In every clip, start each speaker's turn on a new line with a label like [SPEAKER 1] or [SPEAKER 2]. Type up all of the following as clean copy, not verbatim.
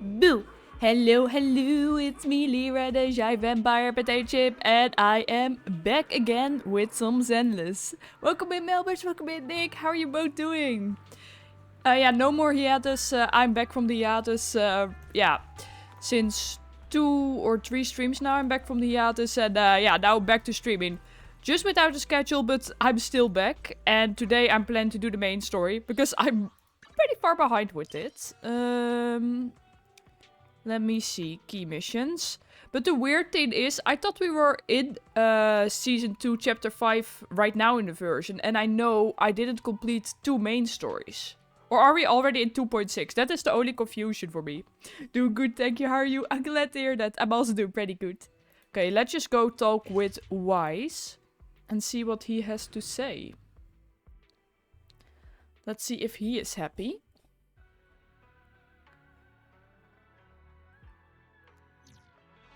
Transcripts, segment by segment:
[SPEAKER 1] Boo! Hello, hello, it's me, Lyra, the shy vampire potato chip, and I am back again with some Zenless. Welcome in, Melbers, welcome in, Nick. How are you both doing? Yeah, no more hiatus. I'm back from the hiatus. Yeah, since 2 or 3 streams now, I'm back from the hiatus, and yeah, now back to streaming. Just without a schedule, but I'm still back. And today I'm planning to do the main story because I'm pretty far behind with it. Let me see. Key missions. But the weird thing is, I thought we were in Season 2, Chapter 5 right now in the version. And I know I didn't complete 2 main stories. Or are we already in 2.6? That is the only confusion for me. Doing good, thank you. How are you? I'm glad to hear that. I'm also doing pretty good. Okay, let's just go talk with Wise. And see what he has to say. Let's see if he is happy.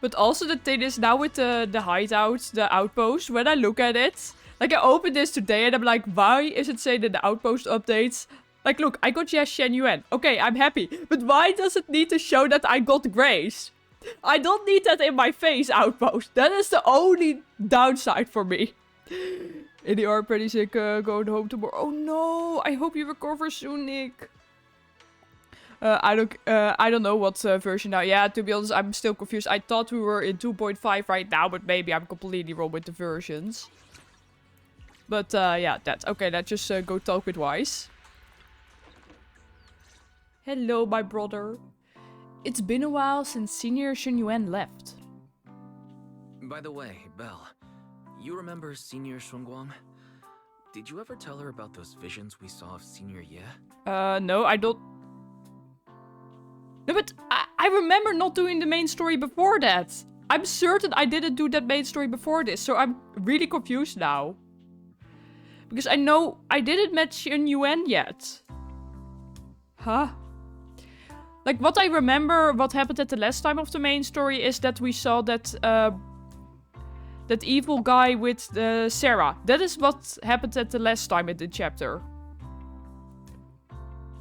[SPEAKER 1] But also the thing is, now with the hideout, the outpost, when I look at it, like I opened this today and I'm like, why is it saying that the outpost updates? Like, look, I got Yes Shen Yuan. Okay, I'm happy. But why does it need to show that I got Grace? I don't need that in my face, outpost. That is the only downside for me. And you are pretty sick, going home tomorrow. Oh no, I hope you recover soon, Nick. I don't know what version now. Yeah, to be honest, I'm still confused. I thought we were in 2.5 right now, but maybe I'm completely wrong with the versions. But yeah, that's okay. Let's just go talk with Wise. Hello, my brother. It's been a while since Senior Shen Yuan left.
[SPEAKER 2] By the way, Belle, you remember Senior Shunguang? Did you ever tell her about those visions we saw of Senior Ye?
[SPEAKER 1] No, I don't. No, but I remember not doing the main story before that. I'm certain I didn't do that main story before this, so I'm really confused now. Because I know I didn't met Shen Yuan yet. Huh? Like, what I remember, what happened at the last time of the main story is that we saw that, that evil guy with Sarah. That is what happened at the last time in the chapter.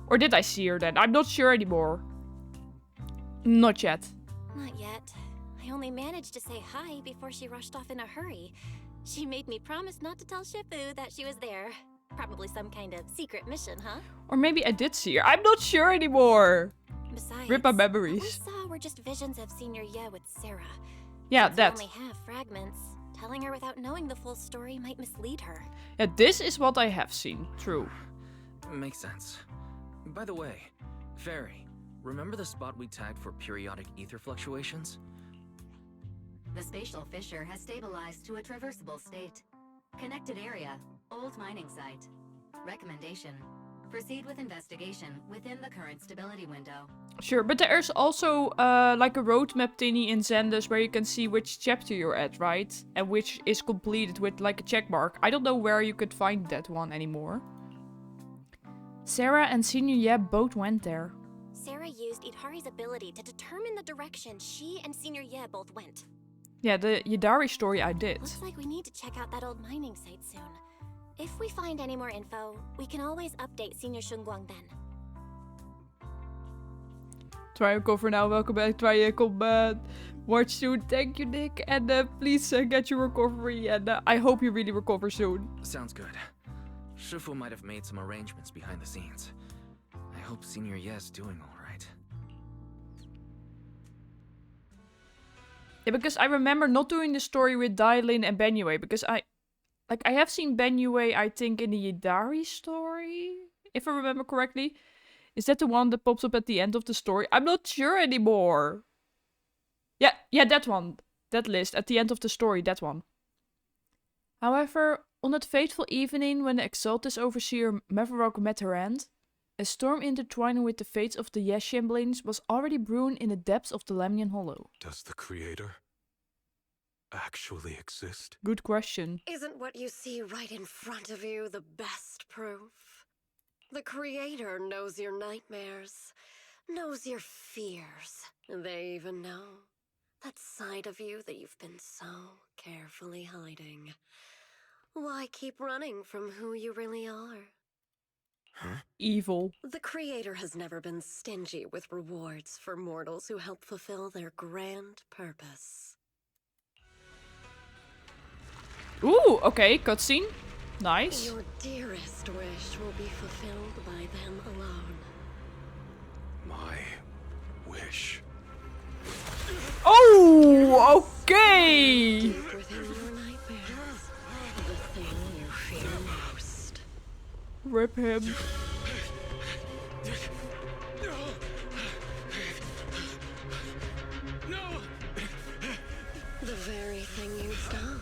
[SPEAKER 1] Or did I see her then? I'm not sure anymore. Not yet.
[SPEAKER 3] Not yet. I only managed to say hi before she rushed off in a hurry. She made me promise not to tell Shifu that she was there. Probably some kind of secret mission, huh?
[SPEAKER 1] Or maybe I did see her. I'm not sure anymore.
[SPEAKER 3] Besides,
[SPEAKER 1] Rip my
[SPEAKER 3] what
[SPEAKER 1] memories.
[SPEAKER 3] we saw were just visions of Senior Ye with Sarah.
[SPEAKER 1] Yeah,
[SPEAKER 3] Since
[SPEAKER 1] that.
[SPEAKER 3] we only have fragments, telling her without knowing the full story might mislead her.
[SPEAKER 1] Yeah, this is what I have seen. True.
[SPEAKER 2] Makes sense. By the way, Fairy, remember the spot we tagged for periodic ether fluctuations?
[SPEAKER 4] The spatial fissure has stabilized to a traversable state. Connected area, old mining site. Recommendation: proceed with investigation within the current stability window.
[SPEAKER 1] Sure, but there's also like a roadmap thingy in Zenless where you can see which chapter you're at, right? And which is completed with like a check mark. I don't know where you could find that one anymore. Sarah and Senior Ye both went there.
[SPEAKER 3] Sarah used Idhari's ability to determine the direction she and Senior Ye both went.
[SPEAKER 1] Yeah, the Yadari story I did.
[SPEAKER 3] Looks like we need to check out that old mining site soon. If we find any more info, we can always update Senior Shunguang then.
[SPEAKER 1] Try recover now. Welcome back. Try combat. Watch soon. Thank you, Nick. And please get your recovery. And I hope you really recover soon.
[SPEAKER 2] Sounds good. Shifu might have made some arrangements behind the scenes. I hope Senior Ye's doing alright.
[SPEAKER 1] Yeah, because I remember not doing the story with Dailin and Benyue, because I have seen Benyue, I think, in the Yadari story, if I remember correctly. Is that the one that pops up at the end of the story? I'm not sure anymore. Yeah, that one. That list, at the end of the story, that one. However, on that fateful evening when the Exaltus Overseer Mavarok met her end, a storm intertwining with the fates of the Yeshian was already brewing in the depths of the Lamnian Hollow.
[SPEAKER 5] Does the Creator actually exist?
[SPEAKER 1] Good question.
[SPEAKER 6] Isn't what you see right in front of you the best proof? The Creator knows your nightmares, knows your fears. They even know that side of you that you've been so carefully hiding. Why keep running from who you really are?
[SPEAKER 1] Evil.
[SPEAKER 6] The Creator has never been stingy with rewards for mortals who help fulfill their grand purpose.
[SPEAKER 1] Ooh, okay, cutscene. Nice.
[SPEAKER 6] Your dearest wish will be fulfilled by them alone.
[SPEAKER 5] My wish.
[SPEAKER 1] Oh, okay.
[SPEAKER 6] Deep within your nightmares, the thing you fear most.
[SPEAKER 1] Rip him.
[SPEAKER 6] The very thing you'd stop,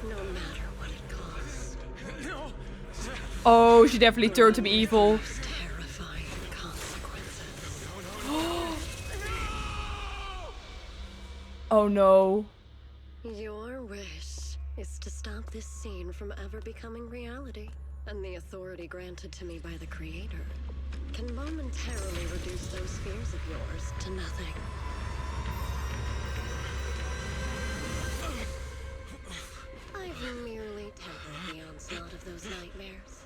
[SPEAKER 6] no matter what it costs.
[SPEAKER 1] Oh, she definitely turned to be evil.
[SPEAKER 6] Most terrifying consequences.
[SPEAKER 1] Oh no.
[SPEAKER 6] Your wish is to stop this scene from ever becoming reality, and the authority granted to me by the Creator can momentarily reduce those fears of yours to nothing. I've merely tempered the onslaught of those nightmares.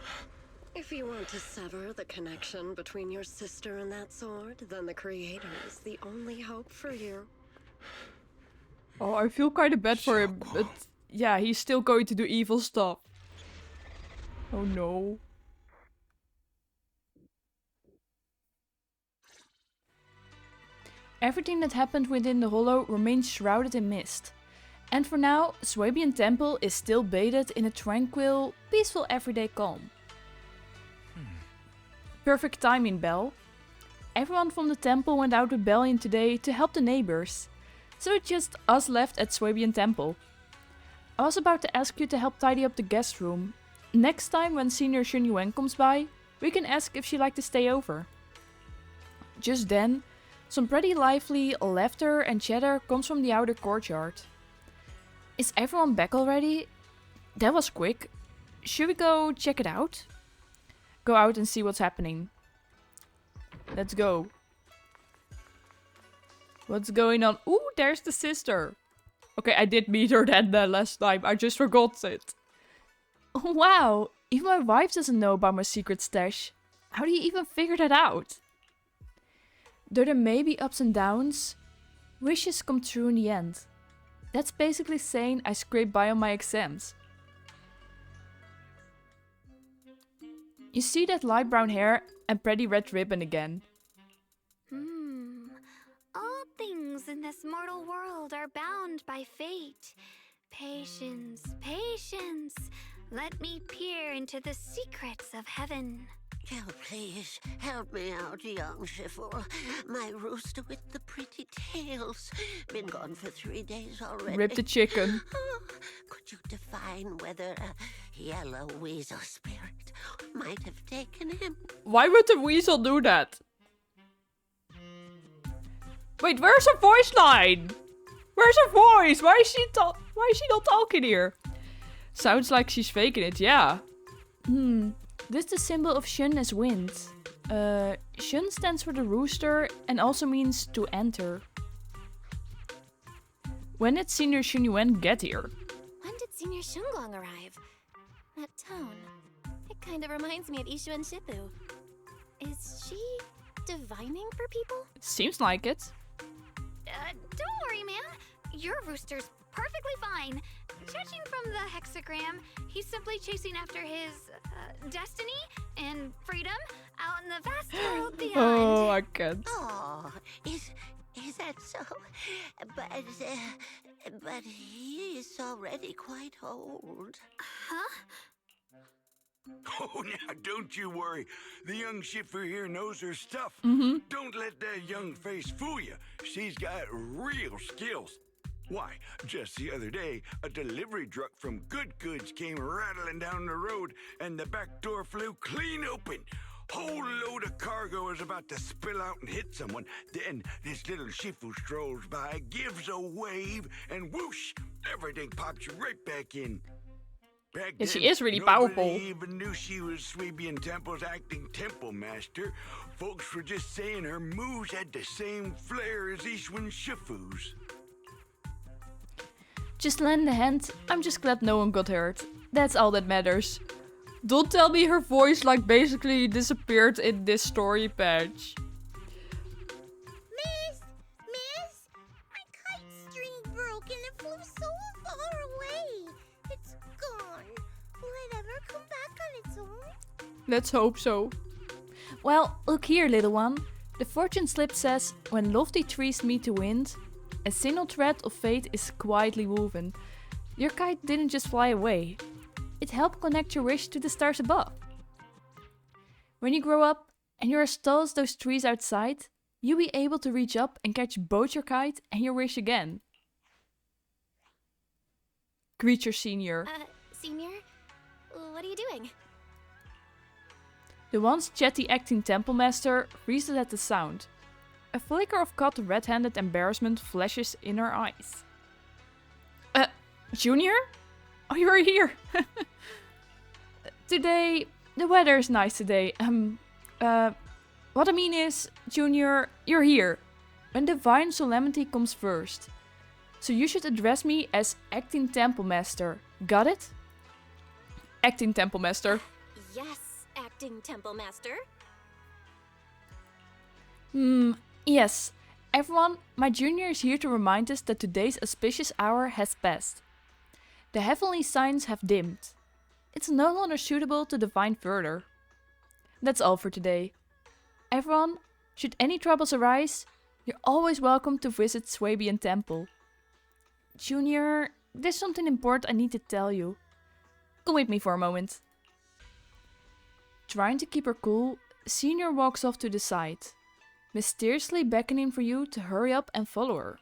[SPEAKER 6] If you want to sever the connection between your sister and that sword, then the Creator is the only hope for you.
[SPEAKER 1] Oh, I feel kind of bad for him, but yeah, he's still going to do evil stuff. Oh no. Everything that happened within the hollow remains shrouded in mist. And for now, Swabian Temple is still bathed in a tranquil, peaceful everyday calm. Perfect timing, Belle. Everyone from the temple went out with Bellion today to help the neighbors. So it's just us left at Swabian Temple. I was about to ask you to help tidy up the guest room. Next time when Senior Shun Yuan comes by, we can ask if she'd like to stay over. Just then, some pretty lively laughter and chatter comes from the outer courtyard. Is everyone back already? That was quick. Should we go check it out? Go out and see what's happening. Let's go. What's going on? Ooh, there's the sister. Okay, I did meet her then last time. I just forgot it. Wow, even my wife doesn't know about my secret stash. How do you even figure that out? Though there may be ups and downs, wishes come true in the end. That's basically saying I scraped by on my exams. You see that light brown hair and pretty red ribbon again.
[SPEAKER 7] All things in this mortal world are bound by fate. Patience, patience. Let me peer into the secrets of heaven.
[SPEAKER 8] Oh, please, help me out, young Shifu. My rooster with the pretty tails. Been gone for 3 days already.
[SPEAKER 1] Rip the chicken.
[SPEAKER 8] Could you define whether a yellow weasel spirit might have taken him?
[SPEAKER 1] Why would the weasel do that? Wait, where's her voice line? Where's her voice? Why is she not talking here? Sounds like she's faking it, yeah. This is the symbol of Shun as wind. Shun stands for the rooster and also means to enter. When did Senior Shun Yuan get here?
[SPEAKER 3] When did Senior Shunguang arrive? That tone. It kind of reminds me of Ishu and Shippu. Is she divining for people?
[SPEAKER 1] Seems like it.
[SPEAKER 7] Don't worry, ma'am. Your rooster's perfectly fine. Judging from the hexagram, he's simply chasing after his destiny and freedom out in the vast world beyond.
[SPEAKER 1] Oh, I can't.
[SPEAKER 8] Oh, is that so? But he is already quite old.
[SPEAKER 7] Huh?
[SPEAKER 9] Oh, now, don't you worry. The young Shifu here knows her stuff. Don't let that young face fool you. She's got real skills. Why, just the other day, a delivery truck from Good Goods came rattling down the road, and the back door flew clean open. Whole load of cargo was about to spill out and hit someone. Then this little Shifu strolls by, gives a wave, and whoosh, everything pops right back in. Back
[SPEAKER 1] Yeah, she
[SPEAKER 9] then,
[SPEAKER 1] is really
[SPEAKER 9] nobody
[SPEAKER 1] powerful.
[SPEAKER 9] even knew she was Swabian Temple's acting temple master. Folks were just saying her moves had the same flair as Ishwan Shifu's.
[SPEAKER 1] Just lend a hand. I'm just glad no one got hurt. That's all that matters. Don't tell me her voice like basically disappeared in this story patch.
[SPEAKER 10] Miss, my kite string broke and it flew so far away. It's gone. Will it ever come back on its own?
[SPEAKER 1] Let's hope so.
[SPEAKER 11] Well, look here, little one. The fortune slip says, when lofty trees meet the wind, a single thread of fate is quietly woven. Your kite didn't just fly away. It helped connect your wish to the stars above. When you grow up and you're as tall as those trees outside, you'll be able to reach up and catch both your kite and your wish again. Creature Senior.
[SPEAKER 3] Senior? What are you doing?
[SPEAKER 11] The once chatty acting temple master freezes at the sound. A flicker of caught red-handed embarrassment flashes in her eyes.
[SPEAKER 1] Junior? Oh, you're here.
[SPEAKER 11] Today, the weather is nice today. What I mean is, Junior, you're here. When divine solemnity comes first. So you should address me as acting temple master. Got it?
[SPEAKER 1] Acting temple master.
[SPEAKER 3] Yes, acting temple master.
[SPEAKER 11] Yes. Everyone, my junior is here to remind us that today's auspicious hour has passed. The heavenly signs have dimmed. It's no longer suitable to divine further. That's all for today. Everyone, should any troubles arise, you're always welcome to visit Swabian Temple. Junior, there's something important I need to tell you. Come with me for a moment. Trying to keep her cool, Senior walks off to the side, mysteriously beckoning for you to hurry up and follow her.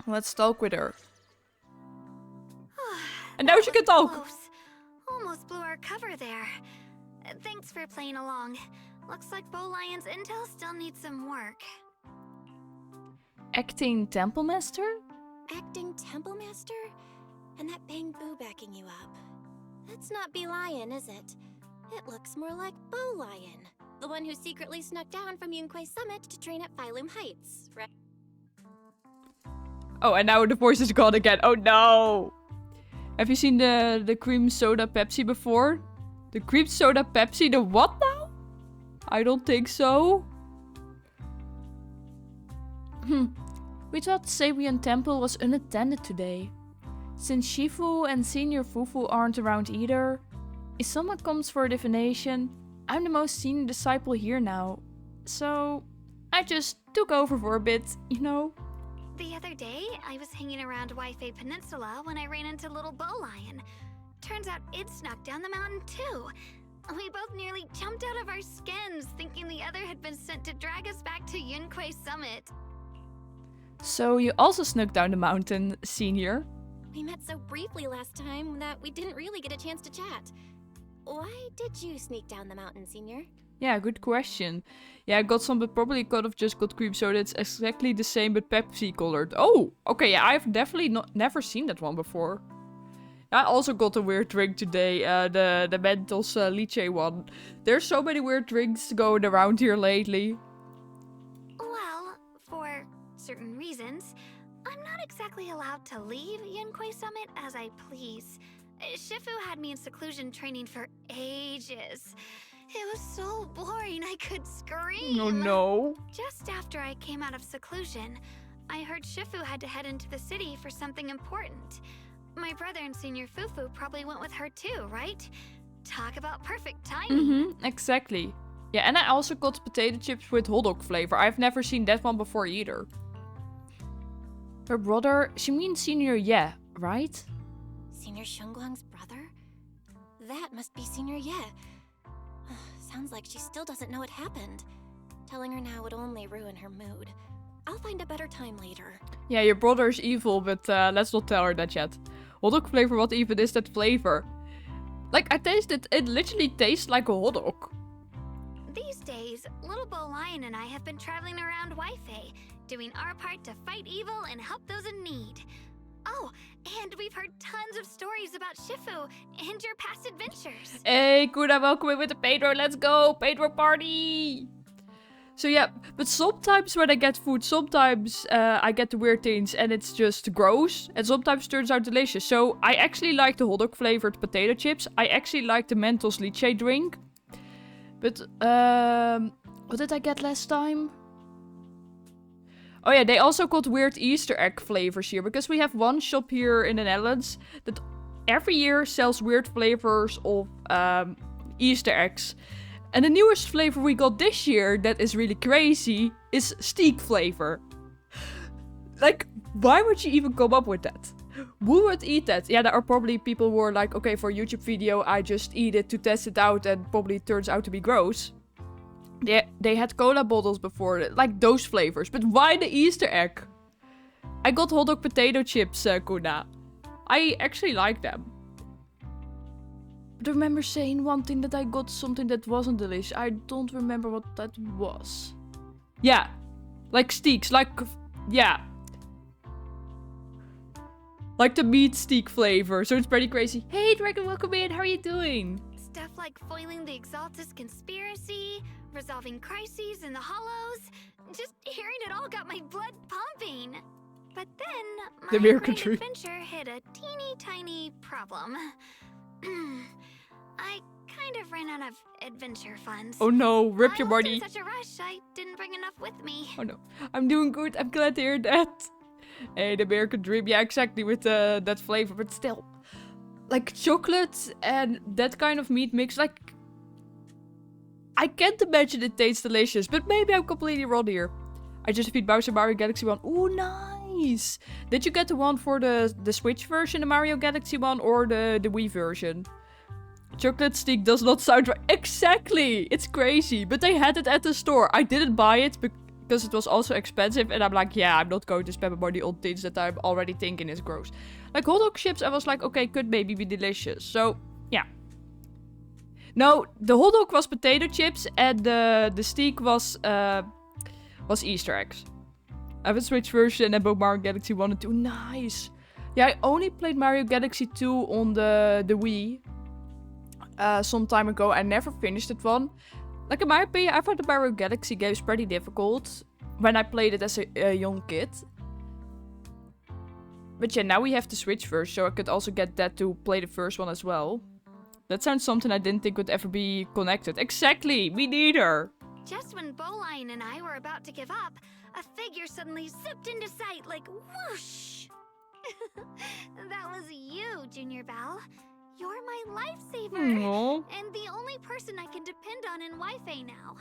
[SPEAKER 1] Let's talk with her. And now she can talk!
[SPEAKER 7] Close. Almost blew our cover there. Thanks for playing along. Looks like Bow Lion's intel still needs some work.
[SPEAKER 11] Acting Temple Master?
[SPEAKER 3] Acting temple master? And that Bang Boo backing you up. That's not Bee Lion, is it? It looks more like Bow Lion. The one who secretly snuck down from Yunquay Summit to train at Phylum Heights, right?
[SPEAKER 1] Oh, and now the voice is gone again. Oh no! Have you seen the cream soda Pepsi before? The cream soda Pepsi, the what now? I don't think so.
[SPEAKER 11] We thought Sabian Temple was unattended today. Since Shifu and Senior Fufu aren't around either, if someone comes for a divination, I'm the most senior disciple here now. So, I just took over for a bit, you know?
[SPEAKER 7] The other day, I was hanging around Waifei Peninsula when I ran into little Bow Lion. Turns out it snuck down the mountain too. We both nearly jumped out of our skins, thinking the other had been sent to drag us back to Yunquay Summit.
[SPEAKER 1] So you also snuck down the mountain, Senior?
[SPEAKER 3] We met so briefly last time that we didn't really get a chance to chat. Why did you sneak down the mountain, Senior?
[SPEAKER 1] Yeah, good question. Yeah, I got some, but probably could have just got cream soda. It's exactly the same, but Pepsi colored. Oh, okay, yeah, I've definitely never seen that one before. I also got a weird drink today, the Mentos Lychee one. There's so many weird drinks going around here lately.
[SPEAKER 7] Well, for certain reasons, I'm not exactly allowed to leave Yunquay Summit as I please. Shifu had me in seclusion training for ages. It was so boring I could scream.
[SPEAKER 1] Oh no.
[SPEAKER 7] Just after I came out of seclusion, I heard Shifu had to head into the city for something important. My brother and Senior Fufu probably went with her too, right? Talk about perfect timing.
[SPEAKER 1] Exactly. Yeah, and I also got potato chips with hot dog flavor. I've never seen that one before either.
[SPEAKER 11] Her brother, she means Senior Ye, right?
[SPEAKER 3] Senior Shunguang's brother? That must be Senior Ye. Sounds like she still doesn't know what happened. Telling her now would only ruin her mood. I'll find a better time later.
[SPEAKER 1] Yeah, your brother is evil, but let's not tell her that yet. Hot dog flavor, what even is that flavor? Like, I tasted it literally tastes like a hot dog.
[SPEAKER 7] These days, little Bow Lion and I have been traveling around Waifei, doing our part to fight evil and help those in need. Oh, and we've heard tons of stories about Shifu and your past adventures.
[SPEAKER 1] Hey, Kuda, welcome in with the Pedro. Let's go, Pedro party! So yeah, but sometimes when I get food, sometimes I get the weird things and it's just gross. And sometimes turns out delicious. So I actually like the hot dog flavored potato chips. I actually like the Mentos lychee drink. But, what did I get last time? Oh yeah, they also got weird Easter egg flavors here. Because we have one shop here in the Netherlands that every year sells weird flavors of Easter eggs. And the newest flavor we got this year that is really crazy is steak flavor. Like, why would you even come up with that? Who would eat that? Yeah, there are probably people who are like, okay, for a YouTube video, I just eat it to test it out and probably turns out to be gross. They had cola bottles before, like those flavors. But why the Easter egg? I got hot dog potato chips, Kuna. I actually like them. But I remember saying one thing that I got something that wasn't delicious. I don't remember what that was. Yeah. Like steaks. Like, yeah. Like the meat steak flavor. So it's pretty crazy. Hey, Dragon, welcome in. How are you doing?
[SPEAKER 7] Stuff like foiling the Exaltus conspiracy, resolving crises in the Hollows. Just hearing it all got my blood pumping. But then, my great adventure hit a teeny tiny problem. I kind of ran out of adventure funds.
[SPEAKER 1] Oh no, rip your body.
[SPEAKER 7] I was in such a rush, I didn't bring enough with me.
[SPEAKER 1] Oh no, I'm doing good. I'm glad to hear that. Hey, the American dream. Yeah, exactly, with that flavor. But still, like chocolate and that kind of meat mix, like, I can't imagine it tastes delicious. But maybe I'm completely wrong here. I just defeat Bowser Mario Galaxy 1. Ooh, nice. Did you get the one for the Switch version, the Mario Galaxy one, or the Wii version? Chocolate stick does not sound right. Exactly. It's crazy. But they had it at the store. I didn't buy it because it was also expensive. And I'm like, yeah, I'm not going to spend my money on things that I'm already thinking is gross. Like hot dog chips, I was like, okay, could maybe be delicious. So, yeah. No, the hot dog was potato chips and the steak was Easter eggs. I have a Switch version and both Mario Galaxy 1 and 2. Nice. Yeah, I only played Mario Galaxy 2 on the Wii. Some time ago. I never finished that one. Like, in my opinion, I found the Mario Galaxy games pretty difficult when I played it as a young kid. But yeah, now we have the Switch version, so I could also get that to play the first one as well. That sounds something I didn't think would ever be connected. Exactly! Me neither!
[SPEAKER 7] Just when Bowline and I were about to give up, a figure suddenly zipped into sight like whoosh! That was you, Junior Belle. You're my lifesaver, and the only person I can depend on in Wi-Fi now.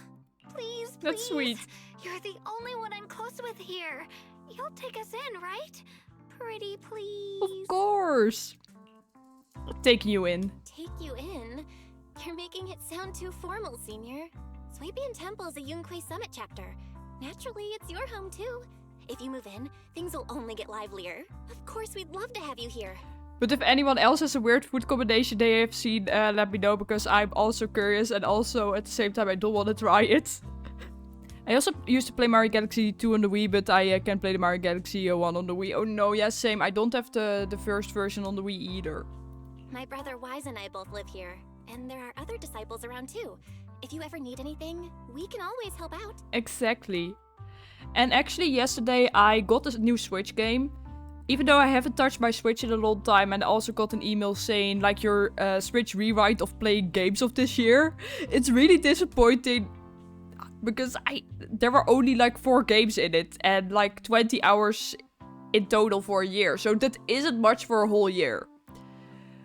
[SPEAKER 7] Please,
[SPEAKER 1] That's sweet.
[SPEAKER 7] You're the only one I'm close with here. You'll take us in, right? Pretty please.
[SPEAKER 1] Of course. I'll take you in.
[SPEAKER 3] Take you in? You're making it sound too formal, Senior. Swabian Temple is a Yunque Summit chapter. Naturally, it's your home too. If you move in, things will only get livelier. Of course, we'd love to have you here.
[SPEAKER 1] But if anyone else has a weird food combination they have seen, let me know, because I'm also curious and also at the same time I don't want to try it. I also used to play Mario Galaxy 2 on the Wii, but I can't play the Mario Galaxy 1 on the Wii. Oh no, yeah, same. I don't have the first version on the Wii either.
[SPEAKER 3] My brother Wise and I both live here, and there are other disciples around too. If you ever need anything, we can always help out.
[SPEAKER 1] Exactly. And actually yesterday I got a new Switch game. Even though I haven't touched my Switch in a long time, and I also got an email saying like your Switch rewrite of playing games of this year. It's really disappointing because there were only like 4 games in it and like 20 hours in total for a year. So that isn't much for a whole year.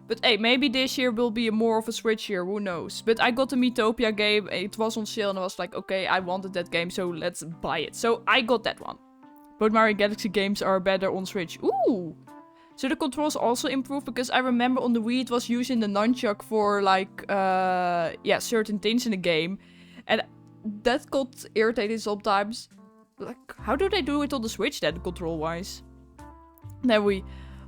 [SPEAKER 1] But hey, maybe this year will be more of a Switch year, who knows. But I got the Miitopia game, it was on sale and I was like, okay, I wanted that game, so let's buy it. So I got that one. Both Mario Galaxy games are better on Switch. Ooh! So the controls also improved because I remember on the Wii it was using the nunchuck for like, yeah, certain things in the game. And that got irritating sometimes. Like, how do they do it on the Switch then, control-wise? Then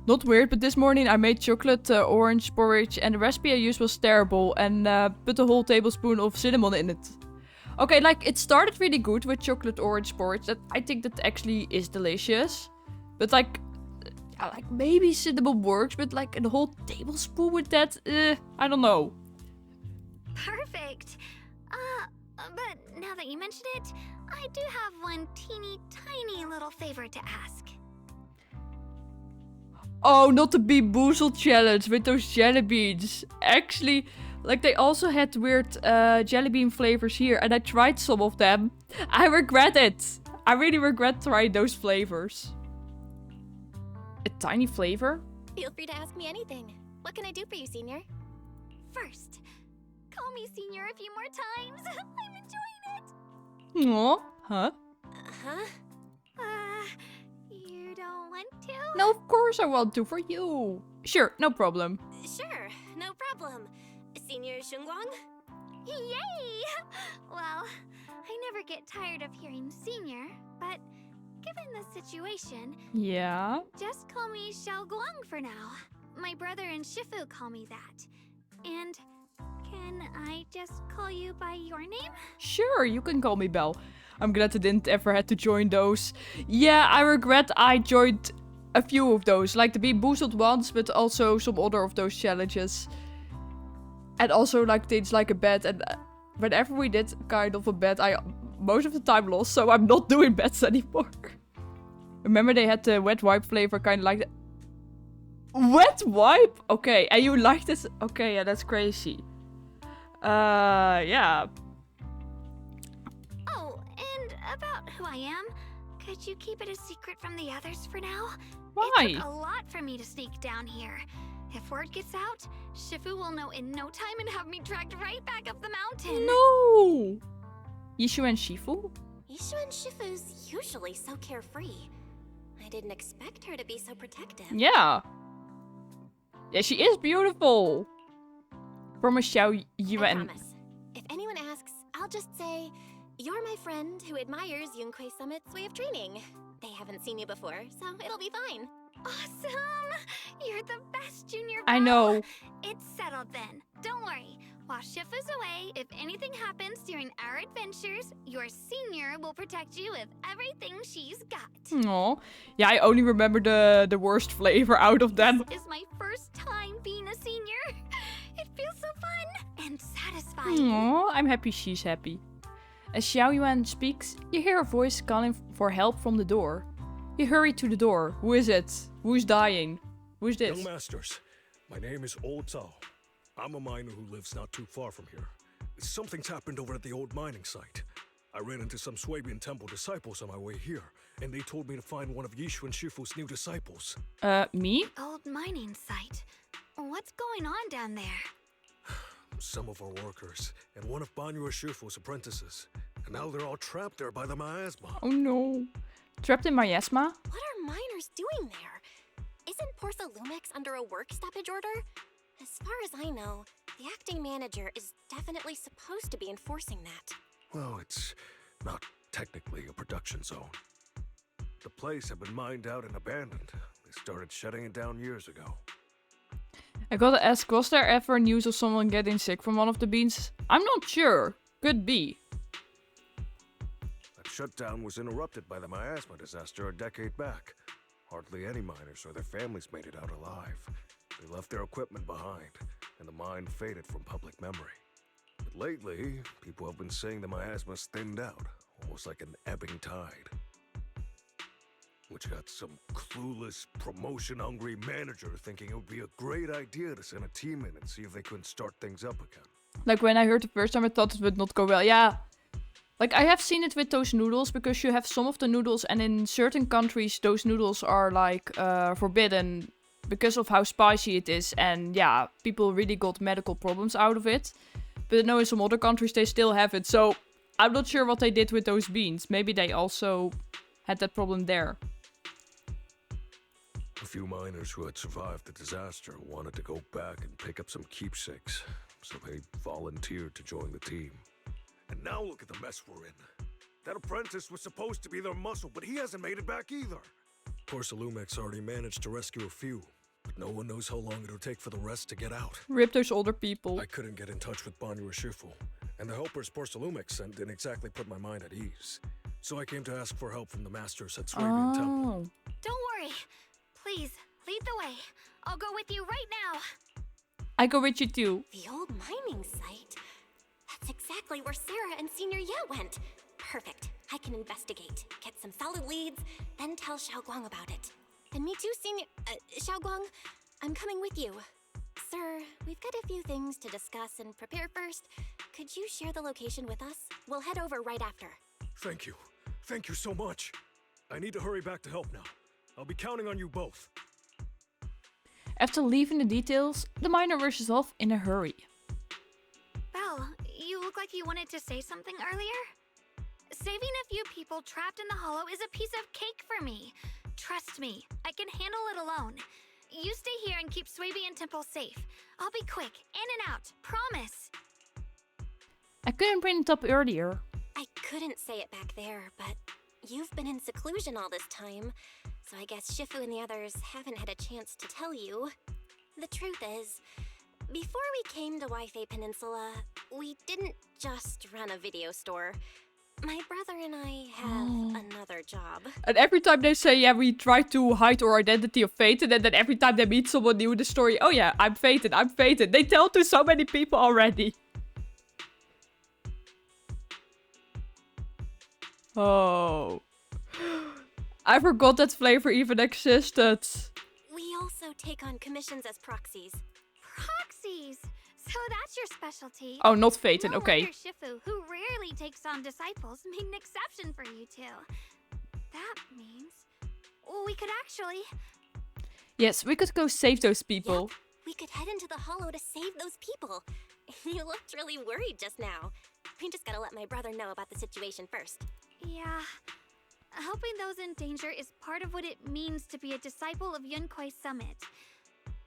[SPEAKER 1] not weird, but this morning I made chocolate orange porridge and the recipe I used was terrible and put a whole tablespoon of cinnamon in it. Okay, like, it started really good with chocolate orange porridge. I think that actually is delicious. But, like maybe cinnamon works, but, like, a whole tablespoon with that, I don't know.
[SPEAKER 7] Perfect. But now that you mention it, I do have one teeny tiny little favor to ask.
[SPEAKER 1] Oh, not the Bean Boozled challenge with those jelly beans. Actually, like they also had weird jelly bean flavors here, and I tried some of them. I regret it. I really regret trying those flavors. A tiny flavor?
[SPEAKER 3] Feel free to ask me anything. What can I do for you, Senior?
[SPEAKER 7] First, call me Senior a few more times. I'm enjoying it.
[SPEAKER 1] Aw, huh?
[SPEAKER 3] Huh?
[SPEAKER 7] You don't want to?
[SPEAKER 1] No, of course I want to for you. Sure, no problem.
[SPEAKER 3] Sure, no problem. Senior Shunguang?
[SPEAKER 7] Yay! Well, I never get tired of hearing Senior, but given the situation,
[SPEAKER 1] Yeah?
[SPEAKER 7] just call me Xiao Guang for now. My brother and Shifu call me that. And can I just call you by your name?
[SPEAKER 1] Sure, you can call me Belle. I'm glad I didn't ever had to join those. Yeah, I regret I joined a few of those, like the Bean Boozled ones, but also some other of those challenges. And also like things like a bet, and whenever we did kind of a bet, I most of the time lost, so I'm not doing bets anymore. Remember they had the wet wipe flavor, kind of like that. Wet wipe? Okay, and you like this? Okay, yeah, that's crazy. Yeah.
[SPEAKER 7] Oh, and about who I am, could you keep it a secret from the others for now?
[SPEAKER 1] Why?
[SPEAKER 7] It took a lot for me to sneak down here. If word gets out, Shifu will know in no time and have me dragged right back up the mountain.
[SPEAKER 1] No! Yishu and Shifu?
[SPEAKER 3] Yishu and Shifu's usually so carefree. I didn't expect her to be so protective.
[SPEAKER 1] Yeah. Yeah, she is beautiful. Promise Xiao Yue
[SPEAKER 3] I
[SPEAKER 1] and...
[SPEAKER 3] promise. If anyone asks, I'll just say, you're my friend who admires Yunquei Summit's way of training. They haven't seen you before, so it'll be fine.
[SPEAKER 7] Awesome! You're the best, Junior.
[SPEAKER 1] I
[SPEAKER 7] Belle.
[SPEAKER 1] know.
[SPEAKER 7] It's settled then. Don't worry. While Shifu's away, if anything happens during our adventures, your Senior will protect you with everything she's got.
[SPEAKER 1] Aw. Yeah, I only remember the worst flavor out of them.
[SPEAKER 7] This is my first time being a Senior. It feels so fun and satisfying.
[SPEAKER 1] Aw, I'm happy she's happy. As Xiao Yuan speaks, you hear a voice calling for help from the door. You hurry to the door. Who is it? Who's dying? Who's this?
[SPEAKER 5] Young masters, my name is Old Zhao. I'm a miner who lives not too far from here. Something's happened over at the old mining site. I ran into some Swabian temple disciples on my way here, and they told me to find one of Yishu and Shifu's new disciples.
[SPEAKER 1] Me?
[SPEAKER 7] Old mining site. What's going on down there?
[SPEAKER 5] Some of our workers, and one of Banyu Shifu's apprentices. And now they're all trapped there by the miasma.
[SPEAKER 1] Oh no. Trapped in miasma?
[SPEAKER 3] What are miners doing there? Isn't Porsa Lumex under a work stoppage order? As far as I know, the acting manager is definitely supposed to be enforcing that.
[SPEAKER 5] Well, it's not technically a production zone. The place had been mined out and abandoned. They started shutting it down years ago.
[SPEAKER 1] I gotta ask, was there ever news of someone getting sick from one of the beans? I'm not sure. Could be.
[SPEAKER 5] That shutdown was interrupted by the miasma disaster a decade back. Hardly any miners or their families made it out alive. They left their equipment behind, and the mine faded from public memory. But lately, people have been saying the miasma's thinned out, almost like an ebbing tide. Which got some clueless, promotion-hungry manager thinking it would be a great idea to send a team in and see if they couldn't start things up again.
[SPEAKER 1] Like when I heard the first time, I thought it would not go well. Yeah. Like I have seen it with those noodles, because you have some of the noodles, and in certain countries those noodles are like forbidden because of how spicy it is, and yeah, people really got medical problems out of it. But I know in some other countries they still have it, so I'm not sure what they did with those beans. Maybe they also had that problem there.
[SPEAKER 5] A few miners who had survived the disaster wanted to go back and pick up some keepsakes, so they volunteered to join the team. And now look at the mess we're in. That apprentice was supposed to be their muscle, but he hasn't made it back either. Porsa Lumex already managed to rescue a few, but no one knows how long it'll take for the rest to get out.
[SPEAKER 1] Rip those older people.
[SPEAKER 5] I couldn't get in touch with Banyu Shifu, and the helpers Porsa Lumex sent didn't exactly put my mind at ease. So I came to ask for help from the masters at Swabian Temple.
[SPEAKER 7] Don't worry. Please, lead the way. I'll go with you right now.
[SPEAKER 1] I go with you too.
[SPEAKER 3] The old mining site? That's exactly where Sarah and Senior Ye went. Perfect. I can investigate, get some solid leads, then tell Xiaoguang about it. And me too, Senior... Xiaoguang, I'm coming with you. Sir, we've got a few things to discuss and prepare first. Could you share the location with us? We'll head over right after.
[SPEAKER 5] Thank you. Thank you so much. I need to hurry back to help now. I'll be counting on you both.
[SPEAKER 11] After leaving the details, the miner rushes off in a hurry.
[SPEAKER 7] Belle, you look like you wanted to say something earlier? Saving a few people trapped in the hollow is a piece of cake for me. Trust me, I can handle it alone. You stay here and keep Swaby and Temple safe. I'll be quick, in and out, promise.
[SPEAKER 11] I couldn't bring it up earlier.
[SPEAKER 3] I couldn't say it back there, but you've been in seclusion all this time, so I guess Shifu and the others haven't had a chance to tell you. The truth is, before we came to Wi-Fi Peninsula, we didn't just run a video store. My brother and I have another job.
[SPEAKER 1] And every time they say, yeah, we try to hide our identity of Phaeton, and then every time they meet someone new in the story, oh yeah, I'm Phaeton, I'm Phaeton. They tell to so many people already. Oh. I forgot that flavor even existed.
[SPEAKER 3] We also take on commissions as proxies.
[SPEAKER 7] Proxies! So that's your specialty.
[SPEAKER 1] Oh, not Phaeton,
[SPEAKER 7] No
[SPEAKER 1] okay.
[SPEAKER 7] wonder Shifu, who rarely takes on disciples, made an exception for you two. That means we could actually...
[SPEAKER 1] Yes, we could go save those people.
[SPEAKER 3] Yep, we could head into the hollow to save those people. You looked really worried just now. We just gotta let my brother know about the situation first.
[SPEAKER 7] Yeah. Helping those in danger is part of what it means to be a disciple of Yunkwei Summit.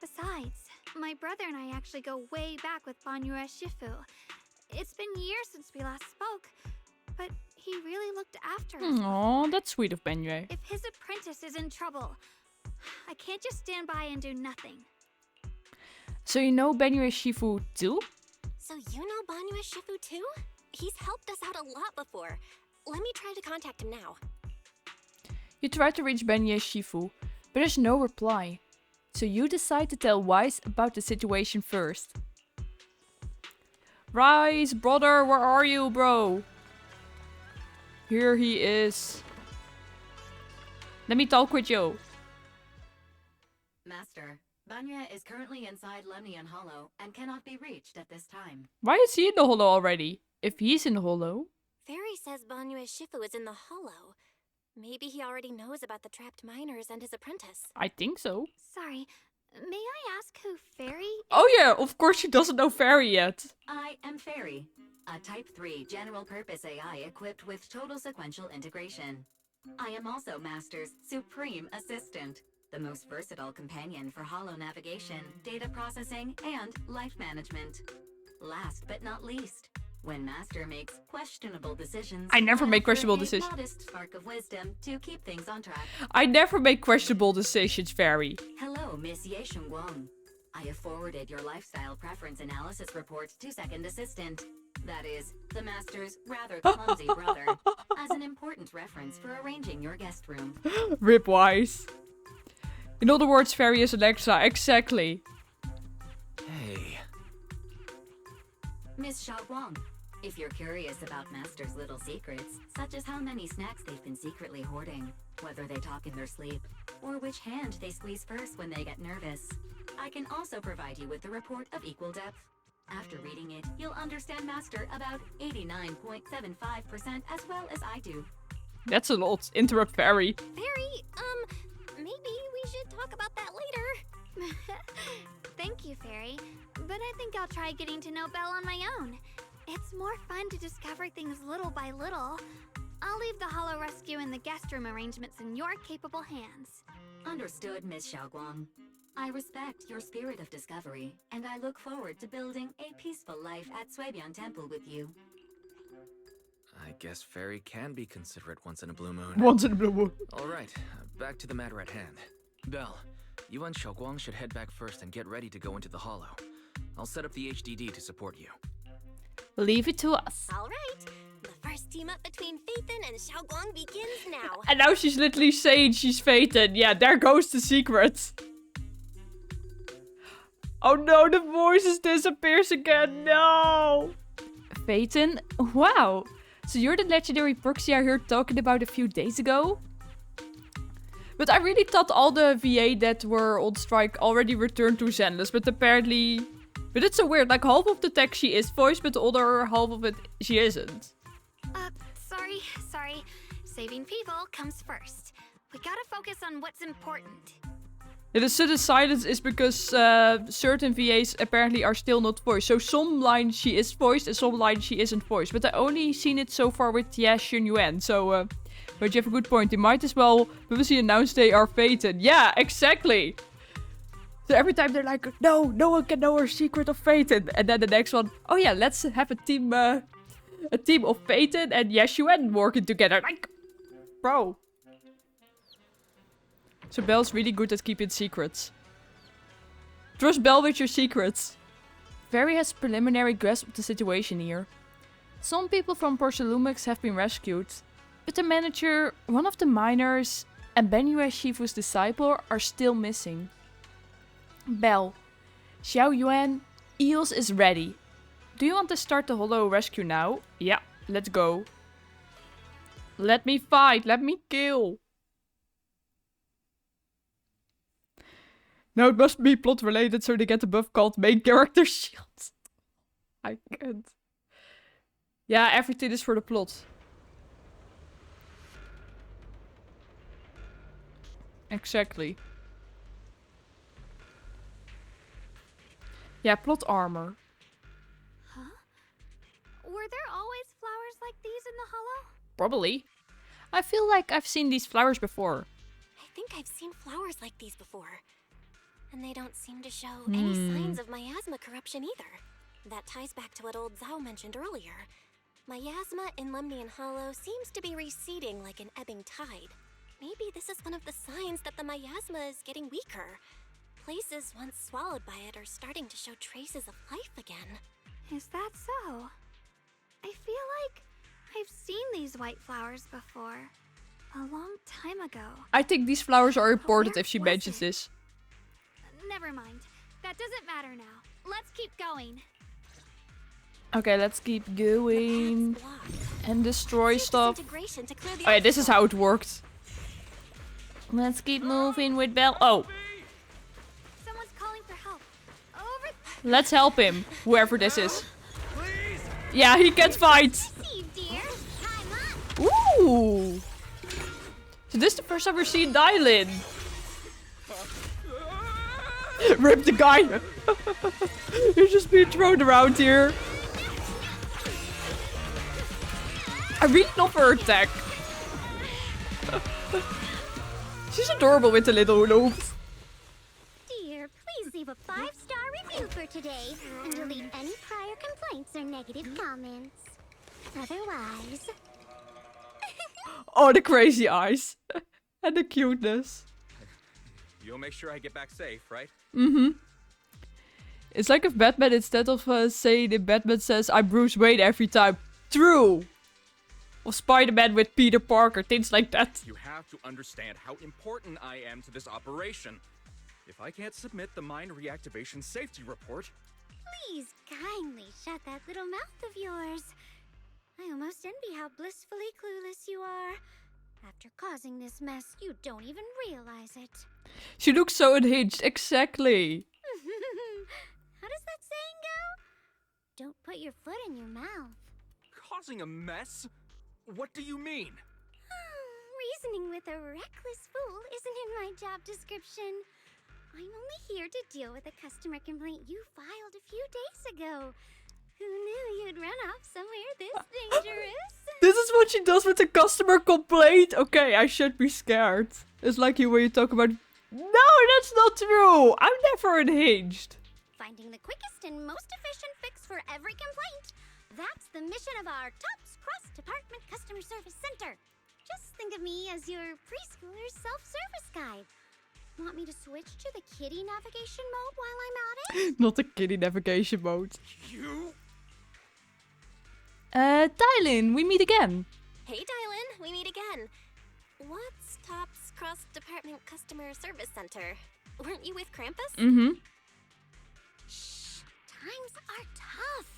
[SPEAKER 7] Besides, my brother and I actually go way back with Banyue Shifu. It's been years since we last spoke, but he really looked after us.
[SPEAKER 1] Aw, that's sweet of Banyue.
[SPEAKER 7] If his apprentice is in trouble, I can't just stand by and do nothing.
[SPEAKER 1] So you know Banyue Shifu too?
[SPEAKER 3] So you know Banyue Shifu too? He's helped us out a lot before. Let me try to contact him now.
[SPEAKER 1] You try to reach Banyue Shifu, but there's no reply. So you decide to tell Wise about the situation first. Rise, brother, where are you, bro? Here he is. Let me talk with you.
[SPEAKER 4] Master, Banya is currently inside Lemnian Hollow and cannot be reached at this time.
[SPEAKER 1] Why is he in the hollow already? If he's in the hollow.
[SPEAKER 3] Fairy says Banyue Shifu is in the hollow. Maybe he already knows about the trapped miners and his apprentice.
[SPEAKER 1] I think so.
[SPEAKER 7] Sorry, may I ask who Fairy is?
[SPEAKER 1] Oh yeah, of course she doesn't know Fairy yet.
[SPEAKER 4] I am Fairy, a Type 3 general-purpose AI equipped with total sequential integration. I am also Master's supreme assistant, the most versatile companion for hollow navigation, data processing, and life management. Last but not least, when Master makes questionable decisions,
[SPEAKER 1] I never make questionable
[SPEAKER 4] a
[SPEAKER 1] decisions.
[SPEAKER 4] modest spark of wisdom to keep things on track.
[SPEAKER 1] I never make questionable decisions, Fairy.
[SPEAKER 4] Hello, Miss Ye Shengguang. I have forwarded your lifestyle preference analysis report to Second Assistant. That is, the Master's rather clumsy brother, as an important reference for arranging your guest room.
[SPEAKER 1] Rip Wise. In other words, Fairy is an extra, exactly.
[SPEAKER 2] Hey.
[SPEAKER 4] Miss Xiaoguang, if you're curious about Master's little secrets, such as how many snacks they've been secretly hoarding, whether they talk in their sleep, or which hand they squeeze first when they get nervous, I can also provide you with the report of equal depth. After reading it, you'll understand Master about 89.75% as well as I do.
[SPEAKER 1] That's a lot. Interrupt Fairy.
[SPEAKER 3] Fairy, maybe we should talk about that later.
[SPEAKER 7] Thank you, Fairy. But I think I'll try getting to know Belle on my own. It's more fun to discover things little by little. I'll leave the Hollow Rescue and the guest room arrangements in your capable hands.
[SPEAKER 4] Understood, Miss Xiaoguang. I respect your spirit of discovery, and I look forward to building a peaceful life at Swabian Temple with you.
[SPEAKER 2] I guess Fairy can be considerate once in a blue moon.
[SPEAKER 1] Once in a blue moon.
[SPEAKER 2] Alright, back to the matter at hand. Belle, you and Xiaoguang should head back first and get ready to go into the hollow. I'll set up the HDD to support you.
[SPEAKER 1] Leave it to us.
[SPEAKER 3] All right. The first team up between Phaeton and Xiaoguang begins now.
[SPEAKER 1] And now she's literally saying she's Phaeton. Yeah, there goes the secret. Oh no, the voices disappears again. No.
[SPEAKER 11] Phaeton? Wow! So you're the legendary proxy I heard talking about a few days ago? But I really thought all the VA that were on strike already returned to Zenless, but apparently... But it's so weird, like half of the text she is voiced, but the other half of it she isn't.
[SPEAKER 7] Sorry. Saving people comes first. We gotta focus on what's important.
[SPEAKER 11] Yeah, the sudden silence is because certain VAs apparently are still not voiced. So some lines she is voiced and some lines she isn't voiced. But I only seen it so far with Xun Yuan. So, but you have a good point. They might as well publicly announce they are Phaeton. Yeah, exactly. So every time they're like, no one can know our secret of Phaeton. And then the next one, oh yeah, let's have a team of Phaeton and Yeshuan working together. Like, bro. So Belle's really good at keeping secrets. Trust Belle with your secrets. Very has preliminary grasp of the situation here. Some people from Porcelumix have been rescued, but the manager, one of the miners, and Benue Shifu's disciple are still missing. Belle, Xiao Yuan, Eels is ready. Do you want to start the holo rescue now? Yeah, let's go. Let me fight, let me kill. No, it must be plot related so they get a buff called main character shield. I can't. Yeah, everything is for the plot. Exactly. Yeah, plot armor.
[SPEAKER 7] Huh? Were there always flowers like these in the hollow?
[SPEAKER 11] Probably. I feel like I've seen these flowers before.
[SPEAKER 3] I think I've seen flowers like these before. And they don't seem to show any signs of miasma corruption either. That ties back to what old Zhao mentioned earlier. Miasma in Lemnian Hollow seems to be receding like an ebbing tide. Maybe this is one of the signs that the miasma is getting weaker. Places once swallowed by it are starting to show traces of life again.
[SPEAKER 7] Is that so? I feel like I've seen these white flowers before. A long time ago.
[SPEAKER 11] I think these flowers are important
[SPEAKER 7] Where
[SPEAKER 11] if she
[SPEAKER 7] was
[SPEAKER 11] mentions
[SPEAKER 7] it?
[SPEAKER 11] this.
[SPEAKER 7] Never mind. That doesn't matter now. Let's keep going.
[SPEAKER 11] Okay, let's keep going. And destroy stuff.
[SPEAKER 3] Integration to clear the
[SPEAKER 11] Oh yeah, this is
[SPEAKER 3] obstacle.
[SPEAKER 11] how it worked. Let's keep moving with Belle. Oh,
[SPEAKER 7] Someone's calling for help. Over.
[SPEAKER 11] let's help him. Whoever this is. Yeah, he can fight.
[SPEAKER 7] Steve, dear. I'm up.
[SPEAKER 11] Ooh. So this is the first time we're seeing Dylan. Rip the guy. He's just being thrown around here. I really love her attack. She's adorable with the little hula hoops.
[SPEAKER 10] Dear, please leave a 5-star review for today and delete any prior complaints or negative comments. Otherwise...
[SPEAKER 11] Oh, the crazy eyes. And the cuteness.
[SPEAKER 12] You'll make sure I get back safe, right?
[SPEAKER 11] Mm-hmm. It's like if Batman, instead of saying in Batman says, I'm Bruce Wayne every time. True. Or Spider-Man with Peter Parker, things like that.
[SPEAKER 12] You have to understand how important I am to this operation. If I can't submit the mine reactivation safety report...
[SPEAKER 10] Please kindly shut that little mouth of yours. I almost envy how blissfully clueless you are. After causing this mess, you don't even realize it.
[SPEAKER 11] She looks so unhinged, exactly.
[SPEAKER 10] How does that saying go? Don't put your foot in your mouth.
[SPEAKER 12] Causing a mess? What do you mean?
[SPEAKER 10] Reasoning with a reckless fool isn't in my job description. I'm only here to deal with a customer complaint you filed a few days ago. Who knew you'd run off somewhere this dangerous?
[SPEAKER 11] This is what she does with the customer complaint. Okay, I should be scared. It's like you when you talk about... No, that's not true. I'm never unhinged.
[SPEAKER 10] Finding the quickest and most efficient fix for every complaint. That's the mission of our TOPS cross-department customer service center. Just think of me as your preschooler's self-service guide. Want me to switch to the kiddie navigation mode while I'm at it?
[SPEAKER 11] Not the kiddie navigation mode.
[SPEAKER 9] You?
[SPEAKER 11] Tylin, we meet again.
[SPEAKER 3] Hey, Dylan, we meet again. What's TOPS Cross-Department Customer Service Center? Weren't you with Krampus?
[SPEAKER 11] Mm-hmm.
[SPEAKER 10] Shh, times are tough.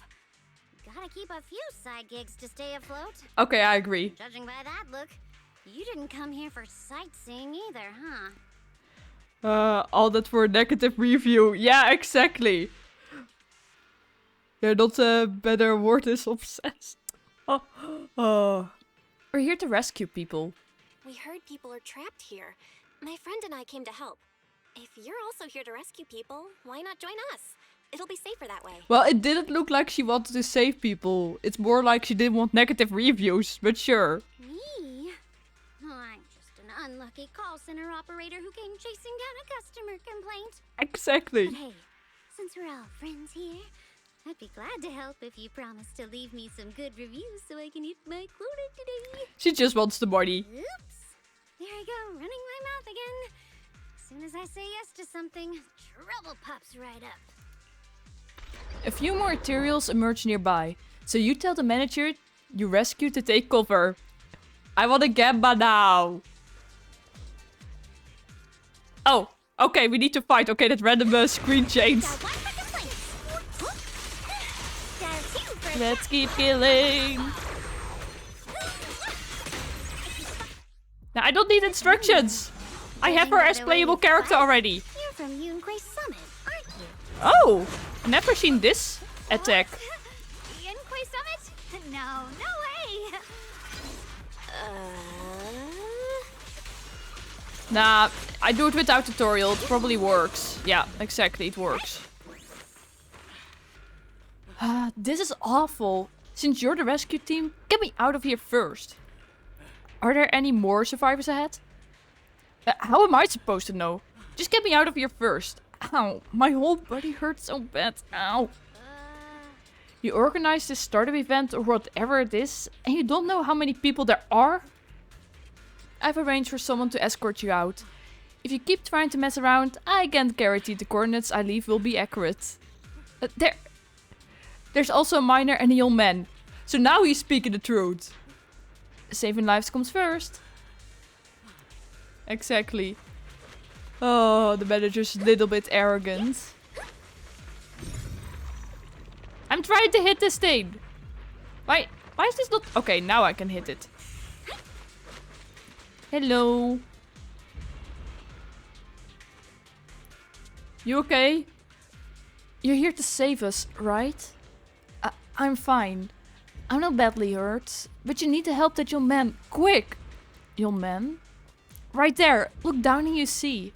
[SPEAKER 10] Gotta keep a few side gigs to stay afloat.
[SPEAKER 1] Okay, I agree.
[SPEAKER 10] Judging by that look, you didn't come here for sightseeing either, huh?
[SPEAKER 1] All that for a negative review. Yeah, exactly. You're not a better word is obsessed. Oh.
[SPEAKER 11] We're here to rescue people.
[SPEAKER 3] We heard people are trapped here. My friend and I came to help. If you're also here to rescue people, why not join us? It'll be safer that way.
[SPEAKER 1] Well, it didn't look like she wanted to save people. It's more like she didn't want negative reviews, but sure.
[SPEAKER 10] Me? I'm just an unlucky call center operator who came chasing down a customer complaint.
[SPEAKER 1] Exactly.
[SPEAKER 10] But hey, since we're all friends here, I'd be glad to help if you promise to leave me some good reviews so I can eat my quota today.
[SPEAKER 1] She just wants the money.
[SPEAKER 10] Oops. There I go, running my mouth again. As soon as I say yes to something, trouble pops right up.
[SPEAKER 11] A few more materials emerge nearby, so you tell the manager you rescued to take cover.
[SPEAKER 1] I want a gamba now. Oh, okay, we need to fight. Okay, that random screen change.
[SPEAKER 11] Let's keep killing.
[SPEAKER 1] Now, I don't need instructions. I have her as playable character already.
[SPEAKER 10] You're from Yunquay Summit, aren't you?
[SPEAKER 1] Oh, I've never seen this attack.
[SPEAKER 7] Yunquay Summit? No way!
[SPEAKER 1] Nah, I do it without tutorial. It probably works. Yeah, exactly, it works.
[SPEAKER 11] This is awful. Since you're the rescue team, get me out of here first. Are there any more survivors ahead?
[SPEAKER 1] How am I supposed to know? Just get me out of here first. Ow, my whole body hurts so bad. Ow.
[SPEAKER 11] You organize this startup event or whatever it is, and you don't know how many people there are? I've arranged for someone to escort you out. If you keep trying to mess around, I can't guarantee the coordinates I leave will be accurate.
[SPEAKER 1] There's also a miner and a young man. So now he's speaking the truth.
[SPEAKER 11] Saving lives comes first.
[SPEAKER 1] Exactly. Oh, the manager's a little bit arrogant. I'm trying to hit this thing. Why is this not... Okay, now I can hit it.
[SPEAKER 11] Hello.
[SPEAKER 1] You okay?
[SPEAKER 11] You're here to save us, right? I'm fine. I'm not badly hurt, but you need to help that young man, quick! Young man? Right there, look down and you see.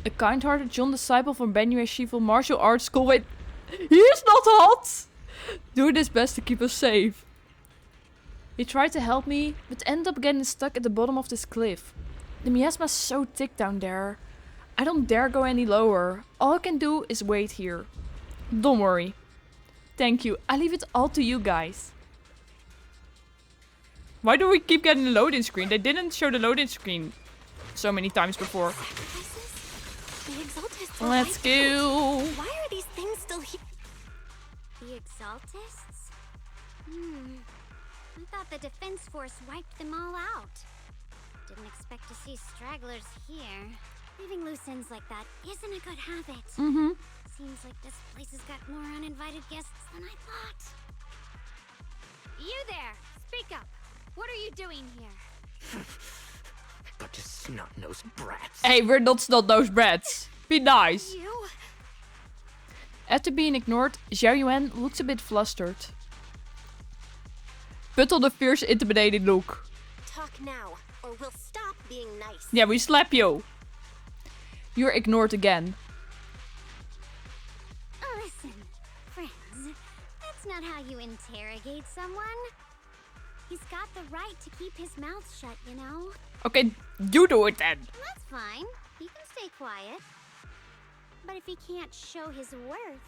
[SPEAKER 1] A kind-hearted young disciple from Benue Shival Martial Arts School. Wait, he's not hot! Doing his best to keep us safe.
[SPEAKER 11] He tried to help me, but ended up getting stuck at the bottom of this cliff. The miasma's so thick down there. I don't dare go any lower. All I can do is wait here.
[SPEAKER 1] Don't worry.
[SPEAKER 11] Thank you. I leave it all to you guys.
[SPEAKER 1] Why do we keep getting the loading screen? They didn't show the loading screen so many times before.
[SPEAKER 11] Let's go.
[SPEAKER 3] Why are these things still here?
[SPEAKER 10] The Exaltists? I thought the defense force wiped them all out. Didn't expect to see stragglers here. Leaving loose ends like that isn't a good habit. Seems like this place has got more uninvited guests than I thought.
[SPEAKER 7] You there! Speak up! What are you doing here?
[SPEAKER 2] Bunch of snot-nosed brats.
[SPEAKER 1] Hey, we're not snot-nosed brats. Be nice.
[SPEAKER 7] You?
[SPEAKER 11] After being ignored, Xiao Yuan looks a bit flustered.
[SPEAKER 1] Put on a fierce, intimidating look.
[SPEAKER 3] Talk now, or we'll stop being nice.
[SPEAKER 1] Yeah, we slap you.
[SPEAKER 11] You're ignored again.
[SPEAKER 10] Listen, friends, that's not how you interrogate someone. He's got the right to keep his mouth shut, you know?
[SPEAKER 1] Okay, you do it then.
[SPEAKER 10] That's fine. He can stay quiet. But if he can't show his worth,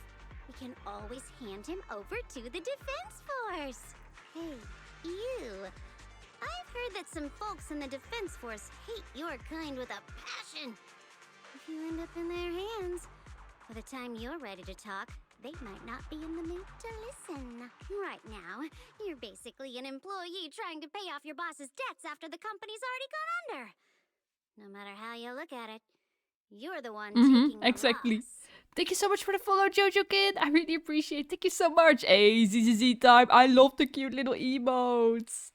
[SPEAKER 10] we can always hand him over to the defense force. Hey, you. I've heard that some folks in the defense force hate your kind with a passion. If you end up in their hands, by the time you're ready to talk, they might not be in the mood to listen. Right now, you're basically an employee trying to pay off your boss's debts after the company's already gone under. No matter how you look at it, you're the one taking the
[SPEAKER 1] Exactly.
[SPEAKER 10] loss.
[SPEAKER 11] Thank you so much for the follow, Jojo Kid. I really appreciate it. Thank you so much. Hey, ZZZ time. I love the cute little emotes.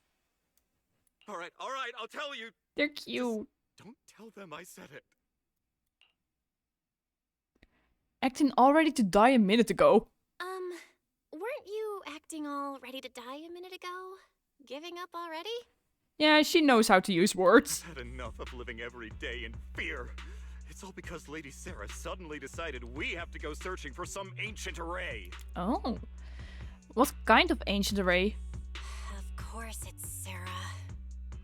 [SPEAKER 12] Alright, I'll tell you.
[SPEAKER 11] They're cute.
[SPEAKER 12] Just don't tell them I said it.
[SPEAKER 11] Acting all ready to die a minute ago.
[SPEAKER 3] Weren't you acting all ready to die a minute ago? Giving up already?
[SPEAKER 11] Yeah, she knows how to use words.
[SPEAKER 12] I've had enough of living every day in fear. It's all because Lady Sarah suddenly decided we have to go searching for some ancient array.
[SPEAKER 11] Oh. What kind of ancient array?
[SPEAKER 3] Of course it's Sarah.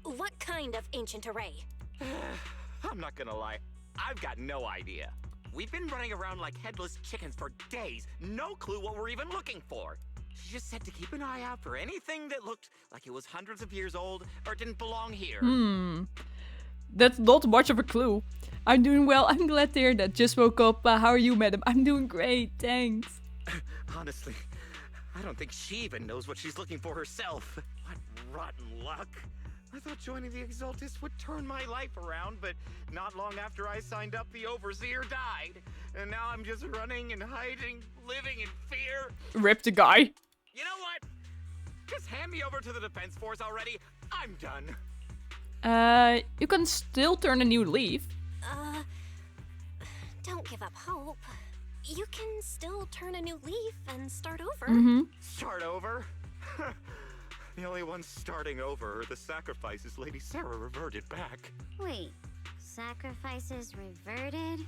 [SPEAKER 3] What kind of ancient array?
[SPEAKER 13] I'm not gonna lie, I've got no idea. We've been running around like headless chickens for days, no clue what we're even looking for. She just said to keep an eye out for anything that looked like it was hundreds of years old or didn't belong here.
[SPEAKER 11] That's not much of a clue. I'm doing well. I'm glad to hear that. Just woke up. How are you, madam? I'm doing great. Thanks.
[SPEAKER 13] Honestly, I don't think she even knows what she's looking for herself. What rotten luck. I thought joining the Exaltists would turn my life around, but not long after I signed up, the Overseer died. And now I'm just running and hiding, living in fear.
[SPEAKER 11] Rip the guy.
[SPEAKER 13] You know what? Just hand me over to the Defense Force already. I'm done.
[SPEAKER 11] You can still turn a new leaf.
[SPEAKER 3] Don't give up hope. You can still turn a new leaf and start over.
[SPEAKER 13] Start over? The only ones starting over are the sacrifices Lady Sarah reverted back.
[SPEAKER 10] Wait, sacrifices reverted?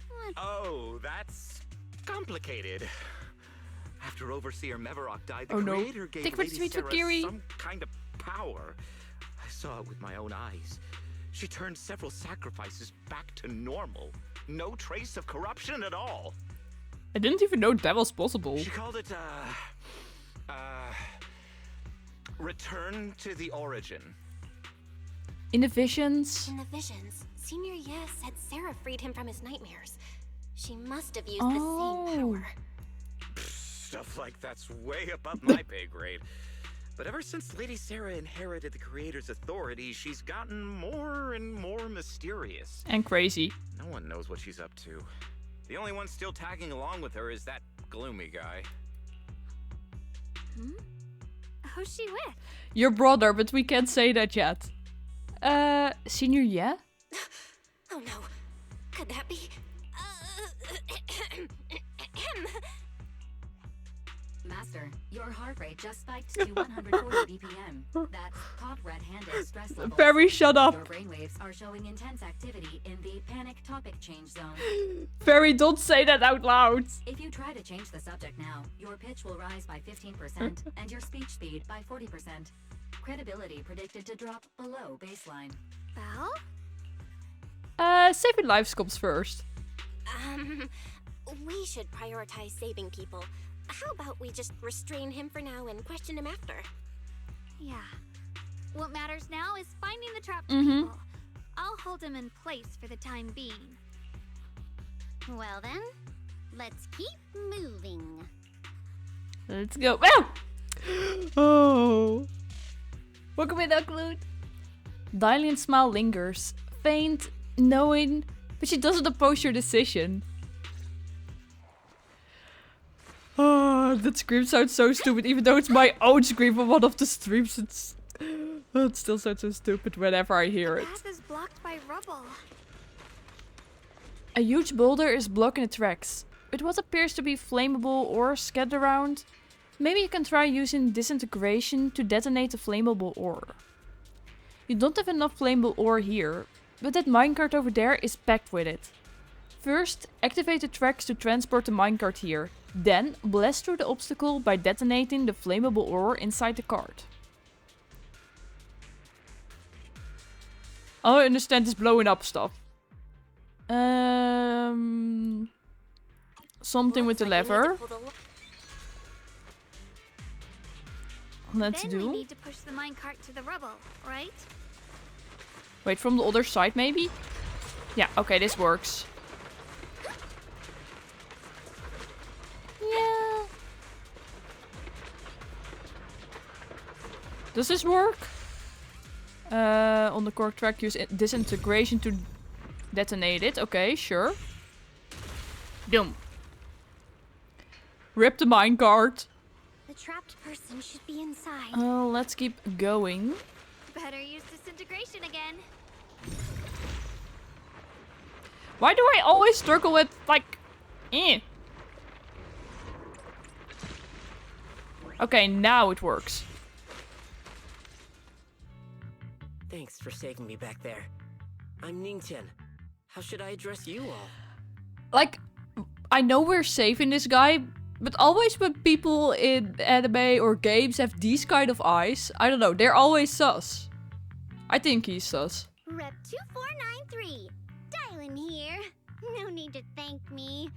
[SPEAKER 10] What?
[SPEAKER 13] Oh, that's complicated. After Overseer Mevarok died, the
[SPEAKER 11] Oh, no.
[SPEAKER 13] Creator gave
[SPEAKER 11] Take what
[SPEAKER 13] Lady
[SPEAKER 11] sweet for
[SPEAKER 13] Sarah
[SPEAKER 11] Kiri.
[SPEAKER 13] some kind of power. I saw it with my own eyes. She turned several sacrifices back to normal. No trace of corruption at all.
[SPEAKER 11] I didn't even know that was possible.
[SPEAKER 13] She called it, return to the origin.
[SPEAKER 11] In the visions.
[SPEAKER 3] In the visions, Senior Yes said Sarah freed him from his nightmares. She must have used the same power.
[SPEAKER 13] Stuff like that's way above my pay grade. But ever since Lady Sarah inherited the Creator's authority, she's gotten more and more mysterious.
[SPEAKER 11] And crazy.
[SPEAKER 13] No one knows what she's up to. The only one still tagging along with her is that gloomy guy.
[SPEAKER 7] Who's she with?
[SPEAKER 11] Your brother, but we can't say that yet. Senior, yeah?
[SPEAKER 3] Oh no. Could that be?
[SPEAKER 4] Master, your heart rate just spiked to 140 BPM. That's caught red-handed stress levels.
[SPEAKER 11] Fairy, shut up.
[SPEAKER 4] Your brainwaves are showing intense activity in the panic topic change zone.
[SPEAKER 11] Fairy, don't say that out loud.
[SPEAKER 4] If you try to change the subject now, your pitch will rise by 15% and your speech speed by 40%. Credibility predicted to drop below baseline.
[SPEAKER 7] Belle?
[SPEAKER 11] Saving lives comes first.
[SPEAKER 3] We should prioritize saving people. How about we just restrain him for now and question him after?
[SPEAKER 7] Yeah. What matters now is finding the trapped people. I'll hold him in place for the time being.
[SPEAKER 10] Well then, let's keep moving.
[SPEAKER 11] Let's go. Ow! Oh. Welcome in, Unclude. Dylian's smile lingers. Faint, knowing, but she doesn't oppose your decision. Oh, that scream sounds so stupid, even though it's my own scream on one of the streams. It still sounds so stupid whenever I hear it.
[SPEAKER 7] The path is blocked by rubble.
[SPEAKER 11] A huge boulder is blocking the tracks. With what appears to be flammable ore scattered around, maybe you can try using disintegration to detonate the flammable ore. You don't have enough flammable ore here, but that minecart over there is packed with it. First, activate the tracks to transport the minecart here. Then, blast through the obstacle by detonating the flammable ore inside the cart. Oh, I understand this blowing up stuff. Something with the lever. Let's
[SPEAKER 7] then
[SPEAKER 11] do.
[SPEAKER 7] we need to push the minecart to the rubble, right?
[SPEAKER 11] Wait, from the other side maybe? Yeah, okay, this works. Yeah. Does this work? On the cork track, use disintegration to detonate it. Okay, sure. Doom.
[SPEAKER 1] Rip the minecart.
[SPEAKER 10] The trapped person should be inside.
[SPEAKER 11] Let's keep going.
[SPEAKER 7] Better use disintegration again.
[SPEAKER 1] Why do I always struggle with, like, Okay, now it works.
[SPEAKER 14] Thanks for saving me back there. I'm Ningtian. How should I address you all?
[SPEAKER 1] Like, I know we're saving this guy, but always when people in anime or games have these kind of eyes, I don't know, they're always sus. I think he's sus.
[SPEAKER 10] Rep 2493. Dylan here. No need to thank me.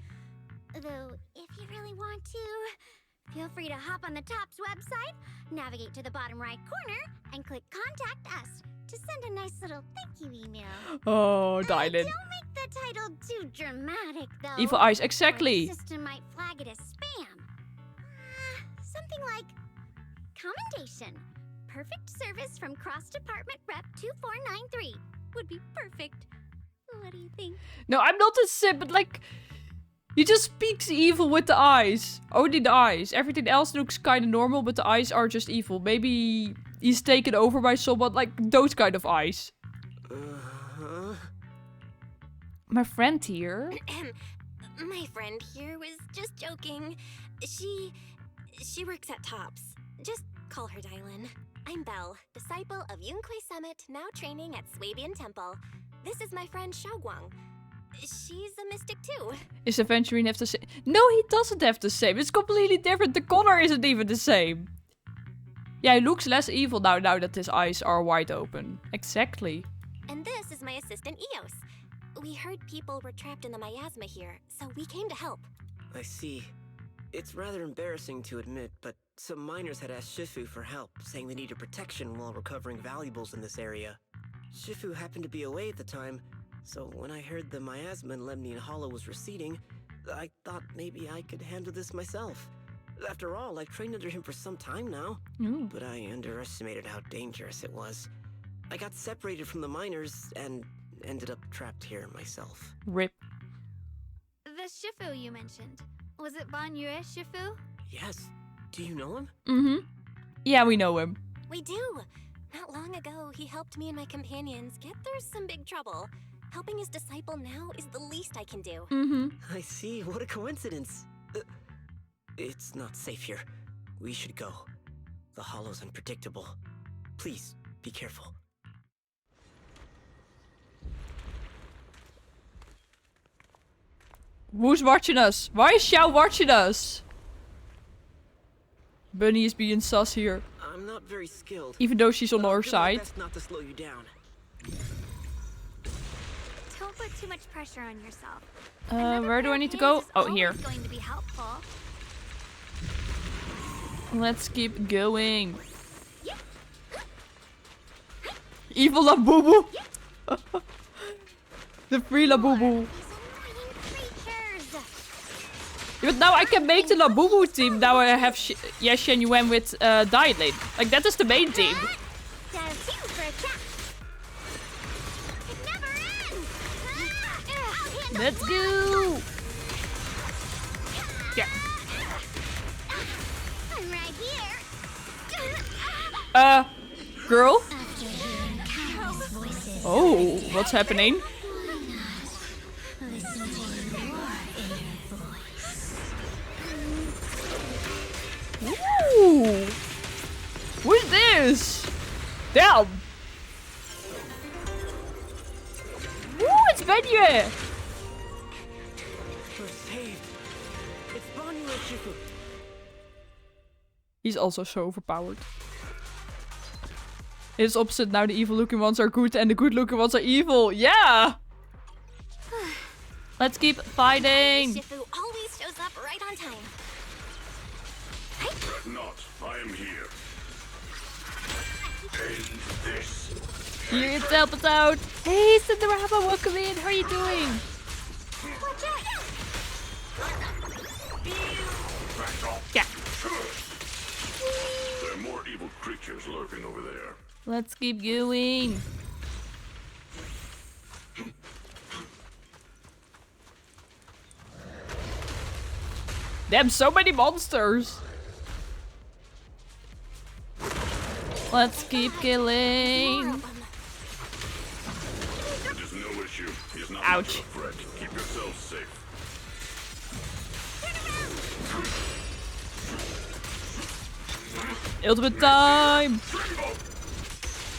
[SPEAKER 10] Though, if you really want to, feel free to hop on the TOPS website, navigate to the bottom right corner, and click Contact Us to send a nice little thank you email.
[SPEAKER 1] Oh, Dylan.
[SPEAKER 10] Don't make the title too dramatic, though.
[SPEAKER 1] Evil eyes,
[SPEAKER 10] or
[SPEAKER 1] exactly.
[SPEAKER 10] the system might flag it as spam. Something like commendation. Perfect service from Cross Department Rep 2493 would be perfect. What do you think?
[SPEAKER 1] No, I'm not a simp, but like, he just speaks evil with the eyes. Only the eyes. Everything else looks kind of normal, but the eyes are just evil. Maybe he's taken over by someone, like those kind of eyes. My friend here.
[SPEAKER 3] My friend here was just joking. She works at TOPS. Just call her Dylan. I'm Belle, disciple of Yunquei Summit, now training at Swabian Temple. This is my friend Xiaoguang. She's a mystic too.
[SPEAKER 1] Is Aventurine have the same? No, he doesn't have the same. It's completely different. The color isn't even the same. Yeah, he looks less evil now that his eyes are wide open. Exactly.
[SPEAKER 3] And this is my assistant Eos. We heard people were trapped in the miasma here, so we came to help.
[SPEAKER 14] I see. It's rather embarrassing to admit, but some miners had asked Shifu for help, saying they needed protection while recovering valuables in this area. Shifu happened to be away at the time, so when I heard the miasma in Lemnian Hollow was receding, I thought maybe I could handle this myself. After all, I've trained under him for some time now, but I underestimated how dangerous it was. I got separated from the miners and ended up trapped here myself.
[SPEAKER 1] Rip.
[SPEAKER 7] The Shifu you mentioned. Was it Ban Yue Shifu?
[SPEAKER 14] Yes. Do you know him?
[SPEAKER 1] Mm-hmm. Yeah, we know him.
[SPEAKER 3] We do. Not long ago, he helped me and my companions get through some big trouble. Helping his disciple now is the least I can do.
[SPEAKER 1] Mm-hmm.
[SPEAKER 14] I see. What a coincidence. It's not safe here. We should go. The hollow's unpredictable. Please, be careful.
[SPEAKER 1] Who's watching us? Why is Xiao watching us? Bunny is being sus here.
[SPEAKER 14] I'm not very skilled.
[SPEAKER 1] Even though she's on our side.
[SPEAKER 14] Best not to slow you down.
[SPEAKER 7] Don't put too much pressure on yourself.
[SPEAKER 1] Where do I need to go? Oh, here.
[SPEAKER 7] Going to be helpful.
[SPEAKER 1] Let's keep going. Evil Labubu. The free Labubu. Yeah, but now I can make the Labubu team. Now I have Yesh and Yuan with Dylan. Like, that is the main team. Let's go. Yeah.
[SPEAKER 10] I'm right here.
[SPEAKER 1] Girl? Oh, what's happening? Ooh. Who's this? Damn. Ooh, it's Benye.
[SPEAKER 14] We're saved. It's Ban Yue Shifu.
[SPEAKER 1] He's also so overpowered. It's opposite now. The evil looking ones are good and the good looking ones are evil. Yeah. Let's keep fighting.
[SPEAKER 3] Shifu always shows up right on time.
[SPEAKER 9] Fret not, I am here. End this.
[SPEAKER 1] Here to help us out. Hey, Cinderella, welcome in. How are you doing? Yeah.
[SPEAKER 9] There are more evil creatures lurking over there.
[SPEAKER 1] Let's keep going. Damn, so many monsters. Let's keep killing.
[SPEAKER 9] It is no issue. He is not
[SPEAKER 1] Ouch.
[SPEAKER 9] much of a threat. Keep yourselves safe.
[SPEAKER 1] Ultimate time.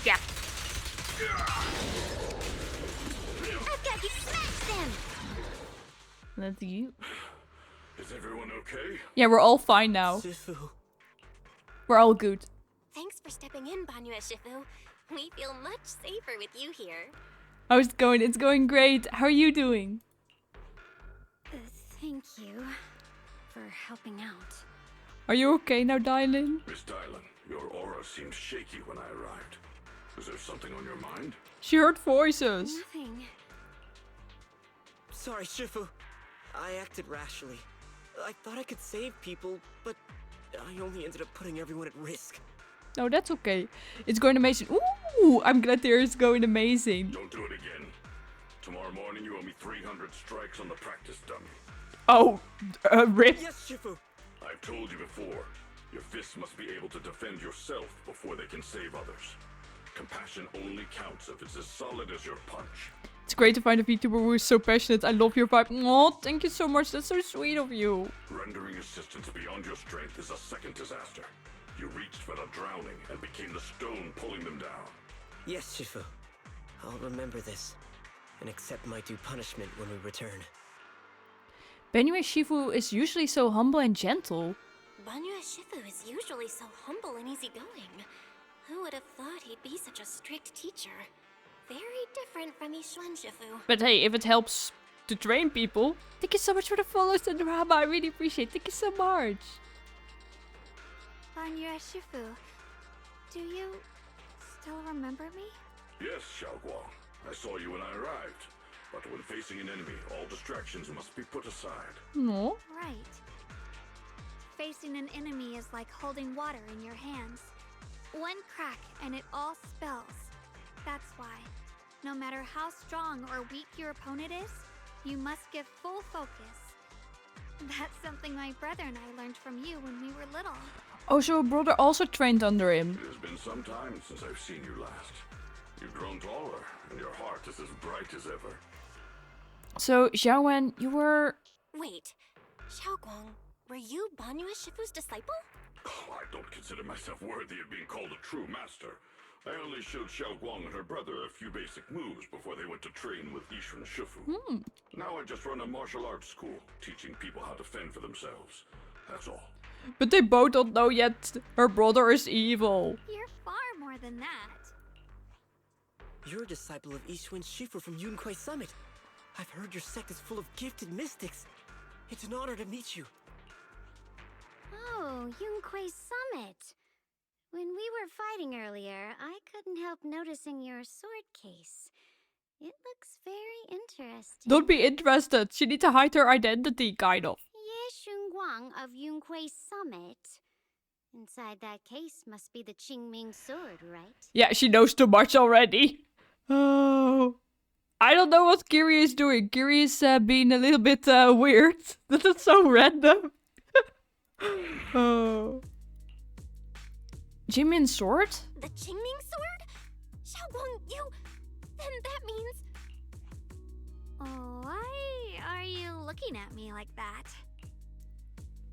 [SPEAKER 1] Yeah.
[SPEAKER 10] I've got you smashed them!
[SPEAKER 1] That's you.
[SPEAKER 9] Is everyone okay?
[SPEAKER 1] Yeah, we're all fine now.
[SPEAKER 14] Shifu.
[SPEAKER 1] We're all good.
[SPEAKER 3] Thanks for stepping in, Banyue Shifu. We feel much safer with you here.
[SPEAKER 1] How's it going? It's going great. How are you doing?
[SPEAKER 7] Thank you for helping out.
[SPEAKER 1] Are you okay now, Dylan?
[SPEAKER 9] Miss Dylan, your aura seemed shaky when I arrived. Is there something on your mind?
[SPEAKER 1] She heard voices.
[SPEAKER 7] Nothing.
[SPEAKER 14] Sorry, Shifu. I acted rashly. I thought I could save people, but I only ended up putting everyone at risk.
[SPEAKER 1] No, that's okay. It's going amazing. Ooh, I'm glad to hear it's going amazing.
[SPEAKER 9] Don't do it again. Tomorrow morning you owe me 300 strikes on the practice dummy.
[SPEAKER 1] Oh, rip.
[SPEAKER 14] Yes, Shifu.
[SPEAKER 9] I've told you before, your fists must be able to defend yourself before they can save others. Compassion only counts if it's as solid as your punch.
[SPEAKER 1] It's great to find a VTuber who is so passionate. I love your vibe. Oh, thank you so much. That's so sweet of you.
[SPEAKER 9] Rendering assistance beyond your strength is a second disaster. You reached for the drowning and became the stone pulling them down.
[SPEAKER 14] Yes, Shifu. I'll remember this and accept my due punishment when we return.
[SPEAKER 11] Banyue Shifu is usually so humble and gentle.
[SPEAKER 3] Banyue Shifu is usually so humble and easygoing. Who would have thought he'd be such a strict teacher? Very different from Yishuan Shifu.
[SPEAKER 1] But hey, if it helps to train people. Thank you so much for the follows and drama. I really appreciate it. Thank you so much.
[SPEAKER 7] Banyue Shifu, do you still remember me?
[SPEAKER 9] Yes, Xiaoguang. I saw you when I arrived. But when facing an enemy, all distractions must be put aside.
[SPEAKER 1] No.
[SPEAKER 7] Right. Facing an enemy is like holding water in your hands. One crack and it all spills. That's why, no matter how strong or weak your opponent is, you must give full focus. That's something my brother and I learned from you when we were little.
[SPEAKER 1] Oh, so your brother also trained under him.
[SPEAKER 9] It has been some time since I've seen you last. You've grown taller, and your heart is as bright as ever.
[SPEAKER 11] So, Xiaowen, you were...
[SPEAKER 3] Wait, Xiaoguang, were you Banyue Shifu's disciple?
[SPEAKER 9] Oh, I don't consider myself worthy of being called a true master. I only showed Xiaoguang and her brother a few basic moves before they went to train with Yishuan Shifu. Now I just run a martial arts school, teaching people how to fend for themselves. That's all.
[SPEAKER 1] But they both don't know yet her brother is evil.
[SPEAKER 7] You're far more than that.
[SPEAKER 14] You're a disciple of Yishuan Shifu from Yunquai Summit. I've heard your sect is full of gifted mystics. It's an honor to meet you.
[SPEAKER 10] Oh, Yunquai Summit. When we were fighting earlier, I couldn't help noticing your sword case. It looks very interesting.
[SPEAKER 1] Don't be interested. She needs to hide her identity, kind of.
[SPEAKER 10] Ye Shunguang of Yunquai Summit. Inside that case must be the Qingming sword, right?
[SPEAKER 1] Yeah, she knows too much already. Oh. I don't know what Kiri is doing. Kiri is being a little bit weird. That is so random. Oh.
[SPEAKER 11] Jimin's sword?
[SPEAKER 3] The Qingming sword? Xiaoguang, you... Then that means...
[SPEAKER 7] Why are you looking at me like that?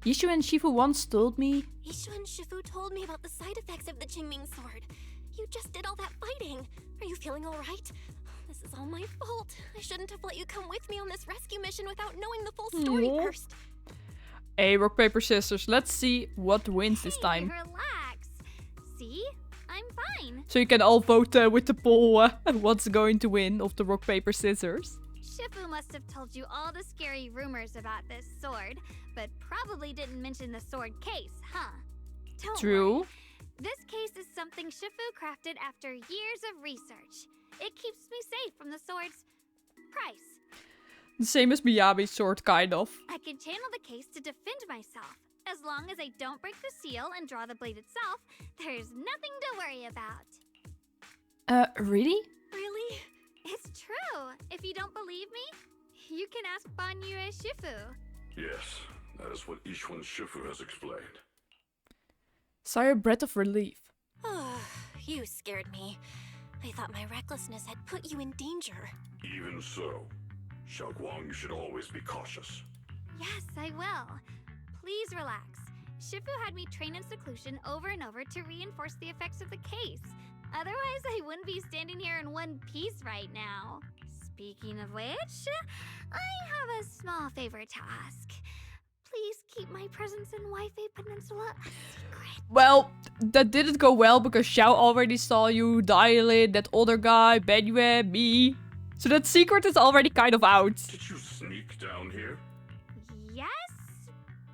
[SPEAKER 11] Yishuan Shifu once told me...
[SPEAKER 3] Yishuan Shifu told me about the side effects of the Qingming sword. You just did all that fighting. Are you feeling alright? This is all my fault. I shouldn't have let you come with me on this rescue mission without knowing the full story first.
[SPEAKER 1] Hey, rock, paper, scissors. Let's see what wins this time.
[SPEAKER 7] Relax. See? I'm fine.
[SPEAKER 1] So you can all vote with the poll what's going to win of the rock, paper, scissors.
[SPEAKER 7] Shifu must have told you all the scary rumors about this sword, but probably didn't mention the sword case, huh? Don't
[SPEAKER 1] True.
[SPEAKER 7] worry. This case is something Shifu crafted after years of research. It keeps me safe from the sword's price.
[SPEAKER 1] The same as Miyabi's sword, kind of.
[SPEAKER 7] I can channel the case to defend myself. As long as I don't break the seal and draw the blade itself, there's nothing to worry about.
[SPEAKER 11] Really?
[SPEAKER 3] Really?
[SPEAKER 7] It's true. If you don't believe me, you can ask Banyue Shifu.
[SPEAKER 9] Yes,
[SPEAKER 5] That is what Ishwan Shifu has explained.
[SPEAKER 11] Sigh a breath of relief.
[SPEAKER 3] Oh, you scared me. I thought my recklessness had put you in danger.
[SPEAKER 5] Even so, Xiaoguang, you should always be cautious.
[SPEAKER 7] Yes, I will. Please relax. Shifu had me train in seclusion over and over to reinforce the effects of the case. Otherwise, I wouldn't be standing here in one piece right now. Speaking of which, I have a small favor to ask. Please keep my presence in Wi-Fi Peninsula a secret.
[SPEAKER 1] Well, that didn't go well because Xiao already saw you, Dylan, that other guy, Benue, me. So that secret is already kind of out.
[SPEAKER 5] Did you sneak down here?
[SPEAKER 7] Yes?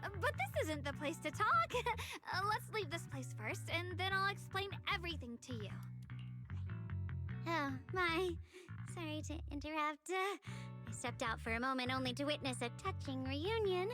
[SPEAKER 7] But this isn't the place to talk. Let's leave this place first, and then I'll explain everything to you.
[SPEAKER 10] Oh, my. Sorry to interrupt. I stepped out for a moment only to witness a touching reunion,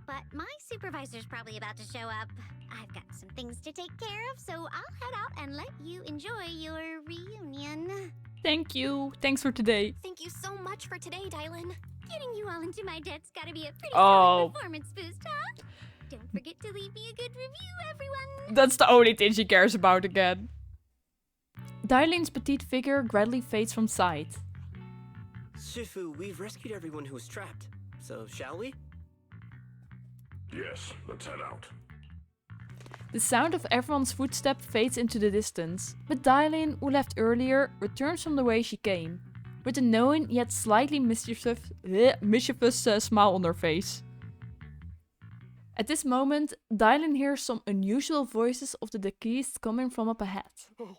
[SPEAKER 10] but my supervisor's probably about to show up. I've got some things to take care of, so I'll head out and let you enjoy your reunion.
[SPEAKER 1] Thank you. Thanks for today.
[SPEAKER 3] Thank you so much for today, Dylan.
[SPEAKER 10] Getting you all into my debt's gotta be a pretty solid performance boost, huh? Don't forget to leave me a good review, everyone!
[SPEAKER 1] That's the only thing she cares about again.
[SPEAKER 11] Dylan's petite figure gradually fades from sight.
[SPEAKER 14] Shifu, we've rescued everyone who was trapped. So, shall we?
[SPEAKER 5] Yes, let's head out.
[SPEAKER 11] The sound of everyone's footstep fades into the distance, but Dylan, who left earlier, returns from the way she came, with a knowing yet slightly mischievous smile on her face. At this moment, Dylan hears some unusual voices of the deceased coming from up ahead.
[SPEAKER 12] Oh,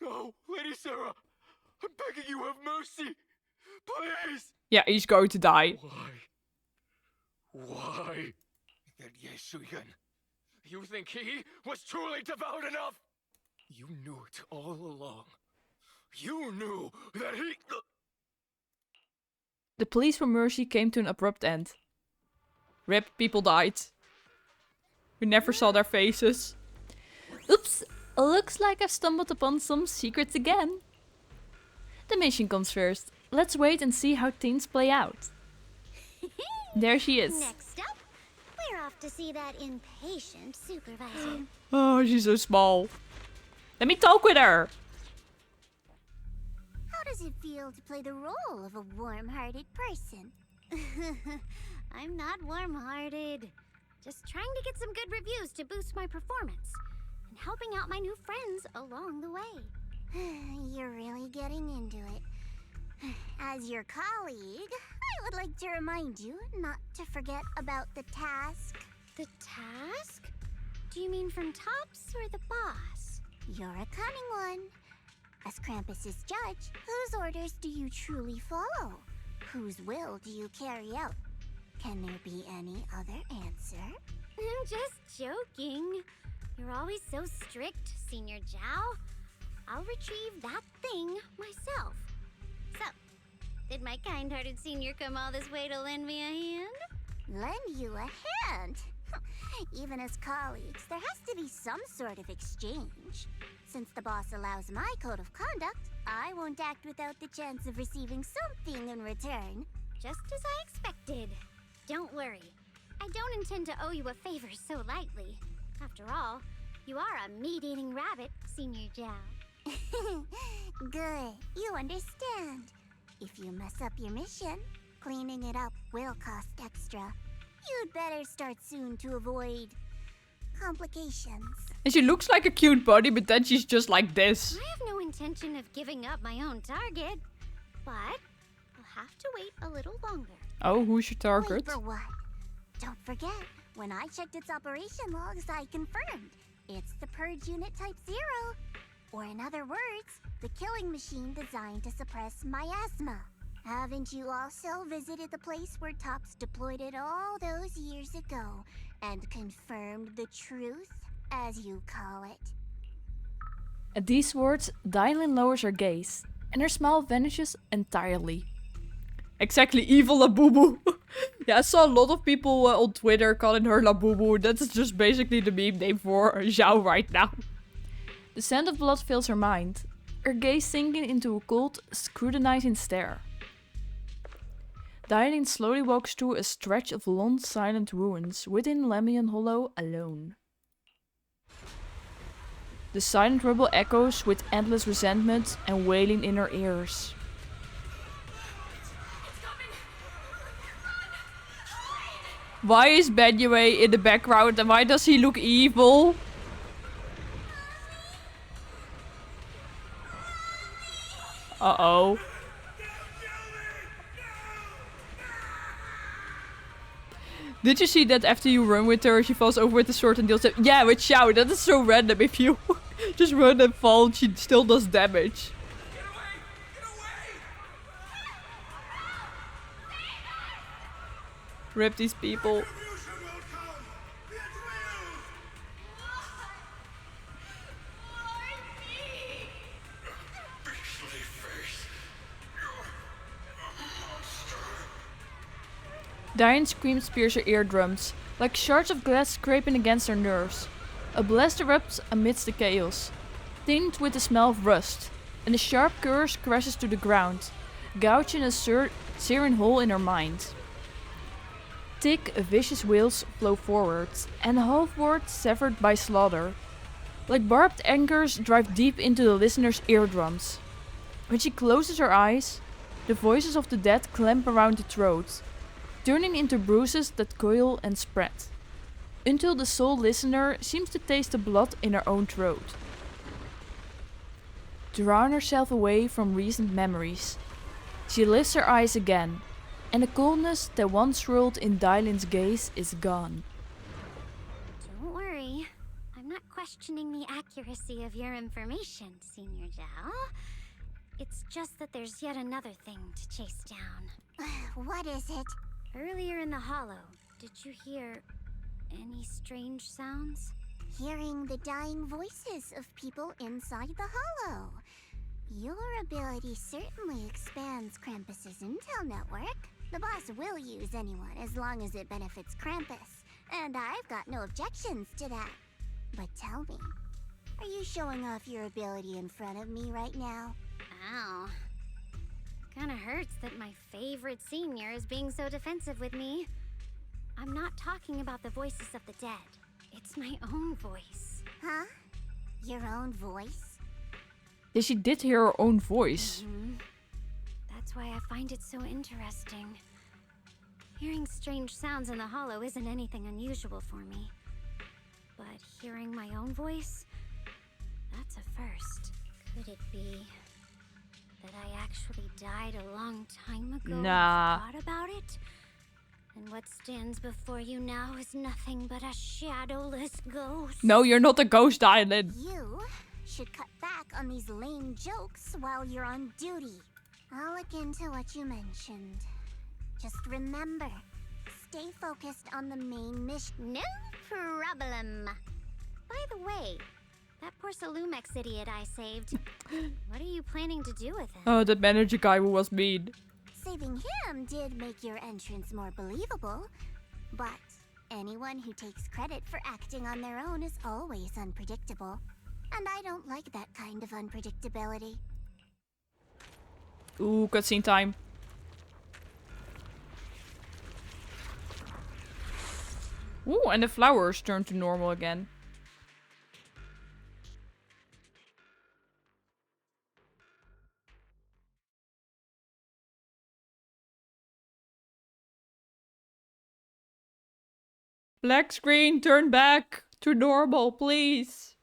[SPEAKER 12] no, Lady Sarah! I'm begging you, have mercy! Please!
[SPEAKER 1] Yeah, he's going to die.
[SPEAKER 12] Why? That Yeshuyan. You think he was truly devout enough? You knew it all along. You knew that he...
[SPEAKER 11] The pleas for mercy came to an abrupt end.
[SPEAKER 1] RIP, people died. We never saw their faces.
[SPEAKER 11] Oops, looks like I've stumbled upon some secrets again. The mission comes first. Let's wait and see how things play out. There she is.
[SPEAKER 10] Next up, we're off to see that impatient supervisor.
[SPEAKER 1] Oh, she's so small. Let me talk with her.
[SPEAKER 10] How does it feel to play the role of a warm-hearted person? I'm not warm-hearted. Just trying to get some good reviews to boost my performance. And helping out my new friends along the way. You're really getting into it. As your colleague, I would like to remind you not to forget about the task. The task? Do you mean from Tops or the boss? You're a cunning one. As Krampus's judge, whose orders do you truly follow? Whose will do you carry out? Can there be any other answer? I'm just joking. You're always so strict, Senior Zhao. I'll retrieve that thing myself. So, did my kind-hearted senior come all this way to lend me a hand? Lend you a hand? Even as colleagues, there has to be some sort of exchange. Since the boss allows my code of conduct, I won't act without the chance of receiving something in return. Just as I expected. Don't worry. I don't intend to owe you a favor so lightly. After all, you are a meat-eating rabbit, Senior Zhao. Good. You understand. If you mess up your mission, cleaning it up will cost extra. You'd better start soon to avoid complications.
[SPEAKER 1] And she looks like a cute bunny, but then she's just like this.
[SPEAKER 10] I have no intention of giving up my own target, but I'll have to wait a little longer.
[SPEAKER 1] Oh, who's your target?
[SPEAKER 10] Wait for what? Don't forget, when I checked its operation logs, I confirmed. It's the Purge Unit Type 0. Or in other words, the killing machine designed to suppress miasma. Haven't you also visited the place where Tops deployed it all those years ago and confirmed the truth, as you call it?
[SPEAKER 11] At these words, Dylan lowers her gaze, and her smile vanishes entirely.
[SPEAKER 1] Exactly, evil Labubu. Yeah, I saw a lot of people on Twitter calling her Labubu. That's just basically the meme name for Zhao right now.
[SPEAKER 11] The scent of blood fills her mind, her gaze sinking into a cold, scrutinizing stare. Dailin slowly walks through a stretch of long, silent ruins within Lamian Hollow alone. The silent rubble echoes with endless resentment and wailing in her ears. Why is Benue in the background and why does he look evil? Uh-oh. Did you see that after you run with her, she falls over with the sword and deals damage? Yeah, with Xiao, that is so random. If you just run and fall, she still does damage. Rip these people. Diane screams pierce her eardrums, like shards of glass scraping against her nerves. A blast erupts amidst the chaos, tinged with the smell of rust, and a sharp curse crashes to the ground, gouging a searing hole in her mind. Thick, vicious wails flow forward, and half-words severed by slaughter. Like barbed anchors drive deep into the listener's eardrums. When she closes her eyes, the voices of the dead clamp around the throat, turning into bruises that coil and spread, until the sole listener seems to taste the blood in her own throat. Drawing herself away from recent memories, she lifts her eyes again, and the coldness that once rolled in Dailin's gaze is gone.
[SPEAKER 10] Don't worry. I'm not questioning the accuracy of your information, Senior Zhao. It's just that there's yet another thing to chase down.
[SPEAKER 3] What is it?
[SPEAKER 10] Earlier in the hollow, did you hear any strange sounds?
[SPEAKER 3] Hearing the dying voices of people inside the hollow. Your ability certainly expands Krampus's intel network. The boss will use anyone as long as it benefits Krampus, and I've got no objections to that. But tell me, are you showing off your ability in front of me right now?
[SPEAKER 10] Ow. Kinda hurts that my favorite senior is being so defensive with me. I'm not talking about the voices of the dead. It's my own voice.
[SPEAKER 3] Huh? Your own voice?
[SPEAKER 11] She did hear her own voice.
[SPEAKER 10] That's why I find it so interesting. Hearing strange sounds in the hollow isn't anything unusual for me. But hearing my own voice? That's a first. Could it be that I actually died a long time ago
[SPEAKER 11] Nah.
[SPEAKER 10] and thought about it? And what stands before you now is nothing but a shadowless ghost.
[SPEAKER 11] No, you're not a ghost, Dailin.
[SPEAKER 3] You should cut back on these lame jokes while you're on duty. I'll look into what you mentioned. Just remember, stay focused on the main mission.
[SPEAKER 10] No problem. By the way, that poor Salumex idiot I saved, what are you planning to do with him?
[SPEAKER 11] Oh, that manager guy who was mean.
[SPEAKER 3] Saving him did make your entrance more believable, but anyone who takes credit for acting on their own is always unpredictable. And I don't like that kind of unpredictability.
[SPEAKER 11] Ooh, cutscene time. Ooh, and the flowers turn to normal again. Black screen, turn back to normal, please.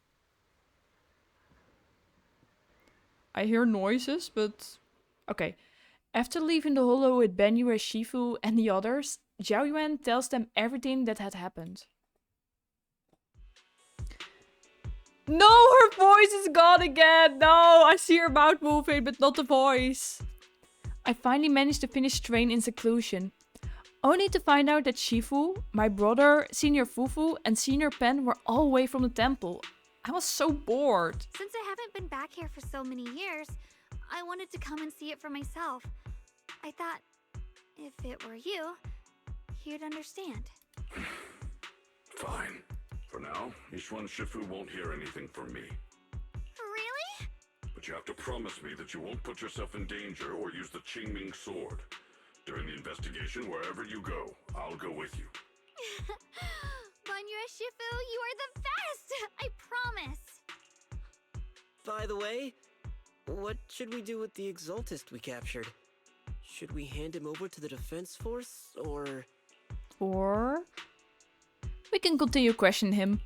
[SPEAKER 11] I hear noises, but... Okay. After leaving the hollow with Benyu, Shifu and the others, Zhao Yuan tells them everything that had happened. No, her voice is gone again! No, I see her mouth moving, but not the voice. I finally managed to finish train in seclusion. Only to find out that Shifu, my brother, Senior Fufu and Senior Pen were all away from the temple. I was so bored.
[SPEAKER 7] Since I haven't been back here for so many years, I wanted to come and see it for myself. I thought, if it were you, you'd understand.
[SPEAKER 15] Fine. For now, Yishuan Shifu won't hear anything from me.
[SPEAKER 7] Really?
[SPEAKER 15] But you have to promise me that you won't put yourself in danger or use the Qingming sword. During the investigation wherever you go. I'll go with you.
[SPEAKER 7] Banya Shifu, you are the best! I promise!
[SPEAKER 14] By the way, what should we do with the Exaltist we captured? Should we hand him over to the defense force, or...
[SPEAKER 11] Or... we can continue questioning him.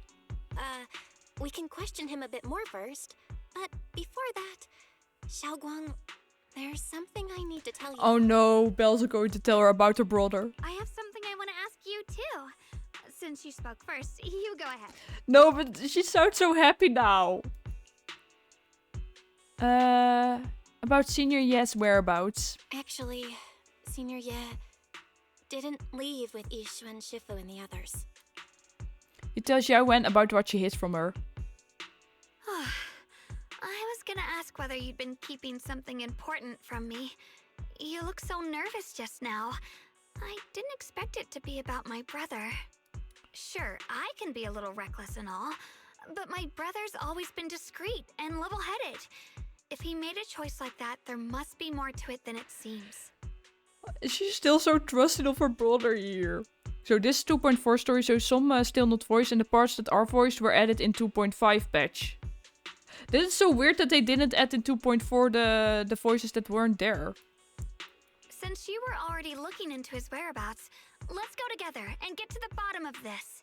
[SPEAKER 3] We can question him a bit more first. But before that, Xiaoguang, there's something I need to tell you.
[SPEAKER 11] Oh no, Belle's going to tell her about her brother.
[SPEAKER 7] I have something I want to ask you too. Since you spoke first, you go ahead.
[SPEAKER 11] No, but she sounds so happy now. About Senior Ye's whereabouts.
[SPEAKER 3] Actually, Senior Ye didn't leave with Ishu and Shifu and the others.
[SPEAKER 11] You tell Xiao Wen about what she hid from her.
[SPEAKER 7] I was gonna ask whether you'd been keeping something important from me. You look so nervous just now. I didn't expect it to be about my brother. Sure, I can be a little reckless and all, but my brother's always been discreet and level-headed. If he made a choice like that, there must be more to it than it seems.
[SPEAKER 11] She's still so trusting of her brother here. So this 2.4 story shows some still not voiced and the parts that are voiced were added in 2.5 patch. This is so weird that they didn't add in 2.4 the voices that weren't there.
[SPEAKER 7] Since you were already looking into his whereabouts, let's go together and get to the bottom of this.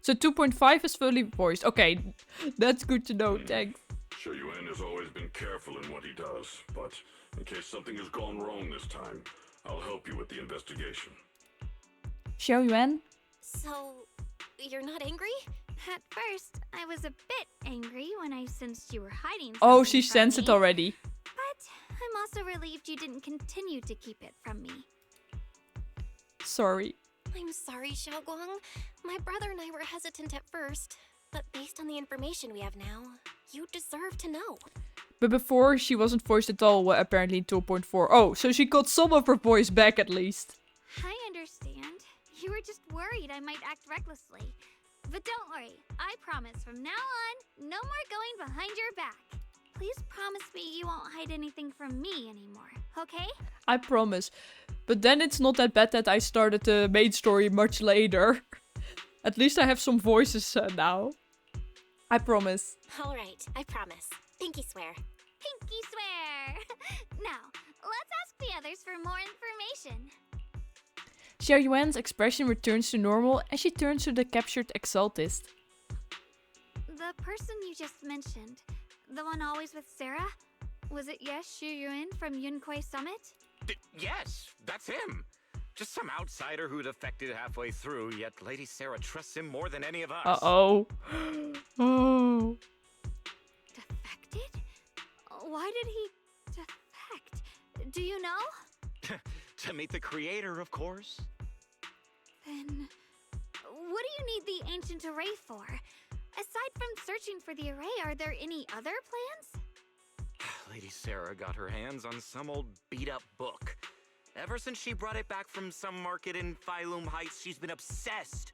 [SPEAKER 11] So 2.5 is fully voiced. Okay, that's good to know, thanks.
[SPEAKER 15] Xiao Yuan has always been careful in what he does, but in case something has gone wrong this time, I'll help you with the investigation.
[SPEAKER 11] Xiao Yuan?
[SPEAKER 3] So, you're not angry?
[SPEAKER 7] At first, I was a bit angry when I sensed you were hiding something
[SPEAKER 11] Oh, she
[SPEAKER 7] from
[SPEAKER 11] sensed
[SPEAKER 7] me.
[SPEAKER 11] it already.
[SPEAKER 7] But I'm also relieved you didn't continue to keep it from me.
[SPEAKER 11] Sorry.
[SPEAKER 3] I'm sorry, Xiaoguang. My brother and I were hesitant at first, but based on the information we have now, you deserve to know.
[SPEAKER 11] But before, she wasn't voiced at all, apparently in 2.4. Oh, so she got some of her voice back at least.
[SPEAKER 7] I understand. You were just worried I might act recklessly. But don't worry, I promise from now on, no more going behind your back. Please promise me you won't hide anything from me anymore, okay?
[SPEAKER 11] I promise. But then it's not that bad that I started the main story much later. At least I have some voices now. I promise.
[SPEAKER 3] Alright, I promise. Pinky swear.
[SPEAKER 7] Pinky swear! Now, let's ask the others for more information.
[SPEAKER 11] Xiao Yuan's expression returns to normal and she turns to the captured Exaltist.
[SPEAKER 7] The person you just mentioned, the one always with Sarah? Was it Yes Xu Yuan from Yunquei Summit?
[SPEAKER 13] Yes, that's him. Just some outsider who defected halfway through, yet Lady Sarah trusts him more than any of us.
[SPEAKER 11] Uh-oh. Oh.
[SPEAKER 7] Defected? Why did he defect? Do you know?
[SPEAKER 13] To meet the creator, of course.
[SPEAKER 7] Then, what do you need the ancient array for? Aside from searching for the array, are there any other plans?
[SPEAKER 13] Lady Sarah got her hands on some old beat-up book. Ever since she brought it back from some market in Phylum Heights, she's been obsessed.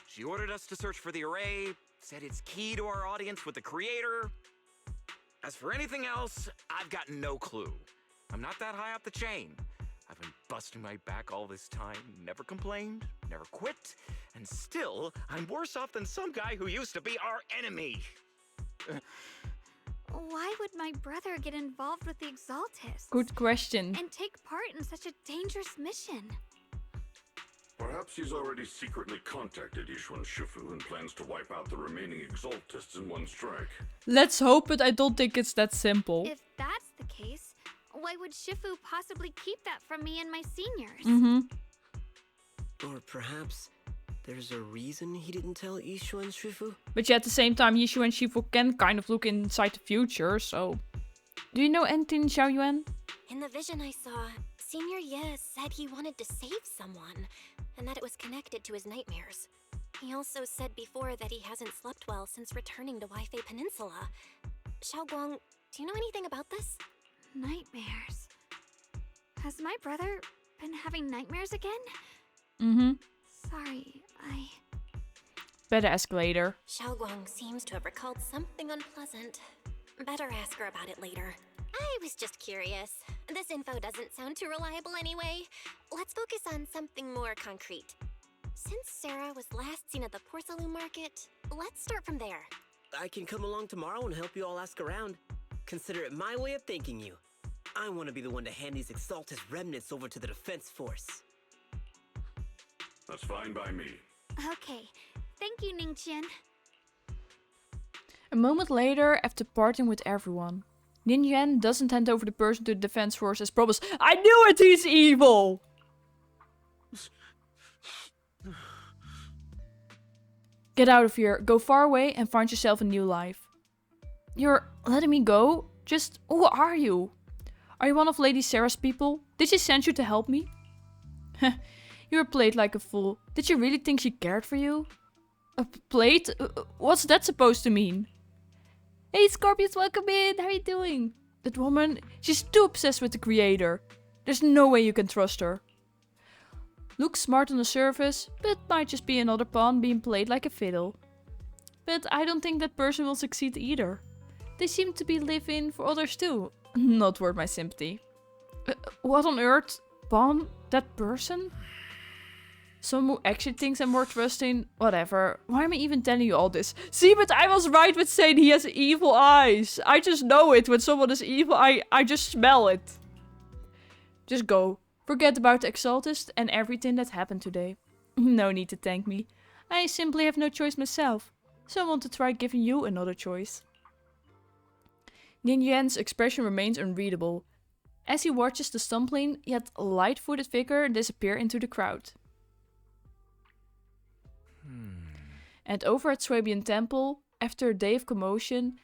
[SPEAKER 13] She ordered us to search for the array, said it's key to our audience with the creator. As for anything else, I've got no clue. I'm not that high up the chain. I've been busting my back all this time, never complained, never quit, and still, I'm worse off than some guy who used to be our enemy.
[SPEAKER 7] Why would my brother get involved with the Exaltists?
[SPEAKER 11] Good question.
[SPEAKER 7] And take part in such a dangerous mission?
[SPEAKER 15] Perhaps he's already secretly contacted Yishuan Shifu and plans to wipe out the remaining Exaltists in one strike.
[SPEAKER 11] Let's hope, but I don't think it's that simple.
[SPEAKER 7] If that's the case, why would Shifu possibly keep that from me and my seniors?
[SPEAKER 11] Mm-hmm.
[SPEAKER 14] Or perhaps there's a reason he didn't tell Ishu and Shifu?
[SPEAKER 11] But yeah, at the same time, Yishu and Shifu can kind of look inside the future, so... Do you know anything, Xiao Yuan?
[SPEAKER 3] In the vision I saw, Senior Ye said he wanted to save someone, and that it was connected to his nightmares. He also said before that he hasn't slept well since returning to Waifei Peninsula. Xiaoguang, do you know anything about this?
[SPEAKER 7] Nightmares. Has my brother been having nightmares again?
[SPEAKER 11] Mm-hmm.
[SPEAKER 7] Sorry,
[SPEAKER 11] Better ask later.
[SPEAKER 3] Xiaoguang seems to have recalled something unpleasant. Better ask her about it later. I was just curious. This info doesn't sound too reliable anyway. Let's focus on something more concrete. Since Sarah was last seen at the porcelain market, let's start from there.
[SPEAKER 14] I can come along tomorrow and help you all ask around. Consider it my way of thanking you. I want to be the one to hand these Exaltus remnants over to the defense force.
[SPEAKER 15] That's fine by me.
[SPEAKER 7] Okay. Thank you, Ningqian.
[SPEAKER 11] A moment later, after parting with everyone, Ningyan doesn't hand over the person to the defense force as promised. I knew it, he's evil! Get out of here, go far away and find yourself a new life. You're letting me go? Just, who are you? Are you one of Lady Sarah's people? Did she send you to help me? You were played like a fool. Did you really think she cared for you? Played? What's that supposed to mean? Hey Scorpius, welcome in! How are you doing? That woman, she's too obsessed with the creator. There's no way you can trust her. Looks smart on the surface, but might just be another pawn being played like a fiddle. But I don't think that person will succeed either. They seem to be living for others too. Not worth my sympathy. What on earth? Pawn? That person? Someone who actually thinks I'm more trusting? Whatever. Why am I even telling you all this? See, but I was right with saying he has evil eyes. I just know it. When someone is evil, I just smell it. Just go. Forget about the Exaltist and everything that happened today. No need to thank me. I simply have no choice myself. So I want to try giving you another choice. Ningyan's expression remains unreadable. As he watches the stumbling yet light-footed figure disappear into the crowd. And over at Swabian Temple, after a day of commotion,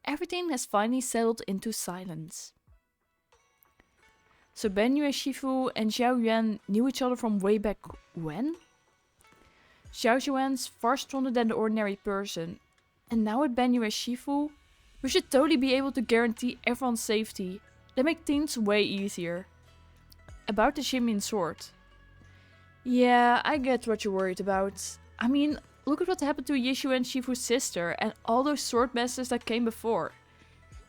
[SPEAKER 11] everything has finally settled into silence. So Benyu Shifu and Xiao Yuan knew each other from way back when? Xiao Yuan's far stronger than the ordinary person, and now with Benyu Shifu, we should totally be able to guarantee everyone's safety. That make things way easier. About the Xinmin sword. Yeah, I get what you're worried about. I mean, look at what happened to Yishu and Shifu's sister and all those sword masters that came before.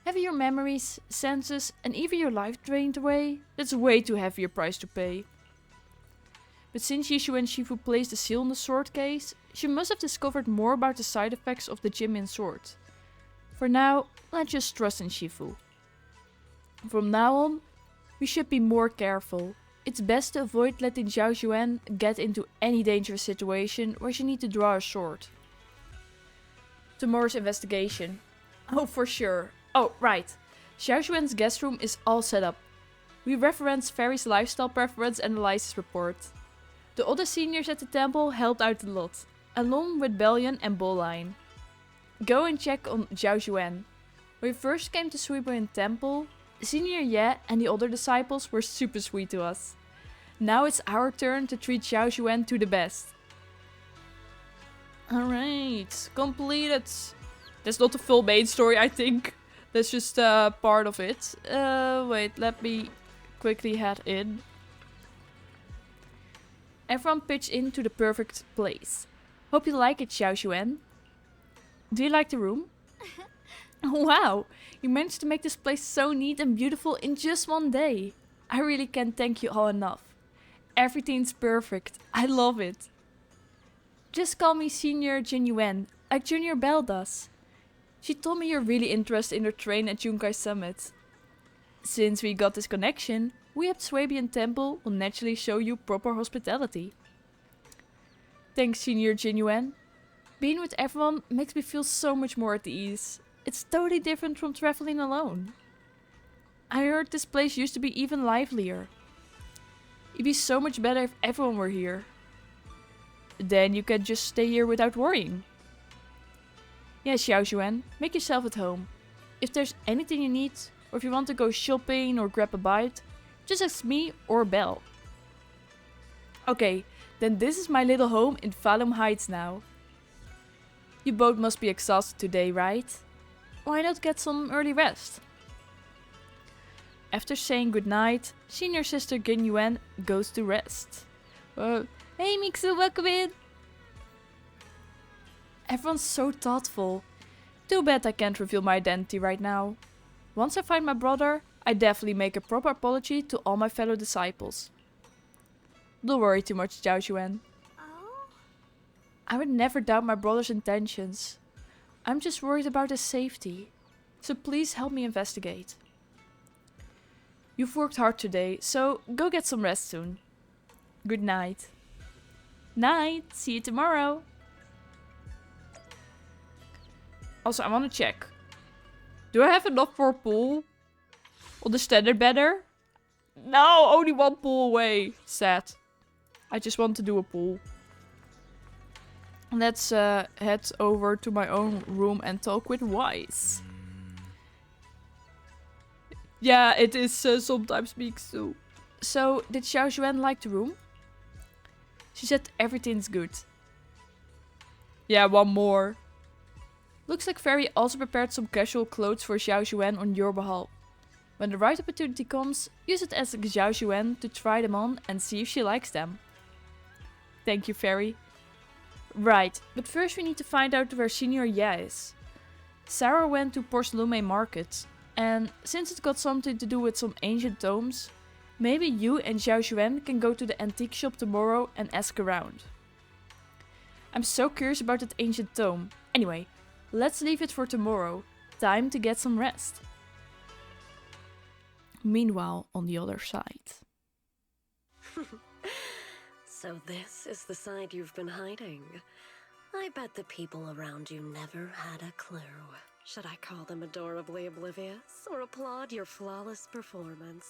[SPEAKER 11] Having your memories, senses and even your life drained away, that's way too heavy a price to pay. But since Yishu and Shifu placed the seal on the sword case, she must have discovered more about the side effects of the Jinmin sword. For now, let's just trust in Shifu. From now on, we should be more careful. It's best to avoid letting Xiao Yuan get into any dangerous situation where she needs to draw a sword. Tomorrow's investigation. Oh, for sure. Oh, right. Xiao Yuan's guest room is all set up. We reference Fairy's lifestyle preference analysis report. The other seniors at the temple helped out a lot, along with Bellion and Bolline. Go and check on Xiao Yuan. When we first came to Suiboyan Temple, Senior Ye and the other disciples were super sweet to us. Now it's our turn to treat Xiao Yuan to the best. Alright, completed. That's not the full main story, I think. That's just part of it. Wait, let me quickly head in. Everyone pitched into the perfect place. Hope you like it, Xiao Yuan. Do you like the room? Wow, you managed to make this place so neat and beautiful in just one day. I really can't thank you all enough. Everything's perfect. I love it. Just call me Senior Jin Yuan, like Junior Belle does. She told me you're really interested in her train at Yunkai Summit. Since we got this connection, we at Swabian Temple will naturally show you proper hospitality. Thanks, Senior Jin Yuan. Being with everyone makes me feel so much more at ease. It's totally different from traveling alone. I heard this place used to be even livelier. It'd be so much better if everyone were here. Then you can just stay here without worrying. Yeah, Xiao Yuan, make yourself at home. If there's anything you need, or if you want to go shopping or grab a bite, just ask me or Belle. Okay, then this is my little home in Falum Heights now. You both must be exhausted today, right? Why not get some early rest? After saying goodnight, Senior Sister Gin Yuan goes to rest. Hey Mixu, welcome in! Everyone's so thoughtful. Too bad I can't reveal my identity right now. Once I find my brother, I definitely make a proper apology to all my fellow disciples. Don't worry too much, Zhao Xuan.
[SPEAKER 10] Oh?
[SPEAKER 11] I would never doubt my brother's intentions. I'm just worried about his safety. So please help me investigate. You've worked hard today, so go get some rest soon. Good night. Night. See you tomorrow. Also, I want to check. Do I have enough for a pool? On the standard better? No, only one pool away. Sad. I just want to do a pool. Let's head over to my own room and talk with Wise. Yeah, it is sometimes me too. So, did Xiao Xuan like the room? She said everything's good. Yeah, one more. Looks like Fairy also prepared some casual clothes for Xiao Xuan on your behalf. When the right opportunity comes, use it as Xiao Xuan to try them on and see if she likes them. Thank you, Fairy. Right, but first we need to find out where Senior Ya is. Sarah went to Porcelume Market, and since it's got something to do with some ancient tomes, maybe you and Xiao Xuan can go to the antique shop tomorrow and ask around. I'm so curious about that ancient tome. Anyway, let's leave it for tomorrow. Time to get some rest. Meanwhile, on the other side.
[SPEAKER 6] So this is the side you've been hiding. I bet the people around you never had a clue. Should I call them adorably oblivious or applaud your flawless performance?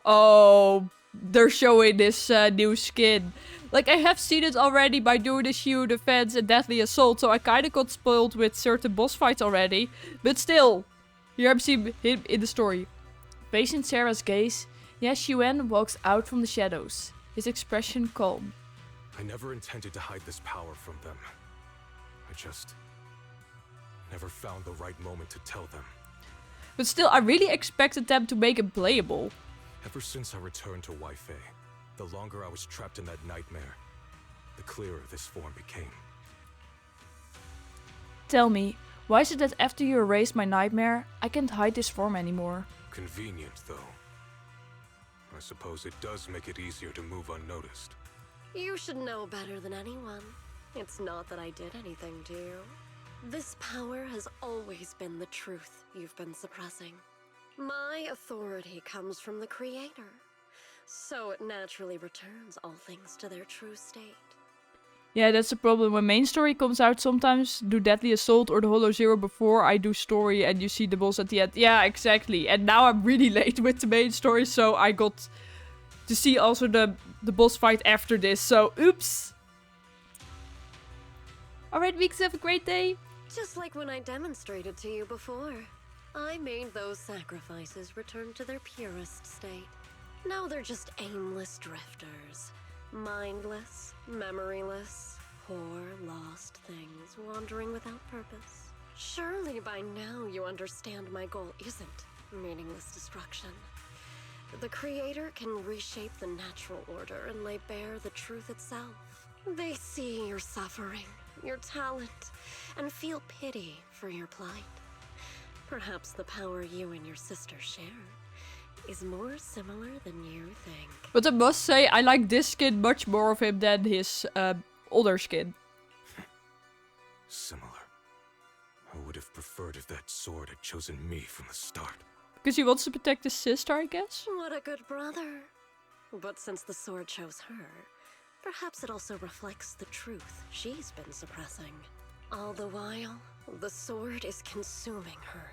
[SPEAKER 1] Oh, they're showing this new skin. Like, I have seen it already by doing the Shield Defense and Deadly Assault, so I kinda got spoiled with certain boss fights already. But still, here I'm seeing him in the story. Facing Sarah's gaze, Ya Xuan walks out from the shadows, his expression calm.
[SPEAKER 5] I never intended to hide this power from them. I just never found the right moment to tell them.
[SPEAKER 1] But still, I really expected them to make it playable.
[SPEAKER 5] Ever since I returned to Weifei, the longer I was trapped in that nightmare, the clearer this form became.
[SPEAKER 11] Tell me, why is it that after you erased my nightmare, I can't hide this form anymore?
[SPEAKER 5] Convenient, though. I suppose it does make it easier to move unnoticed.
[SPEAKER 6] You should know better than anyone. It's not that I did anything to you. This power has always been the truth you've been suppressing. My authority comes from the Creator, so it naturally returns all things to their true state.
[SPEAKER 1] Yeah, that's the problem. When main story comes out, sometimes do Deadly Assault or the Hollow Zero before I do story and you see the boss at the end. Yeah, exactly. And now I'm really late with the main story, so I got to see also the boss fight after this. So, oops. Alright, Weeks, have a great day.
[SPEAKER 6] Just like when I demonstrated to you before. I made those sacrifices return to their purest state. Now they're just aimless drifters. Mindless, memoryless, poor, lost things wandering without purpose. Surely by now you understand my goal isn't meaningless destruction. The Creator can reshape the natural order and lay bare the truth itself. They see your suffering, your talent, and feel pity for your plight. Perhaps the power you and your sister share is more similar than you think.
[SPEAKER 1] But I must say, I like this skin much more of him than his older skin.
[SPEAKER 5] Similar. I would have preferred if that sword had chosen me from the start.
[SPEAKER 1] Because he wants to protect his sister, I guess?
[SPEAKER 6] What a good brother. But since the sword chose her, perhaps it also reflects the truth she's been suppressing. All the while, the sword is consuming her.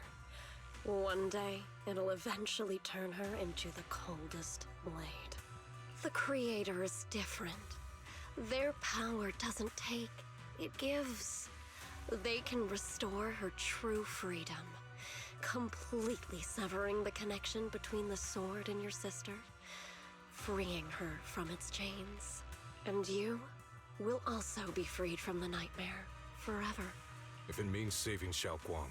[SPEAKER 6] One day, it'll eventually turn her into the coldest blade. The Creator is different. Their power doesn't take, it gives. They can restore her true freedom, completely severing the connection between the sword and your sister, freeing her from its chains. And you will also be freed from the nightmare forever.
[SPEAKER 5] If it means saving Xiaoguang,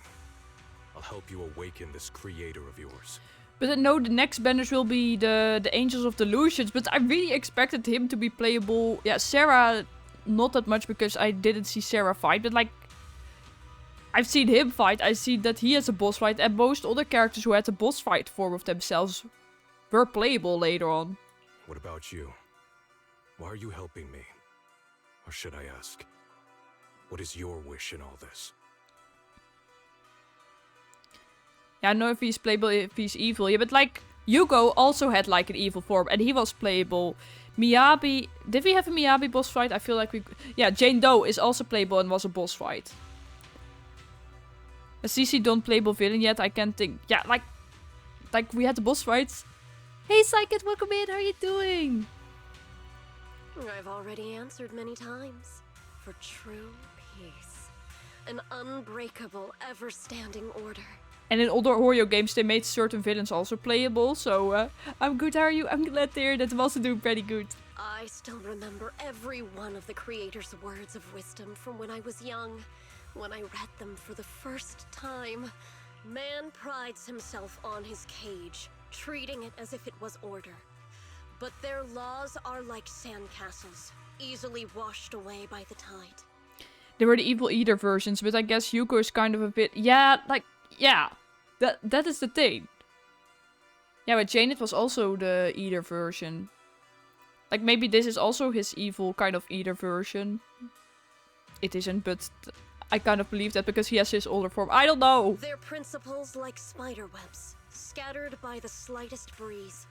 [SPEAKER 5] I'll help you awaken this Creator of yours.
[SPEAKER 1] But I know the next banners will be the Angels of Delusions, but I really expected him to be playable. Yeah, Sarah, not that much because I didn't see Sarah fight, but like, I've seen him fight. I see that he has a boss fight. And most other characters who had a boss fight form of themselves were playable later on.
[SPEAKER 5] What about you? Why are you helping me? Or should I ask, what is your wish in all this?
[SPEAKER 1] Yeah, I know if he's playable, if he's evil. Yeah, but like, Yugo also had like an evil form. And he was playable. Miyabi... Did we have a Miyabi boss fight? I feel like we... Yeah, Jane Doe is also playable and was a boss fight. A CC don't playable villain yet, I can't think. Yeah, like we had the boss fights. Hey Psychic, welcome in, how are you doing?
[SPEAKER 6] I've already answered many times. For true peace. An unbreakable, ever-standing order.
[SPEAKER 1] And in other Oreo games, they made certain villains also playable. So, I'm good, how are you? I'm glad to hear that I'm also doing pretty good.
[SPEAKER 6] I still remember every one of the creator's words of wisdom from when I was young. When I read them for the first time. Man prides himself on his cage, treating it as if it was order. But their laws are like sandcastles, easily washed away by the tide.
[SPEAKER 1] They were the Evil Eater versions, but I guess Yuko is kind of a bit... Yeah, like, yeah. That is the thing. Yeah, but Janet was also the Eater version. Like, maybe this is also his evil kind of Eater version. It isn't, but... I kind of believe that because he has his older form. I don't know.
[SPEAKER 6] Their principles like spider webs, scattered by the slightest breeze.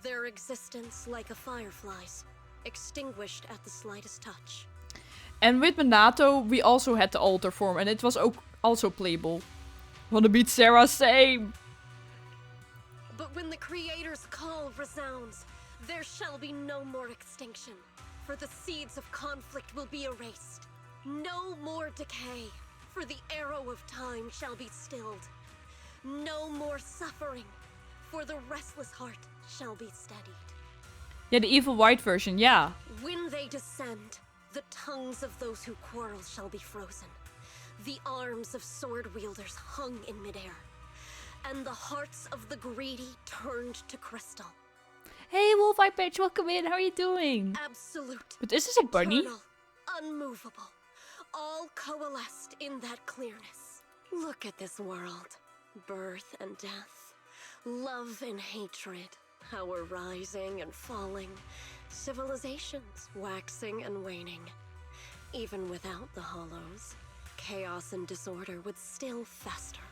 [SPEAKER 6] Their existence like a firefly's, extinguished at the slightest touch.
[SPEAKER 1] And with Minato, we also had the alter form, and it was also playable. Wanna beat Sarah? Same.
[SPEAKER 6] But when the creator's call resounds, there shall be no more extinction, for the seeds of conflict will be erased. No more decay, for the arrow of time shall be stilled. No more suffering, for the restless heart shall be steadied.
[SPEAKER 1] Yeah, the evil white version, yeah.
[SPEAKER 6] When they descend, the tongues of those who quarrel shall be frozen. The arms of sword wielders hung in midair. And the hearts of the greedy turned to crystal.
[SPEAKER 1] Hey, Wolf Eye Patch, welcome in. How are you doing?
[SPEAKER 6] Absolute.
[SPEAKER 1] But is this a bunny?
[SPEAKER 6] Eternal, unmovable. All coalesced in that clearness. Look at this world. Birth and death. Love and hatred. Power rising and falling. Civilizations waxing and waning. Even without the hollows, chaos and disorder would still fester.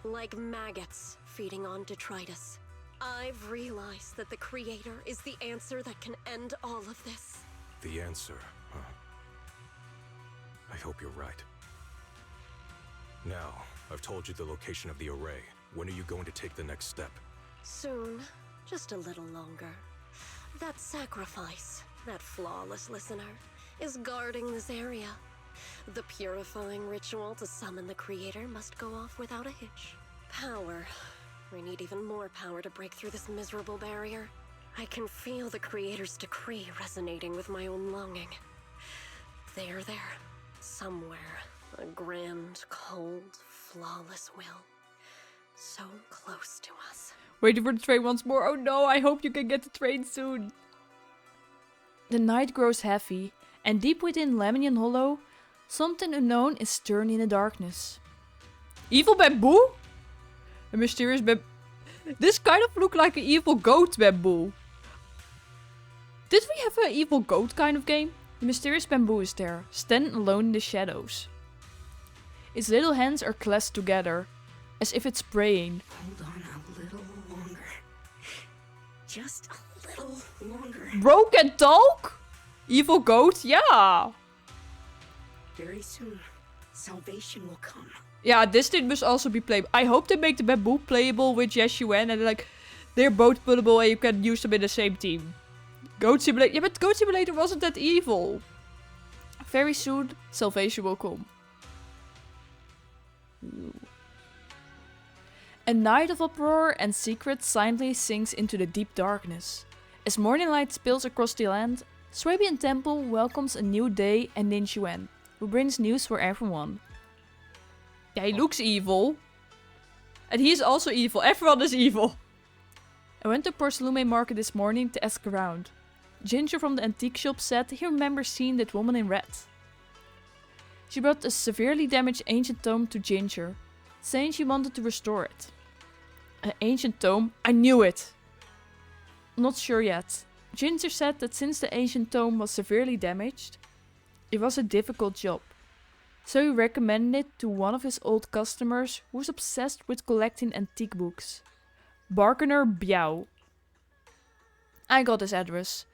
[SPEAKER 6] Like maggots feeding on detritus. I've realized that the Creator is the answer that can end all of this.
[SPEAKER 5] The answer, huh? I hope you're right. Now, I've told you the location of the array. When are you going to take the next step?
[SPEAKER 6] Soon. Just a little longer. That sacrifice, that flawless listener, is guarding this area. The purifying ritual to summon the Creator must go off without a hitch. Power. We need even more power to break through this miserable barrier. I can feel the Creator's decree resonating with my own longing. They are there. Somewhere, a grand, cold, flawless will. So close to us.
[SPEAKER 1] Waiting for the train once more. Oh no, I hope you can get the train soon. The night grows heavy, and deep within Lemonian Hollow, something unknown is stirring in the darkness. Evil bamboo? A mysterious bamboo. This kind of looked like an evil goat bamboo. Did we have an evil goat kind of game? The mysterious bamboo is there, standing alone in the shadows. Its little hands are clasped together, as if it's praying.
[SPEAKER 16] Hold on a little longer. Just a little longer.
[SPEAKER 1] Bro can talk? Evil goat? Yeah.
[SPEAKER 16] Very soon, salvation will come.
[SPEAKER 1] Yeah, this thing must also be playable. I hope they make the bamboo playable with Yeshua and like they're both playable and you can use them in the same team. Goat Simulator. Yeah, but Goat Simulator wasn't that evil. Very soon, salvation will come. Ooh. A night of uproar and secret silently sinks into the deep darkness. As morning light spills across the land, Swabian Temple welcomes a new day and Nin Xuan, who brings news for everyone. Yeah, he looks evil. And he is also evil. Everyone is evil. I went to Porcelume Market this morning to ask around. Ginger from the antique shop said he remembers seeing that woman in red.
[SPEAKER 11] She brought a severely damaged ancient tome to Ginger, saying she wanted to restore it. An ancient tome? I knew it! Not sure yet. Ginger said that since the ancient tome was severely damaged, it was a difficult job. So he recommended it to one of his old customers who was obsessed with collecting antique books. Bargainer Biao. I got his address,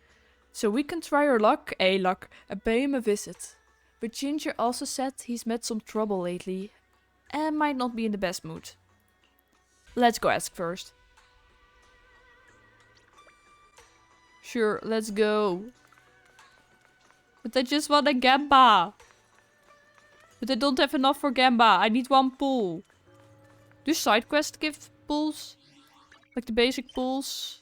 [SPEAKER 11] so we can try our luck, and pay him a visit. But Ginger also said he's met some trouble lately, and might not be in the best mood. Let's go ask first. Sure, let's go. But I just want a gamba. But I don't have enough for gamba. I need 1 pool. Do side quests give pools? Like the basic pools?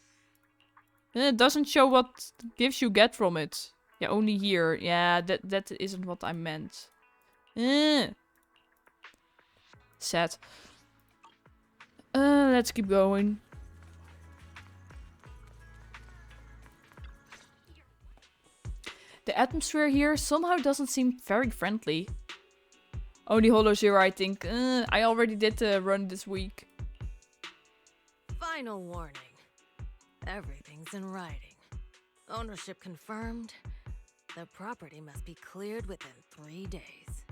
[SPEAKER 11] It doesn't show what gifts you get from it. Yeah, only here. Yeah, that isn't what I meant. Sad. Let's keep going. The atmosphere here somehow doesn't seem very friendly. Only Hollow Zero, I think. I already did the run this week.
[SPEAKER 17] Final warning. Everything's in writing. Ownership confirmed. The property must be cleared within 3 days.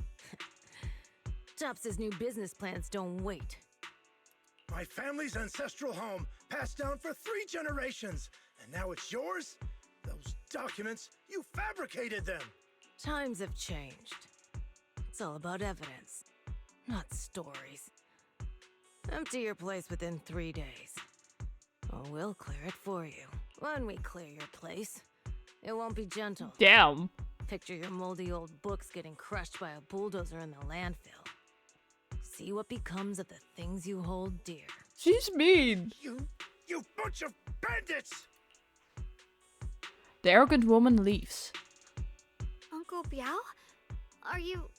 [SPEAKER 17] Tops's new business plans don't wait.
[SPEAKER 18] My family's ancestral home, passed down for 3 generations, and now it's yours? Those documents, you fabricated them!
[SPEAKER 17] Times have changed. It's all about evidence, not stories. Empty your place within 3 days, or we'll clear it for you. When we clear your place, it won't be gentle.
[SPEAKER 11] Damn.
[SPEAKER 17] Picture your moldy old books getting crushed by a bulldozer in the landfill. See what becomes of the things you hold dear.
[SPEAKER 11] She's mean.
[SPEAKER 18] You bunch of bandits!
[SPEAKER 11] The arrogant woman leaves.
[SPEAKER 7] Uncle Biao? Are you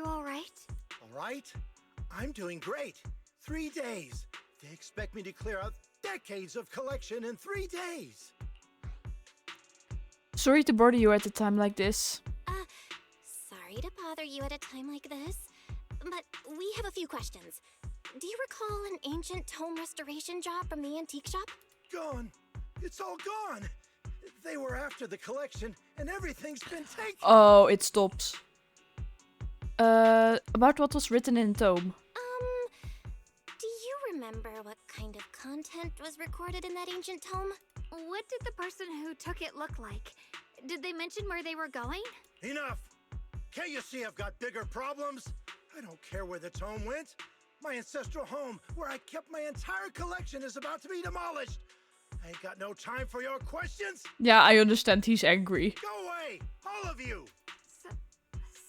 [SPEAKER 7] all right?
[SPEAKER 18] All right? I'm doing great. 3 days. They expect me to clear out decades of collection in 3 days.
[SPEAKER 11] Sorry to bother you at a time like this.
[SPEAKER 3] Sorry to bother you at a time like this, but we have a few questions. Do you recall an ancient tome restoration job from the antique shop?
[SPEAKER 18] Gone. It's all gone. They were after the collection, and everything's been taken.
[SPEAKER 11] Oh, it stops. About what was written in the tome.
[SPEAKER 3] Do you remember what kind of content was recorded in that ancient tome?
[SPEAKER 7] What did the person who took it look like? Did they mention where they were going?
[SPEAKER 18] Enough! Can't you see I've got bigger problems? I don't care where the tome went. My ancestral home, where I kept my entire collection, is about to be demolished. I ain't got no time for your questions.
[SPEAKER 11] Yeah, I understand he's angry.
[SPEAKER 18] Go away, all of you!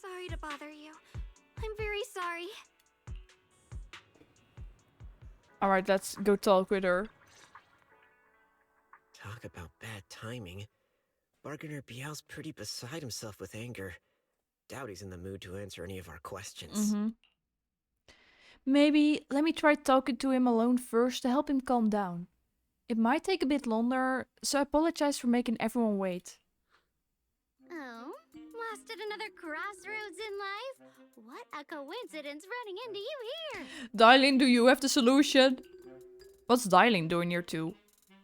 [SPEAKER 7] Sorry to bother you. I'm very sorry.
[SPEAKER 11] Alright, let's go talk with her.
[SPEAKER 14] Talk about bad timing. Bargainer Biao's pretty beside himself with anger. Doubt he's in the mood to answer any of our questions.
[SPEAKER 11] Maybe let me try talking to him alone first to help him calm down. It might take a bit longer, so I apologize for making everyone wait.
[SPEAKER 10] Oh, lost at another crossroads in life? What a coincidence running into you here!
[SPEAKER 11] Dylan, do you have the solution? What's Dylan doing here too?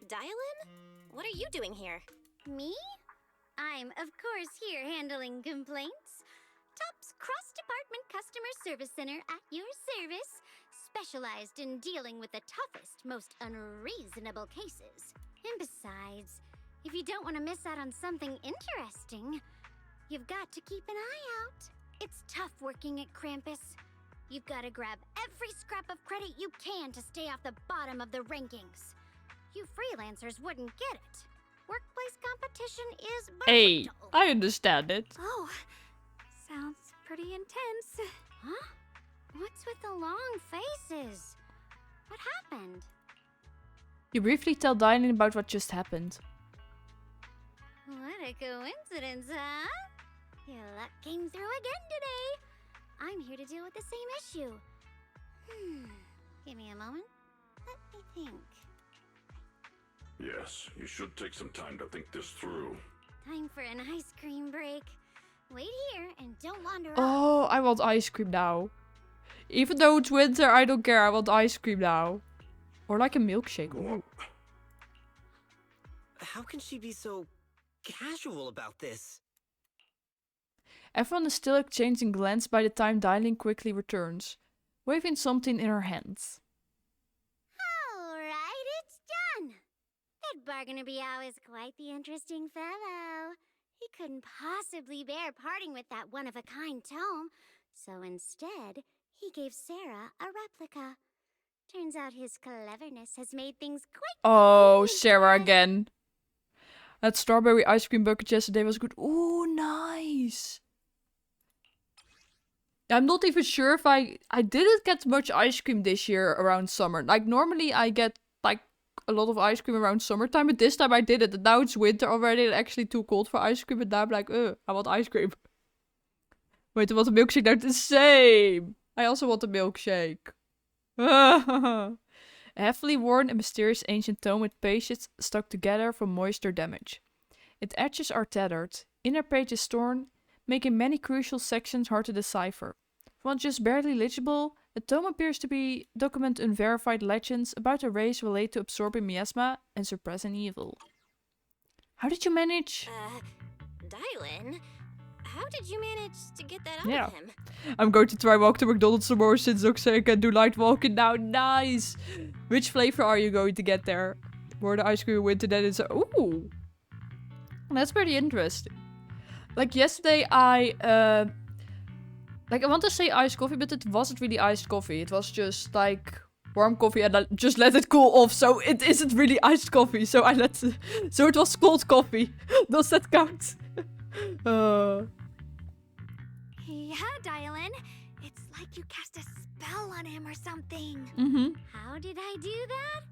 [SPEAKER 3] Dylan? What are you doing here?
[SPEAKER 10] Me? I'm, of course, here handling complaints. Top's Cross-Department Customer Service Center at your service, specialized in dealing with the toughest, most unreasonable cases. And besides, if you don't want to miss out on something interesting, you've got to keep an eye out. It's tough working at Krampus. You've got to grab every scrap of credit you can to stay off the bottom of the rankings. You freelancers wouldn't get it. Workplace competition is brutal.
[SPEAKER 11] Hey, I understand it.
[SPEAKER 7] Oh, sounds pretty intense.
[SPEAKER 10] Huh? What's with the long faces? What happened?
[SPEAKER 11] You briefly tell Dylan about what just happened.
[SPEAKER 10] What a coincidence, huh? Your luck came through again today. I'm here to deal with the same issue. Give me a moment. Let me think.
[SPEAKER 15] Yes, you should take some time to think this through.
[SPEAKER 10] Time for an ice cream break. Wait here and don't wander off.
[SPEAKER 11] Oh, I want ice cream now. Even though it's winter, I don't care. I want ice cream now. Or like a milkshake. Ooh.
[SPEAKER 14] How can she be so casual about this?
[SPEAKER 11] Everyone is still exchanging glances by the time Dylan quickly returns, waving something in her hands.
[SPEAKER 10] Alright, it's done. That Bargainer Biao is quite the interesting fellow. He couldn't possibly bear parting with that one-of-a-kind tome, so instead, he gave Sarah a replica. Turns out his cleverness has made things quite...
[SPEAKER 11] Oh, Sarah again. That strawberry ice cream bucket yesterday was good. Ooh, nice. I'm not even sure if I didn't get much ice cream this year around summer. Like, normally I get, like, a lot of ice cream around summertime, but this time I didn't. And now it's winter already and actually too cold for ice cream. And now I'm like, I want ice cream. Wait, I want a milkshake. They're the same. I also want a milkshake. A heavily worn and mysterious ancient tome with pages stuck together from moisture damage. Its edges are tattered, inner pages torn, making many crucial sections hard to decipher. While just barely legible, the tome appears to document unverified legends about a race related to absorbing miasma and suppressing evil. How did you manage?
[SPEAKER 3] Dylan, how did you manage to get that out of him?
[SPEAKER 11] I'm going to try walk to McDonald's some more since Oxy can do light walking now. Nice! Which flavor are you going to get there? More the ice cream winter than it's... Ooh! That's pretty interesting. Like yesterday I want to say iced coffee, but it wasn't really iced coffee. It was just like warm coffee and I just let it cool off. So it isn't really iced coffee. So so it was cold coffee. Does that count?
[SPEAKER 7] Yeah, Dylan. It's like you cast a spell on him or something.
[SPEAKER 10] How did I do that?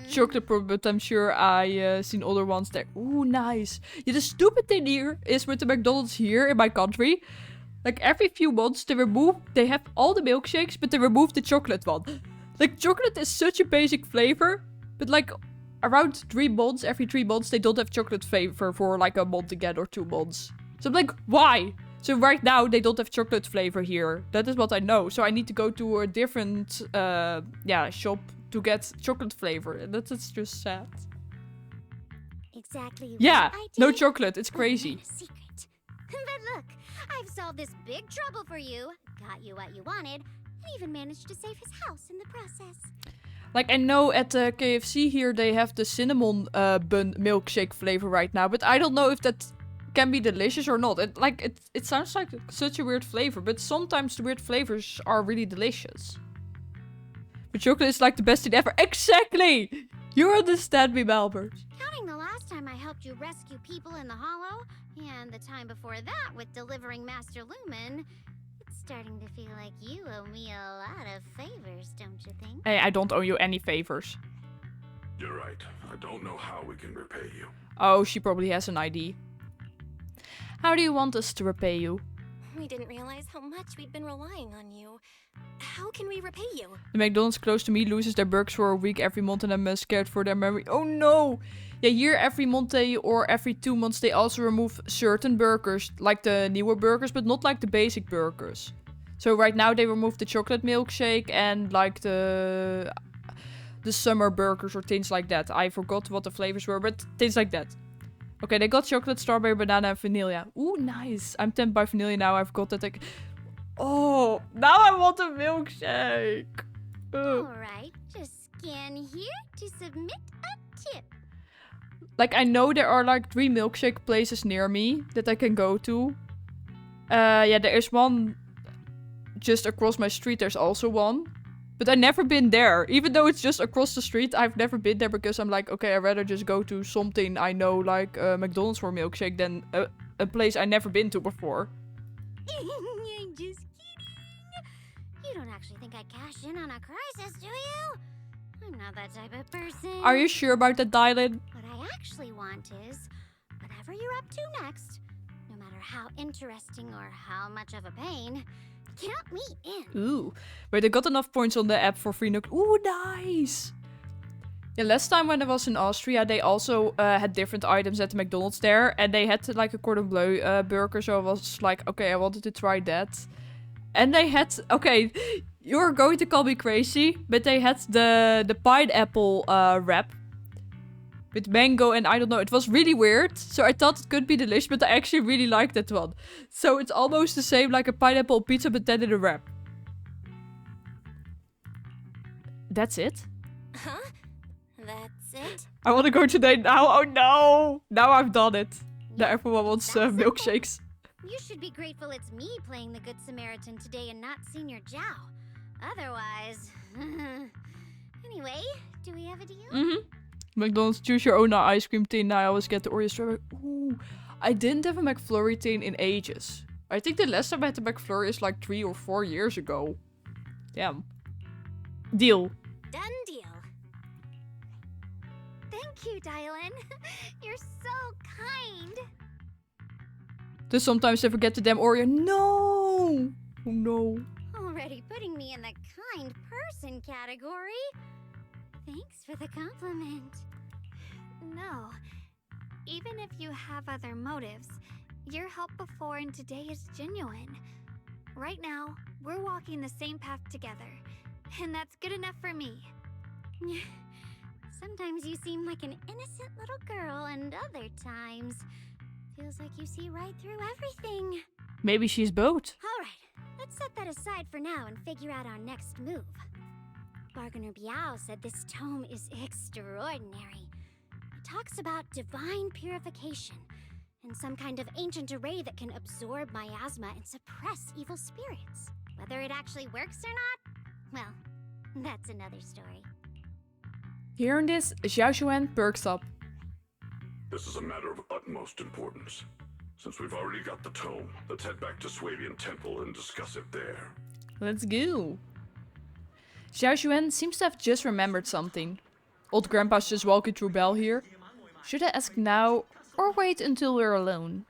[SPEAKER 11] Chocolate problem, but I'm sure I seen other ones there. Ooh, nice. Yeah, the stupid thing here is with the McDonald's here in my country. Like every few months they have all the milkshakes, but they remove the chocolate one. Like chocolate is such a basic flavor, but like around 3 months, every 3 months, they don't have chocolate flavor for like a month again or 2 months. So I'm like, why? So right now they don't have chocolate flavor here. That is what I know. So I need to go to a different shop to get chocolate flavor. And that's just sad.
[SPEAKER 10] Exactly.
[SPEAKER 11] Yeah,
[SPEAKER 10] what I
[SPEAKER 11] no
[SPEAKER 10] did.
[SPEAKER 11] chocolate. It's crazy.
[SPEAKER 10] Secret. But look, I've solved this big trouble for you, got you what you wanted, and even managed to save his house in the process.
[SPEAKER 11] Like I know at the KFC here they have the cinnamon bun milkshake flavor right now, but I don't know if that can be delicious or not. It sounds like such a weird flavor, but sometimes the weird flavors are really delicious. But chocolate is like the best thing ever. Exactly! You understand me, Malbert.
[SPEAKER 10] Counting the last time I helped you rescue people in the Hollow, and the time before that with delivering Master Lumen, it's starting to feel like you owe me a lot of favors, don't you think?
[SPEAKER 11] Hey, I don't owe you any favors.
[SPEAKER 15] You're right. I don't know how we can repay you.
[SPEAKER 11] Oh, she probably has an ID. How do you want us to repay you?
[SPEAKER 3] We didn't realize how much we'd been relying on you. How can we repay you?
[SPEAKER 11] The McDonald's close to me loses their burgers for a week every month and I'm scared for their memory. Oh no! Yeah, here every month or every 2 months they also remove certain burgers, like the newer burgers, but not like the basic burgers. So right now they remove the chocolate milkshake and like the summer burgers or things like that. I forgot what the flavors were, but things like that. Okay, they got chocolate, strawberry, banana, and vanilla. Ooh, nice. I'm tempted by vanilla now. I forgot that Oh, now I want a milkshake.
[SPEAKER 10] Alright, just scan here to submit a tip.
[SPEAKER 11] Like, I know there are like 3 milkshake places near me that I can go to. Yeah, there is one just across my street. There's also one. But I've never been there. Even though it's just across the street, I've never been there because I'm like, okay, I'd rather just go to something I know, like McDonald's for a milkshake, than a place I've never been to before.
[SPEAKER 10] I'm just kidding. You don't actually think I cash in on a crisis, do you? I'm not that type of person.
[SPEAKER 11] Are you sure about that, Dylan?
[SPEAKER 10] What I actually want is, whatever you're up to next, no matter how interesting or how much of a pain, count me in.
[SPEAKER 11] Ooh. Wait, I got enough points on the app for free. Ooh, nice.
[SPEAKER 1] Yeah, last time when I was in Austria, they also had different items at the McDonald's there. And they had like a cordon bleu burger. So I was like, okay, I wanted to try that. And they had, okay, you're going to call me crazy, but they had the pineapple wrap with mango and I don't know. It was really weird. So I thought it could be delicious, but I actually really liked that one. So it's almost the same like a pineapple pizza, but then in a wrap. That's it?
[SPEAKER 3] Huh? That's it?
[SPEAKER 1] I want to go today now. Oh no! Now I've done it. Now everyone wants milkshakes.
[SPEAKER 10] You should be grateful it's me playing the Good Samaritan today and not Senior Zhao. Otherwise... Anyway, do we have a deal?
[SPEAKER 1] McDonald's, choose your own ice cream tin. Now I always get the Oreo strawberry. Ooh, I didn't have a McFlurry tin in ages. I think the last time I had the McFlurry is like 3 or 4 years ago. Damn. Deal.
[SPEAKER 10] Done deal. Thank you, Dylan. You're so kind.
[SPEAKER 1] Just sometimes I forget the damn Oreo. No! Oh no.
[SPEAKER 10] Already putting me in the kind person category. Thanks for the compliment.
[SPEAKER 7] No. Even if you have other motives, your help before and today is genuine. Right now, we're walking the same path together, and that's good enough for me.
[SPEAKER 10] Sometimes you seem like an innocent little girl, and other times feels like you see right through everything.
[SPEAKER 1] Maybe she's both.
[SPEAKER 10] Alright, let's set that aside for now and figure out our next move. Bargainer Biao said this tome is extraordinary. It talks about divine purification and some kind of ancient array that can absorb miasma and suppress evil spirits. Whether it actually works or not, well, that's another story.
[SPEAKER 1] Hearing this, Xiao Xuan perks up.
[SPEAKER 15] This is a matter of utmost importance. Since we've already got the tome, let's head back to Swabian Temple and discuss it there.
[SPEAKER 1] Let's go. Xiao Xuan seems to have just remembered something. Old Grandpa's just walking through Bell here. Should I ask now or wait until we're alone?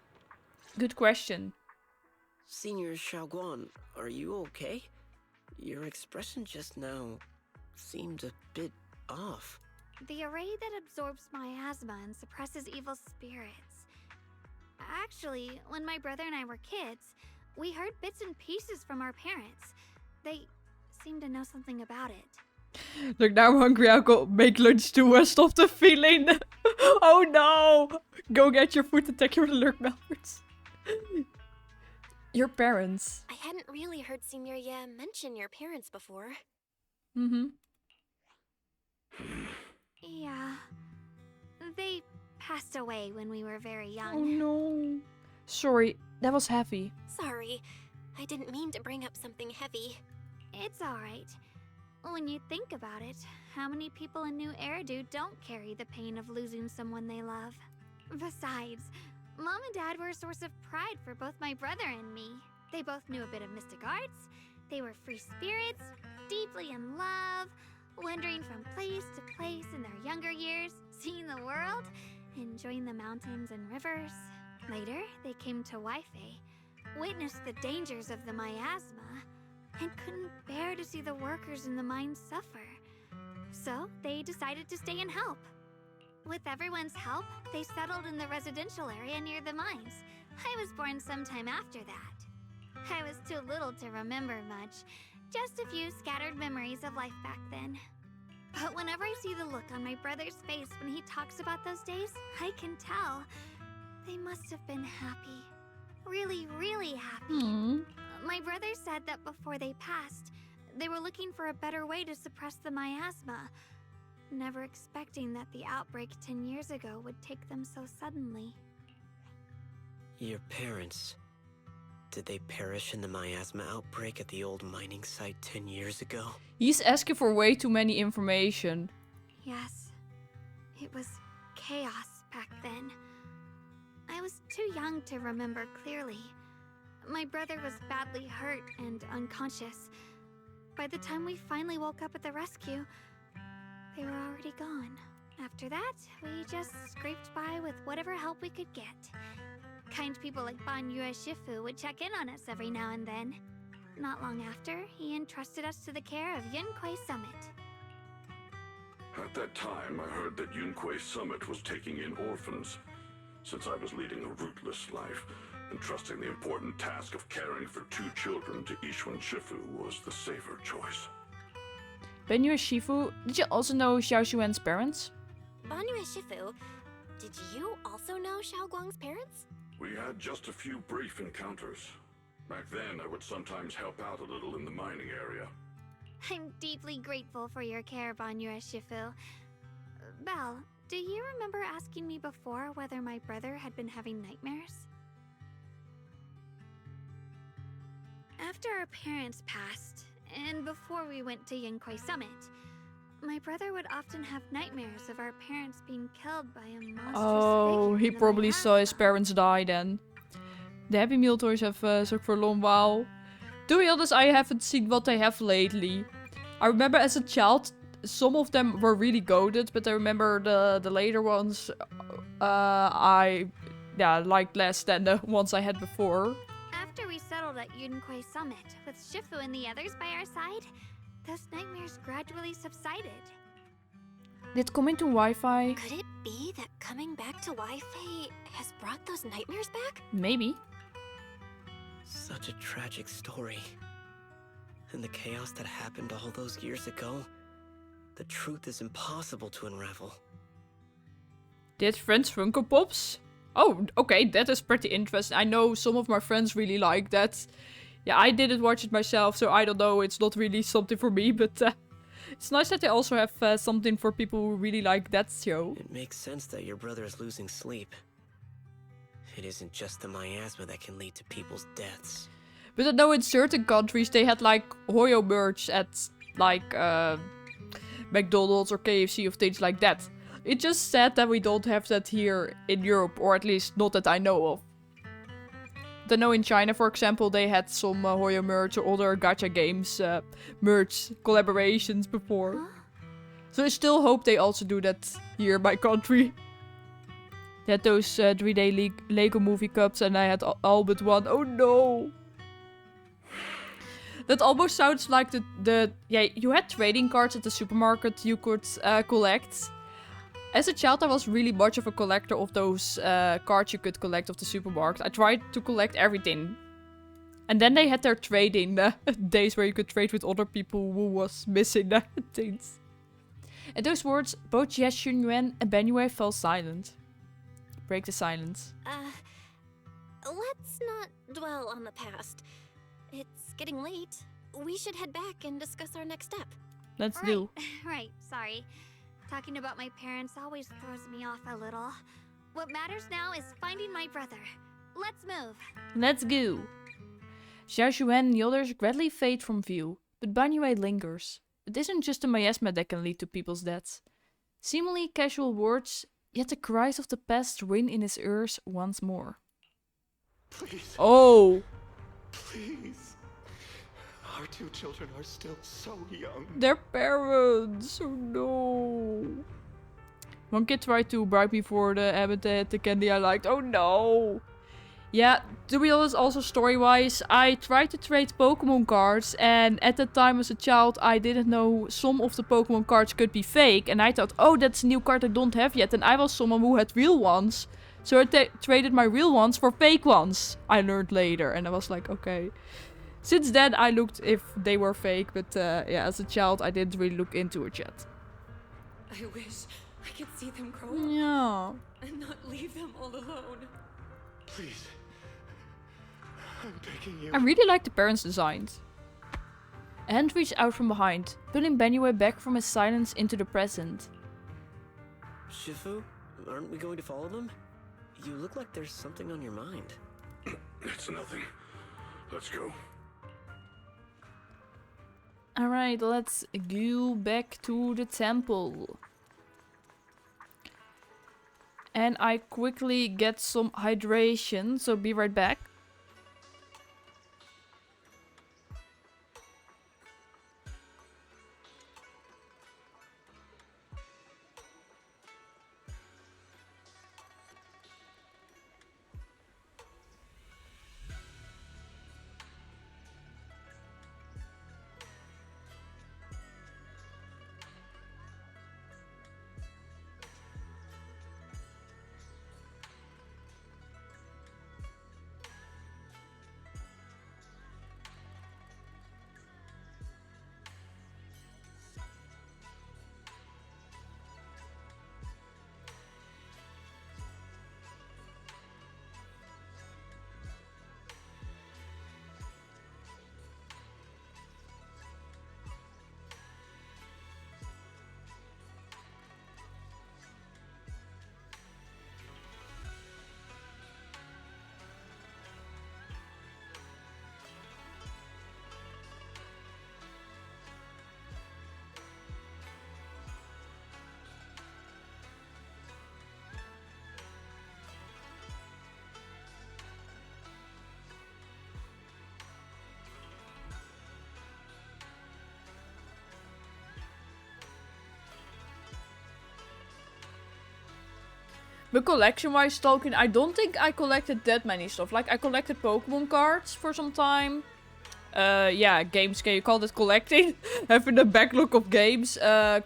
[SPEAKER 1] Good question.
[SPEAKER 14] Senior Xiaoguan, are you okay? Your expression just now seemed a bit off.
[SPEAKER 7] The array that absorbs miasma and suppresses evil spirits. Actually, when my brother and I were kids, we heard bits and pieces from our parents. They seem to know something about it.
[SPEAKER 1] Look, now I'm hungry. I'll go make lunch too. Stop the feeling. Oh no! Go get your food and take your lurk melters. Your parents.
[SPEAKER 3] I hadn't really heard Senior Ye mention your parents before.
[SPEAKER 7] Yeah. They passed away when we were very young.
[SPEAKER 1] Oh no. Sorry, that was heavy.
[SPEAKER 3] Sorry, I didn't mean to bring up something heavy.
[SPEAKER 7] It's alright. When you think about it, how many people in New Eridu don't carry the pain of losing someone they love? Besides, Mom and Dad were a source of pride for both my brother and me. They both knew a bit of mystic arts, they were free spirits, deeply in love, wandering from place to place in their younger years, seeing the world, enjoying the mountains and rivers. Later, they came to Waifei, witnessed the dangers of the miasma, and couldn't bear to see the workers in the mines suffer. So, they decided to stay and help. With everyone's help, they settled in the residential area near the mines. I was born sometime after that. I was too little to remember much, just a few scattered memories of life back then. But whenever I see the look on my brother's face when he talks about those days, I can tell they must have been happy. Really, really happy. My brother said that before they passed, they were looking for a better way to suppress the miasma, never expecting that the outbreak 10 years ago would take them so suddenly.
[SPEAKER 14] Your parents, did they perish in the miasma outbreak at the old mining site 10 years ago?
[SPEAKER 1] He's asking for way too many information.
[SPEAKER 7] Yes, it was chaos back then. I was too young to remember clearly. My brother was badly hurt and unconscious. By the time we finally woke up at the rescue, they were already gone. After that, we just scraped by with whatever help we could get. Kind people like Ban Yue Shifu would check in on us every now and then. Not long after, he entrusted us to the care of Yunquai Summit.
[SPEAKER 15] At About that time, I heard that Yunquei Summit was taking in orphans. Since I was leading a rootless life, entrusting the important task of caring for 2 children to Ishwan Shifu was the safer choice.
[SPEAKER 11] Benyu Shifu, did you also know Xiao Xuan's parents?
[SPEAKER 3] Banyu and Shifu, did you also know Xiao Guang's parents?
[SPEAKER 15] We had just a few brief encounters. Back then, I would sometimes help out a little in the mining area.
[SPEAKER 7] I'm deeply grateful for your care, Banyu Shifu. Belle, do you remember asking me before whether my brother had been having nightmares? After our parents passed, and before we went to Yunquei Summit, my brother would often have nightmares of our parents being killed by a monstrous
[SPEAKER 11] Oh, he probably saw his parents die then. The Happy Meal toys have sucked for a long while. To be honest, I haven't seen what they have lately. I remember as a child, some of them were really goated, but I remember the later ones I liked less than the ones I had before.
[SPEAKER 7] After we settled at Yunquei Summit, with Shifu and the others by our side, those nightmares gradually subsided.
[SPEAKER 11] Did coming to Wi-Fi?
[SPEAKER 3] Could it be that coming back to Wi-Fi has brought those nightmares back?
[SPEAKER 11] Maybe.
[SPEAKER 14] Such a tragic story. And the chaos that happened all those years ago, the truth is impossible to unravel.
[SPEAKER 11] Did friends Funko Pops? Oh, okay, that is pretty interesting. I know some of my friends really like that. Yeah, I didn't watch it myself, so I don't know. It's not really something for me, but it's nice that they also have something for people who really like that show.
[SPEAKER 14] It makes sense that your brother is losing sleep. It isn't just the miasma that can lead to people's deaths.
[SPEAKER 11] But I know in certain countries they had like Hoyo merch at like McDonald's or KFC or things like that. It's just sad that we don't have that here in Europe, or at least not that I know of. I know in China, for example, they had some Hoyo merch or other gacha games merch collaborations before. Huh? So I still hope they also do that here in my country. They had those 3D Lego movie cups and I had all but one. Oh no! That almost sounds like you had trading cards at the supermarket you could collect. As a child, I was really much of a collector of those cards you could collect of the supermarket. I tried to collect everything. And then they had their trading days where you could trade with other people who was missing things. At those words, both Jie Xunyuan and Benyu fell silent. Break the silence.
[SPEAKER 3] Let's not dwell on the past. It's getting late. We should head back and discuss our next step.
[SPEAKER 11] Let's do.
[SPEAKER 7] Right, sorry. Talking about my parents always throws me off a little. What matters now is finding my brother. Let's move.
[SPEAKER 11] Let's go. Xiao Xuan and the others gradually fade from view, but Banyu lingers. It isn't just the miasma that can lead to people's deaths. Seemingly casual words, yet the cries of the past ring in his ears once more.
[SPEAKER 12] Please.
[SPEAKER 11] Oh!
[SPEAKER 12] Please. Our 2 children are still so young.
[SPEAKER 11] Their parents! Oh no! One kid tried to bribe me for the candy I liked. Oh no! Yeah, to be honest, also story-wise, I tried to trade Pokemon cards, and at that time as a child, I didn't know some of the Pokemon cards could be fake, and I thought, oh, that's a new card I don't have yet, and I was someone who had real ones, so I traded my real ones for fake ones, I learned later, and I was like, okay. Since then, I looked if they were fake, but yeah, as a child, I didn't really look into it yet.
[SPEAKER 6] I wish I could see them grow up.
[SPEAKER 11] Yeah.
[SPEAKER 6] And not leave them all alone.
[SPEAKER 12] Please. I'm begging you.
[SPEAKER 11] I really like the parents' designs. A hand reached out from behind, pulling Benyu back from his silence into the present.
[SPEAKER 14] Shifu, aren't we going to follow them? You look like there's something on your mind.
[SPEAKER 15] It's nothing. Let's go.
[SPEAKER 11] Alright, let's go back to the temple. And I quickly get some hydration, so be right back. But collection-wise talking, I don't think I collected that many stuff. Like, I collected Pokemon cards for some time. Yeah, games, can you call it collecting? Having a backlog of games.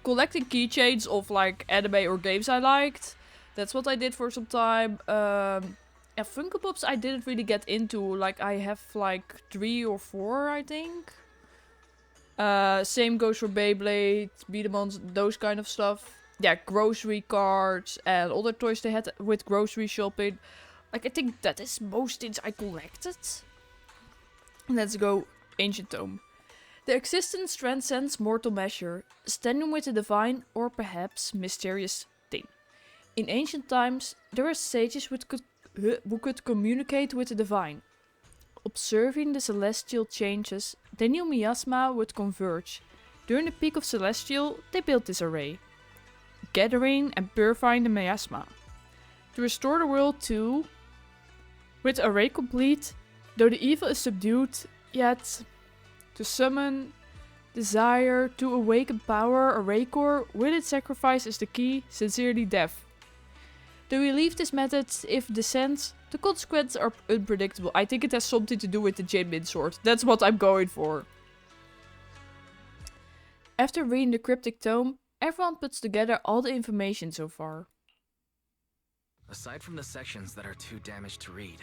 [SPEAKER 11] Collecting keychains of, like, anime or games I liked. That's what I did for some time. Yeah, Funko Pops I didn't really get into. Like, I have, like, 3 or 4, I think. Same goes for Beyblade, Beat-em-ons, those kind of stuff. Yeah, grocery cards and other toys they had with grocery shopping. Like, I think that is most things I collected. Let's go Ancient Tome. The existence transcends mortal measure, standing with the divine or perhaps mysterious thing. In ancient times, there were sages who could communicate with the divine. Observing the celestial changes, they knew miasma would converge. During the peak of celestial, they built this array, gathering and purifying the miasma. To restore the world too, with array complete, though the evil is subdued, yet to summon desire, to awaken power, array core, with its sacrifice is the key, sincerely death. Though we leave this method if descent, the consequences are unpredictable. I think it has something to do with the Jinmin sword. That's what I'm going for. After reading the cryptic tome, everyone puts together all the information so far.
[SPEAKER 2] Aside from the sections that are too damaged to read,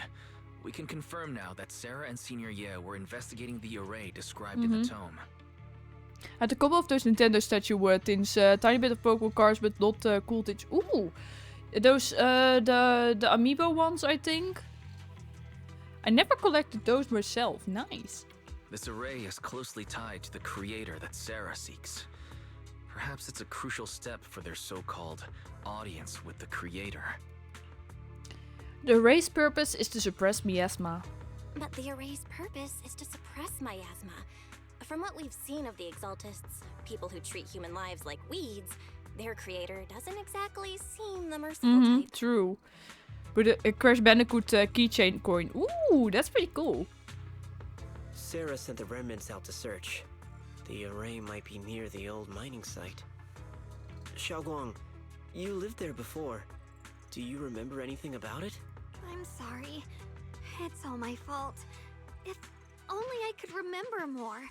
[SPEAKER 2] we can confirm now that Sarah and Senior Ye were investigating the array described in the tome.
[SPEAKER 11] I had a couple of those Nintendo statue things, tiny bit of Pokemon cards, but not cool things. Ooh! Those, the amiibo ones, I think. I never collected those myself. Nice.
[SPEAKER 2] This array is closely tied to the creator that Sarah seeks. Perhaps it's a crucial step for their so-called audience with the creator.
[SPEAKER 11] The array's purpose is to suppress miasma.
[SPEAKER 3] But the array's purpose is to suppress miasma. From what we've seen of the Exaltists, people who treat human lives like weeds, their creator doesn't exactly seem the merciful type.
[SPEAKER 11] True. But a Crash Bandicoot keychain coin. Ooh, that's pretty cool.
[SPEAKER 14] Sarah sent the remnants out to search. The array might be near the old mining site. Xiaoguang, you lived there before. Do you remember anything about it?
[SPEAKER 7] I'm sorry. It's all my fault. If only I could remember more.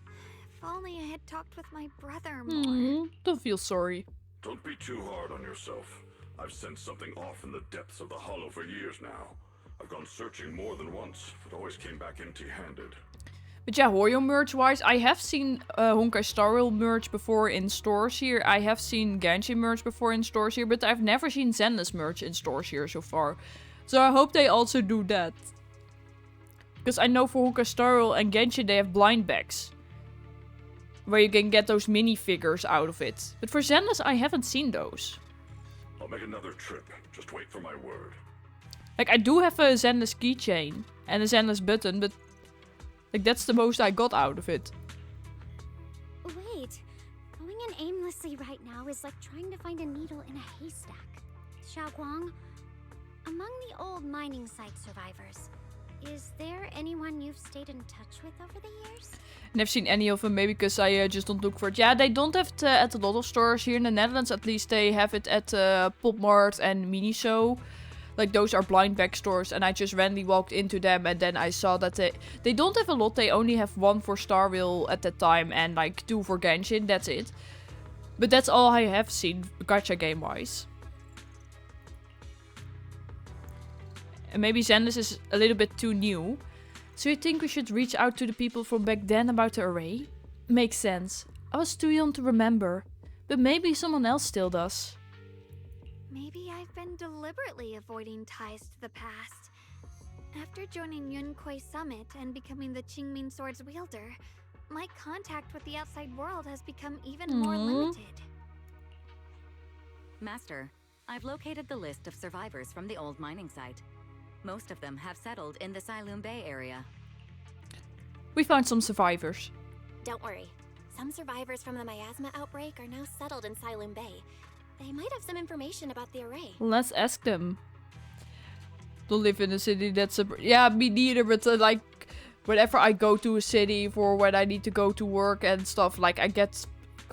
[SPEAKER 7] If only I had talked with my brother more.
[SPEAKER 11] Don't feel sorry.
[SPEAKER 15] Don't be too hard on yourself. I've sensed something off in the depths of the hollow for years now. I've gone searching more than once, but always came back empty-handed.
[SPEAKER 11] But yeah, Hoyo merch-wise, I have seen Honkai Star Rail merch before in stores here. I have seen Genshin merch before in stores here, but I've never seen Zenless merch in stores here so far. So I hope they also do that. Because I know for Honkai Star Rail and Genshin they have blind bags, where you can get those minifigures out of it. But for Zenless, I haven't seen those.
[SPEAKER 15] I'll make another trip. Just wait for my word.
[SPEAKER 11] Like, I do have a Zenless keychain and a Zenless button, but like that's the most I got out of it.
[SPEAKER 10] Wait, going in aimlessly right now is like trying to find a needle in a haystack. Xiaoguang, among the old mining site survivors, is there anyone you've stayed in touch with over the years?
[SPEAKER 11] Never seen any of them, maybe because I just don't look for it. Yeah, they don't have it at a lot of stores here in the Netherlands. At least they have it at Pop Mart and Miniso. Like, those are blind bag stores, and I just randomly walked into them, and then I saw that they don't have a lot. They only have 1 for Star Rail at that time, and like 2 for Genshin, that's it. But that's all I have seen, gacha game-wise. And maybe Zenless is a little bit too new. So you think we should reach out to the people from back then about the array? Makes sense. I was too young to remember, but maybe someone else still does.
[SPEAKER 7] Maybe I've been deliberately avoiding ties to the past. After joining Yunquei Summit and becoming the Qingming Sword's wielder, my contact with the outside world has become even more limited.
[SPEAKER 4] Master, I've located the list of survivors from the old mining site. Most of them have settled in the Silum Bay area.
[SPEAKER 11] We found some survivors.
[SPEAKER 3] Don't worry. Some survivors from the miasma outbreak are now settled in Silum Bay. They might have some information about the array.
[SPEAKER 11] Let's ask them. Don't live in a city that's a... Yeah, me neither, but like... Whenever I go to a city for when I need to go to work and stuff, like I get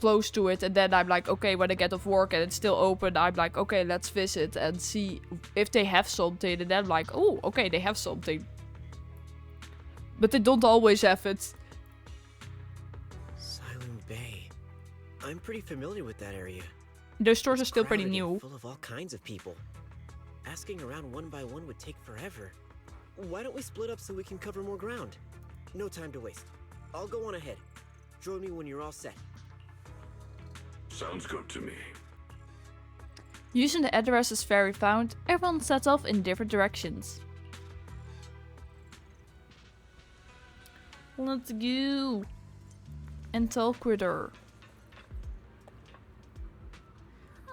[SPEAKER 1] close to it, and then I'm like, okay, when I get off work and it's still open, I'm like, okay, let's visit and see if they have something, and then I'm like, oh, okay, they have something. But they don't always have it.
[SPEAKER 14] Silent Bay. I'm pretty familiar with that area.
[SPEAKER 1] Those stores are still pretty
[SPEAKER 14] Crowded and
[SPEAKER 1] new.
[SPEAKER 14] full of all kinds of people. Asking around one by one would take forever. Why don't we split up so we can cover more ground? No time to waste. I'll go on ahead. Join me when you're all set.
[SPEAKER 15] Sounds good to me.
[SPEAKER 11] Using the addresses Fairy found, everyone set off in different directions. Let's go. ENVtuber.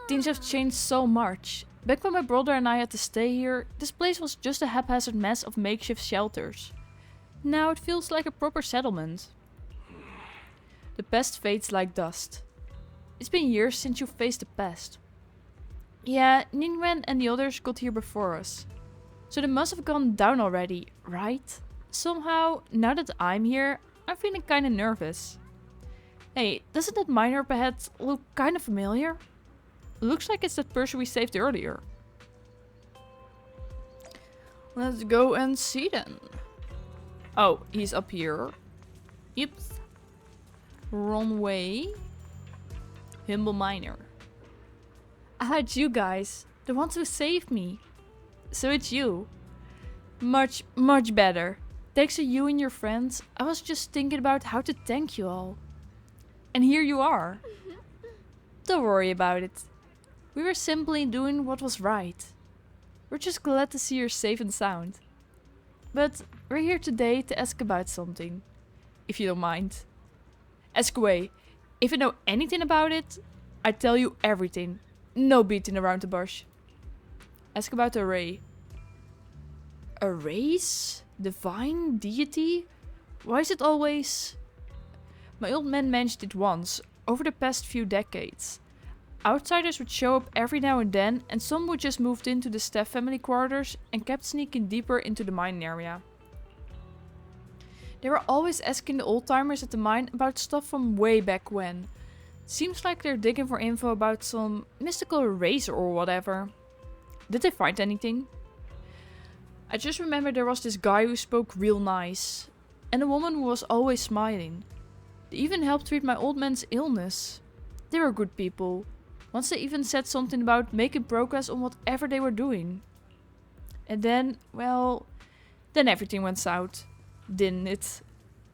[SPEAKER 11] Things have changed so much. Back when my brother and I had to stay here, this place was just a haphazard mess of makeshift shelters. Now it feels like a proper settlement. The past fades like dust. It's been years since you faced the past. Yeah, Ningwen and the others got here before us. So they must have gone down already, right? Somehow, now that I'm here, I'm feeling kinda nervous. Hey, doesn't that miner up ahead look kinda familiar? Looks like it's that person we saved earlier. Let's go and see then. Oh, he's up here. Yep. Runway. Humble miner. Ah, it's you guys. The ones who saved me. So it's you. Much, much better. Thanks to you and your friends, I was just thinking about how to thank you all. And here you are. Don't worry about it. We were simply doing what was right. We're just glad to see you're safe and sound. But we're here today to ask about something. If you don't mind. Ask away. If you know anything about it, I tell you everything. No beating around the bush. Ask about the array. A race? Divine? Deity? Why is it always... My old man mentioned it once, over the past few decades. Outsiders would show up every now and then, and some would just moved into the staff family quarters and kept sneaking deeper into the mine area. They were always asking the old-timers at the mine about stuff from way back when. Seems like they're digging for info about some mystical race or whatever. Did they find anything? I just remember there was this guy who spoke real nice. And a woman who was always smiling. They even helped treat my old man's illness. They were good people. Once they even said something about making progress on whatever they were doing. And then, well, then everything went south. Didn't it?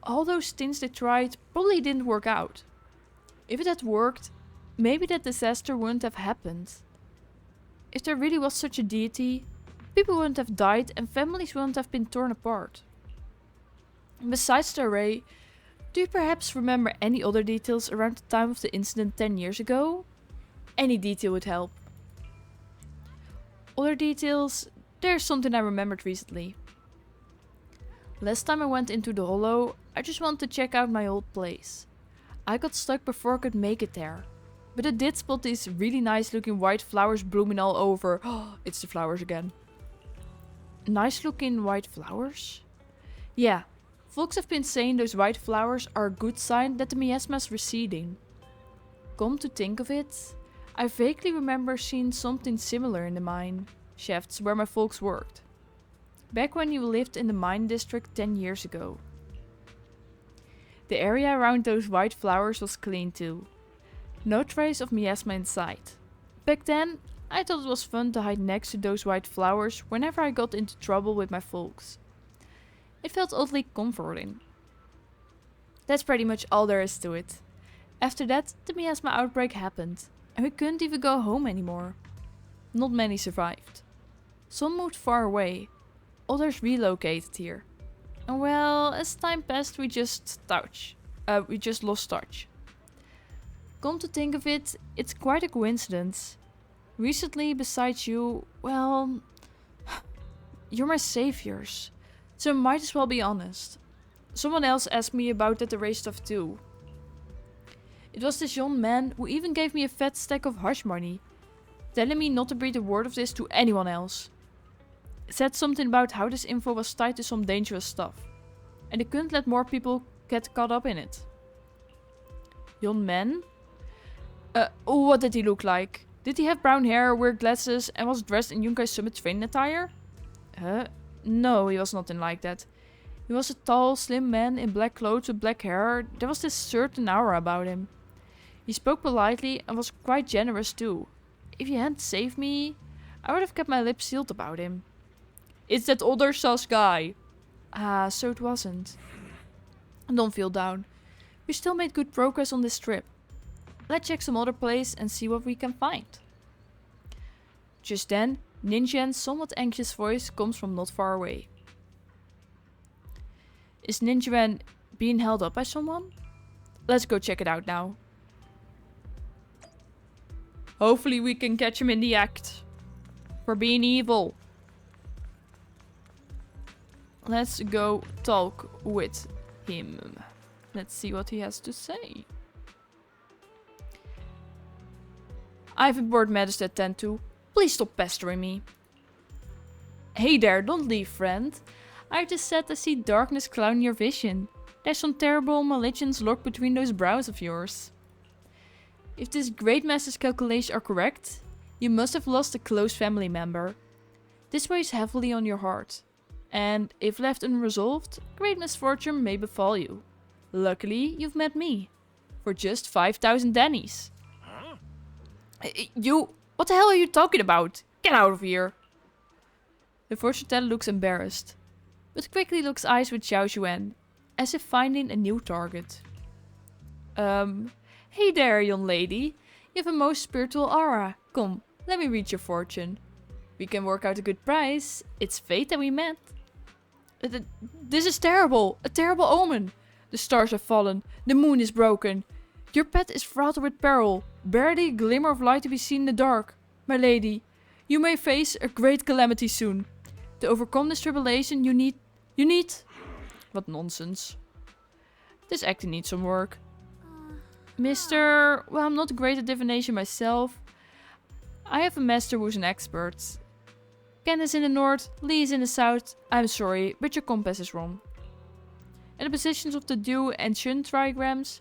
[SPEAKER 11] All those things they tried probably didn't work out. If it had worked, maybe that disaster wouldn't have happened. If there really was such a deity, people wouldn't have died and families wouldn't have been torn apart. Besides the array, do you perhaps remember any other details around the time of the incident 10 years ago? Any detail would help. Other details, there's something I remembered recently. Last time I went into the hollow, I just wanted to check out my old place. I got stuck before I could make it there. But I did spot these really nice looking white flowers blooming all over. Oh, it's the flowers again. Nice looking white flowers? Yeah, folks have been saying those white flowers are a good sign that the miasma is receding. Come to think of it, I vaguely remember seeing something similar in the mine shafts where my folks worked. Back when you lived in the mine district 10 years ago. The area around those white flowers was clean too. No trace of miasma in sight. Back then, I thought it was fun to hide next to those white flowers whenever I got into trouble with my folks. It felt oddly comforting. That's pretty much all there is to it. After that, the miasma outbreak happened, and we couldn't even go home anymore. Not many survived. Some moved far away, others relocated here. And well, as time passed, we just lost touch. Come to think of it, it's quite a coincidence. Recently, besides you, well, you're my saviors. So I might as well be honest. Someone else asked me about that array stuff too. It was this young man who even gave me a fat stack of hush money, telling me not to breathe a word of this to anyone else. Said something about how this info was tied to some dangerous stuff, and they couldn't let more people get caught up in it. Young man? What did he look like? Did he have brown hair, wear glasses, and was dressed in Yonkai's Summit training attire? No, he was nothing like that. He was a tall, slim man in black clothes with black hair. There was this certain aura about him. He spoke politely and was quite generous too. If he hadn't saved me, I would have kept my lips sealed about him.
[SPEAKER 1] It's that older sus guy.
[SPEAKER 11] Ah, so it wasn't. Don't feel down. We still made good progress on this trip. Let's check some other place and see what we can find. Just then, Ninjan's somewhat anxious voice comes from not far away. Is Ninjan being held up by someone? Let's go check it out now.
[SPEAKER 1] Hopefully we can catch him in the act. For being evil.
[SPEAKER 11] Let's go talk with him. Let's see what he has to say. I have important matters to attend to. Please stop pestering me. Hey there, don't leave, friend. I just said I see darkness clouding your vision. There's some terrible malignance locked between those brows of yours. If this Great Master's calculations are correct, you must have lost a close family member. This weighs heavily on your heart. And if left unresolved, great misfortune may befall you. Luckily, you've met me. For just 5,000 Dannies.
[SPEAKER 1] Huh?
[SPEAKER 11] You... What the hell are you talking about? Get out of here. The fortune teller looks embarrassed, but quickly locks eyes with Xiao Xuan, as if finding a new target. Hey there, young lady. You have a most spiritual aura. Come, let me read your fortune. We can work out a good price. It's fate that we met. This is terrible. A terrible omen. The stars have fallen. The moon is broken. Your path is fraught with peril. Barely a glimmer of light to be seen in the dark. My lady, you may face a great calamity soon. To overcome this tribulation, you need... What nonsense. This acting needs some work. Mister... Well, I'm not great at divination myself. I have a master who's an expert. Ken is in the north, Lee is in the south. I'm sorry, but your compass is wrong. And the positions of the Du and Shun trigrams,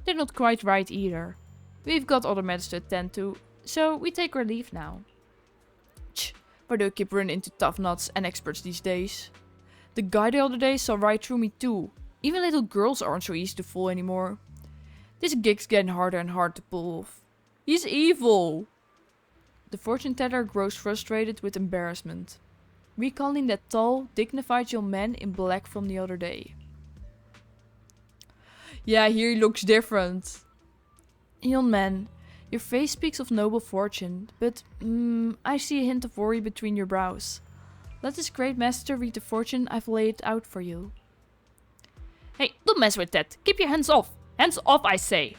[SPEAKER 11] they're not quite right either. We've got other matters to attend to, so we take our leave now. Why do I keep running into tough nuts and experts these days? The guy the other day saw right through me too. Even little girls aren't so easy to fool anymore. This gig's getting harder and harder to pull off.
[SPEAKER 1] He's evil!
[SPEAKER 11] The fortune teller grows frustrated with embarrassment, recalling that tall, dignified young man in black from the other day.
[SPEAKER 1] Yeah, here he looks different.
[SPEAKER 11] Young man, your face speaks of noble fortune, but I see a hint of worry between your brows. Let this great master read the fortune I've laid out for you.
[SPEAKER 1] Hey, don't mess with that. Keep your hands off. Hands off, I say.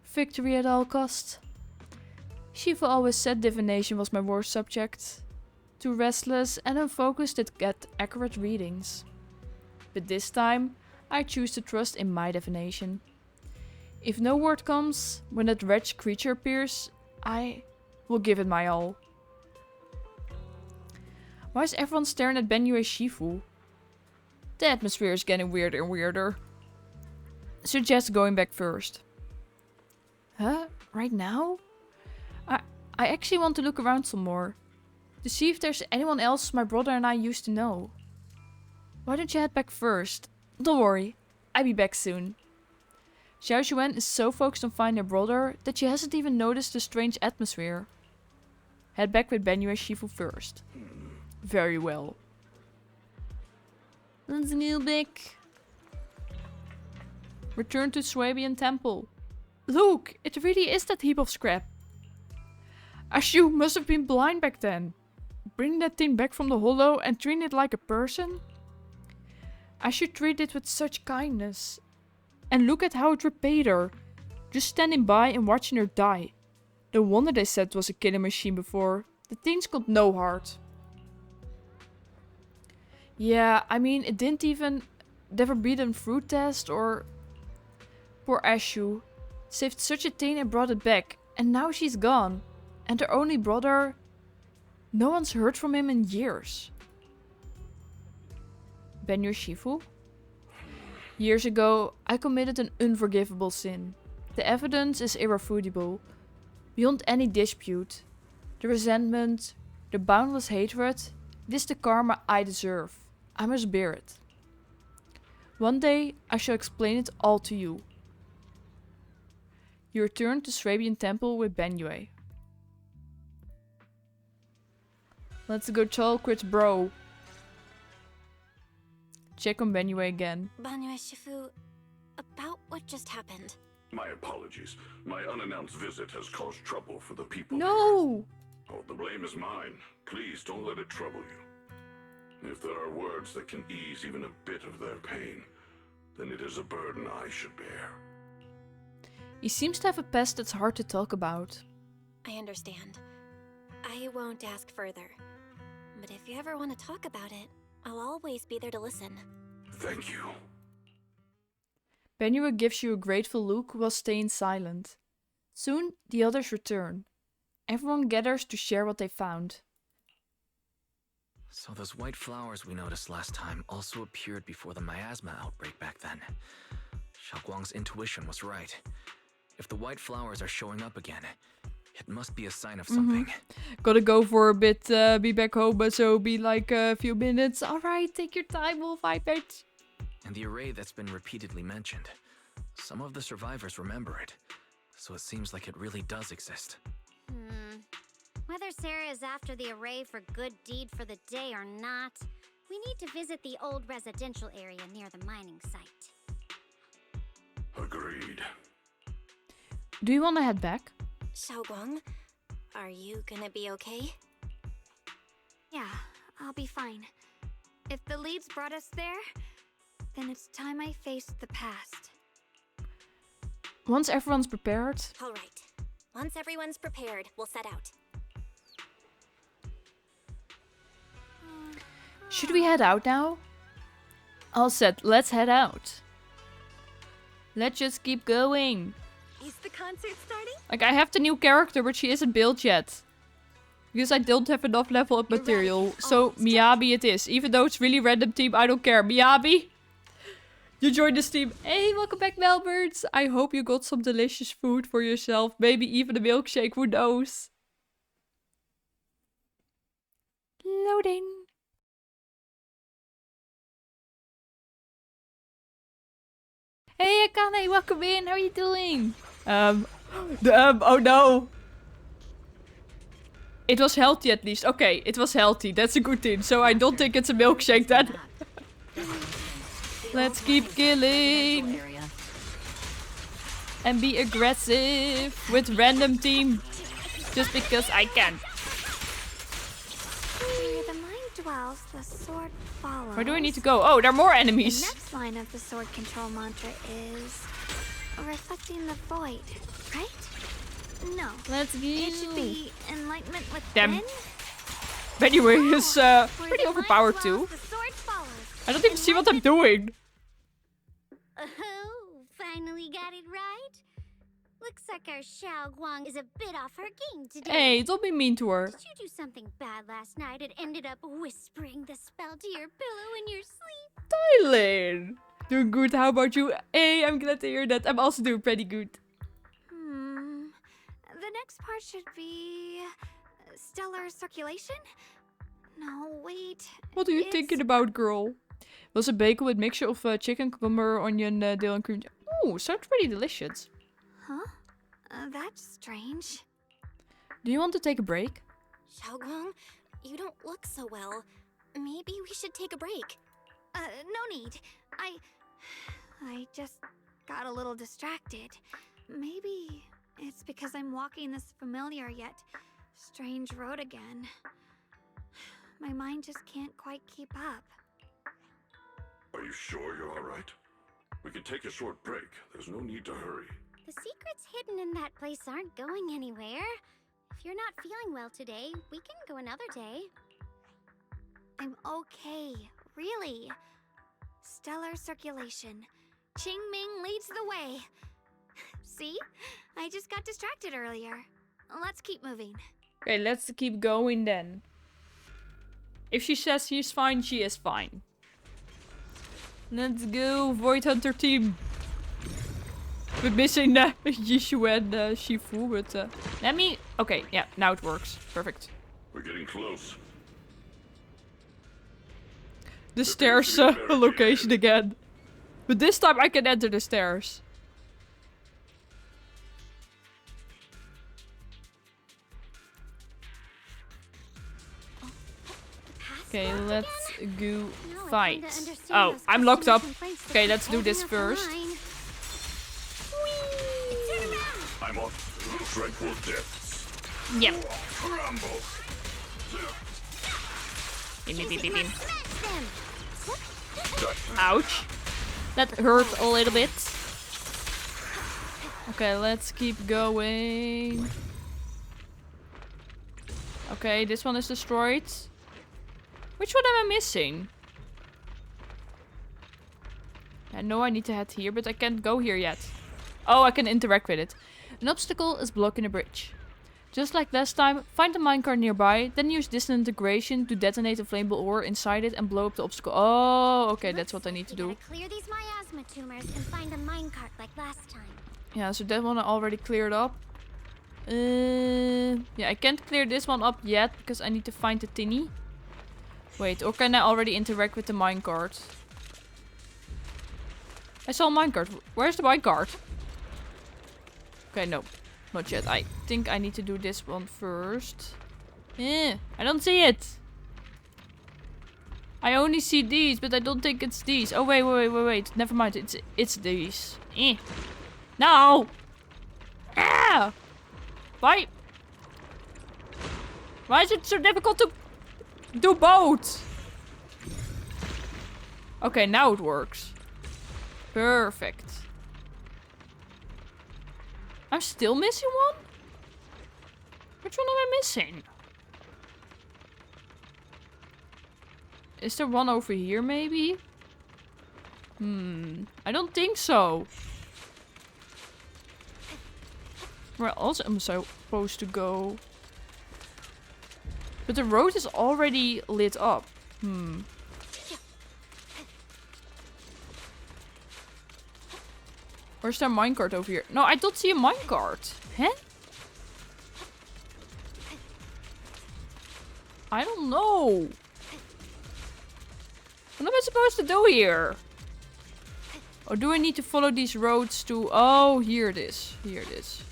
[SPEAKER 11] Victory at all costs. Shiva always said divination was my worst subject. Too restless and unfocused to get accurate readings. But this time, I choose to trust in my divination. If no word comes, when that wretched creature appears, I will give it my all. Why is everyone staring at Benyue Shifu? The atmosphere is getting weirder and weirder. Suggest going back first. Huh? Right now? I actually want to look around some more. To see if there's anyone else my brother and I used to know. Why don't you head back first? Don't worry, I'll be back soon. Xiao Xuan is so focused on finding her brother that she hasn't even noticed the strange atmosphere. Head back with Benyue Shifu first. Very well. Let's go back. Return to Swabian Temple. Look, it really is that heap of scrap. Ashu must have been blind back then. Bring that thing back from the hollow and treat it like a person? I should treat it with such kindness. And look at how it repaid her. Just standing by and watching her die. No wonder they said it was a killing machine before. The thing's got no heart. Yeah, I mean, it didn't even never beat a fruit test or... Poor Ashu. Saved such a thing and brought it back. And now she's gone. And her only brother... No one's heard from him in years. Benyue Shifu? Years ago, I committed an unforgivable sin. The evidence is irrefutable, beyond any dispute. The resentment, the boundless hatred, it is the karma I deserve. I must bear it. One day I shall explain it all to you. You return to Swabian Temple with Benue. Let's go talk with bro. Check on Benue again.
[SPEAKER 3] Benue Shifu, about what just happened.
[SPEAKER 15] My apologies. My unannounced visit has caused trouble for the people.
[SPEAKER 11] No!
[SPEAKER 15] Oh, the blame is mine. Please don't let it trouble you. If there are words that can ease even a bit of their pain, then it is a burden I should bear.
[SPEAKER 11] He seems to have a past that's hard to talk about.
[SPEAKER 3] I understand. I won't ask further. But if you ever want to talk about it, I'll always be there to listen.
[SPEAKER 15] Thank you.
[SPEAKER 11] Benue gives you a grateful look while staying silent. Soon the others return. Everyone gathers to share what they found.
[SPEAKER 2] So those white flowers we noticed last time also appeared before the miasma outbreak back then. Xiaoguang's intuition was right. If the white flowers are showing up again, it must be a sign of something.
[SPEAKER 11] Gotta go for a bit, be back home, but so be like a few minutes. Alright, take your time, we'll find it.
[SPEAKER 2] And the array that's been repeatedly mentioned. Some of the survivors remember it, so it seems like it really does exist.
[SPEAKER 10] Whether Sarah is after the array for good deed for the day or not, we need to visit the old residential area near the mining site.
[SPEAKER 15] Agreed.
[SPEAKER 11] Do you want to head back?
[SPEAKER 3] Xiaoguang, are you gonna be okay?
[SPEAKER 7] Yeah, I'll be fine. If the leads brought us there, then it's time I faced the past.
[SPEAKER 11] Once everyone's prepared...
[SPEAKER 3] Alright. Once everyone's prepared, we'll set out.
[SPEAKER 11] Should we head out now? All set, let's head out. Let's just keep going.
[SPEAKER 6] Is the concert starting?
[SPEAKER 11] Like, I have the new character, but she isn't built yet. Because I don't have enough level up material. So, Miyabi it is. Even though it's really random team, I don't care. Miyabi! You joined this team. Hey, welcome back, Melbirds. I hope you got some delicious food for yourself. Maybe even a milkshake, who knows? Loading. Hey, Akane, welcome in. How are you doing? Oh no. It was healthy at least. Okay, it was healthy. That's a good thing. So I don't think it's a milkshake then. Let's keep killing. And be aggressive with random team. Just because I can.
[SPEAKER 7] Where the mind dwells, the sword follows.
[SPEAKER 11] Where do I need to go? Oh, there are more enemies.
[SPEAKER 7] The next line of the sword control mantra is reflecting the void, right? No.
[SPEAKER 11] Let's go.
[SPEAKER 7] It should be enlightenment with
[SPEAKER 11] Damn. Benue is pretty overpowered too. I don't even see what I'm doing.
[SPEAKER 10] Oh, finally got it right. Looks like our Xiaoguang is a bit off her game today.
[SPEAKER 11] Hey, don't be mean to her.
[SPEAKER 10] Did you do something bad last night and ended up whispering the spell to your pillow in your sleep?
[SPEAKER 11] Thailand. Doing good, how about you? Hey, I'm glad to hear that. I'm also doing pretty good.
[SPEAKER 7] The next part should be stellar circulation? No, wait.
[SPEAKER 11] What are you thinking about, girl? Was a bacon with mixture of chicken, cucumber, onion, dill and cream. Ooh, sounds pretty delicious.
[SPEAKER 7] Huh? That's strange.
[SPEAKER 11] Do you want to take a break?
[SPEAKER 3] Xiaoguang, you don't look so well. Maybe we should take a break.
[SPEAKER 7] No need. I just got a little distracted. Maybe it's because I'm walking this familiar yet strange road again. My mind just can't quite keep up.
[SPEAKER 15] Are you sure you're all right? We can take a short break. There's no need to hurry.
[SPEAKER 10] The secrets hidden in that place aren't going anywhere. If you're not feeling well today, we can go another day.
[SPEAKER 7] I'm okay, really. Stellar circulation. Qingming leads the way. See? I just got distracted earlier. Let's keep moving.
[SPEAKER 11] Okay, let's keep going then. If she says she's fine, she is fine. Let's go, Void Hunter team.
[SPEAKER 1] We're missing Yishu and Shifu, but let me... Okay, yeah, now it works. Perfect.
[SPEAKER 15] We're getting close.
[SPEAKER 1] The stairs location again. But this time I can enter the stairs. Okay, let's go fight. Oh, I'm locked up. Okay, let's do this first.
[SPEAKER 15] I'm off dreadful depths.
[SPEAKER 1] Yep.
[SPEAKER 15] Rumble.
[SPEAKER 1] Beam. Ouch. That hurt a little bit. Okay, let's keep going. Okay, this one is destroyed. Which one am I missing? I know I need to head here, but I can't go here yet. Oh, I can interact with it. An obstacle is blocking a bridge. Just like last time, find a minecart nearby, then use disintegration to detonate a flammable ore inside it and blow up the obstacle. Oh, okay, that's what I need to do.
[SPEAKER 10] Clear these miasma tumors and find a minecart like last time.
[SPEAKER 1] Yeah, so that one I already cleared up. Yeah, I can't clear this one up yet because I need to find the tinny. Wait, or can I already interact with the minecart? I saw a minecart. Where's the minecart? Okay, no. Not yet. I think I need to do this one first. I don't see it. I only see these, but I don't think it's these. Oh, wait. Never mind. It's these. No! Ah! Why? Why is it so difficult to do both? Okay, now it works. Perfect. I'm still missing one? Which one am I missing? Is there one over here maybe? I don't think so. Where else am I supposed to go? But the road is already lit up. Where's there a minecart over here? No, I don't see a minecart. Huh? I don't know. What am I supposed to do here? Or do I need to follow these roads to... Oh, here it is. Here it is.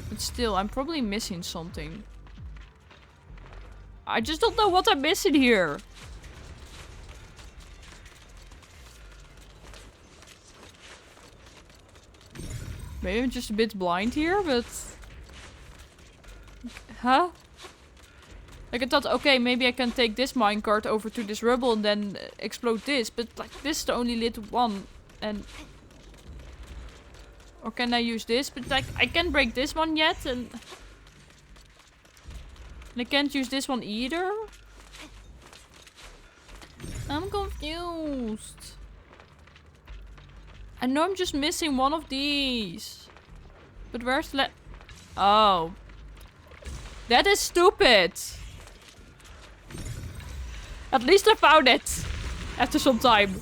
[SPEAKER 1] But still, I'm probably missing something. I just don't know what I'm missing here. Maybe I'm just a bit blind here, but... Huh? Like I thought, okay, maybe I can take this minecart over to this rubble and then explode this. But like, this is the only lit one. And... Or can I use this? But like, I can't break this one yet. And I can't use this one either. I'm confused. I know I'm just missing one of these. But where's the... Oh. That is stupid. At least I found it. After some time.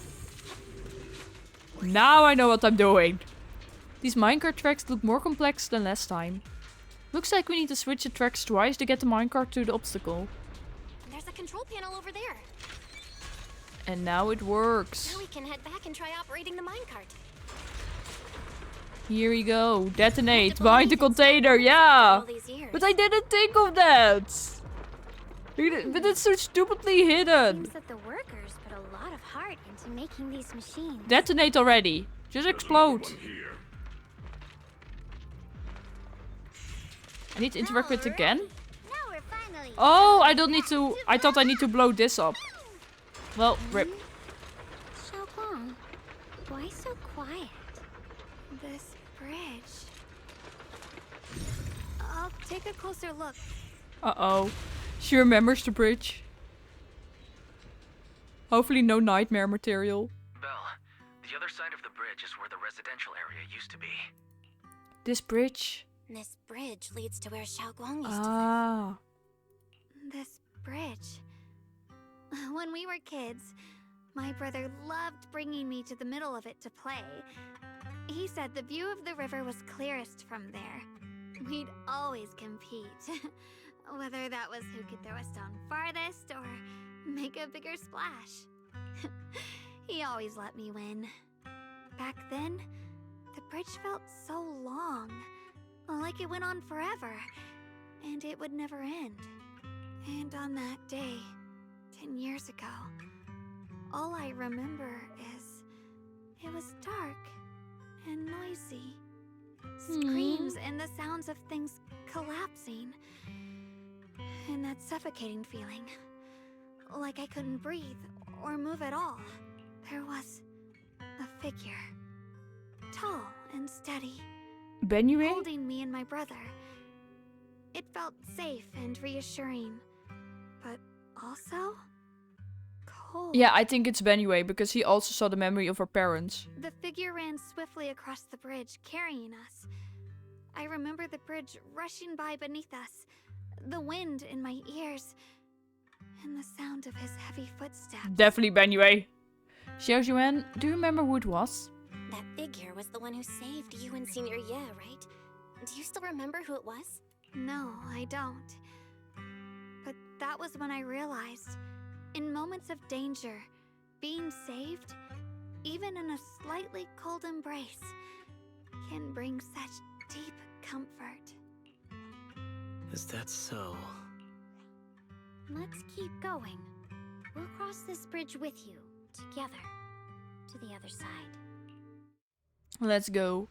[SPEAKER 1] Now I know what I'm doing. These minecart tracks look more complex than last time. Looks like we need to switch the tracks twice to get the minecart to the obstacle.
[SPEAKER 3] There's a control panel over there.
[SPEAKER 1] And now it works.
[SPEAKER 3] Now we can head back and try operating the minecart.
[SPEAKER 1] Here we go. Detonate behind the container. Yeah. But I didn't think of that. But it's so stupidly hidden.
[SPEAKER 10] Seems that the workers put a lot of heart into making these machines.
[SPEAKER 1] Detonate already. Just explode. I need to interact with it again. Oh, I don't need to. I thought I need to blow this up. Well, rip.
[SPEAKER 10] Xiaoguang, why so quiet?
[SPEAKER 7] This bridge. I'll take a closer look.
[SPEAKER 1] Uh-oh. She remembers the bridge. Hopefully no nightmare material.
[SPEAKER 2] Belle, the other side of the bridge is where the residential area used to be.
[SPEAKER 1] This bridge?
[SPEAKER 3] This bridge leads to where Xiaoguang used
[SPEAKER 1] to live.
[SPEAKER 7] This bridge. When we were kids, My brother loved bringing me to the middle of it to play. He said the view of the river was clearest from there. We'd always compete. Whether that was who could throw a stone farthest or make a bigger splash. He always let me win. Back then, the bridge felt so long, like it went on forever, and it would never end. And on that day, 10 years ago, all I remember is it was dark and noisy. Screams and the sounds of things collapsing. And that suffocating feeling. Like I couldn't breathe or move at all. There was a figure. Tall and steady.
[SPEAKER 11] Benue?
[SPEAKER 7] Holding me and my brother. It felt safe and reassuring. But also cold.
[SPEAKER 11] Yeah, I think it's Benue because he also saw the memory of our parents.
[SPEAKER 7] The figure ran swiftly across the bridge, carrying us. I remember the bridge rushing by beneath us, the wind in my ears, and the sound of his heavy footsteps.
[SPEAKER 11] Definitely Benue. Xiaojuan, do you remember who it was?
[SPEAKER 3] That figure was the one who saved you in senior year, right? Do you still remember who it was?
[SPEAKER 7] No, I don't. But that was when I realized, in moments of danger, being saved, even in a slightly cold embrace, can bring such deep comfort.
[SPEAKER 14] Is that so?
[SPEAKER 10] Let's keep going. We'll cross this bridge with you, together, to the other side.
[SPEAKER 11] Let's go.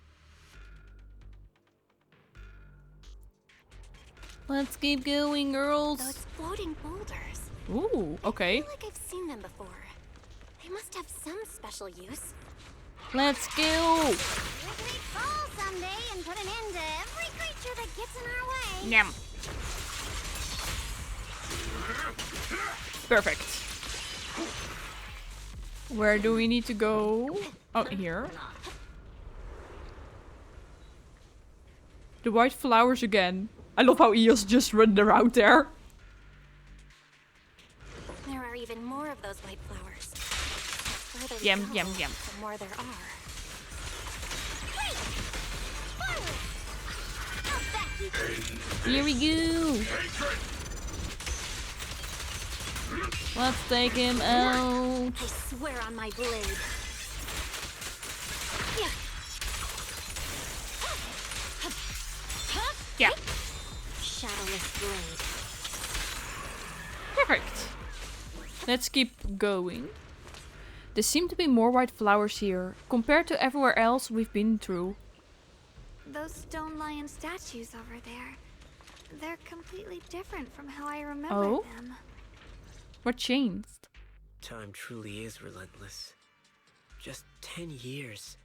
[SPEAKER 11] Let's keep going, girls.
[SPEAKER 3] Those floating boulders.
[SPEAKER 11] Ooh, okay.
[SPEAKER 3] I feel like I've seen them before. They must have some special use.
[SPEAKER 11] Let's go.
[SPEAKER 10] We can fall someday and put an end to every creature that gets in our way.
[SPEAKER 11] Yum. Perfect. Where do we need to go? Oh, here. The white flowers again. I love how Eos just running around there.
[SPEAKER 3] There are even more of those white flowers. The further we
[SPEAKER 11] Yum,
[SPEAKER 3] go,
[SPEAKER 11] yum, yum.
[SPEAKER 3] the more there are.
[SPEAKER 11] Here we go. Let's take him out.
[SPEAKER 3] I swear on my blade.
[SPEAKER 11] Yeah.
[SPEAKER 3] Shadowless blade.
[SPEAKER 11] Perfect. Let's keep going. There seem to be more white flowers here, compared to everywhere else we've been through.
[SPEAKER 7] Those stone lion statues over there, they're completely different from how I remember them.
[SPEAKER 11] What changed?
[SPEAKER 14] Time truly is relentless. Just 10 years,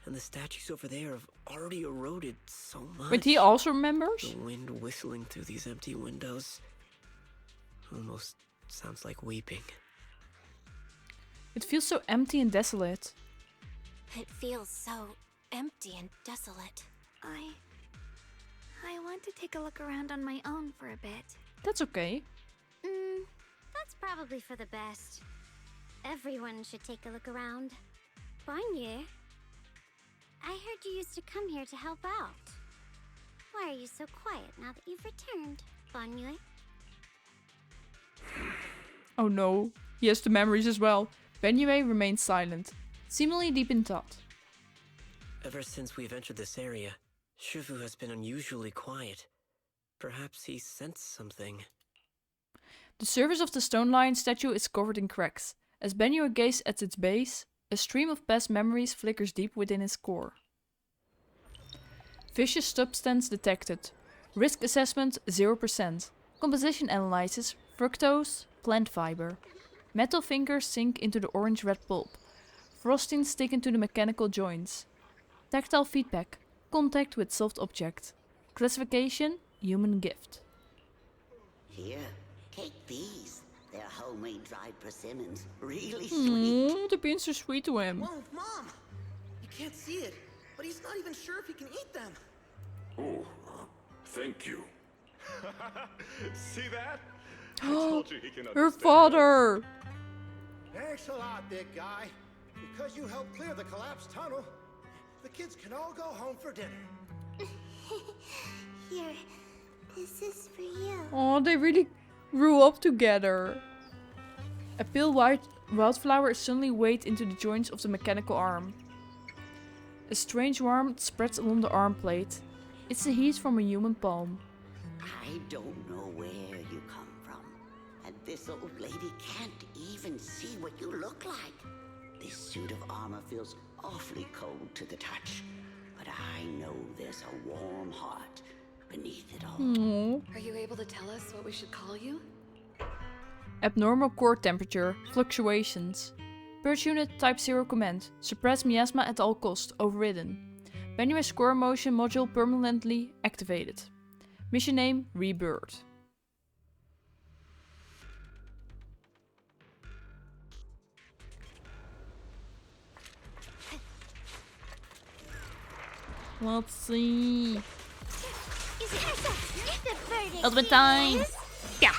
[SPEAKER 14] and the statues over there have already eroded so much.
[SPEAKER 11] But he also remembers?
[SPEAKER 14] The wind whistling through these empty windows almost sounds like weeping.
[SPEAKER 11] It feels so empty and desolate.
[SPEAKER 3] It feels so empty and desolate.
[SPEAKER 7] I want to take a look around on my own for a bit.
[SPEAKER 11] That's okay.
[SPEAKER 10] That's probably for the best. Everyone should take a look around. Bonnier, I heard you used to come here to help out. Why are you so quiet now that you've returned, Bonnier?
[SPEAKER 11] Oh no, he has the memories as well. Benue remains silent, seemingly deep in thought.
[SPEAKER 14] Ever since we've entered this area, Shifu has been unusually quiet. Perhaps he sensed something.
[SPEAKER 11] The surface of the stone lion statue is covered in cracks. As Benue gazes at its base, a stream of past memories flickers deep within his core. Vicious substance detected. Risk assessment 0%. Composition analysis, fructose, plant fiber. Metal fingers sink into the orange-red pulp. Frosting stick into the mechanical joints. Tactile feedback, contact with soft object. Classification, human gift.
[SPEAKER 19] Here, take these. They're homemade dried persimmons. Really sweet.
[SPEAKER 11] They're being so sweet to him.
[SPEAKER 20] Whoa, Mom! You can't see it, but he's not even sure if he can eat them.
[SPEAKER 15] Oh, thank you.
[SPEAKER 12] See that? I told you he can
[SPEAKER 11] Her
[SPEAKER 12] understand.
[SPEAKER 11] father!
[SPEAKER 18] Thanks a lot, big guy. Because you helped clear the collapsed tunnel, the kids can all go home for dinner.
[SPEAKER 10] Here, this is for you.
[SPEAKER 11] Oh, they really grew up together. A pale white wildflower is suddenly weighed into the joints of the mechanical arm. A strange warmth spreads along the arm plate. It's the heat from a human palm.
[SPEAKER 19] I don't know where you come from, and this old lady can't even see what you look like. This suit of armor feels awfully cold to the touch, but I know there's a warm heart beneath it all.
[SPEAKER 11] Aww.
[SPEAKER 21] Are you able to tell us what we should call you?
[SPEAKER 11] Abnormal core temperature, fluctuations. Purge unit type 0 command. Suppress miasma at all cost, overridden. Manual core motion module permanently activated. Mission name, Rebirth. Let's see. Ultimate time. Yeah.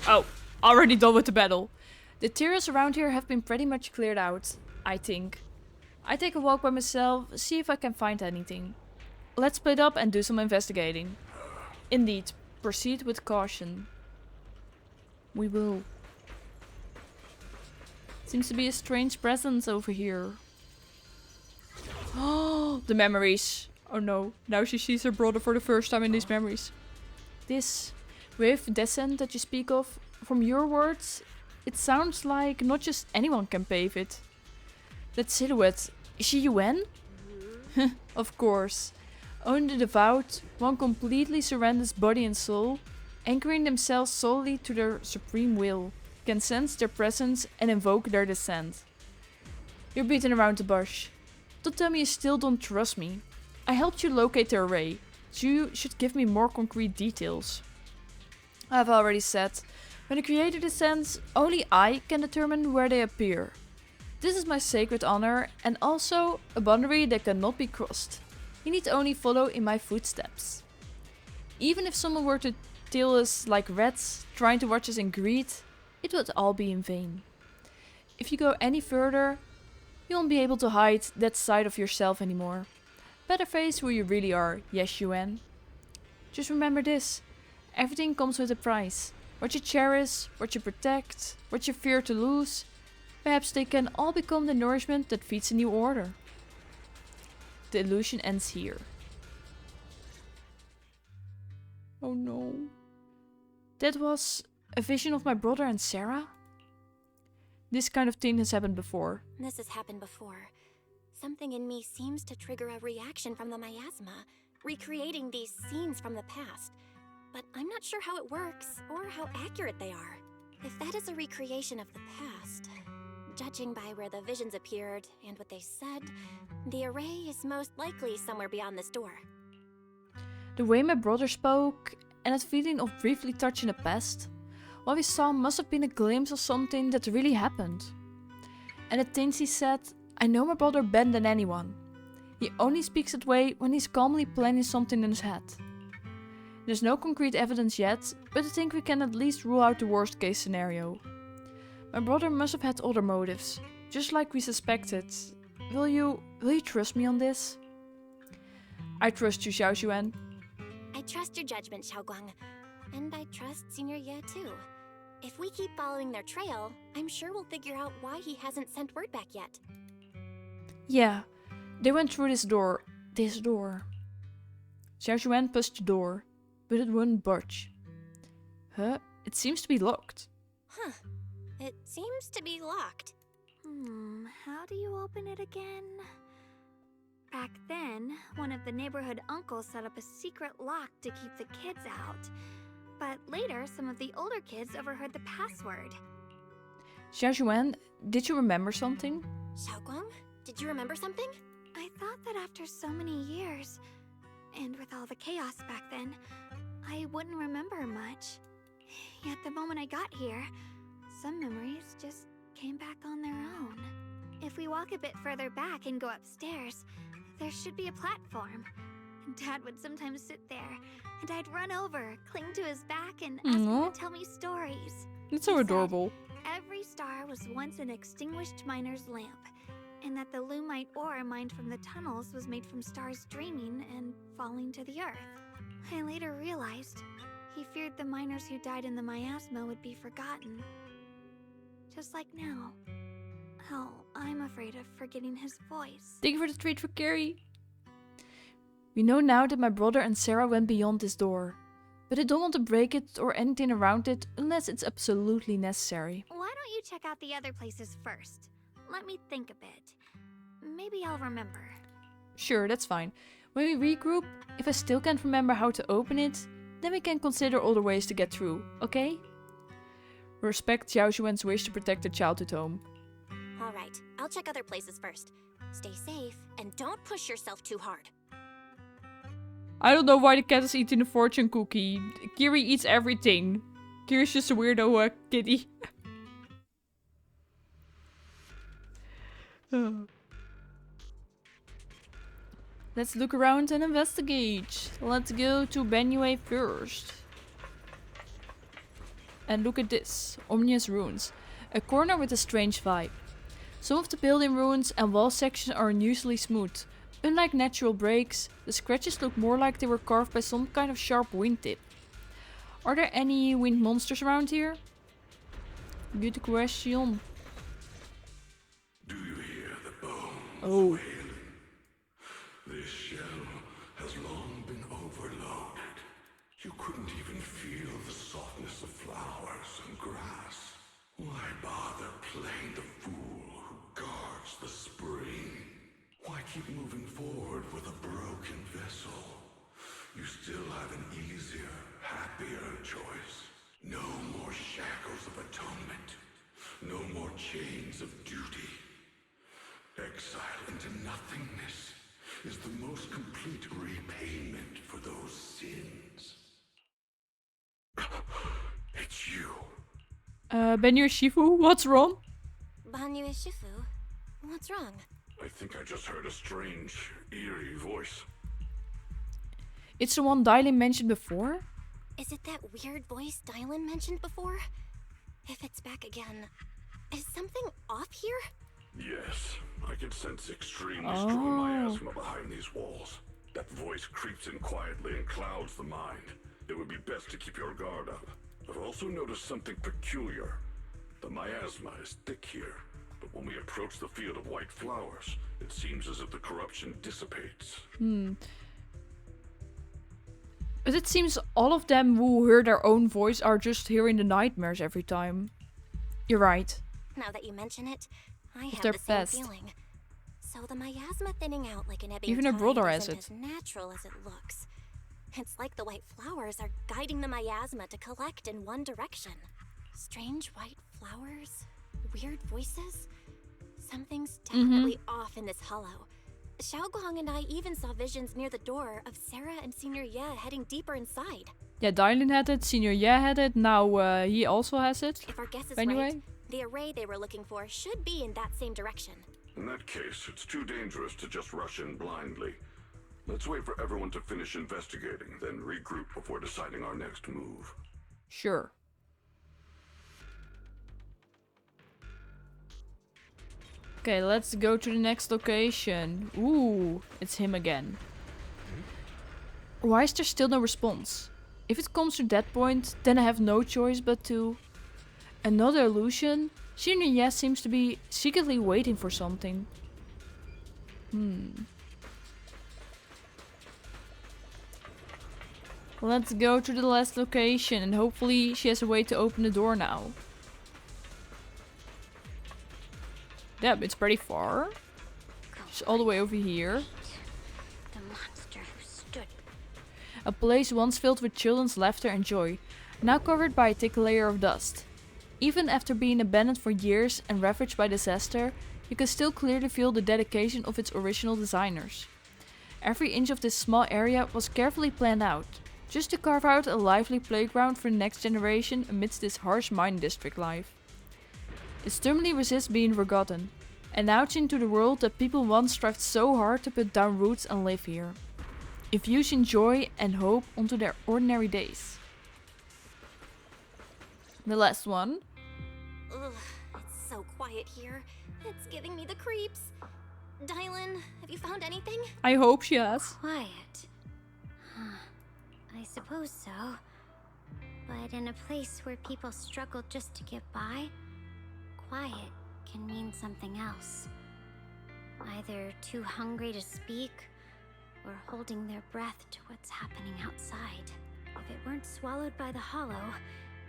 [SPEAKER 11] Oh, already done with the battle. The materials around here have been pretty much cleared out, I think. I take a walk by myself, see if I can find anything. Let's split up and do some investigating. Indeed, proceed with caution. We will. Seems to be a strange presence over here. Oh, the memories. Oh no, now she sees her brother for the first time in these memories. This wave descent that you speak of, from your words, it sounds like not just anyone can pave it. That silhouette, is she Yuan? Of course. Only the devout, one completely surrenders body and soul, anchoring themselves solely to their supreme will, can sense their presence and invoke their descent. You're beating around the bush. Don't tell me you still don't trust me. I helped you locate the array, so you should give me more concrete details. I've already said, when the creator descends, only I can determine where they appear. This is my sacred honor and also a boundary that cannot be crossed. You need only follow in my footsteps. Even if someone were to tail us like rats, trying to watch us in greed, it would all be in vain. If you go any further, you won't be able to hide that side of yourself anymore. Better face who you really are, yes Yuan. Just remember this, everything comes with a price. What you cherish, what you protect, what you fear to lose, perhaps they can all become the nourishment that feeds a new order. The illusion ends here. Oh no. That was a vision of my brother and Sarah? This kind of thing has happened before.
[SPEAKER 3] This has happened before. Something in me seems to trigger a reaction from the miasma, recreating these scenes from the past. But I'm not sure how it works, or how accurate they are. If that is a recreation of the past, judging by where the visions appeared and what they said, the array is most likely somewhere beyond this door.
[SPEAKER 11] The way my brother spoke, and that feeling of briefly touching the past, what we saw must have been a glimpse of something that really happened. And the things he said, I know my brother better than anyone. He only speaks that way when he's calmly planning something in his head. There's no concrete evidence yet, but I think we can at least rule out the worst case scenario. My brother must have had other motives, just like we suspected. Will you trust me on this? I trust you, Xiao Xuan.
[SPEAKER 3] I trust your judgment, Xiaoguang. And I trust Senior Ye too. If we keep following their trail, I'm sure we'll figure out why he hasn't sent word back yet.
[SPEAKER 11] Yeah, they went through this door. Xiao Xuan pushed the door, but it wouldn't budge. Huh? It seems to be locked.
[SPEAKER 3] Huh. It seems to be locked.
[SPEAKER 7] How do you open it again? Back then, one of the neighborhood uncles set up a secret lock to keep the kids out. But later, some of the older kids overheard the password.
[SPEAKER 11] Xiao Xuan, did you remember something?
[SPEAKER 3] Xiaoguang, did you remember something?
[SPEAKER 7] I thought that after so many years, and with all the chaos back then, I wouldn't remember much. Yet the moment I got here, some memories just came back on their own. If we walk a bit further back and go upstairs, there should be a platform. Dad would sometimes sit there, and I'd run over, cling to his back, and ask him
[SPEAKER 11] Aw.
[SPEAKER 7] to tell me stories.
[SPEAKER 11] It's so adorable.
[SPEAKER 7] Every star was once an extinguished miner's lamp, and that the Lumite ore mined from the tunnels was made from stars dreaming and falling to the earth. I later realized he feared the miners who died in the miasma would be forgotten. Just like now. How I'm afraid of forgetting his voice.
[SPEAKER 11] Thank you for the treat for Carrie. We know now that my brother and Sarah went beyond this door. But I don't want to break it or anything around it unless it's absolutely necessary.
[SPEAKER 7] Why don't you check out the other places first? Let me think a bit. Maybe I'll remember.
[SPEAKER 11] Sure, that's fine. When we regroup, if I still can't remember how to open it, then we can consider other ways to get through, okay? Respect Xiao Xuan's wish to protect the childhood home.
[SPEAKER 3] Alright, I'll check other places first. Stay safe, and don't push yourself too hard.
[SPEAKER 11] I don't know why the cat is eating a fortune cookie. Kiri eats everything. Kiri's just a weirdo kitty. Let's look around and investigate. Let's go to Benue first. And look at this. Ominous ruins. A corner with a strange vibe. Some of the building ruins and wall sections are unusually smooth. Unlike natural breaks, the scratches look more like they were carved by some kind of sharp wingtip. Are there any winged monsters around here? Good question.
[SPEAKER 15] Do you hear the bones
[SPEAKER 11] Oh.
[SPEAKER 15] wailing? This shell has long been overloaded. You couldn't even feel the softness of flowers and grass. Why bother playing the fool who guards the spring? Why keep moving forward with a broken vessel? You still have an easier, happier choice. No more shackles of atonement. No more chains of duty. Exile into nothingness is the most complete repayment for those sins. It's you.
[SPEAKER 11] Benue Shifu, what's wrong?
[SPEAKER 3] Banyu Shifu, what's wrong?
[SPEAKER 15] I think I just heard a strange, eerie voice.
[SPEAKER 11] It's the one Dylan mentioned before?
[SPEAKER 3] Is it that weird voice Dylan mentioned before? If it's back again, is something off here?
[SPEAKER 15] Yes, I can sense extremely strong miasma behind these walls. That voice creeps in quietly and clouds the mind. It would be best to keep your guard up. I've also noticed something peculiar. The miasma is thick here, but when we approach the field of white flowers, it seems as if the corruption dissipates.
[SPEAKER 11] But it seems all of them who hear their own voice are just hearing the nightmares every time. You're right.
[SPEAKER 3] Now that you mention it, I have
[SPEAKER 11] their
[SPEAKER 3] the same
[SPEAKER 11] best.
[SPEAKER 3] feeling. So the miasma thinning out like an ebbing
[SPEAKER 11] Even her
[SPEAKER 3] tide
[SPEAKER 11] brother has
[SPEAKER 3] isn't
[SPEAKER 11] it.
[SPEAKER 3] as natural as it looks. It's like the white flowers are guiding the miasma to collect in one direction. Strange white flowers, weird voices. Something's definitely off in this hollow. Xiaoguang and I even saw visions near the door of Sarah and Senior Ye heading deeper inside.
[SPEAKER 11] Yeah, Dylan had it, Senior Ye had it, now he also has it.
[SPEAKER 3] If our guess is
[SPEAKER 11] Anyway.
[SPEAKER 3] right, the array they were looking for should be in that same direction.
[SPEAKER 15] In that case, it's too dangerous to just rush in blindly. Let's wait for everyone to finish investigating, then regroup before deciding our next move.
[SPEAKER 11] Sure. Okay, let's go to the next location. Ooh, it's him again. Why is there still no response? If it comes to that point, then I have no choice but to... Another illusion? Senior Ye seems to be secretly waiting for something. Let's go to the last location and hopefully she has a way to open the door now. Yeah, it's pretty far. It's all the way over here.
[SPEAKER 10] The monster who stood.
[SPEAKER 11] A place once filled with children's laughter and joy, now covered by a thick layer of dust. Even after being abandoned for years and ravaged by disaster, you can still clearly feel the dedication of its original designers. Every inch of this small area was carefully planned out, just to carve out a lively playground for the next generation amidst this harsh mine district life. It stubbornly resists being forgotten, announcing to the world that people once strived so hard to put down roots and live here. infusing joy and hope onto their ordinary days. The last one.
[SPEAKER 3] Ugh, it's so quiet here. It's giving me the creeps. Dylan, have you found anything?
[SPEAKER 11] I hope she has.
[SPEAKER 10] Quiet. Huh. I suppose so. But in a place where people struggle just to get by, quiet can mean something else. Either too hungry to speak, or holding their breath to what's happening outside. If it weren't swallowed by the hollow,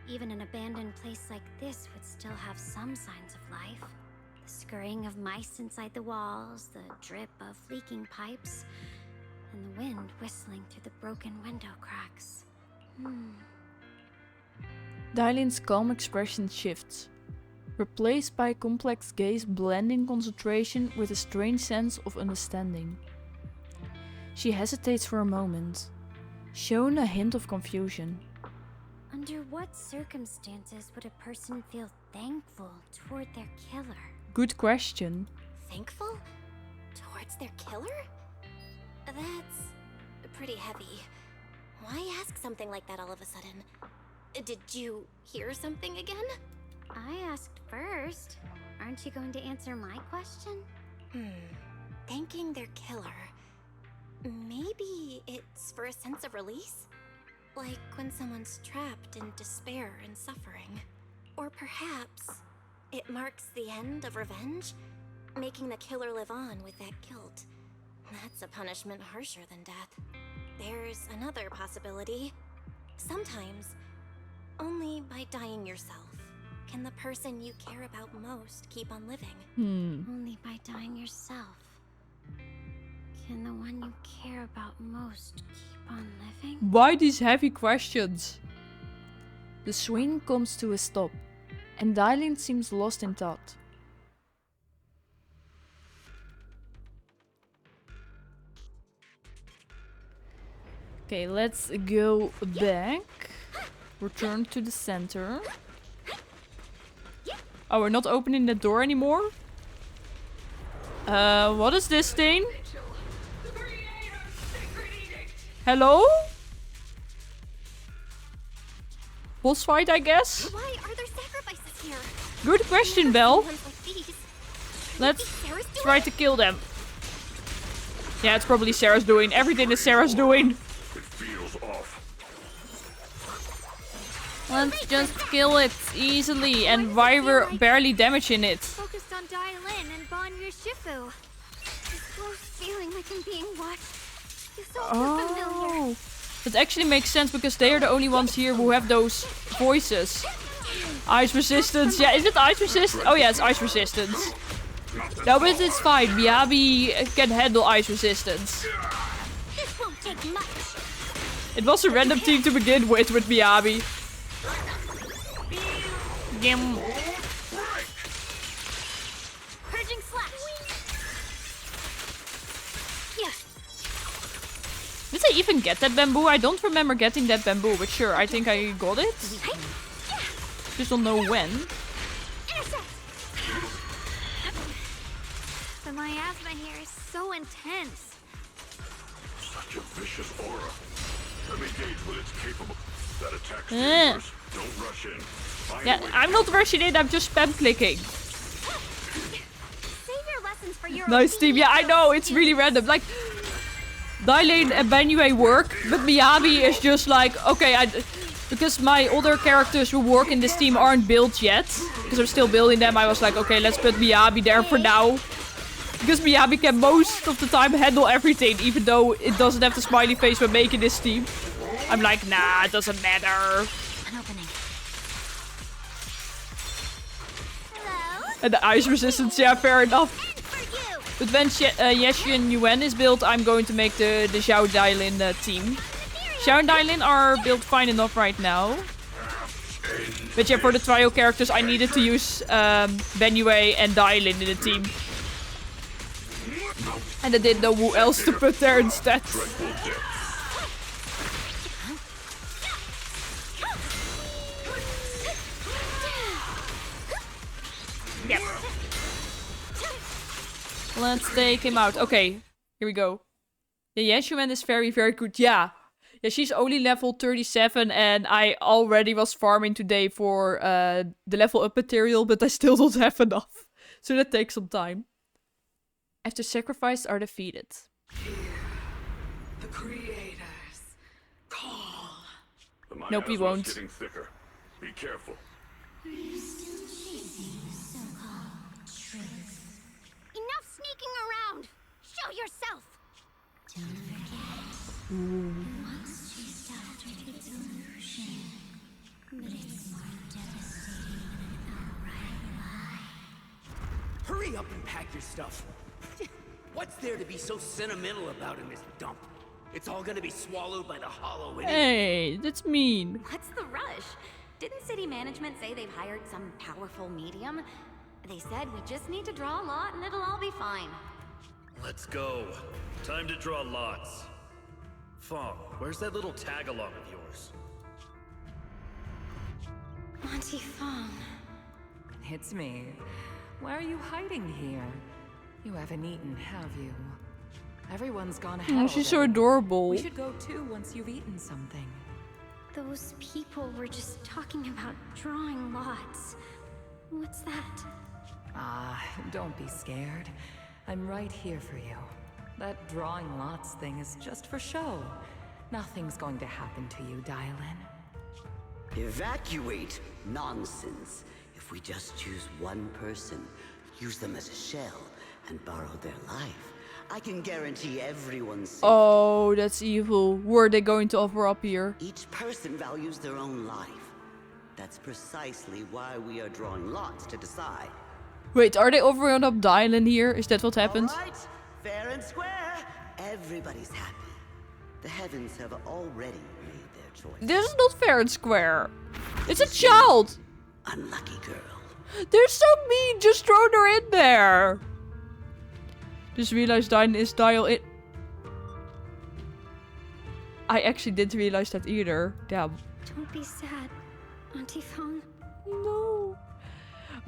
[SPEAKER 10] even an abandoned place like this would still have some signs of life. The scurrying of mice inside the walls, the drip of leaking pipes, and the wind whistling through the broken window cracks.
[SPEAKER 11] Dylan's calm expression shifts, replaced by a complex gaze blending concentration with a strange sense of understanding. She hesitates for a moment, showing a hint of confusion.
[SPEAKER 10] Under what circumstances would a person feel thankful toward their killer?
[SPEAKER 11] Good question.
[SPEAKER 3] Thankful? Towards their killer? That's pretty heavy. Why ask something like that all of a sudden? Did you hear something again?
[SPEAKER 10] I asked first. Aren't you going to answer my question?
[SPEAKER 3] Thanking their killer. Maybe it's for a sense of release? Like when someone's trapped in despair and suffering. Or perhaps it marks the end of revenge, making the killer live on with that guilt. That's a punishment harsher than death. There's another possibility. Sometimes, only by dying yourself can the person you care about most keep on living.
[SPEAKER 10] Only by dying yourself can the one you care about most keep on living?
[SPEAKER 11] Why these heavy questions? The swing comes to a stop, and Dylan seems lost in thought. Okay, let's go back. Return to the center. Oh, we're not opening the door anymore? What is this thing? Hello? Boss fight, I guess?
[SPEAKER 3] Why are there sacrifices here?
[SPEAKER 11] Good question, Belle.
[SPEAKER 3] Ones like these.
[SPEAKER 11] Let's
[SPEAKER 3] Sarah's doing
[SPEAKER 11] try to kill them. Yeah, it's probably Sarah's doing. Everything is Sarah's doing.
[SPEAKER 15] It feels off.
[SPEAKER 11] Let's just kill it easily. And why we're barely damaging it?
[SPEAKER 7] Focused on Dylan and Bon Shifu. This close feeling like I'm being watched. It's so familiar.
[SPEAKER 11] That actually makes sense because they are the only ones here who have those voices. Ice resistance. Yeah, is it ice resistance? Oh yeah, it's ice resistance. No, but it's fine. Miyabi can handle ice resistance.
[SPEAKER 3] This won't take much.
[SPEAKER 11] It was a random team to begin with Miyabi. Gim.
[SPEAKER 3] Purging slash. Yeah.
[SPEAKER 11] Did I even get that bamboo? I don't remember getting that bamboo, but sure, I think I got it. Just don't know when.
[SPEAKER 7] The miasma here is so intense.
[SPEAKER 15] Such a vicious aura. Let me gauge what it's capable. That attacks
[SPEAKER 11] Eh.
[SPEAKER 15] first. Don't rush in. Find
[SPEAKER 11] Yeah,
[SPEAKER 15] a way
[SPEAKER 11] I'm not rushing it, I'm just spam clicking.
[SPEAKER 3] Save your lessons for your
[SPEAKER 11] Nice team. Yeah, I know, it's really random. Like, Dylan and Benue work, but Miyabi is just like, okay, because my other characters who work in this team aren't built yet, because I'm still building them, I was like, okay, let's put Miyabi there for now. Because Miyabi can most of the time handle everything, even though it doesn't have the smiley face when making this team. I'm like, nah, it doesn't matter.
[SPEAKER 3] An opening.
[SPEAKER 11] And the ice resistance, yeah, fair enough. But when Yeshi and Yuen is built, I'm going to make the Xiao Dylan team. Xiao and Dylan are built fine enough right now. But yeah, for the trial characters, I needed to use Benue and Dylan in the team. And I didn't know who else to put there instead. Yep. Let's take him out. Okay, here we go.
[SPEAKER 1] Yeah, Yashuman is very, very good. Yeah. Yeah, she's only level 37 and I already was farming today for the level up material, but I still don't have enough. So that takes some time. After sacrifice are defeated.
[SPEAKER 21] The creators call.
[SPEAKER 15] The
[SPEAKER 1] Nope, we
[SPEAKER 15] miasma's
[SPEAKER 1] won't.
[SPEAKER 15] getting thicker. Be careful.
[SPEAKER 10] Enough sneaking around! Show yourself! Don't forget. Once chased out of its illusion, but it's more devastating than an outright lie.
[SPEAKER 8] Hurry up and pack your stuff. What's there to be so sentimental about in this dump? It's all gonna be swallowed by the hollow anyway.
[SPEAKER 1] Hey, that's mean.
[SPEAKER 4] What's the rush? Didn't city management say they've hired some powerful medium? They said we just need to draw a lot and it'll all be fine.
[SPEAKER 22] Let's go. Time to draw lots. Fong, where's that little tag-along of yours?
[SPEAKER 10] Auntie Fong.
[SPEAKER 23] It's me. Why are you hiding here? You haven't eaten, have you? Everyone's gone ahead.
[SPEAKER 1] Oh, she's so
[SPEAKER 23] already.
[SPEAKER 1] adorable.
[SPEAKER 23] We should go too once you've eaten something.
[SPEAKER 10] Those people were just talking about drawing lots. What's that?
[SPEAKER 23] Ah, don't be scared. I'm right here for you. That drawing lots thing is just for show. Nothing's going to happen to you, Dylan.
[SPEAKER 19] Evacuate? Nonsense. If we just choose one person, use them as a shell, and borrow their life, I can guarantee everyone's safety.
[SPEAKER 1] Oh, that's evil. Were they going to offer up here?
[SPEAKER 19] Each person values their own life. That's precisely why we are drawing lots to decide.
[SPEAKER 1] Wait, are they offering up Dylan here? Is that what happened?
[SPEAKER 19] All right, fair and square. Everybody's happy. The heavens have already made their choice.
[SPEAKER 1] This is not fair and square. It's a child.
[SPEAKER 19] Unlucky girl.
[SPEAKER 1] They're so mean. Just throw her in there. Just realized Dylan is dial in. I actually didn't realize that either. Damn.
[SPEAKER 10] Don't be sad, Auntie Fong.
[SPEAKER 1] No.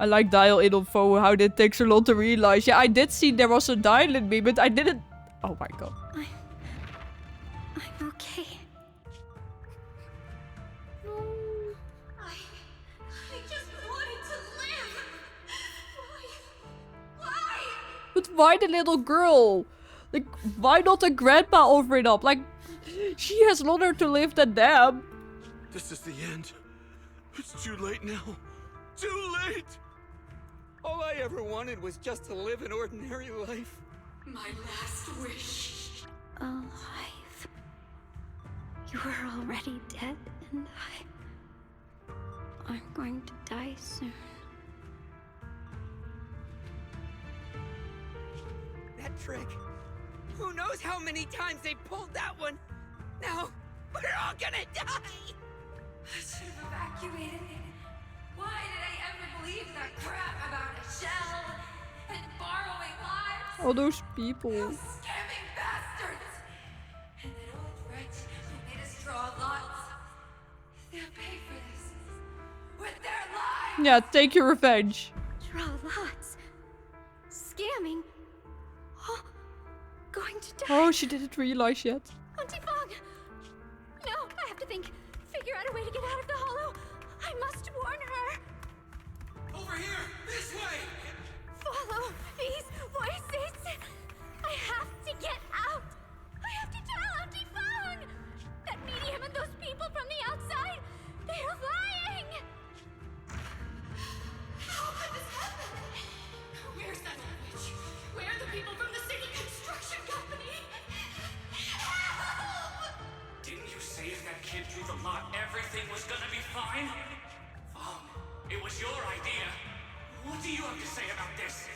[SPEAKER 1] I like dial in on phone, how that takes a lot to realize. Yeah, I did see there was a dial in me, but I didn't. Oh my god.
[SPEAKER 10] I'm okay. I just wanted to live. Why?
[SPEAKER 1] But why the little girl? Like, why not the grandpa offering up? Like, she has longer to live than them.
[SPEAKER 9] This is the end. It's too late now. Too late!
[SPEAKER 8] All I ever wanted was just to live an ordinary life.
[SPEAKER 21] My last wish.
[SPEAKER 10] Alive. You were already dead, and I'm going to die soon.
[SPEAKER 8] That trick. Who knows how many times they pulled that one? Now, we're all gonna die!
[SPEAKER 21] I should have evacuated. Why did I ever believe that crap about a shell and borrowing lives?
[SPEAKER 1] All those people.
[SPEAKER 21] You scamming bastards! And that old wretch who made us draw lots. They'll pay for this with their lives!
[SPEAKER 1] Yeah, take your revenge.
[SPEAKER 10] Draw lots. Scamming. Oh, going to die.
[SPEAKER 1] Oh, she didn't realize yet.
[SPEAKER 10] Auntie Fong! No, I have to think. Figure out a way to get out of the hollow. I must warn her.
[SPEAKER 8] Over here! This way!
[SPEAKER 10] Follow these voices. I have to get out. I have to tell Auntie Fong. That medium and those people from the outside, they're lying.
[SPEAKER 21] How could this happen? Where's that witch? Where are the people from the city construction company? Help!
[SPEAKER 24] Didn't you say if that kid drew the lot, everything was gonna be fine? It was your idea. What do you have to say about this?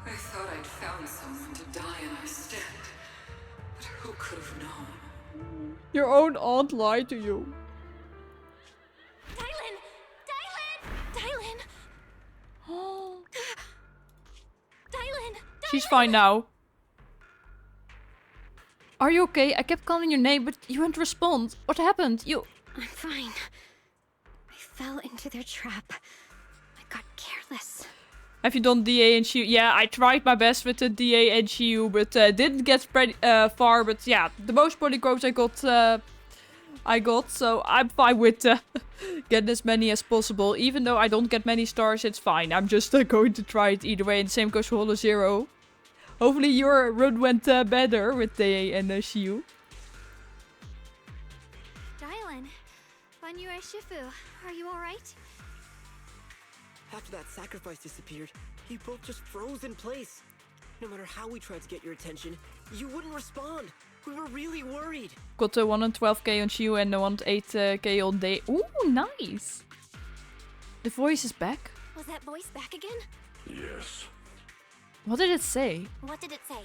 [SPEAKER 21] I thought I'd found someone to die in our stead. But who could have known?
[SPEAKER 1] Your own aunt lied to you.
[SPEAKER 10] Dylan! Dylan!
[SPEAKER 1] Oh.
[SPEAKER 10] Dylan!
[SPEAKER 1] She's fine now. Are you okay? I kept calling your name, but you didn't respond. What happened?
[SPEAKER 10] I'm fine. I fell into their trap. I got careless.
[SPEAKER 1] Have you done DA and Shiu? Yeah, I tried my best with the DA and Shiu, but didn't get pretty far. But yeah, the most polygons I got, so I'm fine with getting as many as possible. Even though I don't get many stars, it's fine. I'm just going to try it either way. And same goes for Holo Zero. Hopefully your run went better with DA and Shiu.
[SPEAKER 7] Dylan, Banyue Shifu, are you alright?
[SPEAKER 14] After that sacrifice disappeared, you both just froze in place. No matter how we tried to get your attention, you wouldn't respond. We were really worried.
[SPEAKER 1] Got 112k on Shiu and 108k on Day. Ooh, nice. The voice is back.
[SPEAKER 3] Was that voice back again?
[SPEAKER 15] Yes.
[SPEAKER 1] What did it say?
[SPEAKER 3] What did it say?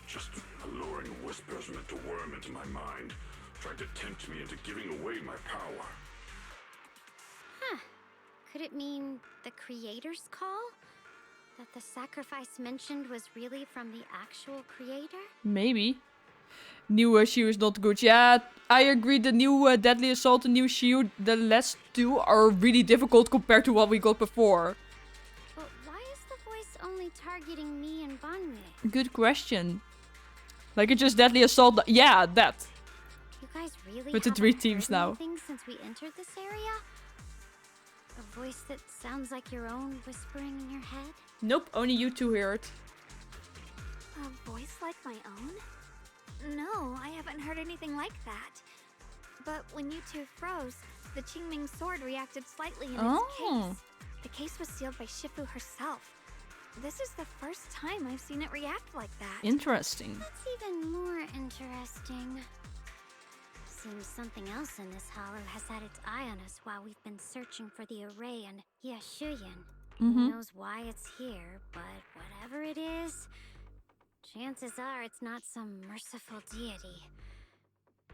[SPEAKER 15] Just alluring whispers meant to worm into my mind. Tried to tempt me into giving away my power.
[SPEAKER 10] Huh. Could it mean the creator's call? That the sacrifice mentioned was really from the actual creator?
[SPEAKER 1] Maybe. New Shiu is not good. Yeah, I agree. The new Deadly Assault and new Shiu, the last two are really difficult compared to what we got before.
[SPEAKER 10] But why is the voice only targeting me and Banyue?
[SPEAKER 1] Good question. Like it's just Deadly Assault. Yeah, that.
[SPEAKER 10] You guys really
[SPEAKER 1] with the 3 teams now.
[SPEAKER 10] Since we entered this area? A voice that sounds like your own whispering in your head?
[SPEAKER 1] Nope, only you two hear it.
[SPEAKER 7] A voice like my own? No, I haven't heard anything like that. But when you two froze, the Qingming sword reacted slightly in its case. The case was sealed by Shifu herself. This is the first time I've seen it react like that.
[SPEAKER 1] Interesting.
[SPEAKER 10] That's even more interesting. Seems something else in this hollow has had its eye on us while we've been searching for the array and Yashuyan. Who knows why it's here, but whatever it is, chances are it's not some merciful deity.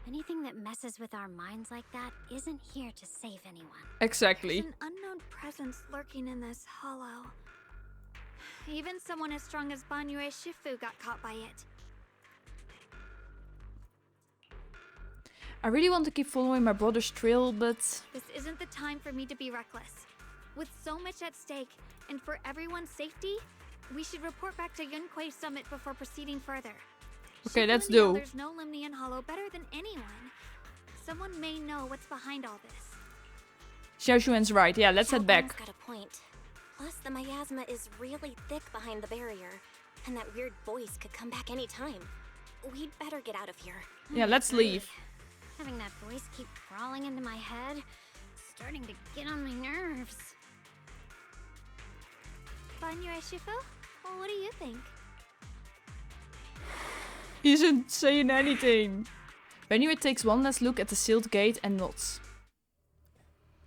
[SPEAKER 10] Anything that messes with our minds like that isn't here to save anyone.
[SPEAKER 1] Exactly.
[SPEAKER 7] There's an unknown presence lurking in this hollow. Even someone as strong as Banyue Shifu got caught by it.
[SPEAKER 1] I really want to keep following my brother's trail, but...
[SPEAKER 7] This isn't the time for me to be reckless. With so much at stake, and for everyone's safety, we should report back to Yunquei Summit before proceeding further.
[SPEAKER 1] Okay, let's
[SPEAKER 7] do.
[SPEAKER 1] do.
[SPEAKER 7] There's no Limnian Hollow better than anyone. Someone may know what's behind all this.
[SPEAKER 1] Xiaoshuan's right. Yeah, let's head back.
[SPEAKER 3] Got a point. Plus, the miasma is really thick behind the barrier, and that weird voice could come back anytime. We'd better get out of here.
[SPEAKER 1] Yeah, let's leave.
[SPEAKER 10] Having that voice keep crawling into my head, starting to get on my nerves.
[SPEAKER 7] Banyue Shifu? Well, what do you think?
[SPEAKER 1] He isn't saying anything. Banyue takes one last look at the sealed gate and nods.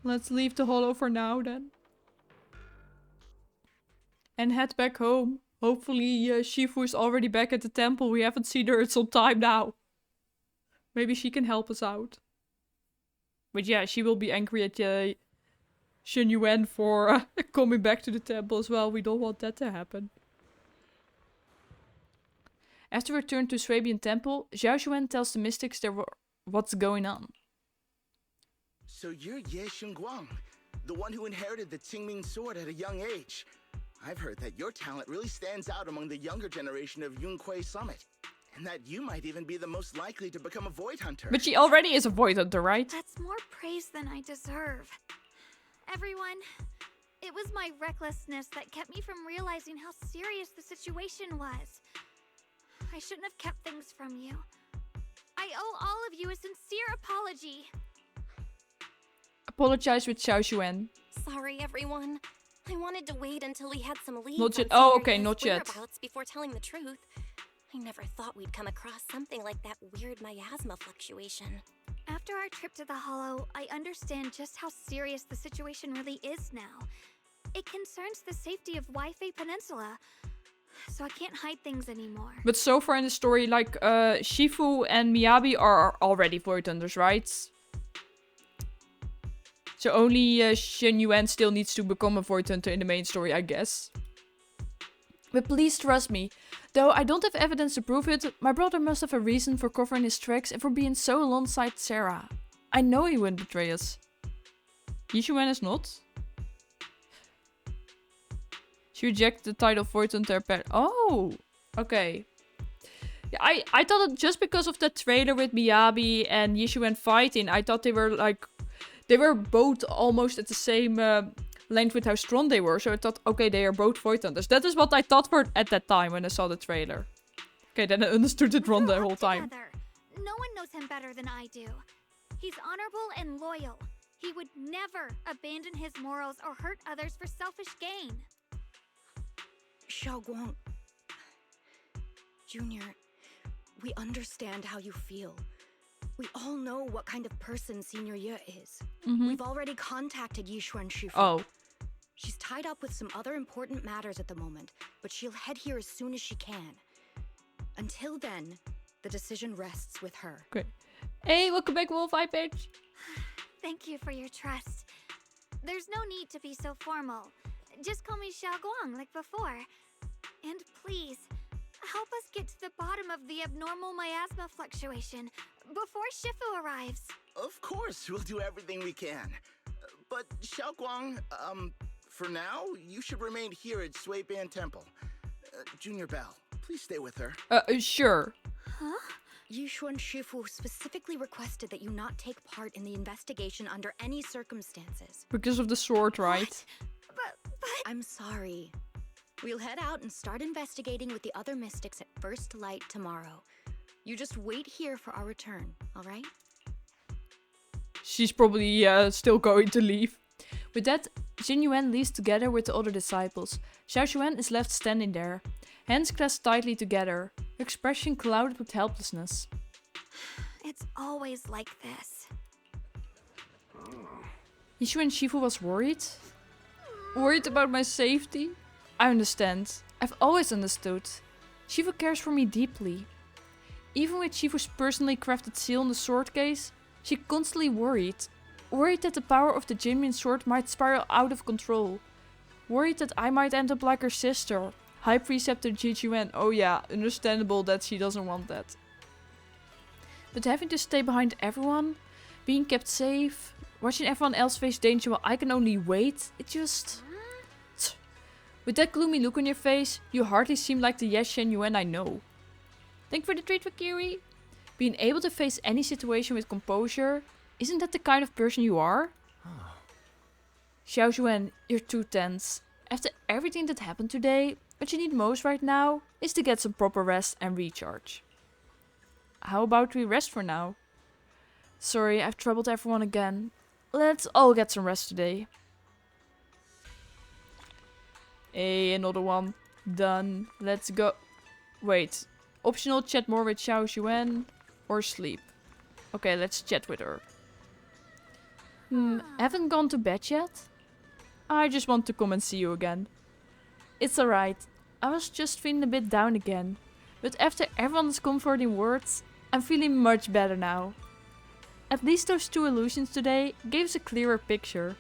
[SPEAKER 1] Let's leave the hollow for now then. And head back home. Hopefully Shifu is already back at the temple. We haven't seen her in some time now. Maybe she can help us out. But yeah, she will be angry at Shen Yuan for coming back to the temple as well. We don't want that to happen. After we return to Swabian Temple, Xiaoshuan tells the mystics what's going on.
[SPEAKER 5] So you're Ye Xingguang, the one who inherited the Qingming sword at a young age. I've heard that your talent really stands out among the younger generation of Yunquei Summit. And that you might even be the most likely to become a Void Hunter.
[SPEAKER 1] But she already is a Void Hunter, right?
[SPEAKER 7] That's more praise than I deserve. Everyone, it was my recklessness that kept me from realizing how serious the situation was. I shouldn't have kept things from you. I owe all of you a sincere apology.
[SPEAKER 1] Apologize with Xiaoshuan.
[SPEAKER 3] Sorry, everyone. I wanted to wait until we had some leads.
[SPEAKER 1] Not yet. Oh, okay, not yet.
[SPEAKER 3] Before telling the truth. I never thought we'd come across something like that weird miasma fluctuation.
[SPEAKER 7] After our trip to the Hollow, I understand just how serious the situation really is now. It concerns the safety of Waifei Peninsula, so I can't hide things anymore.
[SPEAKER 1] But so far in the story, like, Shifu and Miyabi are already Void Hunters, right? So only Shen Yuan still needs to become a Void Hunter in the main story, I guess. But please trust me. Though I don't have evidence to prove it, my brother must have a reason for covering his tracks and for being so alongside Sarah. I know he wouldn't betray us. Yishuan is not.
[SPEAKER 11] She rejected the title Voiton to her parents. Oh, okay. Yeah, I thought it just because of the trailer with Miyabi and Yishuen fighting, I thought they were like, they were both almost at the same length with how strong they were. So I thought, okay, they are both Voitonders. That is what I thought for at that time when I saw the trailer. Okay, then I understood it wrong the whole time.
[SPEAKER 7] No one knows him better than I do. He's honorable and loyal. He would never abandon his morals or hurt others for selfish gain.
[SPEAKER 6] Xiaoguang, Junior, we understand how you feel. We all know what kind of person Senior Ye is. We've already contacted Yishuan Shifu.
[SPEAKER 11] Oh.
[SPEAKER 6] She's tied up with some other important matters at the moment, but she'll head here as soon as she can. Until then, the decision rests with her.
[SPEAKER 11] Okay. Hey, welcome back, Wolf Eye Page.
[SPEAKER 7] Thank you for your trust. There's no need to be so formal. Just call me Xiaoguang like before. And please, help us get to the bottom of the abnormal miasma fluctuation before Shifu arrives.
[SPEAKER 5] Of course, we'll do everything we can. But Xiaoguang, for now, you should remain here at Suiban Temple. Junior Bell, please stay with her.
[SPEAKER 11] Sure.
[SPEAKER 6] Huh? Yishuan Shifu specifically requested that you not take part in the investigation under any circumstances.
[SPEAKER 11] Because of the sword, right?
[SPEAKER 6] But I'm sorry. We'll head out and start investigating with the other mystics at first light tomorrow. You just wait here for our return, alright?
[SPEAKER 11] She's probably still going to leave. With that, Jin Yuan leaves together with the other disciples. Xiao Xuan is left standing there, hands clasped tightly together, her expression clouded with helplessness.
[SPEAKER 7] It's always like this.
[SPEAKER 11] Yishuen Shifu was worried? Worried about my safety? I understand. I've always understood. Shifu cares for me deeply. Even with Shifu's personally crafted seal in the sword case, she constantly worried. Worried that the power of the Jinmin sword might spiral out of control. Worried that I might end up like her sister, High Preceptor Jijuen. Oh yeah, understandable that she doesn't want that. But having to stay behind everyone, being kept safe, watching everyone else face danger while I can only wait, it just... With that gloomy look on your face, you hardly seem like the Yes Shen Yuan I know. Thank you for the treat, Vakiri. Being able to face any situation with composure, isn't that the kind of person you are? Xiao Xuan, you're too tense. After everything that happened today, what you need most right now is to get some proper rest and recharge. How about we rest for now? Sorry, I've troubled everyone again. Let's all get some rest today. Hey, another one. Done. Let's go. Wait. Optional, chat more with Xiao Xuan or sleep. Okay, let's chat with her. Haven't gone to bed yet? I just want to come and see you again. It's alright. I was just feeling a bit down again. But after everyone's comforting words, I'm feeling much better now. At least those two illusions today gave us a clearer picture.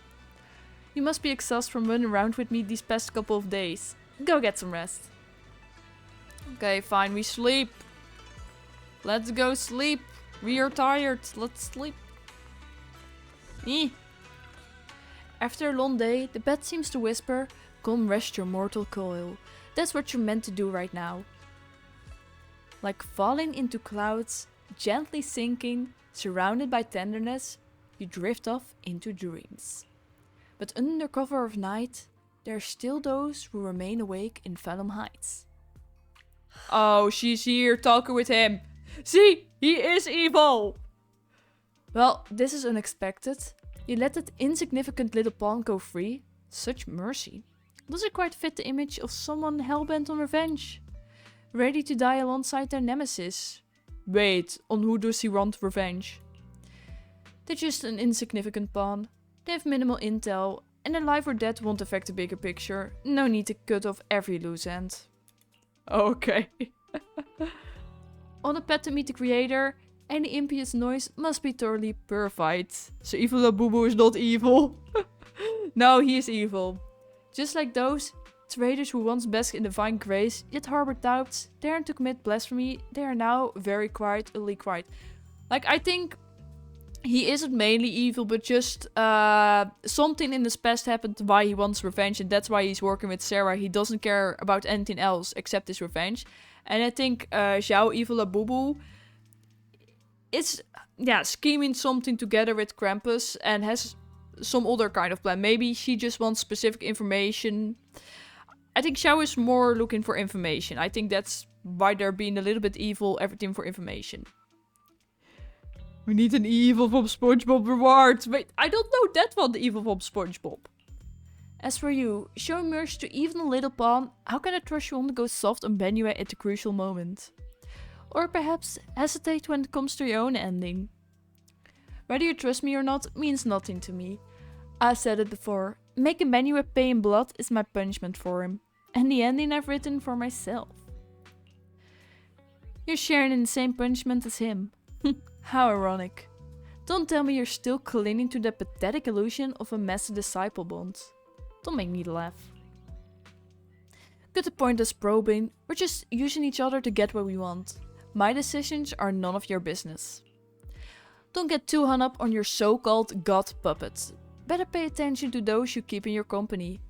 [SPEAKER 11] You must be exhausted from running around with me these past couple of days. Go get some rest. Okay, fine, we sleep. Let's go sleep. We are tired. Let's sleep. After a long day, the bed seems to whisper, "Come rest your mortal coil." That's what you're meant to do right now. Like falling into clouds, gently sinking, surrounded by tenderness, you drift off into dreams. But under cover of night, there are still those who remain awake in Vellum Heights. Oh, she's here talking with him. See, he is evil. Well, this is unexpected. You let that insignificant little pawn go free? Such mercy. Does it quite fit the image of someone hellbent on revenge? Ready to die alongside their nemesis? Wait, on who does he want revenge? They're just an insignificant pawn. They have minimal intel, and their life or death won't affect the bigger picture. No need to cut off every loose end. Okay. On a path to meet the creator, any impious noise must be thoroughly purified. So evil Labubu is not evil. No, he is evil. Just like those traders who once basked in divine grace, yet harbored doubts, daring to commit blasphemy, they are now very quietly quiet. Like, I think he isn't mainly evil, but just something in his past happened why he wants revenge, and that's why he's working with Sarah. He doesn't care about anything else except his revenge. And I think Zhao Evil Labubu is scheming something together with Krampus and has some other kind of plan. Maybe she just wants specific information. I think Zhao is more looking for information. I think that's why they're being a little bit evil, everything for information. We need an evil from SpongeBob reward. Wait, I don't know that one, the evil from SpongeBob. As for you, showing mercy to even a little pawn, how can I trust you on to go soft on Benue at the crucial moment? Or perhaps hesitate when it comes to your own ending? Whether you trust me or not means nothing to me. I said it before, making Benue pay in blood is my punishment for him, and the ending I've written for myself. You're sharing in the same punishment as him. How ironic. Don't tell me you're still clinging to that pathetic illusion of a master-disciple bond. Don't make me laugh. Good to point us probing, we're just using each other to get what we want. My decisions are none of your business. Don't get too hung up on your so-called god puppets. Better pay attention to those you keep in your company.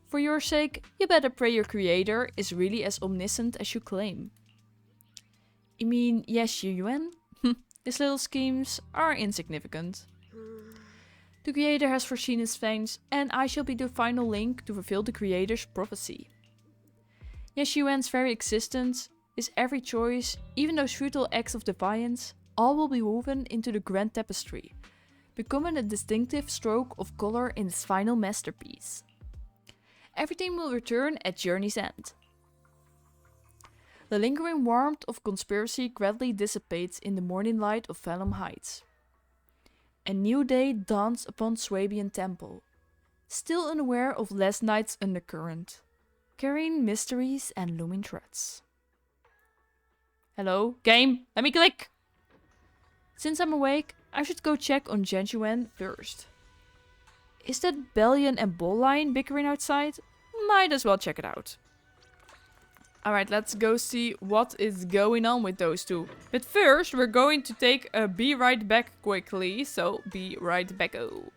[SPEAKER 11] For your sake, you better pray your creator is really as omniscient as you claim. You mean Xu Yuan? His little schemes are insignificant. The creator has foreseen his fangs, and I shall be the final link to fulfill the creator's prophecy. Xu Yuan's very existence, his every choice, even those futile acts of defiance, all will be woven into the grand tapestry, becoming a distinctive stroke of color in its final masterpiece. Everything will return at journey's end. The lingering warmth of conspiracy gradually dissipates in the morning light of Vellum Heights. A new day dawns upon Swabian Temple, still unaware of last night's undercurrent, carrying mysteries and looming threats. Hello, game, let me click! Since I'm awake, I should go check on Zhenjuan first. Is that Bellion and Bull Lion bickering outside? Might as well check it out. Alright, let's go see what is going on with those two. But first, we're going to take a be right back quickly. So, be right back-o.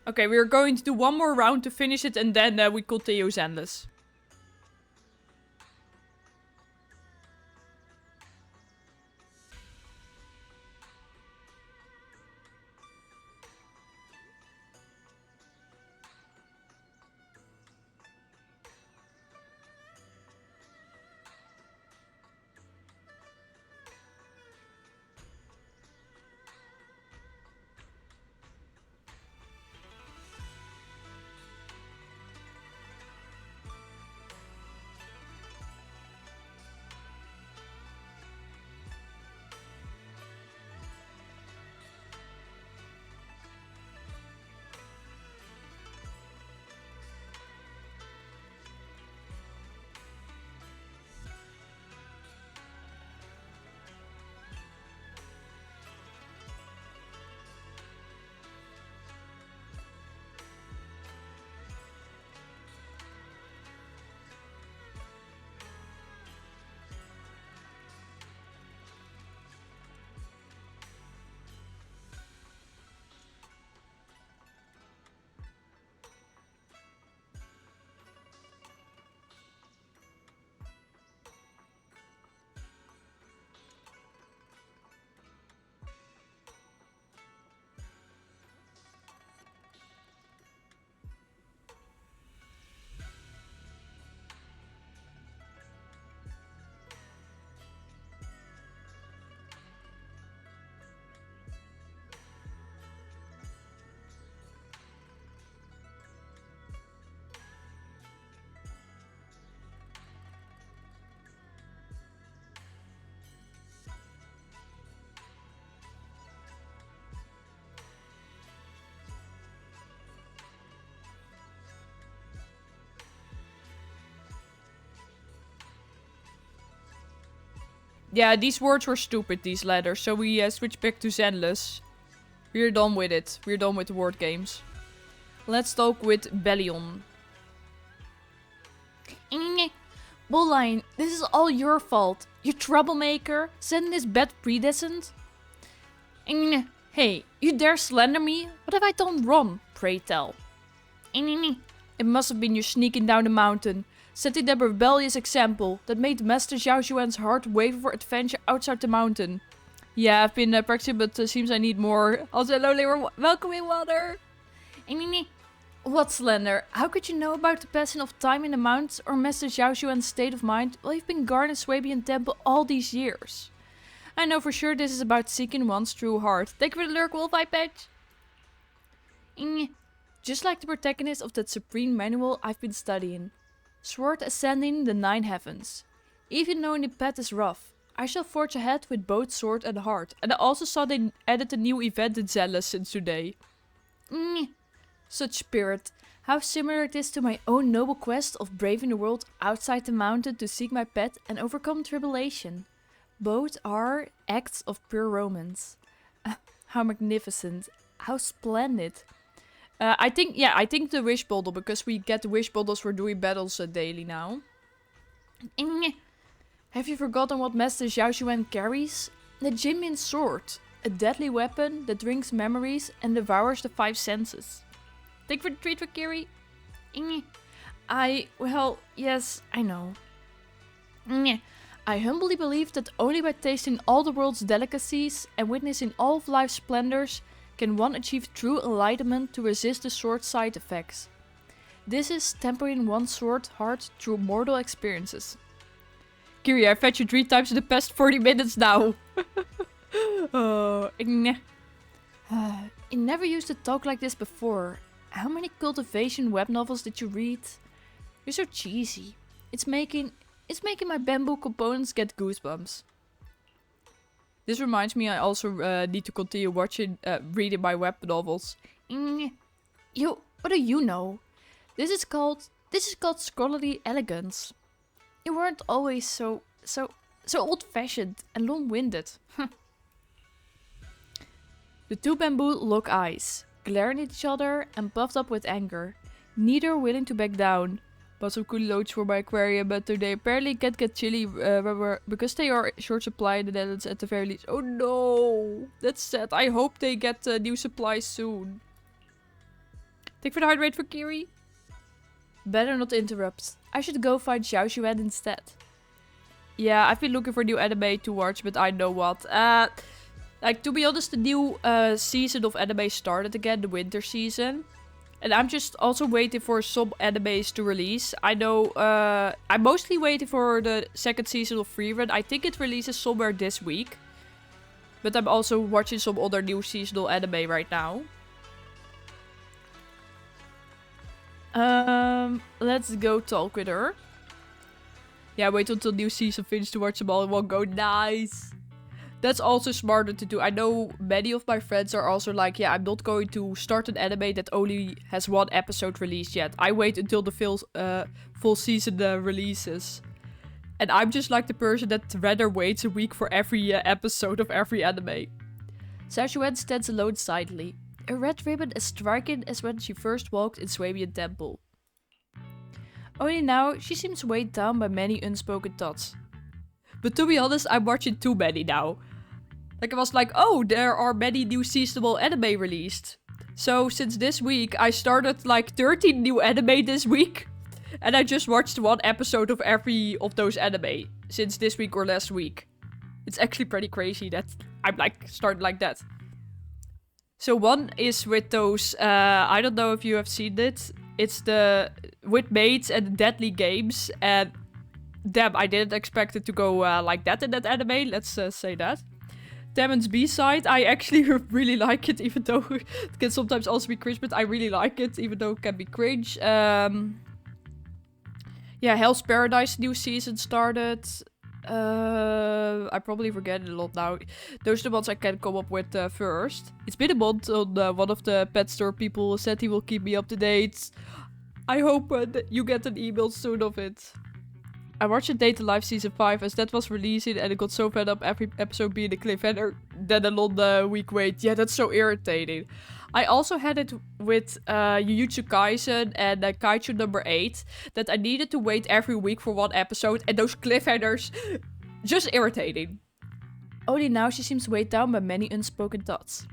[SPEAKER 1] Okay, we're going to do one more round to finish it and then we continue Zenless. Yeah, these words were stupid, these letters, so we switched back to Zenless. We're done with it. We're done with the word games. Let's talk with Bellion.
[SPEAKER 11] Bullline, this is all your fault. You troublemaker, sending this bad predescent. Hey, you dare slander me? What have I done wrong, pray tell? It must have been you sneaking down the mountain, setting that rebellious example that made Master Xiao Xuan's heart waver for adventure outside the mountain. Yeah, I've been practicing, but seems I need more. Also, hello, Lyra. Welcome in, water. What, Slender? How could you know about the passing of time in the mountains or Master Xiao Xuan's state of mind while you've been guarding Swabian Temple all these years? I know for sure this is about seeking one's true heart. Thank you for the lurk, wolf eye patch. Just like the protagonist of that supreme manual I've been studying. Sword ascending the 9 heavens. Even knowing the path is rough, I shall forge ahead with both sword and heart. And I also saw they added a new event in Zenless since today. Such spirit. How similar it is to my own noble quest of braving the world outside the mountain to seek my pet and overcome tribulation. Both are acts of pure romance. How magnificent. How splendid. I think the wish bottle, because we get the wish bottles for doing battles daily now. Have you forgotten what Master Xiao Xuan carries? The Jinmin sword. A deadly weapon that drinks memories and devours the 5 senses. Thank you for the treat, Vakiri. Well, yes, I know. I humbly believe that only by tasting all the world's delicacies and witnessing all of life's splendors can one achieve true enlightenment to resist the sword's side effects. This is tempering one's sword heart through mortal experiences. Kiri, I've fed you 3 times in the past 40 minutes now. I never used to talk like this before. How many cultivation web novels did you read? You're so cheesy. It's making my bamboo components get goosebumps. This reminds me, I also need to continue reading my web novels. What do you know? This is called scholarly elegance. You weren't always so old-fashioned and long-winded. The 2 bamboo lock eyes, glaring at each other and puffed up with anger, neither willing to back down. Bought some cool loads for my aquarium, but they apparently can't get chili because they are short supply in the Netherlands at the very least. Oh no, that's sad. I hope they get new supplies soon. Thank you for the heart rate for Kiri. Better not interrupt. I should go find Xiao Xuan instead. Yeah, I've been looking for new anime to watch, but I know what. Like, to be honest, the new season of anime started again, the winter season. And I'm just also waiting for some animes to release. I know, I'm mostly waiting for the second season of Freerun. I think it releases somewhere this week. But I'm also watching some other new seasonal anime right now. Let's go talk with her. Yeah, wait until new season finishes to watch them all in one go. Nice! That's also smarter to do. I know many of my friends are also like, yeah, I'm not going to start an anime that only has one episode released yet. I wait until the full season releases. And I'm just like the person that rather waits a week for every episode of every anime. Xiaoxuan stands alone silently. A red ribbon as striking as when she first walked in Swabian Temple. Only now, she seems weighed down by many unspoken thoughts. But to be honest, I'm watching too many now. Like, I was like, oh, there are many new seasonal anime released. So, since this week, I started like 13 new anime this week. And I just watched one episode of every of those anime. Since this week or last week. It's actually pretty crazy that I'm like, started like that. So one is with those, I don't know if you have seen it. It's the, with mates and deadly games. And damn, I didn't expect it to go like that in that anime. Let's say that. Demon's B-side, I actually really like it, even though it can sometimes also be cringe, but I really like it, even though it can be cringe. Yeah, Hell's Paradise new season started. I probably forget it a lot now. Those are the ones I can come up with first. It's been a month on one of the pet store people said he will keep me up to date. I hope that you get an email soon of it. I watched Date Live Season 5 as that was releasing and I got so fed up every episode being a cliffhanger. Then a long week wait. Yeah, that's so irritating. I also had it with Jujutsu Kaisen and Kaiju number 8 that I needed to wait every week for one episode and those cliffhangers, just irritating. Only now she seems weighed down by many unspoken thoughts.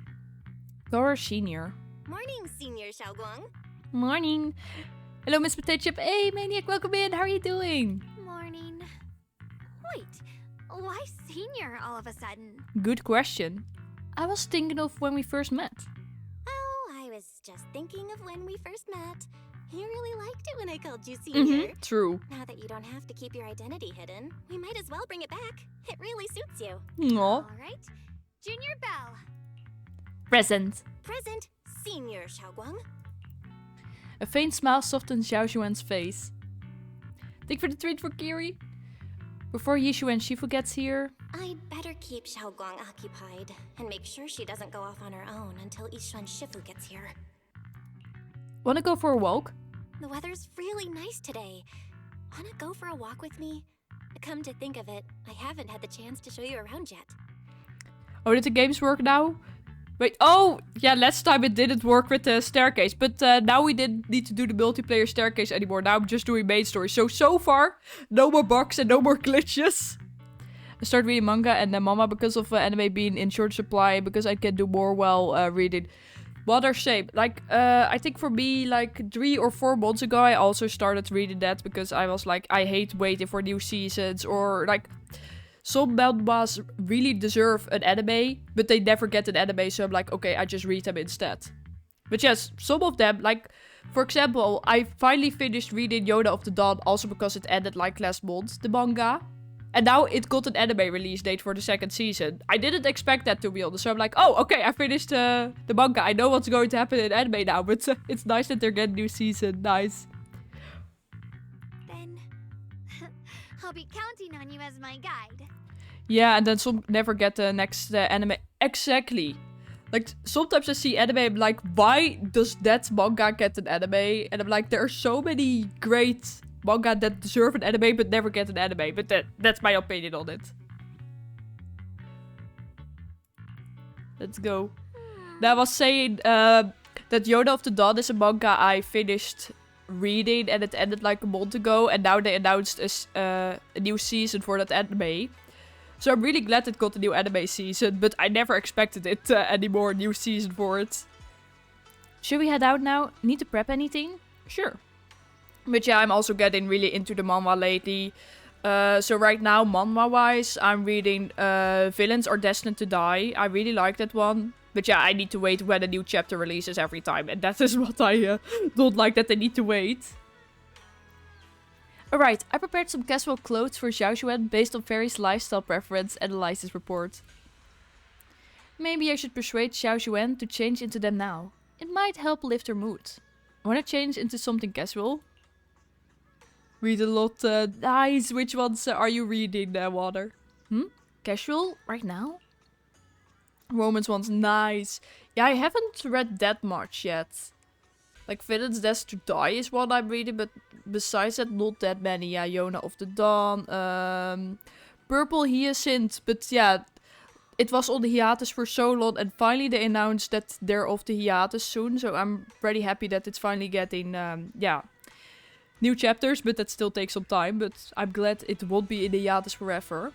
[SPEAKER 11] Laura Senior.
[SPEAKER 3] Morning, Senior Xiaoguang.
[SPEAKER 11] Morning. Hello, Miss Potato Chip. Hey, Maniac, welcome in. How are you doing?
[SPEAKER 7] Morning. Wait, why Senior all of a sudden?
[SPEAKER 11] Good question. I was thinking of when we first met.
[SPEAKER 3] I was just thinking of when we first met. You really liked it when I called you Senior.
[SPEAKER 11] True.
[SPEAKER 3] Now that you don't have to keep your identity hidden, we might as well bring it back. It really suits you.
[SPEAKER 11] Aww.
[SPEAKER 7] Alright. Junior Bell.
[SPEAKER 11] Present.
[SPEAKER 3] Present, Senior Xiaoguang.
[SPEAKER 11] A faint smile softens Xiaoxuan's face. Thank you for the treat for Kiri. Before Yishu and Shifu gets here...
[SPEAKER 3] I'd better keep Xiaoguang occupied and make sure she doesn't go off on her own until Yishu and Shifu gets here.
[SPEAKER 11] Wanna go for a walk?
[SPEAKER 3] The weather's really nice today. Wanna go for a walk with me? Come to think of it, I haven't had the chance to show you around yet.
[SPEAKER 11] Oh, did the games work now? Wait, oh! Yeah, last time it didn't work with the staircase. But now we didn't need to do the multiplayer staircase anymore. Now I'm just doing main story. So far, no more bugs and no more glitches. I started reading manga and then mama because of anime being in short supply. Because I can do more while reading. What a shame. Like, I think for me, like 3 or 4 months ago, I also started reading that. Because I was like, I hate waiting for new seasons. Or like... Some manhwas really deserve an anime, but they never get an anime, so I'm like, okay, I just read them instead. But yes, some of them, like, for example, I finally finished reading Yoda of the Dawn, also because it ended like last month, the manga. And now it got an anime release date for the second season. I didn't expect that, to be honest, so I'm like, oh, okay, I finished the manga. I know what's going to happen in anime now, but it's nice that they're getting a new season. Nice.
[SPEAKER 7] Then, I'll be counting on you as my guide.
[SPEAKER 11] Yeah, and then some never get the next anime. Exactly. Like, sometimes I see anime, I'm like, why does that manga get an anime? And I'm like, there are so many great manga that deserve an anime, but never get an anime. But that's my opinion on it. Let's go. Now, I was saying that Yoda of the Dawn is a manga I finished reading, and it ended like a month ago. And now they announced a new season for that anime. So I'm really glad it got a new anime season, but I never expected it anymore, a new season for it. Should we head out now? Need to prep anything?
[SPEAKER 1] Sure. But yeah, I'm also getting really into the manhwa lately. So right now, manhwa-wise, I'm reading Villains Are Destined to Die. I really like that one. But yeah, I need to wait when a new chapter releases every time. And that is what I don't like, that I need to wait.
[SPEAKER 11] Alright, I prepared some casual clothes for Xiaoxuan based on Fairy's lifestyle preference analysis report. Maybe I should persuade Xiaoxuan to change into them now. It might help lift her mood. Wanna change into something casual?
[SPEAKER 1] Read a lot. Nice. Which ones are you reading, Water?
[SPEAKER 11] Casual? Right now?
[SPEAKER 1] Romance ones. Nice. Yeah, I haven't read that much yet. Like, Villains Destined to Die is one I'm reading, but besides that, not that many. Yeah, Yona of the Dawn. Purple Hyacinth. But yeah, it was on the hiatus for so long, and finally they announced that they're off the hiatus soon. So I'm pretty happy that it's finally getting, new chapters, but that still takes some time. But I'm glad it won't be in the hiatus forever.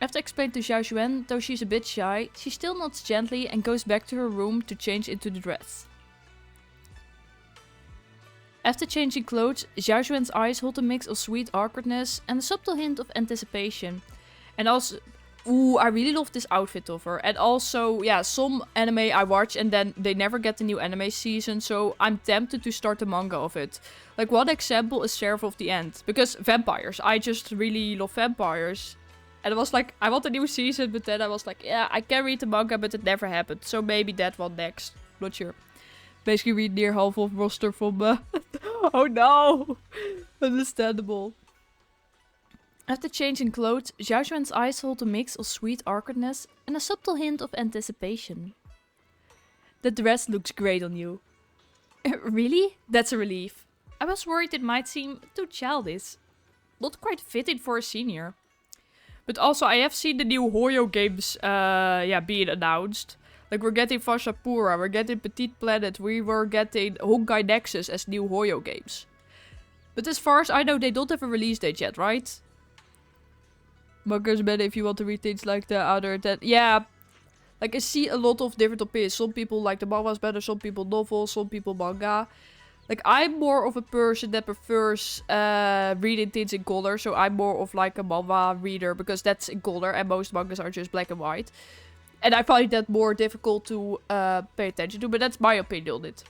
[SPEAKER 11] After explaining to Xiaoxuan, though she's a bit shy, she still nods gently and goes back to her room to change into the dress. After changing clothes, Xiaoxuan's eyes hold a mix of sweet awkwardness and a subtle hint of anticipation. And also, ooh, I really love this outfit of her. And also, yeah, some anime I watch and then they never get the new anime season, so I'm tempted to start the manga of it. Like, one example is Sheriff of the End, because vampires. I just really love vampires. And I was like, I want a new season, but then I was like, yeah, I can read the manga, but it never happened. So maybe that one next. Not sure. Basically read near half of roster from... oh no! Understandable. After changing clothes, Xiaoxuan's eyes hold a mix of sweet awkwardness and a subtle hint of anticipation.
[SPEAKER 1] The dress looks great on you.
[SPEAKER 11] Really?
[SPEAKER 1] That's a relief.
[SPEAKER 11] I was worried it might seem too childish.
[SPEAKER 1] Not quite fitting for a senior. But also, I have seen the new Hoyo games being announced. Like, we're getting Vashapura, we're getting Petite Planet, we were getting Honkai Nexus as new Hoyo games. But as far as I know, they don't have a release date yet, right? Manga's better if you want to read things like the other... Yeah, like, I see a lot of different opinions. Some people like the manhwas better, some people novels, some people manga. Like, I'm more of a person that prefers reading things in color. So I'm more of like a manhwa reader because that's in color and most mangas are just black and white. And I find that more difficult to pay attention to, but that's my opinion on it.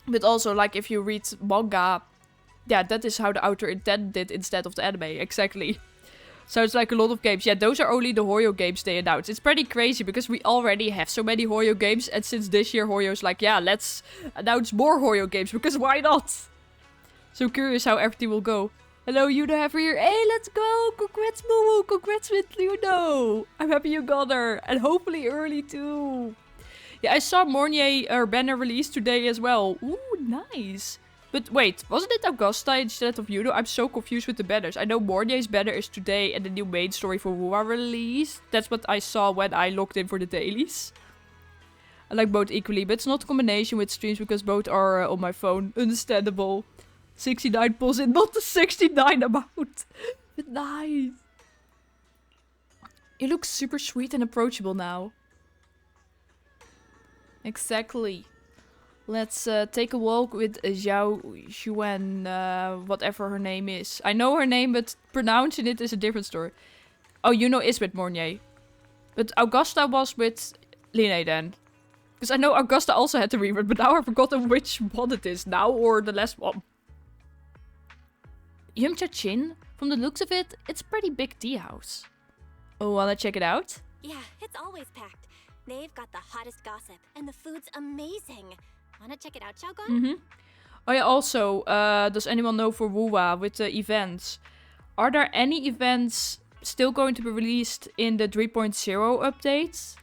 [SPEAKER 1] But also, like, if you read manga, yeah, that is how the author intended it instead of the anime, exactly. So it's like a lot of games. Yeah, those are only the Hoyo games they announced. It's pretty crazy because we already have so many Hoyo games. And since this year, Hoyo's like, yeah, let's announce more Hoyo games because why not? So curious how everything will go. Hello, Yuno have here. Hey, let's go. Congrats, Momo. Congrats with Yuno. I'm happy you got her. And hopefully early too. Yeah, I saw Mornier banner released today as well. Ooh, nice. But wait, wasn't it Augusta instead of Yuno? I'm so confused with the banners. I know Mornier's banner is today and the new main story for Wua released. That's what I saw when I logged in for the dailies. I like both equally, but it's not a combination with streams because both are on my phone. Understandable. 69 deposit, not the 69 amount. But nice. You look super sweet and approachable now. Exactly. Let's take a walk with Xiaoxuan, whatever her name is. I know her name, but pronouncing it is a different story. Oh, Yuno is with Mornier. But Augusta was with Linné then. Because I know Augusta also had to rewrite, but now I've forgotten which one it is. Now or the last one.
[SPEAKER 11] Yumcha Chin? From the looks of it, it's a pretty big tea house.
[SPEAKER 1] Oh, wanna check it out?
[SPEAKER 3] Yeah, it's always packed. They've got the hottest gossip, and the food's amazing. Wanna check it out, Xiaoguan?
[SPEAKER 1] Oh yeah, also, does anyone know for Wua with the events? Are there any events still going to be released in the 3.0 updates?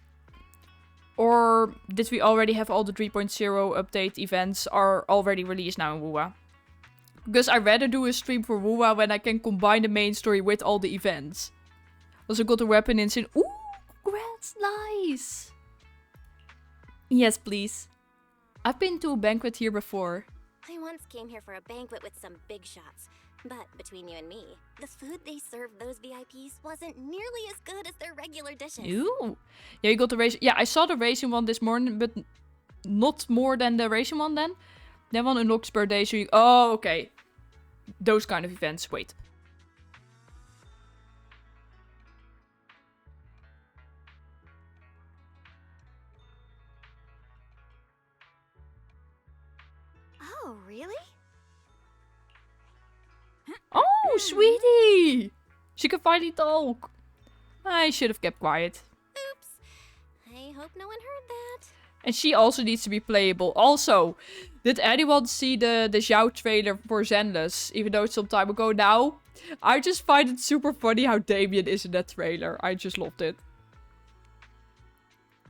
[SPEAKER 1] Or did we already have all the 3.0 update events are already released now in Wua? Because I'd rather do a stream for Wua when I can combine the main story with all the events. Also got a weapon in Sin. Ooh, congrats, nice! Yes, please. I've been to a banquet here before.
[SPEAKER 3] I once came here for a banquet with some big shots. But between you and me, the food they served those VIPs wasn't nearly as good as their regular dishes.
[SPEAKER 1] Ooh. Yeah, you got the raisin. Yeah, I saw the raisin one this morning, but
[SPEAKER 11] not more than the racing one then. That one unlocks per day, so you... Oh, okay. Those kind of events. Wait.
[SPEAKER 6] Oh, really?
[SPEAKER 11] Oh, sweetie! She can finally talk. I should have kept quiet.
[SPEAKER 3] Oops. I hope no one heard that.
[SPEAKER 11] And she also needs to be playable. Also, did anyone see the Xiao trailer for Zenless? Even though it's some time ago now. I just find it super funny how Damien is in that trailer. I just loved it.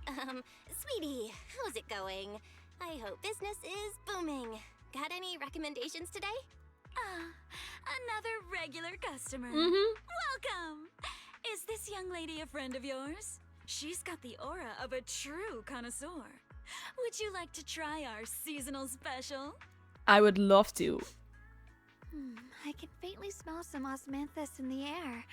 [SPEAKER 3] Sweetie, how's it going? I hope business is booming. Got any recommendations today?
[SPEAKER 2] Another regular customer. Welcome! Is this young lady a friend of yours? She's got the aura of a true connoisseur. Would you like to try our seasonal special?
[SPEAKER 11] I would love to.
[SPEAKER 7] I can faintly smell some osmanthus in the air.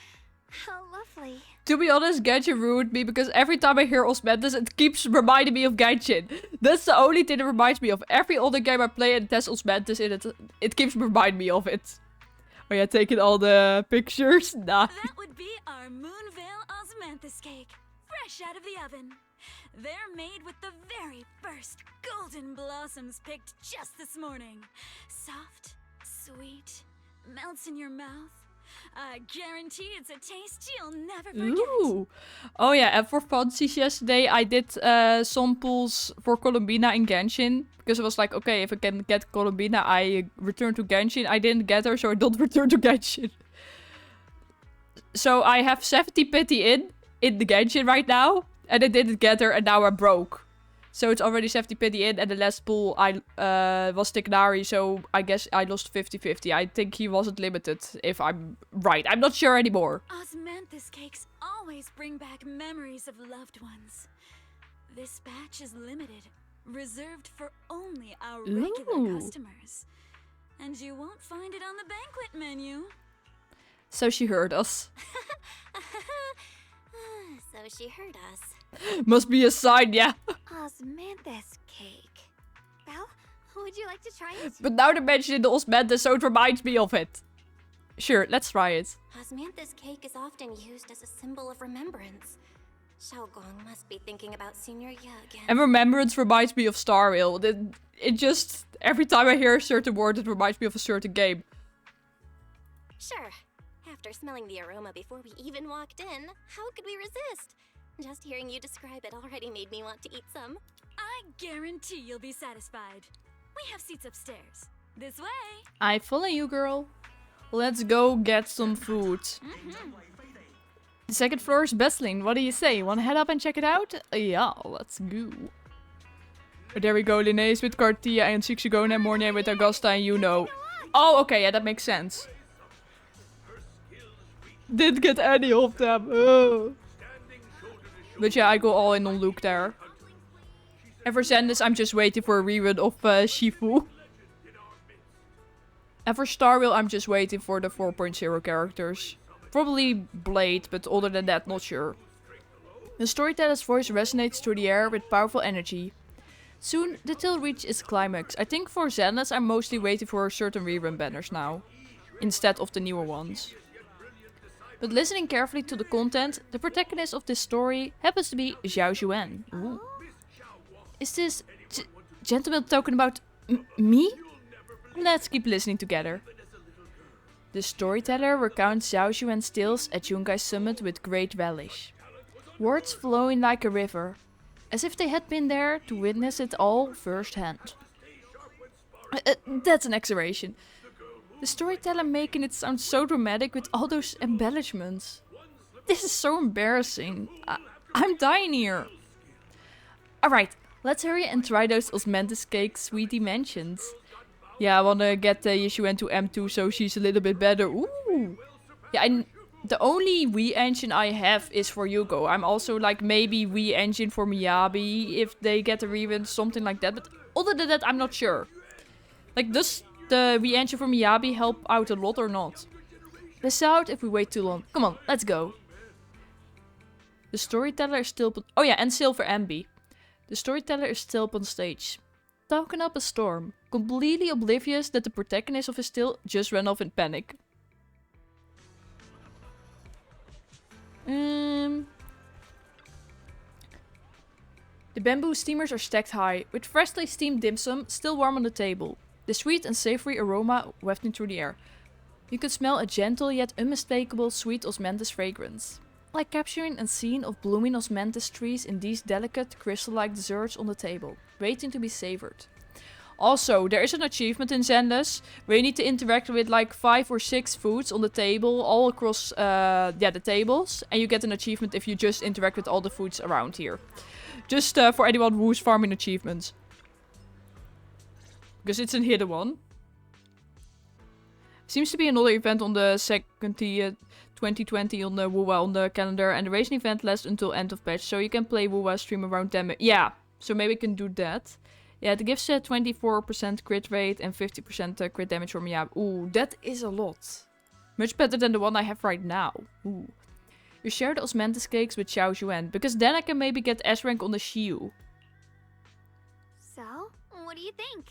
[SPEAKER 7] How lovely.
[SPEAKER 11] To be honest, Genshin ruined me because every time I hear osmanthus, it keeps reminding me of Genshin. That's the only thing that reminds me of. Every other game I play and it has osmanthus in it, it keeps reminding me of it. Oh yeah, taking all the pictures. Nah.
[SPEAKER 2] That would be our Moonveil osmanthus cake, fresh out of the oven. They're made with the very first golden blossoms picked just this morning. Soft, sweet, melts in your mouth. I guarantee it's a taste you'll never forget.
[SPEAKER 11] Ooh. Oh yeah, and for funsies yesterday, I did some pulls for Columbina in Genshin. Because I was like, okay, if I can get Columbina, I return to Genshin. I didn't get her, so I don't return to Genshin. So I have 70 pity in the Genshin right now. And I didn't get her, and now I'm broke. So it's already 70 pity in, and the last pull I was Tignari, so I guess I lost 50-50. I think he wasn't limited, if I'm right. I'm not sure anymore.
[SPEAKER 2] Osmanthus cakes always bring back memories of loved ones. This batch is limited, reserved for only our regular customers. And you won't find it on the banquet menu.
[SPEAKER 11] So she heard us.
[SPEAKER 3] So she heard us.
[SPEAKER 11] Must be a sign, yeah.
[SPEAKER 7] Osmanthus cake. Well, would you like to try it?
[SPEAKER 11] But now they mentioned the osmanthus, so it reminds me of it. Sure, let's try it.
[SPEAKER 3] Osmanthus cake is often used as a symbol of remembrance. Xiaogong must be thinking about Senior Ye again.
[SPEAKER 11] And remembrance reminds me of Star Rail. It just, every time I hear a certain word, it reminds me of a certain game.
[SPEAKER 3] Sure. After smelling the aroma before we even walked in, how could we resist? Just hearing you describe it already made me want to eat some.
[SPEAKER 2] I guarantee you'll be satisfied. We have seats upstairs. This way.
[SPEAKER 11] I follow you, girl. Let's go get some food. The second floor is bustling. What do you say? Want to head up and check it out? Yeah, let's go. There we go. Linnaeus with Cartia and Sixigona and Mornay with Augusta and Yuno. Oh, okay. Yeah, that makes sense. Didn't get any of them. Oh. But yeah, I go all in on Luke there. And for Zenless, I'm just waiting for a rerun of Shifu. And for Star Rail, I'm just waiting for the 4.0 characters. Probably Blade, but other than that, not sure. The storyteller's voice resonates through the air with powerful energy. Soon, the tale reaches its climax. I think for Zenless, I'm mostly waiting for certain rerun banners now. Instead of the newer ones. But listening carefully to the content, the protagonist of this story happens to be Xiao Xuan. Ooh. Is this gentleman talking about me? Let's keep listening together. The storyteller recounts Xiao Xuan's tales at Yunkai's summit with great relish. Words flowing like a river, as if they had been there to witness it all firsthand. That's an exaggeration. The storyteller making it sound so dramatic with all those embellishments. This is so embarrassing. I'm dying here. Alright, let's hurry and try those osmanthus cake sweetie mentions. Yeah, I wanna get Yeshuen to M2 so she's a little bit better. Ooh. Yeah, and the only Wii engine I have is for Yuko. I'm also like maybe Wii engine for Miyabi if they get a rerun, something like that. But other than that, I'm not sure. Like, does the Wii engine for Miyabi help out a lot or not? Miss out if we wait too long. Come on, let's go. The storyteller is still... Oh yeah, and Silver Ambi. The storyteller is still up on stage, talking up a storm, completely oblivious that the protagonist of his tale just ran off in panic. The bamboo steamers are stacked high, with freshly steamed dim sum still warm on the table. The sweet and savory aroma wafting through the air. You could smell a gentle yet unmistakable sweet osmanthus fragrance. Like capturing a scene of blooming osmanthus trees in these delicate crystal-like desserts on the table, waiting to be savored. Also, there is an achievement in Zenless where you need to interact with like 5 or 6 foods on the table, all across the tables, and you get an achievement if you just interact with all the foods around here. Just for anyone who's farming achievements. Because it's a hidden one. Seems to be another event on the 2nd 2020 on the WoWa on the calendar, and the racing event lasts until end of patch, so you can play WoWa stream around them. Yeah, so maybe we can do that. Yeah, it gives a 24% crit rate and 50% crit damage from yeah. Ooh, that is a lot. Much better than the one I have right now. Ooh. You share the osmanthus cakes with Xiao Xuan, because then I can maybe get S rank on the Xiu.
[SPEAKER 7] So, what do you think?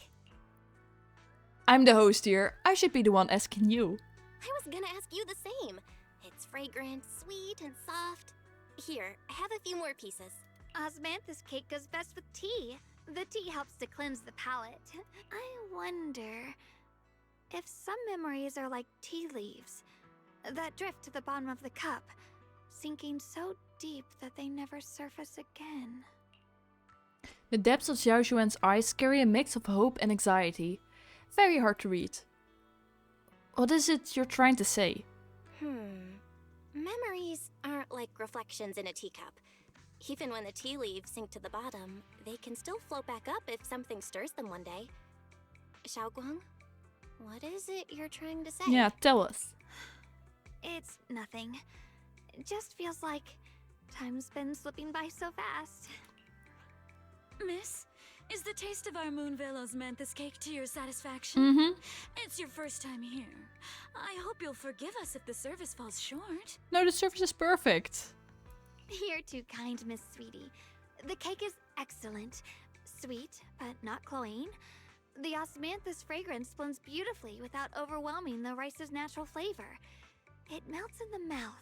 [SPEAKER 11] I'm the host here. I should be the one asking you.
[SPEAKER 3] I was gonna ask you the same. It's fragrant, sweet, and soft. Here, have a few more pieces.
[SPEAKER 7] Osmanthus cake goes best with tea. The tea helps to cleanse the palate. I wonder if some memories are like tea leaves that drift to the bottom of the cup, sinking so deep that they never surface again.
[SPEAKER 11] The depths of Xiao Xuan's eyes carry a mix of hope and anxiety. Very hard to read. What is it you're trying to say?
[SPEAKER 3] Memories aren't like reflections in a teacup. Even when the tea leaves sink to the bottom, they can still float back up if something stirs them one day. Xiaoguang, what is it you're trying to say?
[SPEAKER 11] Yeah, tell us.
[SPEAKER 7] It's nothing. It just feels like time's been slipping by so fast.
[SPEAKER 2] Miss, is the taste of our Moonvale Osmanthus cake to your satisfaction?
[SPEAKER 11] Mm-hmm.
[SPEAKER 2] It's your first time here. I hope you'll forgive us if the service falls short.
[SPEAKER 11] No, the service is perfect.
[SPEAKER 7] You're too kind, Miss Sweetie. The cake is excellent. Sweet, but not cloying. The osmanthus fragrance blends beautifully without overwhelming the rice's natural flavor. It melts in the mouth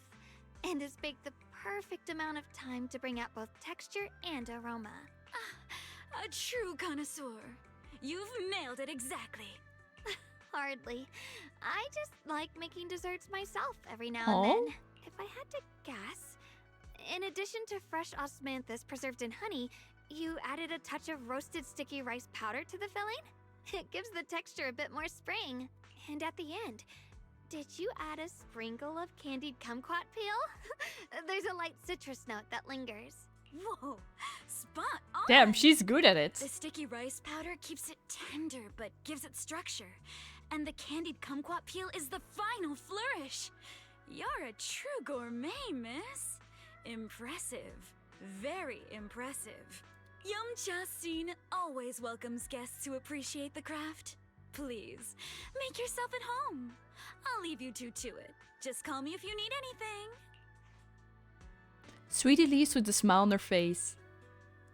[SPEAKER 7] and is baked the perfect amount of time to bring out both texture and aroma.
[SPEAKER 2] A true connoisseur. You've nailed it exactly.
[SPEAKER 7] Hardly. I just like making desserts myself every now
[SPEAKER 11] Aww.
[SPEAKER 7] and then. If I had to guess, in addition to fresh osmanthus preserved in honey, you added a touch of roasted sticky rice powder to the filling? It gives the texture a bit more spring. And at the end, did you add a sprinkle of candied kumquat peel? There's a light citrus note that lingers.
[SPEAKER 2] Whoa, spot on!
[SPEAKER 11] Damn, she's good at it.
[SPEAKER 2] The sticky rice powder keeps it tender but gives it structure. And the candied kumquat peel is the final flourish. You're a true gourmet, miss. Impressive. Very impressive. Yum-Cha Scene always welcomes guests who appreciate the craft. Please, make yourself at home. I'll leave you two to it. Just call me if you need anything.
[SPEAKER 11] Sweetie leaves with a smile on her face.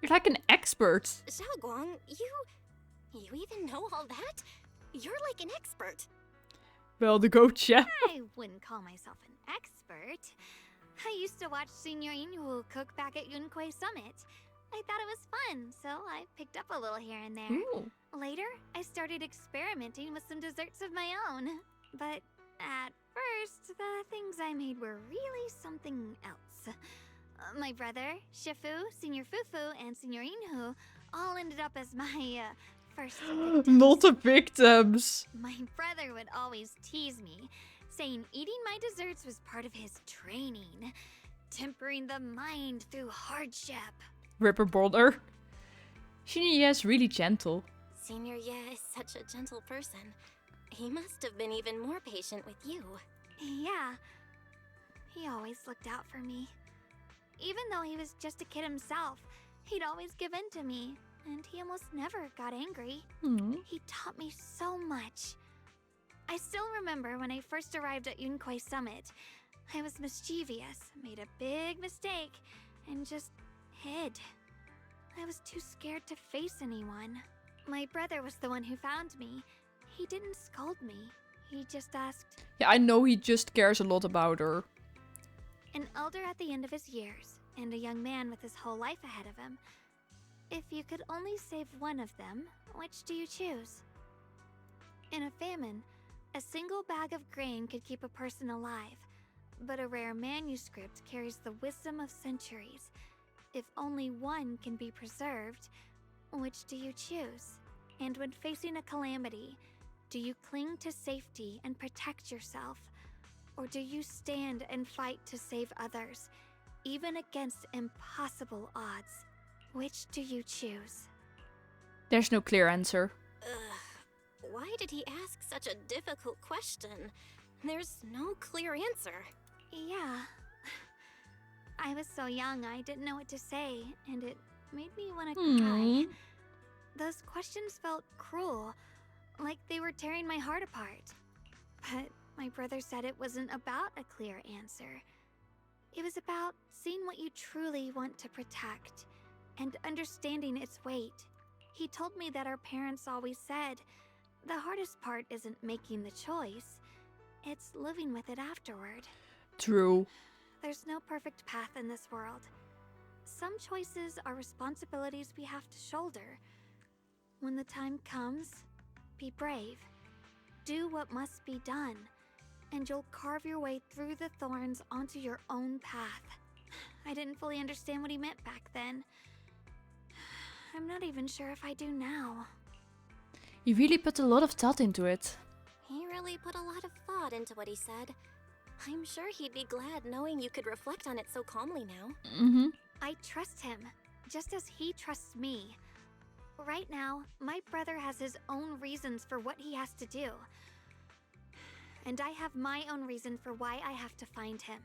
[SPEAKER 11] You're like an expert.
[SPEAKER 3] Xiaoguang, you even know all that? You're like an expert.
[SPEAKER 11] Well, the goat chef.
[SPEAKER 7] I wouldn't call myself an expert. I used to watch Senior Inhu cook back at Yunkui Summit. I thought it was fun, so I picked up a little here and there.
[SPEAKER 11] Ooh.
[SPEAKER 7] Later, I started experimenting with some desserts of my own. But at first, the things I made were really something else. My brother, Shifu, Senior Fufu, and Senior Inhu all ended up as my first victims.
[SPEAKER 11] Not the victims.
[SPEAKER 7] My brother would always tease me, saying eating my desserts was part of his training, tempering the mind through hardship.
[SPEAKER 11] Ripper brother. Senior is really gentle.
[SPEAKER 3] Senior Ye is such a gentle person. He must have been even more patient with you.
[SPEAKER 7] Yeah, he always looked out for me. Even though he was just a kid himself, he'd always give in to me, and he almost never got angry. He taught me so much. I still remember when I first arrived at Yunkui Summit. I was mischievous, made a big mistake, and just hid. I was too scared to face anyone. My brother was the one who found me. He didn't scold me. He just asked...
[SPEAKER 1] Yeah, I know he just cares a lot about her.
[SPEAKER 7] An elder at the end of his years, and a young man with his whole life ahead of him. If you could only save one of them, which do you choose? In a famine, a single bag of grain could keep a person alive, but a rare manuscript carries the wisdom of centuries. If only one can be preserved, which do you choose? And when facing a calamity, do you cling to safety and protect yourself? Or do you stand and fight to save others, even against impossible odds? Which do you choose?
[SPEAKER 1] There's no clear answer.
[SPEAKER 3] Why did he ask such a difficult question? There's no clear answer.
[SPEAKER 7] Yeah. I was so young I didn't know what to say, and it made me want to cry. Those questions felt cruel, like they were tearing my heart apart. But my brother said it wasn't about a clear answer. It was about seeing what you truly want to protect, and understanding its weight. He told me that our parents always said, the hardest part isn't making the choice, it's living with it afterward.
[SPEAKER 1] True.
[SPEAKER 7] There's no perfect path in this world. Some choices are responsibilities we have to shoulder. When the time comes, be brave. Do what must be done, and you'll carve your way through the thorns onto your own path. I didn't fully understand what he meant back then. I'm not even sure if I do now.
[SPEAKER 1] You really put a lot of thought into it.
[SPEAKER 3] He really put a lot of thought into what he said. I'm sure he'd be glad knowing you could reflect on it so calmly now.
[SPEAKER 7] I trust him, just as he trusts me. Right now, my brother has his own reasons for what he has to do. And I have my own reason for why I have to find him.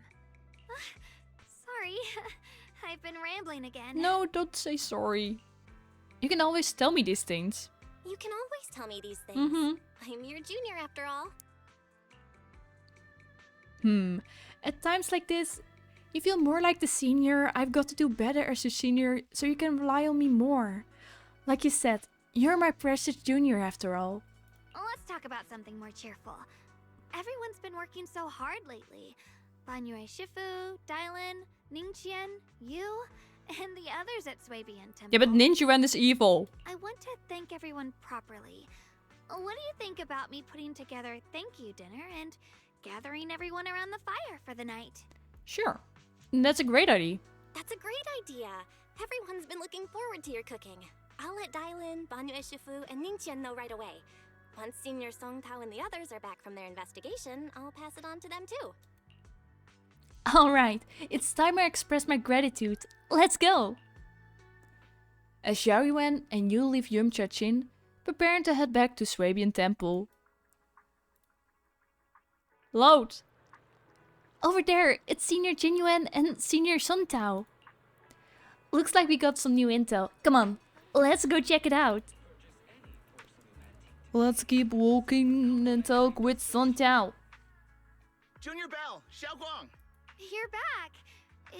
[SPEAKER 7] Sorry, I've been rambling again.
[SPEAKER 1] No, don't say sorry. You can always tell me these things.
[SPEAKER 3] You can always tell me these things. I'm your junior after all.
[SPEAKER 1] At times like this, you feel more like the senior. I've got to do better as a senior so you can rely on me more. Like you said, you're my precious junior after all.
[SPEAKER 7] Let's talk about something more cheerful. Everyone's been working so hard lately. Banyue Shifu, Dylan, Ningqian, you, and the others at Swabian Temple.
[SPEAKER 1] Yeah, but Ninjuan is evil.
[SPEAKER 7] I want to thank everyone properly. What do you think about me putting together a thank you dinner and gathering everyone around the fire for the night?
[SPEAKER 1] Sure. That's a great idea.
[SPEAKER 3] That's a great idea. Everyone's been looking forward to your cooking. I'll let Dylan, Banyue Shifu, and Ningqian know right away. Once Senior Song Tao and the others are back from their investigation, I'll pass it on to them too.
[SPEAKER 11] Alright, it's time I express my gratitude. Let's go!
[SPEAKER 1] As Xiaoyuan and you leave Yumcha-chin, preparing to head back to Swabian Temple. Load!
[SPEAKER 11] Over there, it's Senior Jinyuan and Senior Sun Tao. Looks like we got some new intel. Come on, let's go check it out.
[SPEAKER 1] Let's keep walking and talk with Sun Tao.
[SPEAKER 5] Junior Bell, Xiaoguang.
[SPEAKER 7] You're back!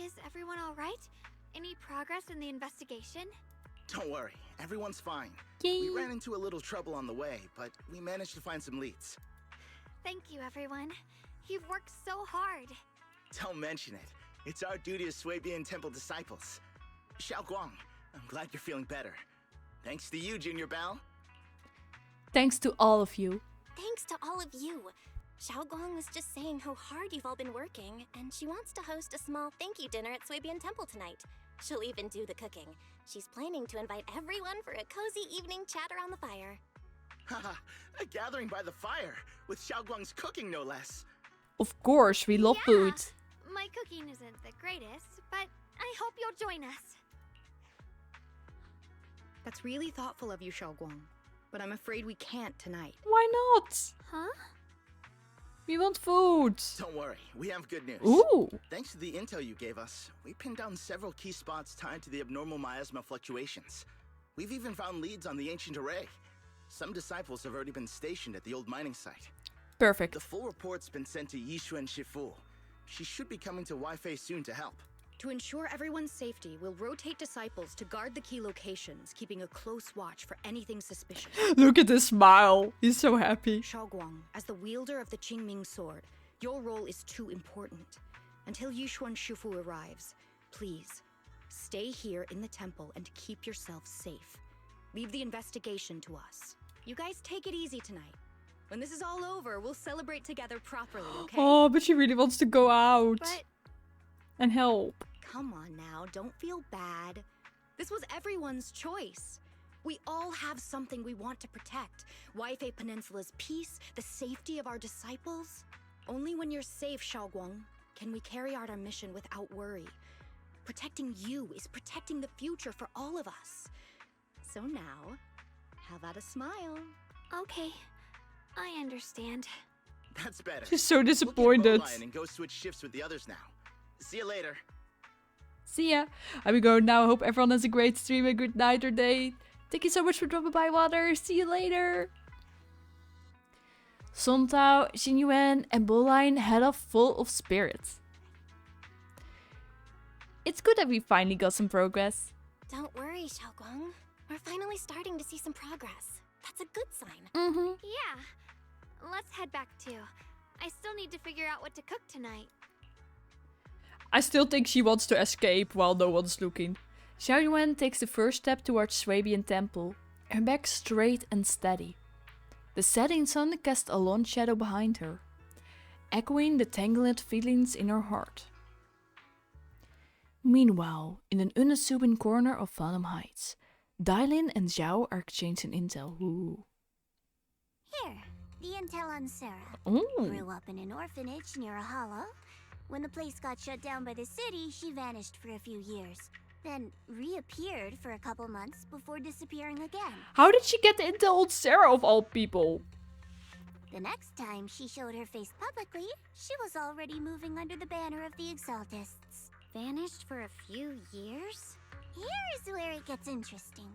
[SPEAKER 7] Is everyone alright? Any progress in the investigation?
[SPEAKER 5] Don't worry, everyone's fine.
[SPEAKER 11] Yay.
[SPEAKER 5] We ran into a little trouble on the way, but we managed to find some leads.
[SPEAKER 7] Thank you, everyone. You've worked so hard.
[SPEAKER 5] Don't mention it. It's our duty as Swabian Temple disciples. Xiaoguang, I'm glad you're feeling better. Thanks to you, Junior Bao.
[SPEAKER 1] Thanks to all of you.
[SPEAKER 3] Thanks to all of you. Xiaoguang was just saying how hard you've all been working, and she wants to host a small thank you dinner at Swabian Temple tonight. She'll even do the cooking. She's planning to invite everyone for a cozy evening chat around the fire.
[SPEAKER 5] Haha, a gathering by the fire, with Xiaoguang's cooking no less.
[SPEAKER 1] Of course, we love food.
[SPEAKER 7] My cooking isn't the greatest, but I hope you'll join us.
[SPEAKER 6] That's really thoughtful of you, Xiaoguang. But I'm afraid we can't tonight.
[SPEAKER 1] Why not?
[SPEAKER 7] Huh?
[SPEAKER 1] We want food.
[SPEAKER 5] Don't worry, we have good news.
[SPEAKER 1] Ooh.
[SPEAKER 5] Thanks to the intel you gave us, we pinned down several key spots tied to the abnormal miasma fluctuations. We've even found leads on the ancient array. Some disciples have already been stationed at the old mining site.
[SPEAKER 1] Perfect.
[SPEAKER 5] The full report's been sent to Yishuan Shifu. She should be coming to Waifei soon to help.
[SPEAKER 6] To ensure everyone's safety, we'll rotate disciples to guard the key locations, keeping a close watch for anything suspicious.
[SPEAKER 1] Look at his smile. He's so happy.
[SPEAKER 6] Shaoguang, as the wielder of the Qingming sword, your role is too important. Until Yishuan Shifu arrives, please, stay here in the temple and keep yourself safe. Leave the investigation to us. You guys take it easy tonight. When this is all over, we'll celebrate together properly, okay?
[SPEAKER 1] Oh, but she really wants to go out.
[SPEAKER 6] But
[SPEAKER 1] and help.
[SPEAKER 6] come on now, don't feel bad. This was everyone's choice. We all have something we want to protect. Waifei Peninsula's peace, the safety of our disciples. Only when you're safe, Shaoguang, can we carry out our mission without worry. Protecting you is protecting the future for all of us. So now, how about a smile?
[SPEAKER 7] Okay, I understand.
[SPEAKER 5] That's better.
[SPEAKER 1] She's so disappointed.
[SPEAKER 5] We'll get Bowline and go switch shifts with the others now. See you later.
[SPEAKER 1] See ya. I will go now. Hope everyone has a great stream, a good night or day. Thank you so much for dropping by, Water. See you later. Sontao, Xinyuan, and Bowline head off full of spirit. It's good that we finally got some progress.
[SPEAKER 3] Don't worry, Shaoguang. We're finally starting to see some progress. That's a good sign.
[SPEAKER 1] Mm-hmm.
[SPEAKER 7] Yeah. Let's head back too. I still need to figure out what to cook tonight.
[SPEAKER 1] I still think she wants to escape while no one's looking. Xiaoyuan takes the first step towards Swabian Temple, her back straight and steady. The setting sun casts a long shadow behind her, echoing the tangled feelings in her heart. Meanwhile, in an unassuming corner of Valham Heights, Dailin and Zhao are exchanging intel. Ooh.
[SPEAKER 10] Here, the intel on Sarah.
[SPEAKER 1] Ooh.
[SPEAKER 10] Grew up in an orphanage near a hollow. When the place got shut down by the city, she vanished for a few years. Then reappeared for a couple months before disappearing again.
[SPEAKER 1] How did she get the intel on Sarah of all people?
[SPEAKER 10] The next time she showed her face publicly, she was already moving under the banner of the Exaltists. Vanished for a few years? Here's where it gets interesting.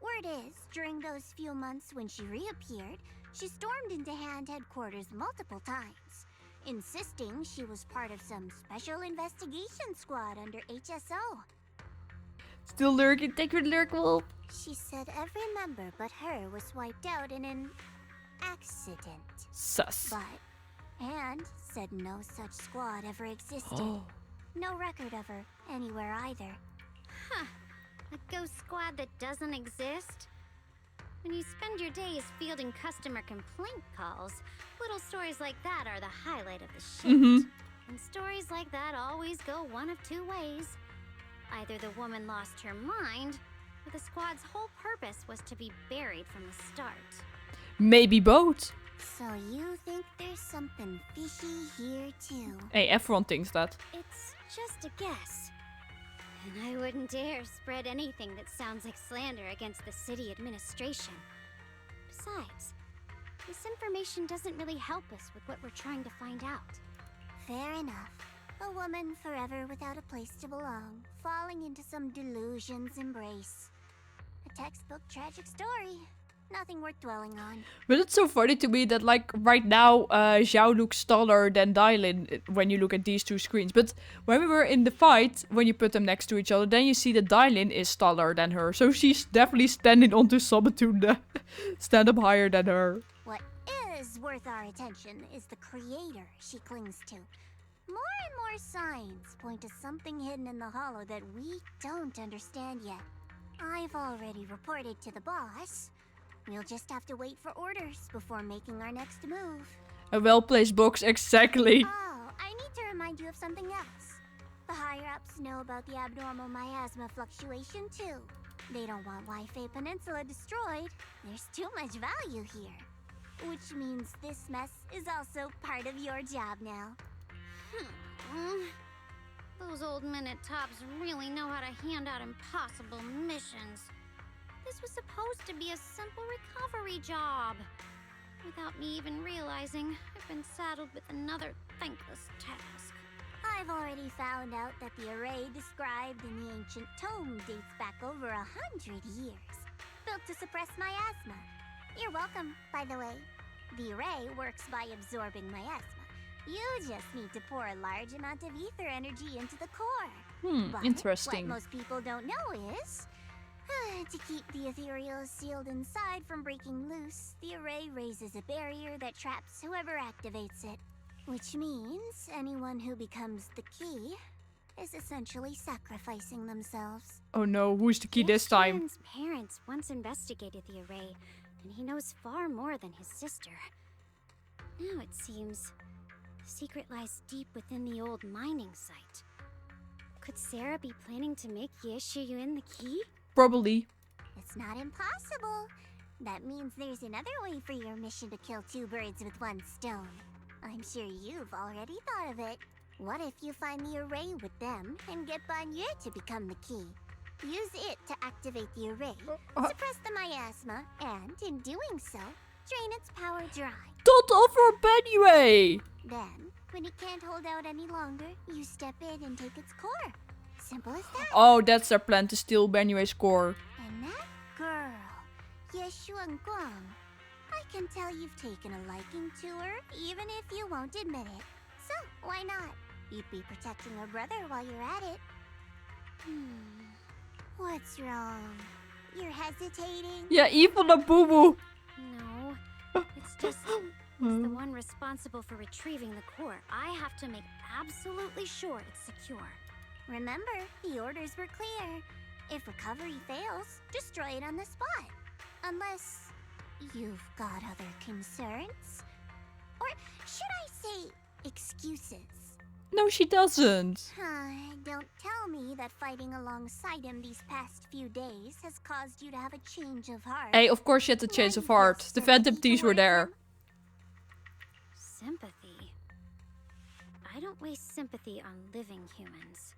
[SPEAKER 10] Word is, during those few months when she reappeared, she stormed into Hand headquarters multiple times, insisting she was part of some special investigation squad under HSO.
[SPEAKER 1] Still lurking, take your lurk, Wolf.
[SPEAKER 10] She said every member but her was wiped out in an accident.
[SPEAKER 1] Sus.
[SPEAKER 10] But Hand said no such squad ever existed.
[SPEAKER 1] Oh.
[SPEAKER 10] No record of her anywhere either.
[SPEAKER 7] Huh. A ghost squad that doesn't exist? When you spend your days fielding customer complaint calls, little stories like that are the highlight of the shift. And stories like that always go one of two ways. Either the woman lost her mind, or the squad's whole purpose was to be buried from the start.
[SPEAKER 1] Maybe both.
[SPEAKER 10] So you think there's something fishy here too?
[SPEAKER 1] Hey, everyone thinks that.
[SPEAKER 10] It's just a guess. And I wouldn't dare spread anything that sounds like slander against the city administration. Besides, this information doesn't really help us with what we're trying to find out. Fair enough. A woman forever without a place to belong, falling into some delusion's embrace. A textbook tragic story. Nothing worth dwelling on.
[SPEAKER 1] But it's so funny to me that, like, right now, Zhao looks taller than Dailin when you look at these two screens. But when we were in the fight, when you put them next to each other, then you see that Dailin is taller than her. So she's definitely standing onto Summit to stand up higher than her.
[SPEAKER 10] What is worth our attention is the creator she clings to. More and more signs point to something hidden in the hollow that we don't understand yet. I've already reported to the boss. We'll just have to wait for orders before making our next move.
[SPEAKER 1] A well-placed box, exactly.
[SPEAKER 10] Oh, I need to remind you of something else. The higher-ups know about the abnormal miasma fluctuation, too. They don't want Waifei Peninsula destroyed. There's too much value here. Which means this mess is also part of your job now.
[SPEAKER 7] Those old men at Tops really know how to hand out impossible missions. This was supposed to be a simple recovery job. Without me even realizing, I've been saddled with another thankless task.
[SPEAKER 10] I've already found out that the array described in the ancient tome dates back over 100 years. Built to suppress miasma. You're welcome, by the way. The array works by absorbing miasma, You just need to pour a large amount of ether energy into the core. But
[SPEAKER 11] Interesting.
[SPEAKER 10] what most people don't know is, to keep the ethereal sealed inside from breaking loose, the array raises a barrier that traps whoever activates it. Which means anyone who becomes the key is essentially sacrificing themselves.
[SPEAKER 11] Oh no, who's the key this time?
[SPEAKER 13] Jian's parents once investigated the array, and he knows far more than his sister. Now it seems the secret lies deep within the old mining site. Could Sarah be planning to make Yeshuyun the key?
[SPEAKER 11] Probably.
[SPEAKER 10] It's not impossible. That means there's another way for your mission to kill two birds with one stone. I'm sure you've already thought of it. What if you find the array with them and get Banye to become the key? Use it to activate the array, suppress the miasma, and in doing so, drain its power dry.
[SPEAKER 11] Don't offer Benue!
[SPEAKER 10] Then, when it can't hold out any longer, you step in and take its core. Simple as that.
[SPEAKER 11] Oh, that's their plan to steal Benue's core.
[SPEAKER 10] And that girl, Yeshuan Guang, I can tell you've taken a liking to her, even if you won't admit it. So, why not? You'd be protecting her brother while you're at it. What's wrong? You're hesitating?
[SPEAKER 11] Yeah, even a boo-boo.
[SPEAKER 13] No, it's just as the one responsible for retrieving the core, I have to make absolutely sure it's secure.
[SPEAKER 10] Remember, the orders were clear. If recovery fails, destroy it on the spot. Unless you've got other concerns. Or should I say excuses?
[SPEAKER 11] No, she doesn't.
[SPEAKER 10] Don't tell me that fighting alongside him these past few days has caused you to have a change of heart.
[SPEAKER 11] Hey, of course she had a change of heart. The Phantom Thieves were there.
[SPEAKER 13] Sympathy? I don't waste sympathy on living humans.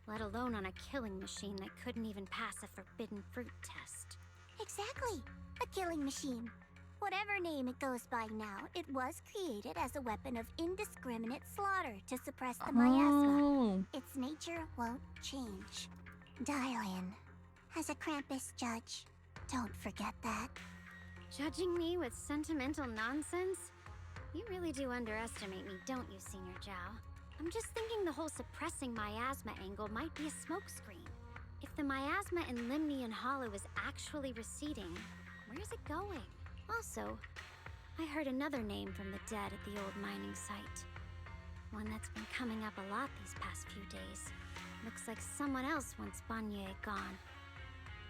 [SPEAKER 13] Let alone on a killing machine that couldn't even pass a forbidden fruit test.
[SPEAKER 10] Exactly. A killing machine. Whatever name it goes by now, it was created as a weapon of indiscriminate slaughter to suppress the miasma. Its nature won't change. Dial in. As a Krampus judge, don't forget that.
[SPEAKER 13] Judging me with sentimental nonsense? You really do underestimate me, don't you, Senior Zhao? I'm just thinking the whole suppressing miasma angle might be a smokescreen. If the miasma in Limnian Hollow is actually receding, where's it going? Also, I heard another name from the dead at the old mining site. One that's been coming up a lot these past few days. Looks like someone else wants Banye gone.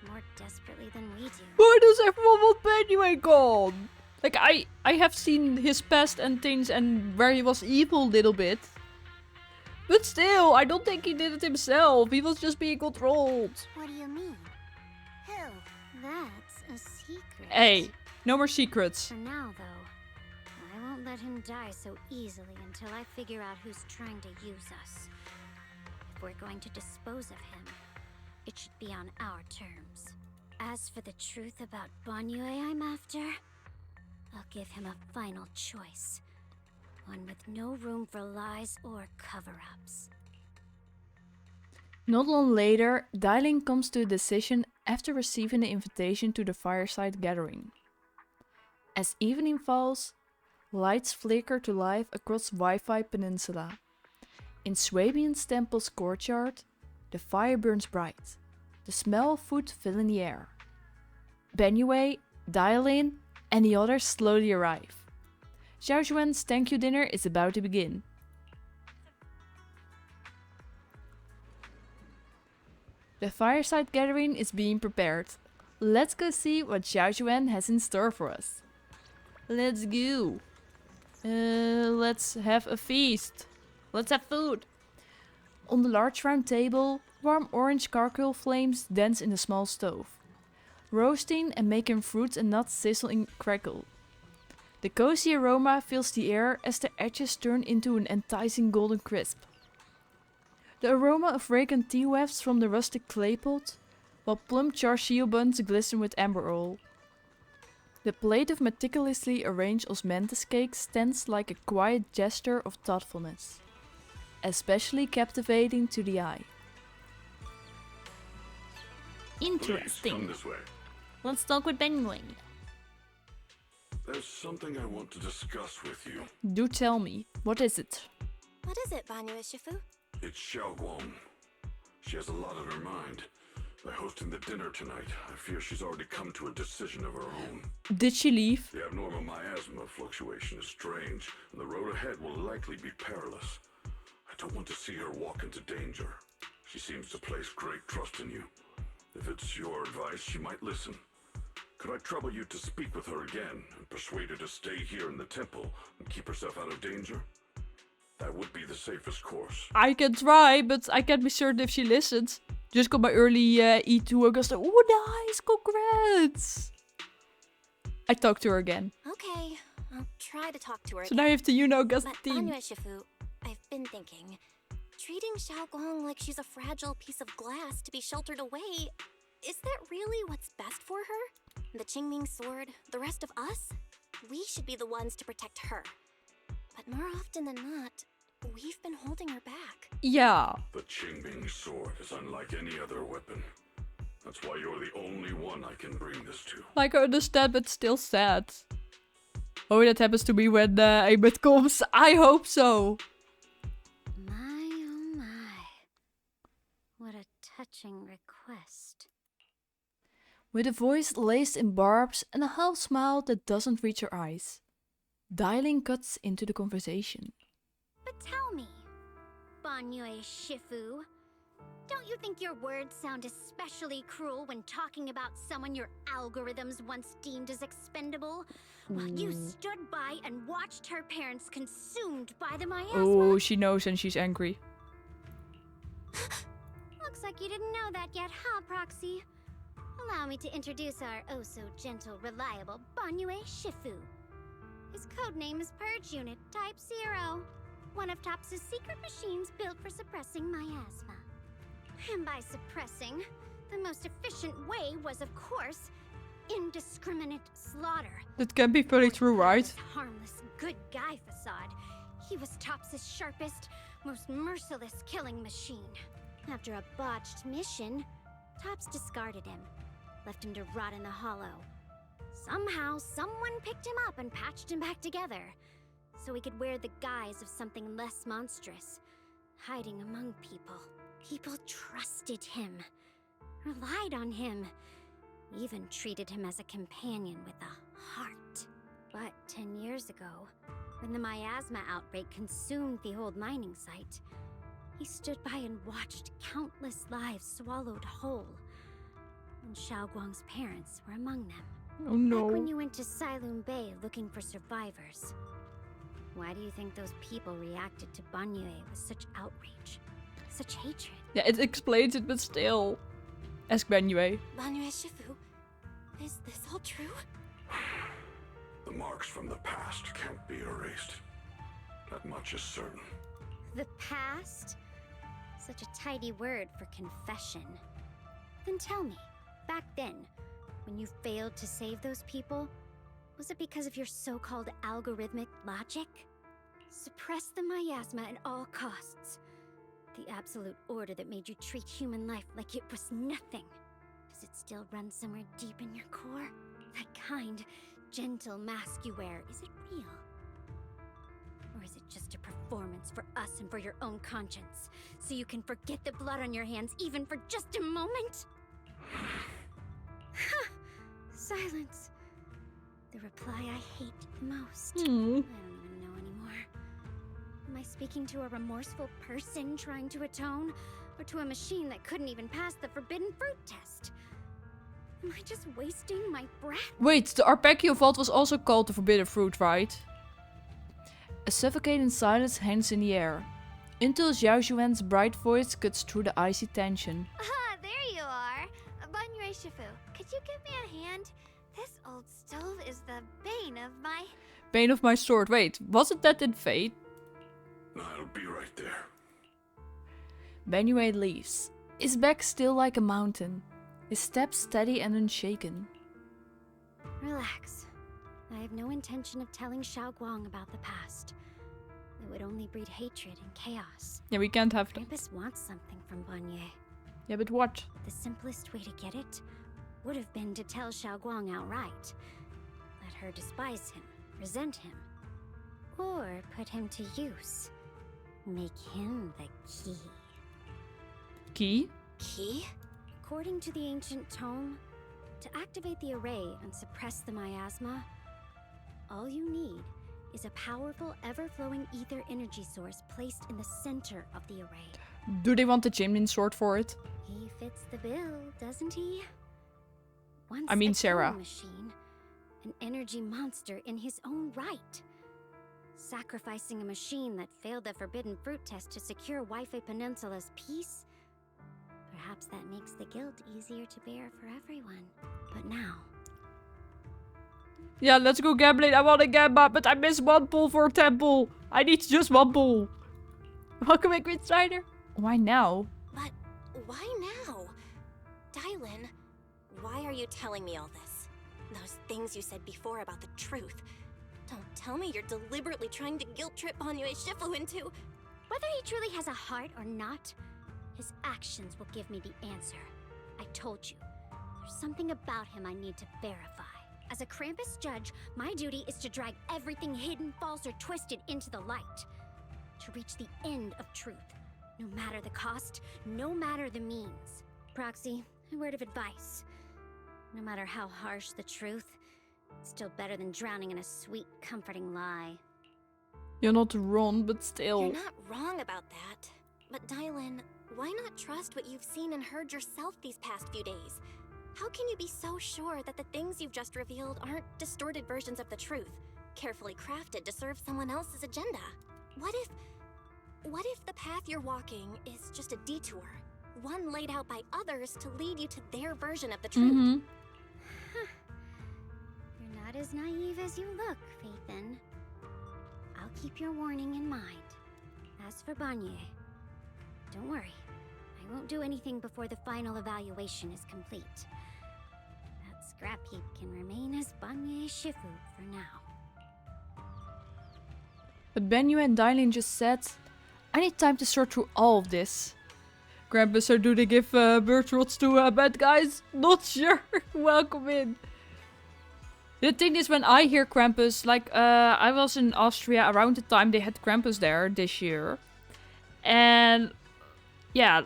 [SPEAKER 13] More desperately than we do.
[SPEAKER 11] Why does everyone want Benue gone? Like, I have seen his past and things and where he was evil a little bit. But still, I don't think he did it himself. He was just being controlled.
[SPEAKER 10] What do you mean? Who?
[SPEAKER 13] That's a secret.
[SPEAKER 11] Hey, no more secrets.
[SPEAKER 13] For now, though, I won't let him die so easily until I figure out who's trying to use us. If we're going to dispose of him, it should be on our terms. As for the truth about Banye I'm after, I'll give him a final choice. One with no room for lies or cover-ups.
[SPEAKER 11] Not long later, Dailing comes to a decision after receiving the invitation to the fireside gathering. As evening falls, lights flicker to life across Wi-Fi Peninsula. In Swabian's temple's courtyard, the fire burns bright, the smell of food filling the air. Benue, Dailing, and the others slowly arrive. Xiaoxuan's thank you dinner is about to begin. The fireside gathering is being prepared. Let's go see what Xiaoxuan has in store for us. Let's go. Let's have a feast. Let's have food. On the large round table, warm orange charcoal flames dance in the small stove, roasting and making fruits and nuts sizzle and crackle. The cozy aroma fills the air as the edges turn into an enticing golden crisp. The aroma of fragrant tea wafts from the rustic clay pot, while plump char-siu buns glisten with amber oil. The plate of meticulously arranged osmanthus cake stands like a quiet gesture of thoughtfulness, especially captivating to the eye.
[SPEAKER 15] Please,
[SPEAKER 11] Interesting.
[SPEAKER 15] come this way.
[SPEAKER 11] Let's talk with Benue.
[SPEAKER 15] There's something I want to discuss with you.
[SPEAKER 11] Do tell me. What is it?
[SPEAKER 3] What is it, Banyu Shifu?
[SPEAKER 15] It's Xiaoguang. She has a lot on her mind. By hosting the dinner tonight, I fear she's already come to a decision of her own.
[SPEAKER 11] Did she leave?
[SPEAKER 15] The abnormal miasma fluctuation is strange, and the road ahead will likely be perilous. I don't want to see her walk into danger. She seems to place great trust in you. If it's your advice, she might listen. Could I trouble you to speak with her again and persuade her to stay here in the temple and keep herself out of danger? That would be the safest course.
[SPEAKER 11] I can try, but I can't be certain if she listens. Just got my early E2 and goes, oh nice, congrats! I talk to her again.
[SPEAKER 3] Okay, I'll try to talk to her.
[SPEAKER 11] So now you have to, Gus the
[SPEAKER 3] But
[SPEAKER 11] team.
[SPEAKER 3] Banyu Shifu, I've been thinking, treating Xiaoguang like she's a fragile piece of glass to be sheltered away, is that really what's best for her? The Qingming sword, the rest of us? We should be the ones to protect her. But more often than not, we've been holding her back.
[SPEAKER 11] Yeah.
[SPEAKER 15] The Qingming sword is unlike any other weapon. That's why you're the only one I can bring this to.
[SPEAKER 11] Like, I understand, but still sad. Oh, that happens to me when Abed comes. I hope so.
[SPEAKER 13] My, oh my. What a touching request.
[SPEAKER 11] With a voice laced in barbs and a half smile that doesn't reach her eyes, Dialing cuts into the conversation.
[SPEAKER 10] But tell me, Banyu Shifu, don't you think your words sound especially cruel when talking about someone your algorithms once deemed as expendable? While you stood by and watched her parents consumed by the miasma?
[SPEAKER 11] Oh, she knows and she's angry.
[SPEAKER 10] Looks like you didn't know that yet, huh, Proxy? Allow me to introduce our oh-so-gentle, reliable Banyu Shifu. His codename is Purge Unit Type 0, one of TOPS' secret machines built for suppressing miasma. And by suppressing, the most efficient way was, of course, indiscriminate slaughter.
[SPEAKER 11] That can be very true, right?
[SPEAKER 10] His harmless, good guy facade. He was TOPS' sharpest, most merciless killing machine. After a botched mission, TOPS discarded him, left him to rot in the hollow. Somehow, someone picked him up and patched him back together, so he could wear the guise of something less monstrous, hiding among people. People trusted him, relied on him, even treated him as a companion with a heart. But 10 years ago, when the miasma outbreak consumed the old mining site, he stood by and watched countless lives swallowed whole. And Xiaoguang's parents were among them.
[SPEAKER 11] Oh no.
[SPEAKER 10] Back when you went to Silum Bay looking for survivors. Why do you think those people reacted to Banyu with such outrage? Such hatred?
[SPEAKER 11] Yeah, it explains it, but still. Ask Banyu.
[SPEAKER 3] Banyu Shifu, is this all true?
[SPEAKER 15] The marks from the past can't be erased. That much is certain.
[SPEAKER 10] The past? Such a tidy word for confession. Then tell me, back then, when you failed to save those people, was it because of your so-called algorithmic logic? Suppress the miasma at all costs. The absolute order that made you treat human life like it was nothing. Does it still run somewhere deep in your core? That kind, gentle mask you wear, is it real? Or is it just a performance for us and for your own conscience? So you can forget the blood on your hands even for just a moment? Silence. The reply I hate the most. I don't even know anymore. Am I speaking to a remorseful person trying to atone? Or to a machine that couldn't even pass the forbidden fruit test? Am I just wasting my breath?
[SPEAKER 11] Wait, the Arpeggio Vault was also called the Forbidden Fruit, right? A suffocating silence hangs in the air, until Xiao Xuan's bright voice cuts through the icy tension.
[SPEAKER 13] Ah, there you are. Banyu Shifu, could you give me a hand? This old stove is the bane of my...
[SPEAKER 11] Bane of my sword. Wait, wasn't that in Fate?
[SPEAKER 15] I'll be right there.
[SPEAKER 11] Banyu leaves, his back still like a mountain, his steps steady and unshaken.
[SPEAKER 10] Relax. I have no intention of telling Xiaoguang about the past. It would only breed hatred and chaos.
[SPEAKER 11] Yeah, we can't have them.
[SPEAKER 10] Krampus wants something from Banyu.
[SPEAKER 11] Yeah, but what?
[SPEAKER 10] The simplest way to get it would have been to tell Xiaoguang outright. Let her despise him, resent him, or put him to use. Make him the key.
[SPEAKER 11] Key?
[SPEAKER 10] Key? According to the ancient tome, to activate the array and suppress the miasma, all you need is a powerful, ever-flowing ether energy source placed in the center of the array.
[SPEAKER 11] Do they want the Jimlin sword for it?
[SPEAKER 10] He fits the bill, doesn't he? Once
[SPEAKER 11] I mean
[SPEAKER 10] a
[SPEAKER 11] Sarah.
[SPEAKER 10] killing machine, an energy monster in his own right. Sacrificing a machine that failed the forbidden fruit test to secure Wi-Fi Peninsula's peace? Perhaps that makes the guilt easier to bear for everyone. But now...
[SPEAKER 11] Yeah, let's go gambling. I want to gamble, but I missed one pull for a temple. I need just one pull. Welcome back, Grid Strider. Why now?
[SPEAKER 3] But why now? Dylan, why are you telling me all this? Those things you said before about the truth. Don't tell me you're deliberately trying to guilt trip Banyue Shifu into...
[SPEAKER 10] Whether he truly has a heart or not, his actions will give me the answer. I told you, there's something about him I need to verify. As a Krampus judge, my duty is to drag everything hidden, false, or twisted into the light. To reach the end of truth. No matter the cost, no matter the means. Proxy, a word of advice. No matter how harsh the truth, it's still better than drowning in a sweet, comforting lie.
[SPEAKER 11] You're not wrong, but still.
[SPEAKER 3] You're not wrong about that. But Dylan, why not trust what you've seen and heard yourself these past few days? How can you be so sure that the things you've just revealed aren't distorted versions of the truth, carefully crafted to serve someone else's agenda? What if the path you're walking is just a detour? One laid out by others to lead you to their version of the truth?
[SPEAKER 11] Mm-hmm.
[SPEAKER 10] You're not as naive as you look, Faithin. I'll keep your warning in mind. As for Banyue, don't worry. I won't do anything before the final evaluation is complete. That scrap heap can remain as Banyue Shifu for now.
[SPEAKER 11] But Banyue and Dylan just said, I need time to sort through all of this. Krampus, so do they give birch rods to bad guys? Not sure. Welcome in. The thing is, when I hear Krampus, like, I was in Austria around the time they had Krampus there this year. And, yeah,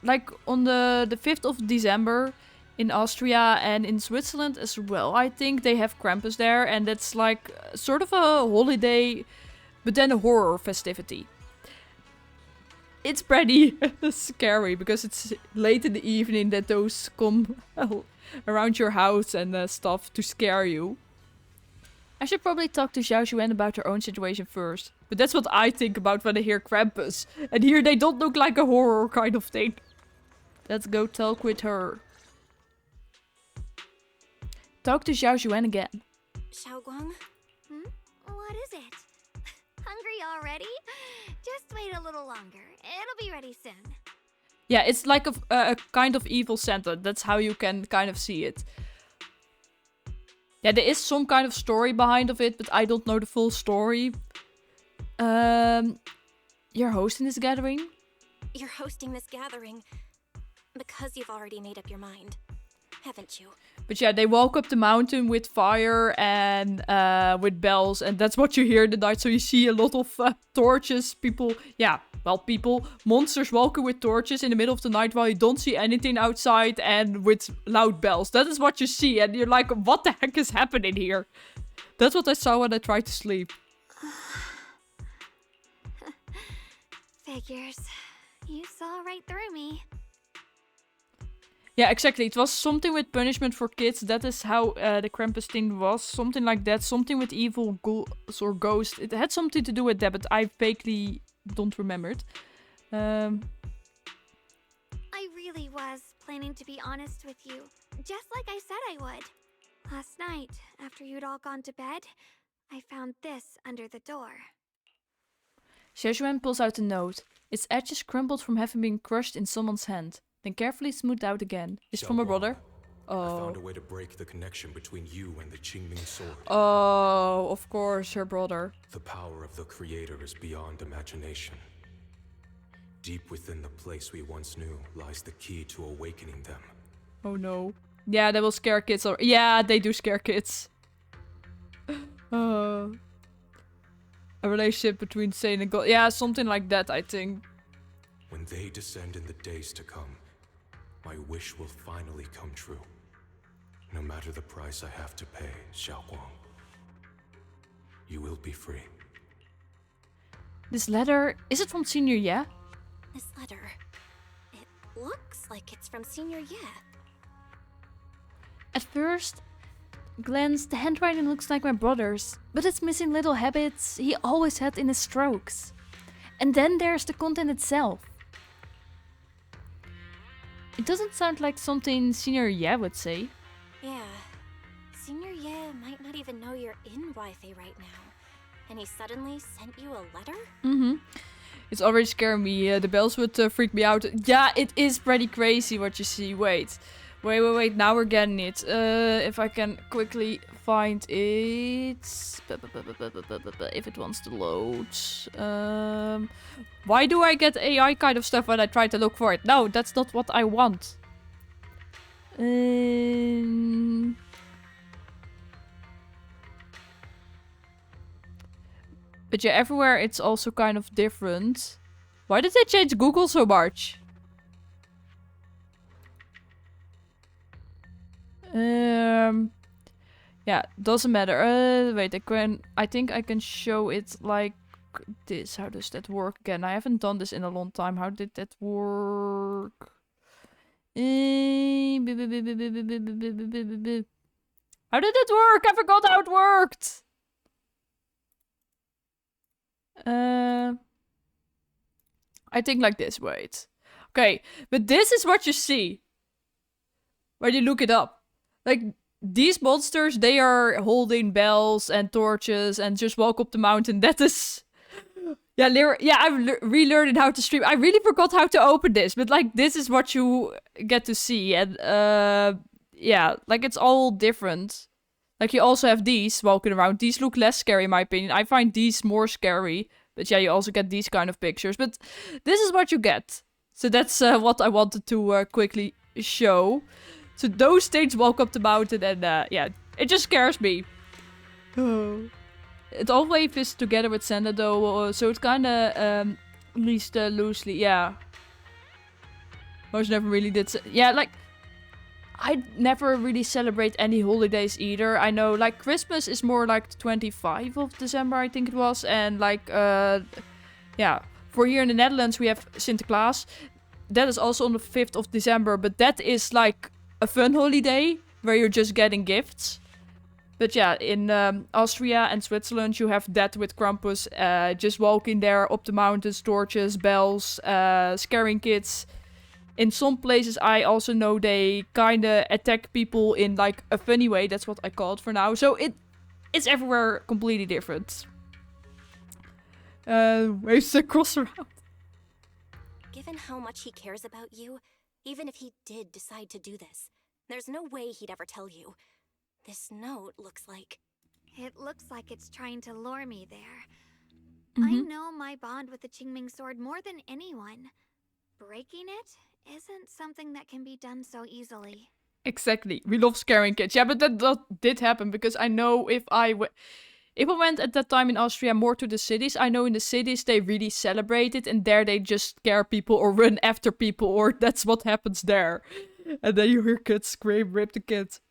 [SPEAKER 11] like on the 5th of December in Austria and in Switzerland as well, I think they have Krampus there. And that's like sort of a holiday, but then a horror festivity. It's pretty scary because it's late in the evening that those come around your house and stuff to scare you. I should probably talk to Xiao Xuan about her own situation first. But that's what I think about when I hear Krampus. And here they don't look like a horror kind of thing. Let's go talk with her. Talk to Xiao Xuan again.
[SPEAKER 3] Xiaoguang?
[SPEAKER 7] What is it? Hungry already? Just wait a little longer. It'll be ready soon.
[SPEAKER 11] Yeah, it's like a kind of evil Santa. That's how you can kind of see it. Yeah, there is some kind of story behind of it, but I don't know the full story. You're hosting this gathering?
[SPEAKER 3] You're hosting this gathering because you've already made up your mind, haven't you?
[SPEAKER 11] But yeah, they walk up the mountain with fire and with bells, and that's what you hear in the night. So you see a lot of torches, people, monsters walking with torches in the middle of the night while you don't see anything outside and with loud bells. That is what you see, and you're like, what the heck is happening here? That's what I saw when I tried to sleep.
[SPEAKER 7] Figures. You saw right through me.
[SPEAKER 11] Yeah, exactly. It was something with punishment for kids. That is how the Krampus thing was. Something like that. Something with evil ghouls or ghosts. It had something to do with that, but I vaguely don't remember it.
[SPEAKER 7] I really was planning to be honest with you. Just like I said I would. Last night, after you'd all gone to bed, I found this under the door.
[SPEAKER 11] Xiao Xuan pulls out a note. Its edges crumbled from having been crushed in someone's hand. Then carefully smoothed out again. It's from her brother. Oh.
[SPEAKER 12] I found a way to break the connection between you and the Qingming sword.
[SPEAKER 11] Oh, of course, her brother.
[SPEAKER 12] The power of the Creator is beyond imagination. Deep within the place we once knew lies the key to awakening them.
[SPEAKER 11] Oh no. Yeah, they will scare kids. Yeah, they do scare kids.
[SPEAKER 1] A relationship between Satan and God. Yeah, something like that, I think.
[SPEAKER 12] When they descend in the days to come, my wish will finally come true. No matter the price I have to pay, Xiaoguang. You will be free.
[SPEAKER 11] This letter, is it from Senior Ye?
[SPEAKER 3] This letter, it looks like it's from Senior Ye.
[SPEAKER 11] At first glance, the handwriting looks like my brother's, but it's missing little habits he always had in his strokes. And then there's the content itself. It doesn't sound like something Senior Ye would say.
[SPEAKER 3] Yeah. Senior Ye might not even know you're in Wi-Fi right now. And he suddenly sent you a letter?
[SPEAKER 1] Mm-hmm. It's already scaring me. The bells would freak me out. Yeah, it is pretty crazy what you see. Wait. Now we're getting it. If I can quickly find it. If it wants to load. Why do I get AI kind of stuff when I try to look for it? No, that's not what I want. But yeah, everywhere it's also kind of different. Why did they change Google so much? Yeah, doesn't matter. Wait, I think I can show it like this. How does that work again? I haven't done this in a long time. How did that work? How did it work? I forgot how it worked. I think like this, wait. Okay, but this is what you see when you look it up. Like, these monsters, they are holding bells and torches and just walk up the mountain. That is... Yeah, Lyra, yeah, I'm relearning how to stream. I really forgot how to open this, but like, this is what you get to see. And yeah, like, it's all different. Like, you also have these walking around. These look less scary in my opinion. I find these more scary. But yeah, you also get these kind of pictures. But this is what you get. So that's what I wanted to quickly show. So those things walk up the mountain and yeah, it just scares me. It always is together with Santa though, so it's kind of at least loosely, yeah. Most never really did. Yeah, like I never really celebrate any holidays either. I know like Christmas is more like the 25th of December, I think it was, and like yeah, for here in the Netherlands we have Sinterklaas. That is also on the 5th of December, but that is like a fun holiday where you're just getting gifts. But yeah, in Austria and Switzerland you have that with Krampus, just walking there up the mountains, torches, bells, scaring kids. In some places I also know they kinda attack people in like a funny way, that's what I call it for now. So it's everywhere completely different. Waves to cross around.
[SPEAKER 3] Given how much he cares about you, even if he did decide to do this, there's no way he'd ever tell you. This note looks like...
[SPEAKER 7] It looks like it's trying to lure me there.
[SPEAKER 11] Mm-hmm.
[SPEAKER 7] I know my bond with the Qingming sword more than anyone. Breaking it isn't something that can be done so easily.
[SPEAKER 1] Exactly. We love scaring kids. Yeah, but that did happen because I know if I went at that time in Austria more to the cities, I know in the cities they really celebrate it and there they just scare people or run after people or that's what happens there. And then you hear kids scream, rip the kids.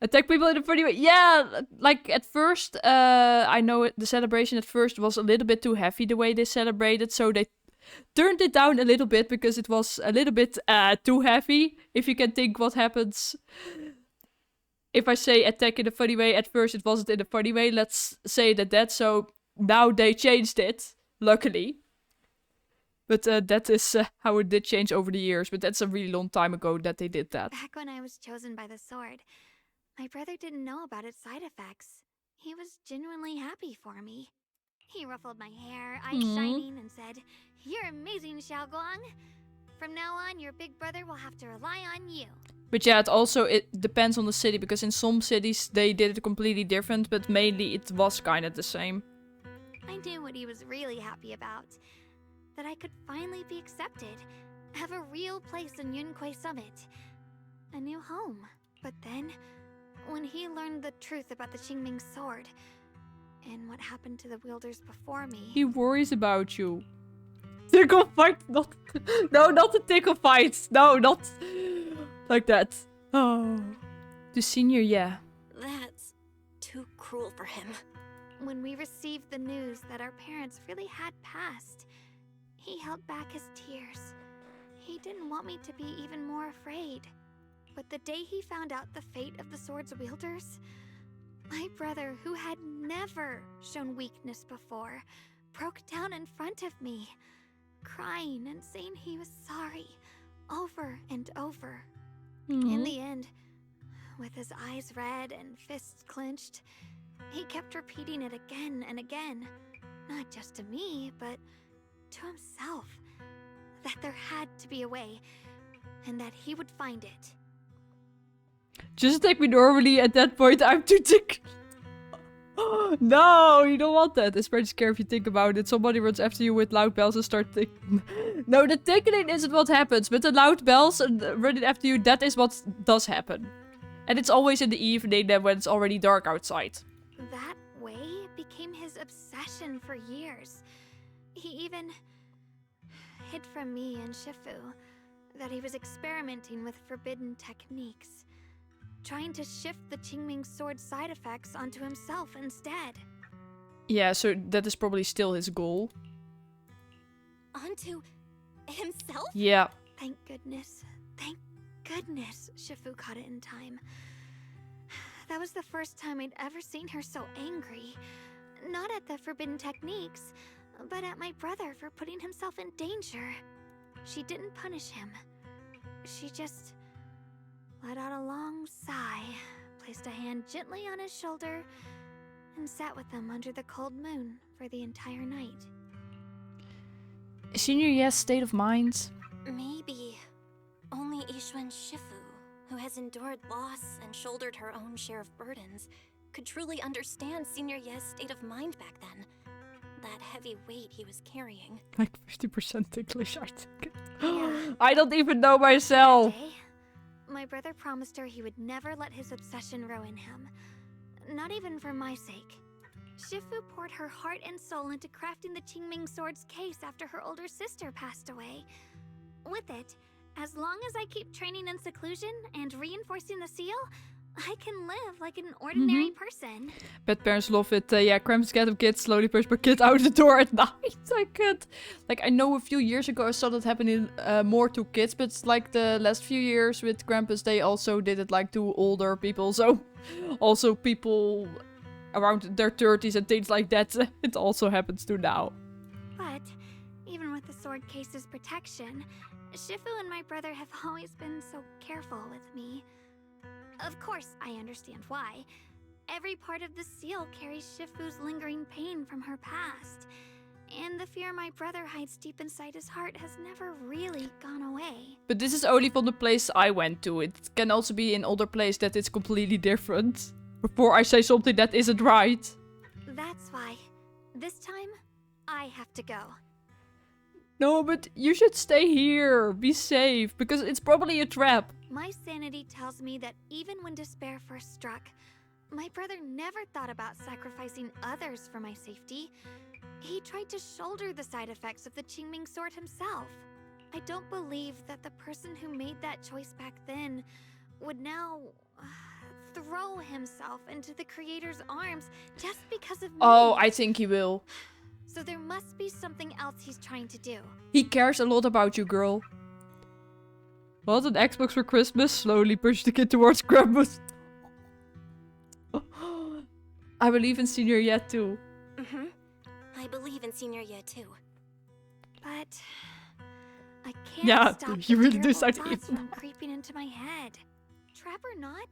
[SPEAKER 1] Attack people in a funny way. Yeah, like at first, I know the celebration at first was a little bit too heavy the way they celebrated. So they turned it down a little bit because it was a little bit too heavy. If you can think what happens. If I say attack in a funny way, at first it wasn't in a funny way. Let's say that. So now they changed it, luckily. But that is how it did change over the years. But that's a really long time ago that they did that.
[SPEAKER 7] Back when I was chosen by the sword, my brother didn't know about its side effects. He was genuinely happy for me. He ruffled my hair, eyes shining, and said, "You're amazing, Xiaoguang. From now on, your big brother will have to rely on you."
[SPEAKER 1] But yeah, it depends on the city, because in some cities they did it completely different, but mainly it was kind of the same.
[SPEAKER 7] I knew what he was really happy about. That I could finally be accepted, have a real place in Yunquay Summit. A new home. But then, When he learned the truth about the Qingming sword and what happened to the wielders before me...
[SPEAKER 1] He worries about you. Tickle fight, not... No, not the tickle fights. No, not... like that. Oh. The senior, yeah.
[SPEAKER 3] That's too cruel for him.
[SPEAKER 7] When we received the news that our parents really had passed, he held back his tears. He didn't want me to be even more afraid. But the day he found out the fate of the sword's wielders, my brother, who had never shown weakness before, broke down in front of me, crying and saying he was sorry over and over. In the end, with his eyes red and fists clenched, he kept repeating it again and again, not just to me, but to himself, that there had to be a way, and that he would find it.
[SPEAKER 1] Just take me normally, at that point I'm too tick. No, you don't want that. It's pretty scary if you think about it. Somebody runs after you with loud bells and start tickling. No, the tickling isn't what happens, but the loud bells and running after you, that is what does happen. And it's always in the evening then when it's already dark outside.
[SPEAKER 7] That way became his obsession for years. He even hid from me and Shifu that he was experimenting with forbidden techniques, trying to shift the Qingming sword side effects onto himself instead.
[SPEAKER 1] Yeah, so that is probably still his goal.
[SPEAKER 3] Onto himself?
[SPEAKER 1] Yeah.
[SPEAKER 7] Thank goodness. Thank goodness Shifu caught it in time. That was the first time I'd ever seen her so angry. Not at the forbidden techniques, but at my brother for putting himself in danger. She didn't punish him. She just let out a long sigh, placed a hand gently on his shoulder, and sat with him under the cold moon for the entire night.
[SPEAKER 1] Senior Yes' state of mind.
[SPEAKER 3] Maybe only Yixuan Shifu, who has endured loss and shouldered her own share of burdens, could truly understand Senior Yes' state of mind back then. That heavy weight he was carrying.
[SPEAKER 1] Like 50% English, I think.
[SPEAKER 7] Yeah.
[SPEAKER 1] I don't even know myself.
[SPEAKER 7] That day, my brother promised her he would never let his obsession ruin him. Not even for my sake. Shifu poured her heart and soul into crafting the Qingming sword's case after her older sister passed away. With it, as long as I keep training in seclusion and reinforcing the seal, I can live like an ordinary person.
[SPEAKER 1] Pet parents love it. Yeah, Krampus cat of kids slowly push my kid out the door at night. I can't. Like, I know a few years ago I saw that happening more to kids, but it's like the last few years with Krampus, they also did it like to older people. So, also people around their 30s and things like that, it also happens to now.
[SPEAKER 7] But, even with the sword case's protection, Shifu and my brother have always been so careful with me. Of course, I understand why. Every part of the seal carries Shifu's lingering pain from her past. And the fear my brother hides deep inside his heart has never really gone away.
[SPEAKER 1] But this is only from the place I went to. It can also be in other places that it's completely different. Before I say something that isn't right.
[SPEAKER 7] That's why, this time, I have to go.
[SPEAKER 1] No, but you should stay here. Be safe, because it's probably a trap.
[SPEAKER 7] My sanity tells me that even when despair first struck, my brother never thought about sacrificing others for my safety. He tried to shoulder the side effects of the Qingming sword himself. I don't believe that the person who made that choice back then would now throw himself into the creator's arms just because of me.
[SPEAKER 1] Oh, I think he will.
[SPEAKER 7] So there must be something else he's trying to do.
[SPEAKER 1] He cares a lot about you, girl. Want an Xbox for Christmas? Slowly push the kid towards Krampus. I believe in Senior Yet too.
[SPEAKER 3] I believe in Senior Yet too.
[SPEAKER 7] But I can't stop
[SPEAKER 1] you
[SPEAKER 7] the
[SPEAKER 1] really do
[SPEAKER 7] terrible
[SPEAKER 1] sound
[SPEAKER 7] thoughts
[SPEAKER 1] evil.
[SPEAKER 7] from creeping into my head. Trap or not,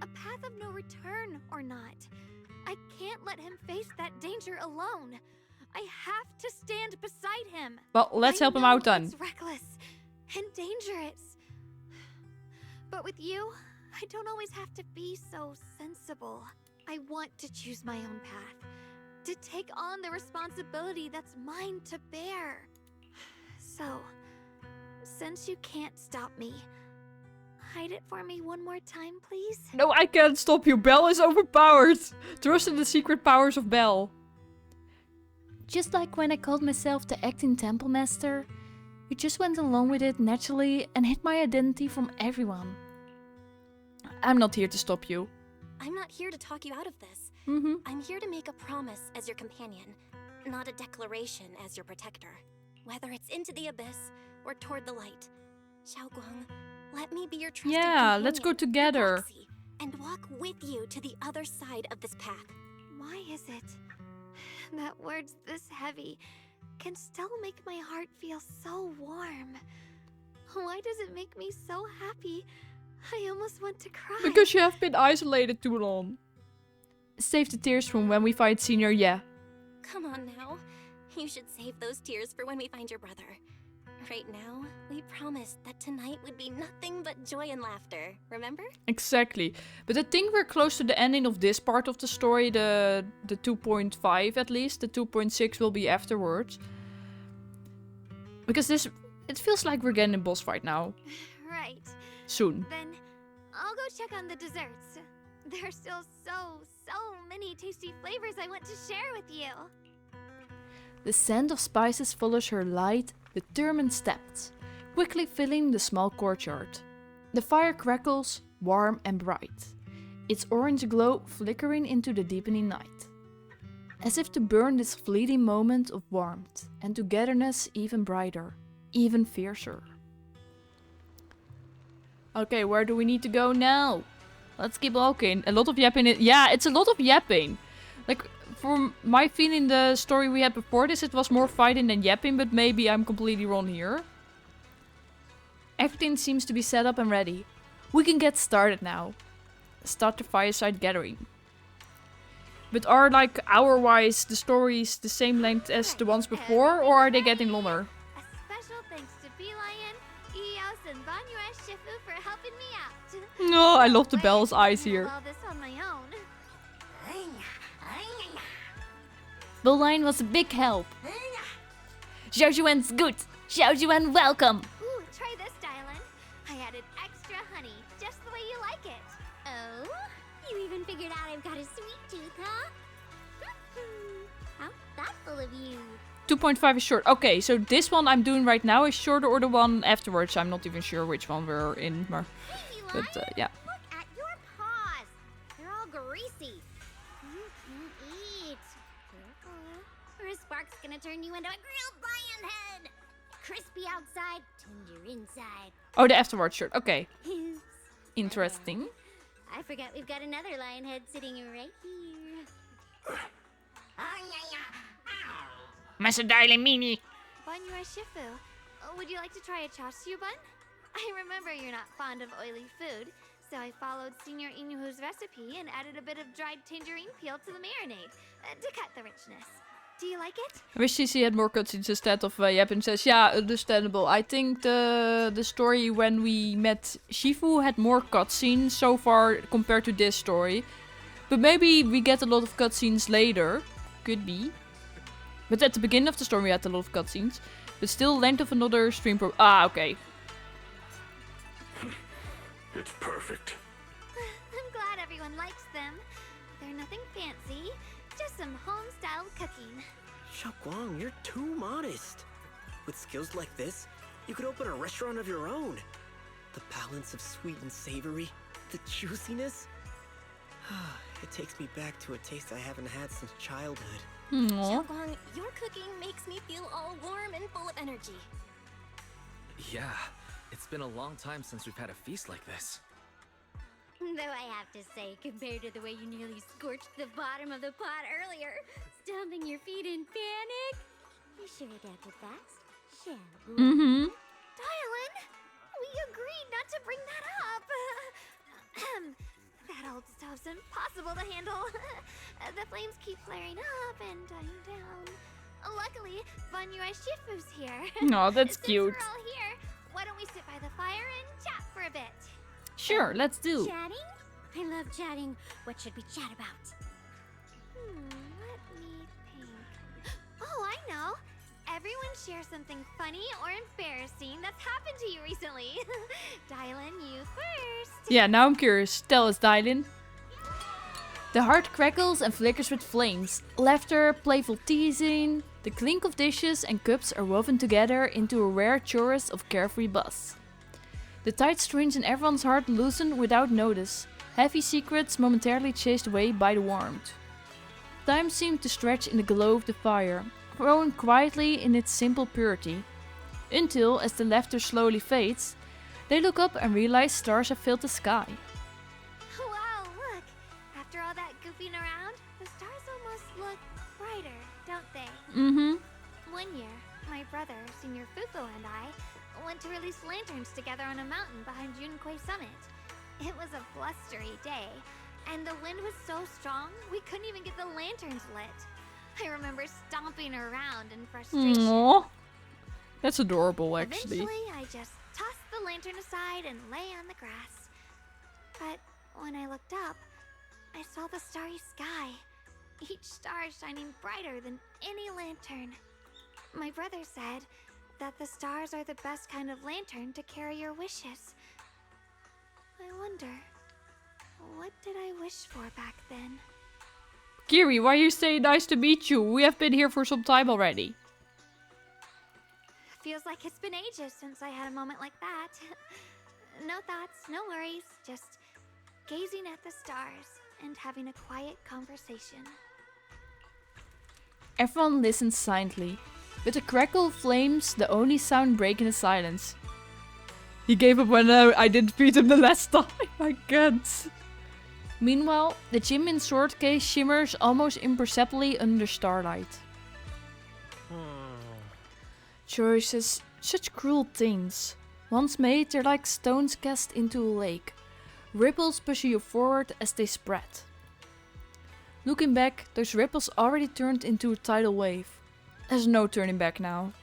[SPEAKER 7] a path of no return or not, I can't let him face that danger alone. I have to stand beside him.
[SPEAKER 1] Well, let's help him out then.
[SPEAKER 7] It's reckless and dangerous. But with you, I don't always have to be so sensible. I want to choose my own path, to take on the responsibility that's mine to bear. So, since you can't stop me, hide it for me one more time, please?
[SPEAKER 1] No, I can't stop you. Belle is overpowered. Trust in the secret powers of Belle.
[SPEAKER 11] Just like when I called myself the acting temple master, you just went along with it naturally and hid my identity from everyone. I'm not here to stop you.
[SPEAKER 3] I'm not here to talk you out of this. I'm here to make a promise as your companion, not a declaration as your protector. Whether it's into the abyss or toward the light. Xiaoguang, let me be your trusted companion,
[SPEAKER 1] let's go together.
[SPEAKER 3] proxy, and walk with you to the other side of this path.
[SPEAKER 7] Why is it that words this heavy can still make my heart feel so warm? Why does it make me so happy? I almost want to cry.
[SPEAKER 1] Because you have been isolated too long. Save the tears from when we find Senior Ye.
[SPEAKER 3] Come on now. You should save those tears for when we find your brother. Right now, we promised that tonight would be nothing but joy and laughter, remember?
[SPEAKER 1] Exactly. But I think we're close to the ending of this part of the story, the 2.5 at least. The 2.6 will be afterwards. Because it feels like we're getting a boss fight now.
[SPEAKER 7] Right.
[SPEAKER 1] Soon.
[SPEAKER 7] Then I'll go check on the desserts. There's still so many tasty flavors I want to share with you.
[SPEAKER 11] The scent of spices follows her light, determined steps, quickly filling the small courtyard. The fire crackles, warm and bright, its orange glow flickering into the deepening night. As if to burn this fleeting moment of warmth and togetherness even brighter, even fiercer.
[SPEAKER 1] Okay, where do we need to go now? Let's keep walking. A lot of yapping. Yeah, it's a lot of yapping. Like, from my feeling, the story we had before this, it was more fighting than yapping, but maybe I'm completely wrong here.
[SPEAKER 11] Everything seems to be set up and ready. We can get started now.
[SPEAKER 1] Start the fireside gathering. But are, like, hour-wise the stories the same length as the ones before, or are they getting longer?
[SPEAKER 7] A special thanks to Beelion, Eos, and Banyue Shifu for helping me out.
[SPEAKER 1] No, I love the Belle's eyes here.
[SPEAKER 7] All this on my own.
[SPEAKER 11] Beelion was a big help. Xiaojuan's good. Xiaojuan welcome.
[SPEAKER 7] Ooh, try this, Dylan. I added extra honey, just the way you like it.
[SPEAKER 10] Oh? You even figured out I've got a sweet tooth, huh? How thoughtful of you.
[SPEAKER 1] 2.5 is short. Okay, so this one I'm doing right now is shorter, or the one afterwards. I'm not even sure which one we're in, but yeah.
[SPEAKER 10] Look at your paws. They're all greasy. You can eat. Careful, or a spark's gonna turn you into a grilled lion head. Crispy outside, tender inside.
[SPEAKER 1] Oh, the afterwards shirt. Okay. Interesting.
[SPEAKER 10] I forgot we've got another lion head sitting right here.
[SPEAKER 11] Master Dylan Mini.
[SPEAKER 7] Banyue Shifu, would you like to try a chaosu bun? I remember you're not fond of oily food, so I followed Senior Inuhu's recipe and added a bit of dried tangerine peel to the marinade to cut the richness. Do you like it?
[SPEAKER 1] I wish CC had more cutscenes instead of yapping says, yeah, understandable. I think the story when we met Shifu had more cutscenes so far compared to this story. But maybe we get a lot of cutscenes later. Could be. But at the beginning of the story we had a lot of cutscenes. But still length of another stream pro- Ah, okay.
[SPEAKER 15] It's perfect.
[SPEAKER 7] I'm glad everyone likes them. They're nothing fancy, just some home-styled cooking.
[SPEAKER 14] Xiaoguang, you're too modest. With skills like this, you could open a restaurant of your own. The balance of sweet and savory, the juiciness. It takes me back to a taste I haven't had since childhood.
[SPEAKER 3] Xiaoguang, your cooking makes me feel all warm and full of energy.
[SPEAKER 16] Yeah, it's been a long time since we've had a feast like this.
[SPEAKER 10] Though I have to say, compared to the way you nearly scorched the bottom of the pot earlier, stomping your feet in panic, you sure adapted fast, shall we?
[SPEAKER 7] Dylan, we agreed not to bring that up. That old stove's impossible to handle. The flames keep flaring up and dying down. Luckily, Banyue Shifu's here.
[SPEAKER 1] No, that's
[SPEAKER 7] Since
[SPEAKER 1] cute.
[SPEAKER 7] we're all here, why don't we sit by the fire and chat for a bit?
[SPEAKER 1] Sure, let's do.
[SPEAKER 10] Chatting? I love chatting. What should we chat about?
[SPEAKER 7] Let me think. Oh, I know. everyone share something funny or embarrassing that's happened to you recently. Dylan, you first.
[SPEAKER 11] Yeah, now I'm curious. Tell us, Dylan. The heart crackles and flickers with flames. Laughter, playful teasing, the clink of dishes and cups are woven together into a rare chorus of carefree buzz. The tight strings in everyone's heart loosen without notice, heavy secrets momentarily chased away by the warmth. Time seemed to stretch in the glow of the fire, growing quietly in its simple purity. Until, as the laughter slowly fades, they look up and realize stars have filled the sky.
[SPEAKER 7] Wow, look! After all that goofing around, the stars almost look brighter, don't they?
[SPEAKER 11] Mm-hmm.
[SPEAKER 7] One year, my brother, Senior Fufu, and I went to release lanterns together on a mountain behind Yunkui Summit. It was a blustery day, and the wind was so strong we couldn't even get the lanterns lit. I remember stomping around in frustration.
[SPEAKER 11] Aww. That's adorable, actually.
[SPEAKER 7] Eventually, I just tossed the lantern aside and lay on the grass. But when I looked up, I saw the starry sky, each star shining brighter than any lantern. My brother said that the stars are the best kind of lantern to carry your wishes. I wonder, what did I wish for back then?
[SPEAKER 11] Kiri, why you say nice to meet you? We have been here for some time already.
[SPEAKER 7] Feels like it's been ages since I had a moment like that. No thoughts, no worries, just gazing at the stars and having a quiet conversation.
[SPEAKER 11] Everyone listens silently, but the crackle of flames the only sound breaking the silence. He gave up when I didn't beat him the last time. I can't. Meanwhile, the Jimin sword case shimmers almost imperceptibly under starlight. Choices, such cruel things. Once made, they're like stones cast into a lake. Ripples push you forward as they spread. Looking back, those ripples already turned into a tidal wave. There's no turning back now.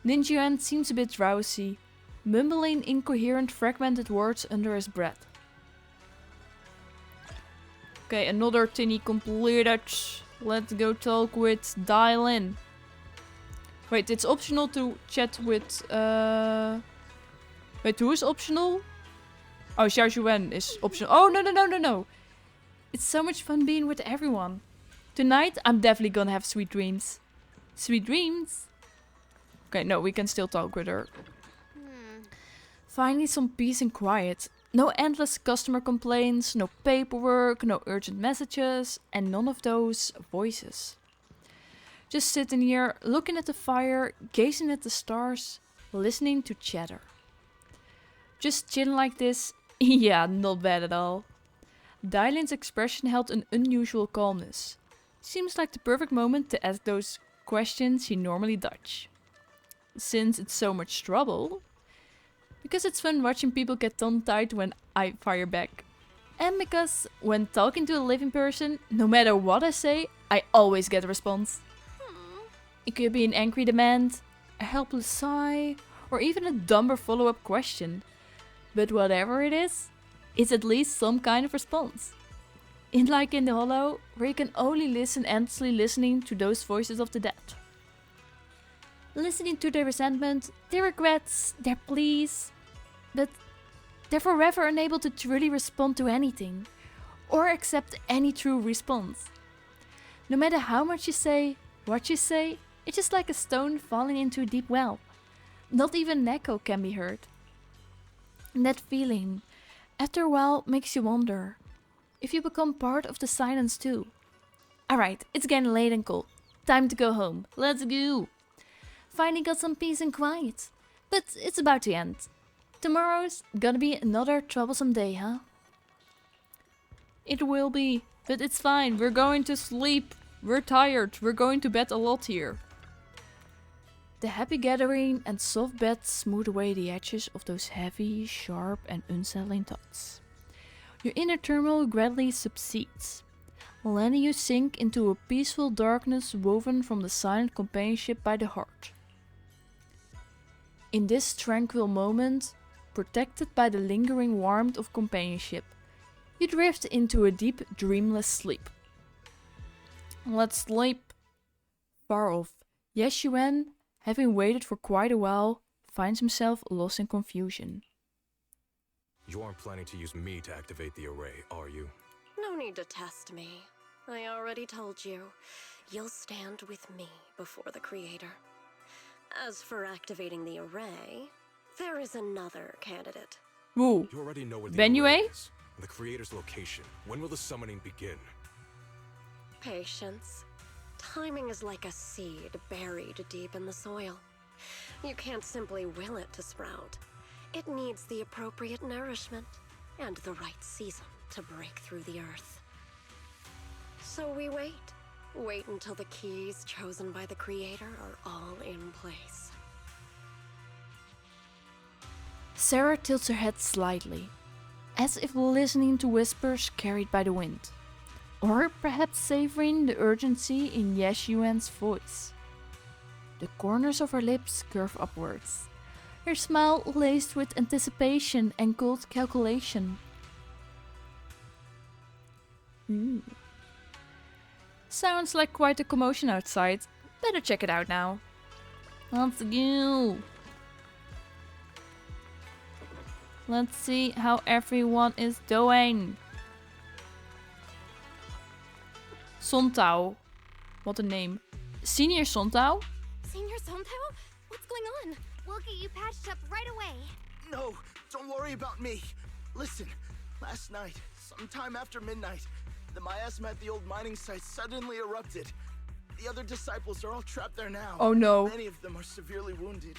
[SPEAKER 11] Ninjuan seems a bit drowsy, mumbling incoherent fragmented words under his breath. Okay, another tinny completed. Let's go talk with Dylan. Wait, it's optional to chat with... Wait, who is optional? Oh, Xiao Xuan is optional. Oh, no. It's so much fun being with everyone. Tonight, I'm definitely gonna have sweet dreams. Sweet dreams? Okay, no, we can still talk with her. Finally, some peace and quiet. No endless customer complaints, no paperwork, no urgent messages, and none of those voices. Just sitting here, looking at the fire, gazing at the stars, listening to chatter. Just chilling like this? Yeah, not bad at all. Dylan's expression held an unusual calmness. Seems like the perfect moment to ask those questions he normally dodge. Since it's so much trouble. Because it's fun watching people get tongue-tied when I fire back. And because when talking to a living person, no matter what I say, I always get a response. It could be an angry demand, a helpless sigh, or even a dumber follow-up question. But whatever it is, it's at least some kind of response. Like in the Hollow, where you can only listen endlessly listening to those voices of the dead. Listening to their resentment, their regrets, their pleas. But they're forever unable to truly respond to anything, or accept any true response. No matter how much you say, what you say, it's just like a stone falling into a deep well. Not even an echo can be heard. And that feeling, after a while, makes you wonder if you become part of the silence too. Alright, it's getting late and cold. Time to go home. Let's go! Finally got some peace and quiet. But it's about to end. Tomorrow's gonna be another troublesome day, huh? It will be, but it's fine. We're going to sleep. We're tired. We're going to bed a lot here. The happy gathering and soft bed smooth away the edges of those heavy, sharp and unsettling thoughts. Your inner turmoil gradually subsides, letting you sink into a peaceful darkness woven from the silent companionship by the heart. In this tranquil moment, protected by the lingering warmth of companionship, you drift into a deep, dreamless sleep. Let's sleep. Far off, Yeshuan, having waited for quite a while, finds himself lost in confusion.
[SPEAKER 12] You aren't planning to use me to activate the array, are you?
[SPEAKER 4] No need to test me. I already told you. You'll stand with me before the Creator. As for activating the array, there is another candidate.
[SPEAKER 11] Woo.
[SPEAKER 12] You already know where the
[SPEAKER 11] Benue?
[SPEAKER 12] array is, and the Creator's location. When will the summoning begin?
[SPEAKER 4] Patience. Timing is like a seed buried deep in the soil. You can't simply will it to sprout. It needs the appropriate nourishment and the right season to break through the earth. So we wait. Wait until the keys chosen by the Creator are all in place.
[SPEAKER 11] Sarah tilts her head slightly, as if listening to whispers carried by the wind, or perhaps savoring the urgency in Yeshuan's voice. The corners of her lips curve upwards, her smile laced with anticipation and cold calculation. Sounds like quite a commotion outside. Better check it out now. Let's go. Let's see how everyone is doing. Sontao. What a name. Senior Sontao?
[SPEAKER 6] Senior Sontao? What's going on?
[SPEAKER 10] We'll get you patched up right away.
[SPEAKER 5] No, don't worry about me. Listen, last night, sometime after midnight, the miasma at the old mining site suddenly erupted. The other disciples are all trapped there now.
[SPEAKER 11] Oh no.
[SPEAKER 5] Many of them are severely wounded.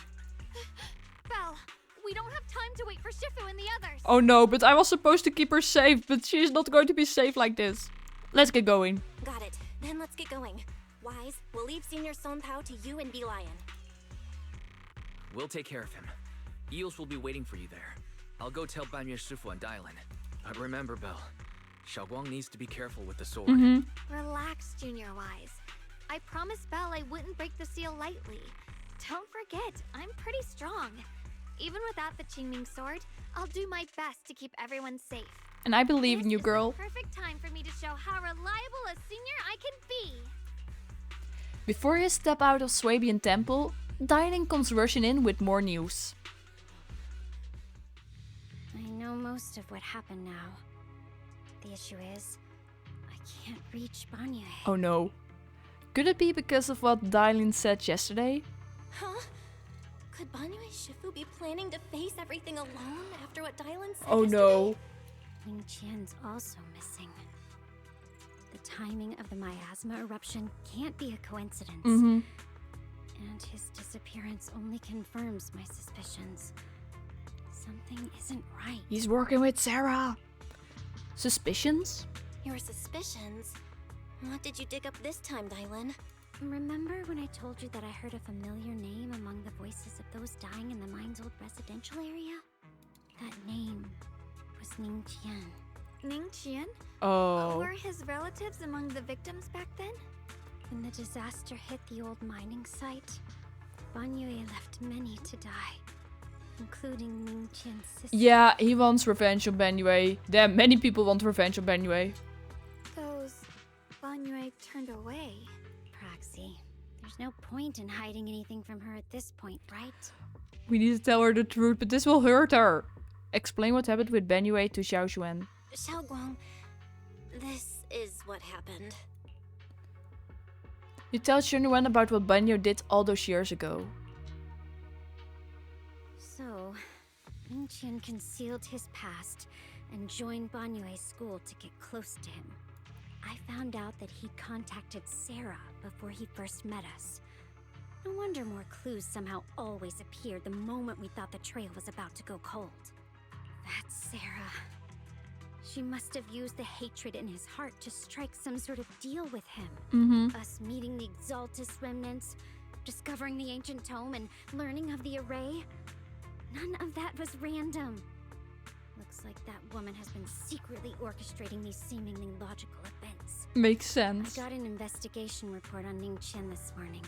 [SPEAKER 10] Belle, we don't have time to wait for Shifu and the others.
[SPEAKER 11] Oh no, but I was supposed to keep her safe, but she's not going to be safe like this. Let's get going.
[SPEAKER 6] Got it. Then let's get going. Wise, we'll leave Senior Sontao to you and Lion.
[SPEAKER 16] We'll take care of him. Eels will be waiting for you there. I'll go tell Banyu Shifu and Dylan. But remember, Belle, Xiaoguang needs to be careful with the sword.
[SPEAKER 10] Relax, Junior Wise. I promised Belle I wouldn't break the seal lightly. Don't forget, I'm pretty strong. Even without the Qingming sword, I'll do my best to keep everyone safe.
[SPEAKER 11] And I believe in you, girl.
[SPEAKER 10] This is the perfect time for me to show how reliable a senior I can be.
[SPEAKER 11] Before you step out of Swabian Temple, Dylan comes rushing in with more news.
[SPEAKER 13] I know most of what happened now. The issue is, I can't reach Banyu.
[SPEAKER 11] Oh no. Could it be because of what Dylan said yesterday?
[SPEAKER 6] Huh? Could Banyu Shifu be planning to face everything alone after what Dylan said
[SPEAKER 11] Oh no.
[SPEAKER 13] Ning Qian's also missing. The timing of the miasma eruption can't be a coincidence. And his disappearance only confirms my suspicions. Something isn't right.
[SPEAKER 11] He's working with Sarah. Suspicions?
[SPEAKER 6] Your suspicions? What did you dig up this time, Dylan?
[SPEAKER 13] Remember when I told you that I heard a familiar name among the voices of those dying in the mine's old residential area? That name was Ning Qian.
[SPEAKER 10] Ning Qian?
[SPEAKER 11] Oh.
[SPEAKER 10] Were his relatives among the victims back then?
[SPEAKER 13] When the disaster hit the old mining site, Banyu left many to die, including Ning Qian's sister.
[SPEAKER 11] Yeah, he wants revenge on Banyu. Damn, many people want revenge on Banyu.
[SPEAKER 10] Those Banyu turned away.
[SPEAKER 13] Praxi, there's no point in hiding anything from her at this point, right?
[SPEAKER 11] We need to tell her the truth, but this will hurt her. Explain what happened with Banyu to Xiaoxuan.
[SPEAKER 6] Xiaoguang, this is what happened.
[SPEAKER 11] You tell Xuanyuan about what Banyu did all those years ago.
[SPEAKER 13] So, Ning Qian concealed his past and joined Banyue's school to get close to him. I found out that he contacted Sarah before he first met us. No wonder more clues somehow always appeared the moment we thought the trail was about to go cold. That's Sarah. She must have used the hatred in his heart to strike some sort of deal with him. Us meeting the Exaltus remnants, discovering the ancient tome, and learning of the array. None of that was random. Looks like that woman has been secretly orchestrating these seemingly logical events.
[SPEAKER 11] Makes sense.
[SPEAKER 13] I got an investigation report on Ning Qian this morning.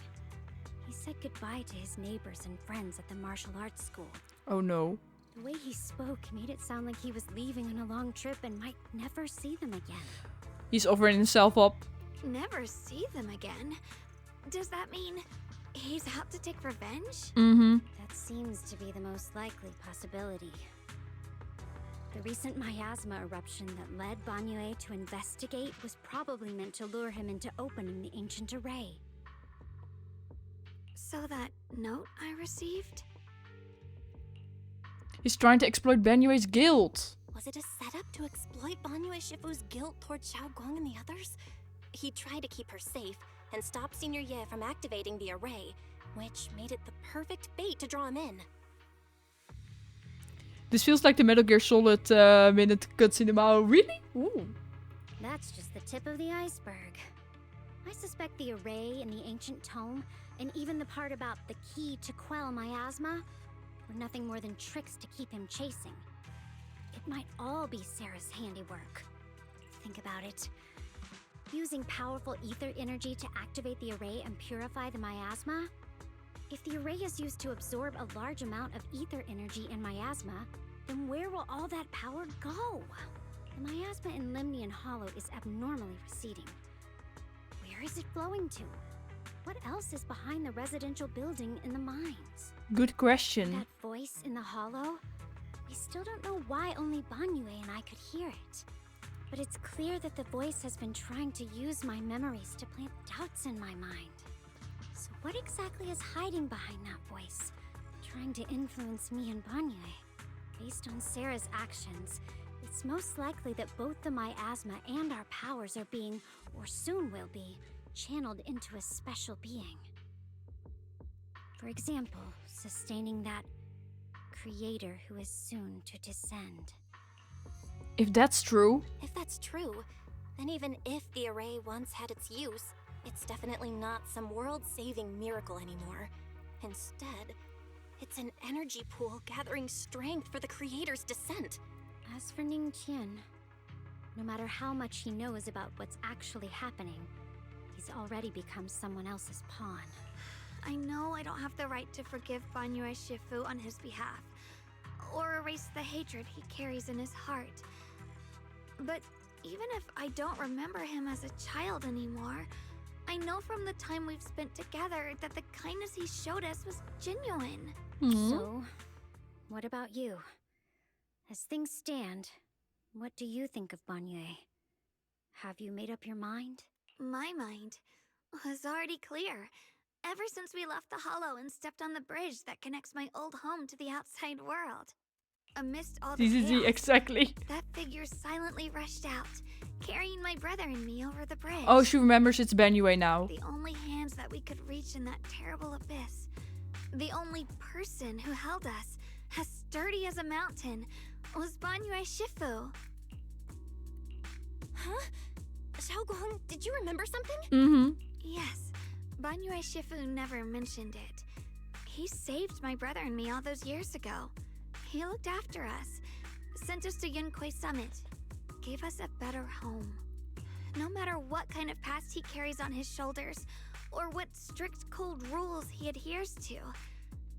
[SPEAKER 13] He said goodbye to his neighbors and friends at the martial arts school.
[SPEAKER 11] Oh no.
[SPEAKER 13] The way he spoke made it sound like he was leaving on a long trip and might never see them again.
[SPEAKER 11] He's offering himself up.
[SPEAKER 10] Never see them again? Does that mean He's out to take revenge?
[SPEAKER 11] Mm-hmm.
[SPEAKER 10] That seems to be the most likely possibility. The recent miasma eruption that led Banyue to investigate was probably meant to lure him into opening the ancient array. So that note I received?
[SPEAKER 11] He's trying to exploit Banyue's guilt.
[SPEAKER 3] Was it a setup to exploit Banyue Shifu's guilt towards Xiaoguang and the others? He tried to keep her safe and stop Senior Ye from activating the array, which made it the perfect bait to draw him in.
[SPEAKER 11] This feels like the Metal Gear Solid minute cutscene. Oh, really? Ooh.
[SPEAKER 10] That's just the tip of the iceberg. I suspect the array in the ancient tome, and even the part about the key to quell miasma, were nothing more than tricks to keep him chasing. It might all be Sarah's handiwork. Think about it. Using powerful ether energy to activate the array and purify the miasma? If the array is used to absorb a large amount of ether energy in miasma, then where will all that power go? The miasma in Limnian Hollow is abnormally receding. Where is it flowing to? What else is behind the residential building in the mines?
[SPEAKER 11] Good question.
[SPEAKER 10] That voice in the hollow? We still don't know why only Banyue and I could hear it. But it's clear that the voice has been trying to use my memories to plant doubts in my mind. So what exactly is hiding behind that voice? Trying to influence me and Banyue? Based on Sarah's actions, it's most likely that both the miasma and our powers are being, or soon will be, channeled into a special being. For example, sustaining that creator who is soon to descend.
[SPEAKER 11] If that's true...
[SPEAKER 3] If that's true, then even if the array once had its use, it's definitely not some world-saving miracle anymore. Instead, it's an energy pool gathering strength for the creator's descent.
[SPEAKER 10] As for Ningqian, no matter how much he knows about what's actually happening, he's already become someone else's pawn.
[SPEAKER 7] I know I don't have the right to forgive Banyue Shifu on his behalf, or erase the hatred he carries in his heart. But even if I don't remember him as a child anymore, I know from the time we've spent together that the kindness he showed us was genuine.
[SPEAKER 10] So, what about you? As things stand, what do you think of Banyue? Have you made up your mind?
[SPEAKER 7] My mind was already clear. Ever since we left the Hollow and stepped on the bridge that connects my old home to the outside world. Amidst all the chaos,
[SPEAKER 11] exactly.
[SPEAKER 7] that figure silently rushed out, carrying my brother and me over the bridge.
[SPEAKER 11] Oh, she remembers it's Banyue now.
[SPEAKER 7] The only hands that we could reach in that terrible abyss. The only person who held us, as sturdy as a mountain, was Banyue Shifu.
[SPEAKER 3] Huh? Xiaoguang, did you remember something?
[SPEAKER 11] Mm-hmm.
[SPEAKER 7] Yes, Banyue Shifu never mentioned it. He saved my brother and me all those years ago. He looked after us, sent us to Yunquay Summit, gave us a better home. No matter what kind of past he carries on his shoulders, or what strict cold rules he adheres to,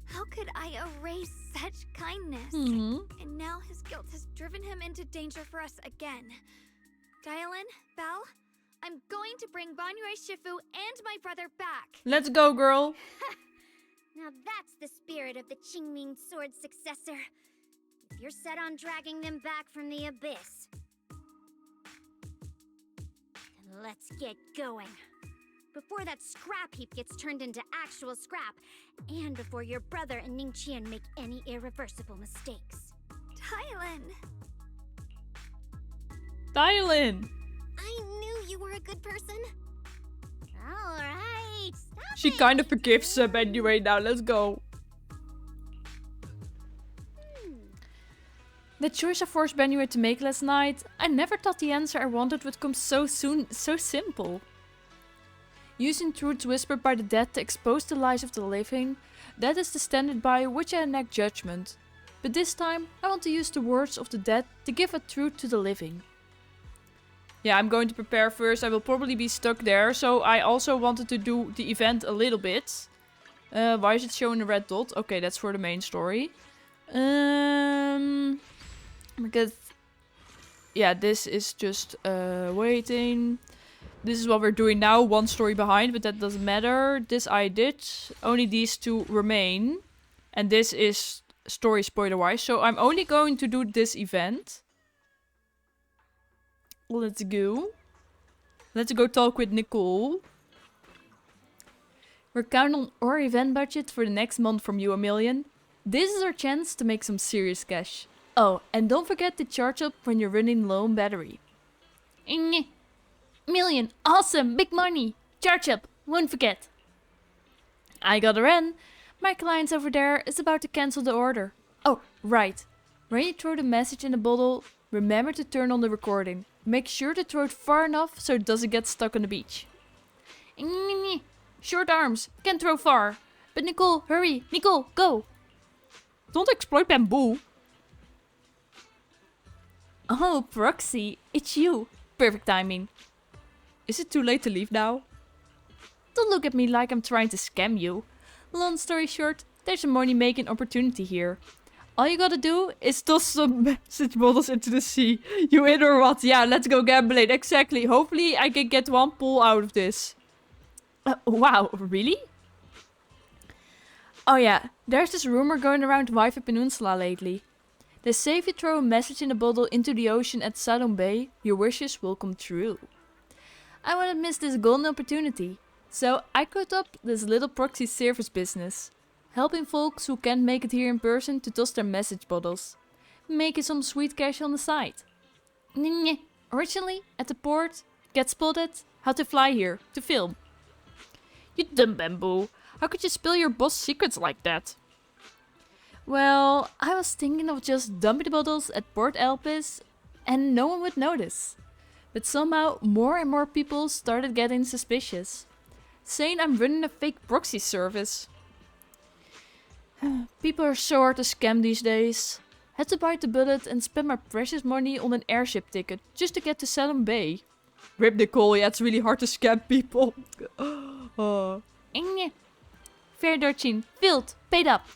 [SPEAKER 7] how could I erase such kindness? And now his guilt has driven him into danger for us again. Dialin, Belle, I'm going to bring Banyue Shifu and my brother back.
[SPEAKER 11] Let's go, girl.
[SPEAKER 10] Now that's the spirit of the Qingming sword successor. If you're set on dragging them back from the abyss, then let's get going. Before that scrap heap gets turned into actual scrap, and before your brother and Ningqian make any irreversible mistakes.
[SPEAKER 7] Dialin!
[SPEAKER 11] Dialin!
[SPEAKER 3] I knew you were a good person.
[SPEAKER 10] Alright,
[SPEAKER 11] She kind of forgives Banyue now. Let's go. The choice I forced Banyue to make last night, I never thought the answer I wanted would come so soon, so simple. Using truths whispered by the dead to expose the lies of the living, that is the standard by which I enact judgment. But this time, I want to use the words of the dead to give a truth to the living. Yeah, I'm going to prepare first. I will probably be stuck there. So I also wanted to do the event a little bit. Why is it showing a red dot? Okay, that's for the main story. Because... yeah, this is just waiting.
[SPEAKER 1] this is what we're doing now. One story behind, but that doesn't matter. This I did. Only these two remain. And this is story spoiler-wise. So I'm only going to do this event. Let's go. Let's go talk with Nicole. We're counting on our event budget for the next month from you, Emilian. This is our chance to make some serious cash. Oh, and don't forget to charge up when you're running low on battery.
[SPEAKER 11] Million, awesome, big money. Charge up, won't forget.
[SPEAKER 1] I got her in.
[SPEAKER 11] My client over there is about to cancel the order. Oh, right. When you throw the message in the bottle, remember to turn on the recording. Make sure to throw it far enough so it doesn't get stuck on the beach. Short arms, can't throw far. But Nicole, hurry, Nicole, go.
[SPEAKER 1] Don't exploit bamboo.
[SPEAKER 11] Oh, Proxy, it's you. Perfect timing.
[SPEAKER 1] Is it too late to leave now?
[SPEAKER 11] Don't look at me like I'm trying to scam you. Long story short, there's a money-making opportunity here.
[SPEAKER 1] All you gotta do is toss some message bottles into the sea. You in or what? Yeah, let's go gambling. Exactly. Hopefully I can get one pull out of this.
[SPEAKER 11] Wow, really? Oh yeah, there's this rumor going around Wi-Fi Peninsula lately. They say if you throw a message in a bottle into the ocean at Salon Bay, your wishes will come true. I wouldn't miss this golden opportunity. So I cooked up this little proxy service business. Helping folks who can't make it here in person to toss their message bottles. Making some sweet cash on the side. Originally at the port, get spotted, how to fly here, to film.
[SPEAKER 1] You dumb bamboo. How could you spill your boss secrets like that?
[SPEAKER 11] Well, I was thinking of just dumping the bottles at Port Elpis and no one would notice. But somehow more and more people started getting suspicious. Saying I'm running a fake proxy service.
[SPEAKER 1] People are so hard to scam these days. Had to bite the bullet and spend my precious money on an airship ticket just to get to Salem Bay. Rip Nicole, yeah, it's really hard to scam people.
[SPEAKER 11] Oh. Fair dodging, filled, paid up.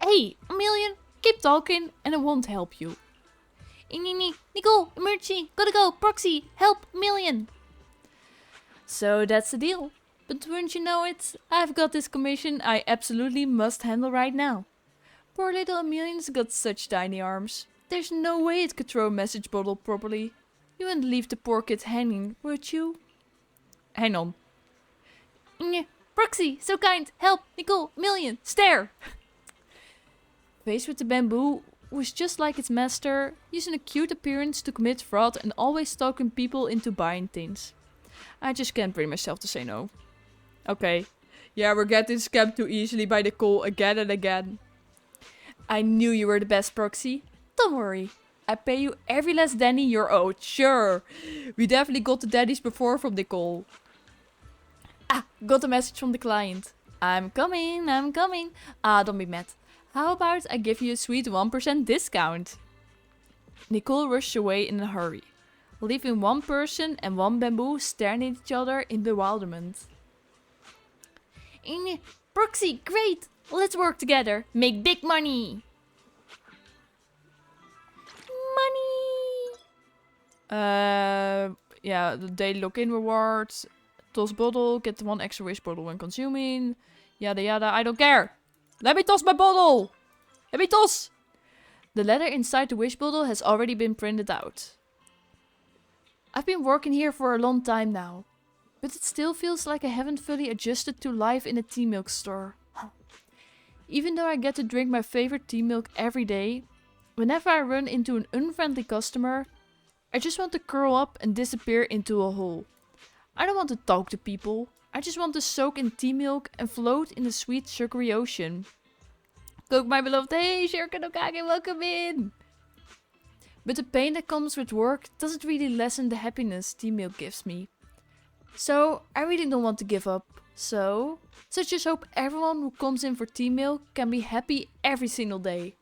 [SPEAKER 1] Hey, Emilian, keep talking and I won't help you.
[SPEAKER 11] Nicole, emergency, gotta go, proxy, help, Emilian.
[SPEAKER 1] So that's the deal. But wouldn't you know it, I've got this commission I absolutely must handle right now. Poor little Emilian's got such tiny arms. There's no way it could throw a message bottle properly. You wouldn't leave the poor kid hanging, would you? Hang on.
[SPEAKER 11] Proxy, so kind, help, Nicole, Emilian, stare!
[SPEAKER 1] Faced with the bamboo, was just like its master, using a cute appearance to commit fraud and always stalking people into buying things. I just can't bring myself to say no. Okay. Yeah, we're getting scammed too easily by Nicole again and again. I knew you were the best, Proxy. Don't worry. I pay you every last Danny you're owed. Sure. We definitely got the Dannies before from Nicole. Ah, got a message from the client. I'm coming, I'm coming. Ah, don't be mad. How about I give you a sweet 1% discount? Nicole rushed away in a hurry, leaving one person and one bamboo staring at each other in bewilderment.
[SPEAKER 11] Proxy, great! Let's work together. Make big money!
[SPEAKER 1] Yeah, the daily login rewards. Toss bottle, get 1 extra wish bottle when consuming. Yada yada, I don't care! Let me toss my bottle! Let me toss! The letter inside the wish bottle has already been printed out. I've been working here for a long time now, but it still feels like I haven't fully adjusted to life in a tea milk store. Even though I get to drink my favorite tea milk every day, whenever I run into an unfriendly customer, I just want to curl up and disappear into a hole. I don't want to talk to people. I just want to soak in tea milk and float in the sweet sugary ocean. Coke, my beloved, hey, Shirka no Kage, welcome in! But the pain that comes with work doesn't really lessen the happiness tea milk gives me. So, I really don't want to give up. So just hope everyone who comes in for tea milk can be happy every single day.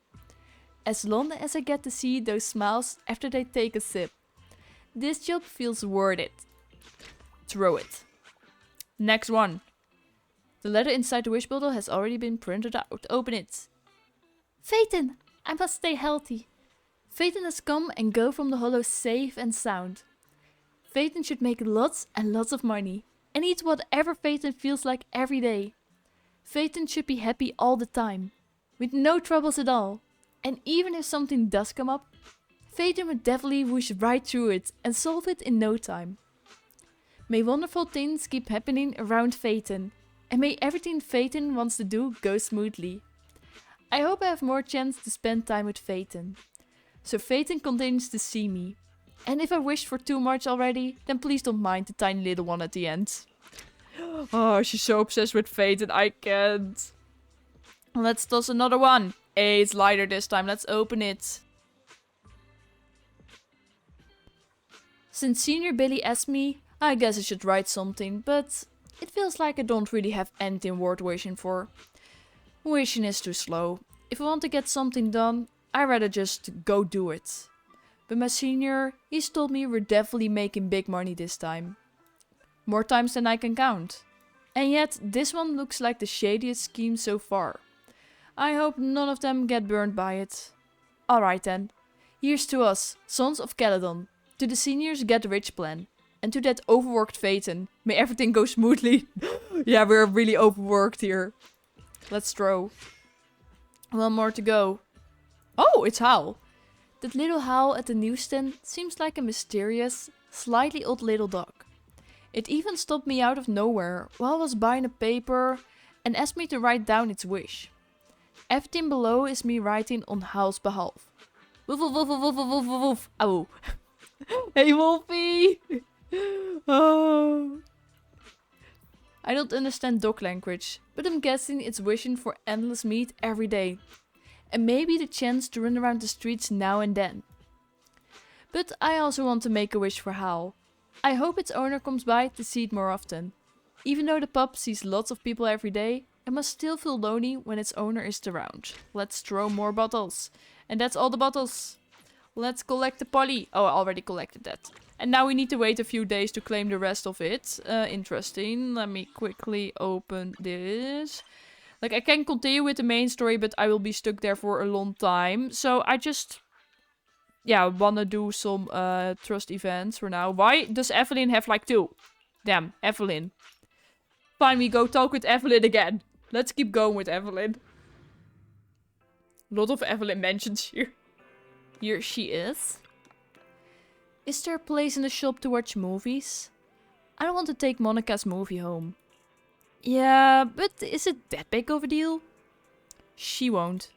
[SPEAKER 1] As long as I get to see those smiles after they take a sip. This job feels worth it. Throw it. Next one. The letter inside the wish bottle has already been printed out. Open it.
[SPEAKER 11] Phaeton, I must stay healthy.
[SPEAKER 1] Phaeton has come and go from the hollow safe and sound.
[SPEAKER 11] Phaeton should make lots and lots of money and eat whatever Phaeton feels like every day. Phaeton should be happy all the time, with no troubles at all. And even if something does come up, Phaeton would definitely whoosh right through it and solve it in no time. May wonderful things keep happening around Phaeton, and may everything Phaeton wants to do go smoothly. I hope I have more chance to spend time with Phaeton, so Phaeton continues to see me. And if I wished for too much already, then please don't mind the tiny little one at the end. Oh, she's so obsessed with Phaeton, I can't. Let's toss another one. Hey, it's lighter this time, let's open it. Since Senior Billy asked me, I guess I should write something, but it feels like I don't really have anything worth wishing for. Wishing is too slow. If I want to get something done, I'd rather just go do it. But my senior, he's told me we're definitely making big money this time. More times than I can count. And yet, this one looks like the shadiest scheme so far. I hope none of them get burned by it. Alright then. Here's to us, sons of Caledon. To the seniors get rich plan. And to that overworked Phaeton, may everything go smoothly. Yeah, we're really overworked here. Let's throw. One more to go. Oh, it's Hal. That little Hal at the newsstand seems like a mysterious, slightly odd little dog. It even stopped me out of nowhere while I was buying a paper and asked me to write down its wish. Everything below is me writing on Hal's behalf. Woof woof woof woof woof woof woof. Ow. Hey Wolfie! Oh. I don't understand dog language, but I'm guessing it's wishing for endless meat every day. And maybe the chance to run around the streets now and then. But I also want to make a wish for Hal. I hope its owner comes by to see it more often. Even though the pup sees lots of people every day, it must still feel lonely when its owner is around. Let's throw more bottles. And that's all the bottles. Let's collect the poly. Oh, I already collected that. And now we need to wait a few days to claim the rest of it. Interesting. Let me quickly open this. Like, I can continue with the main story, but I will be stuck there for a long time. So I just, yeah, wanna do some trust events for now. Why does Evelyn have like 2? Damn, Evelyn. Fine, we go talk with Evelyn again. Let's keep going with Evelyn. A lot of Evelyn mentions here. Here she is. Is there a place in the shop to watch movies? I don't want to take Monica's movie home. Yeah, but is it that big of a deal? She won't.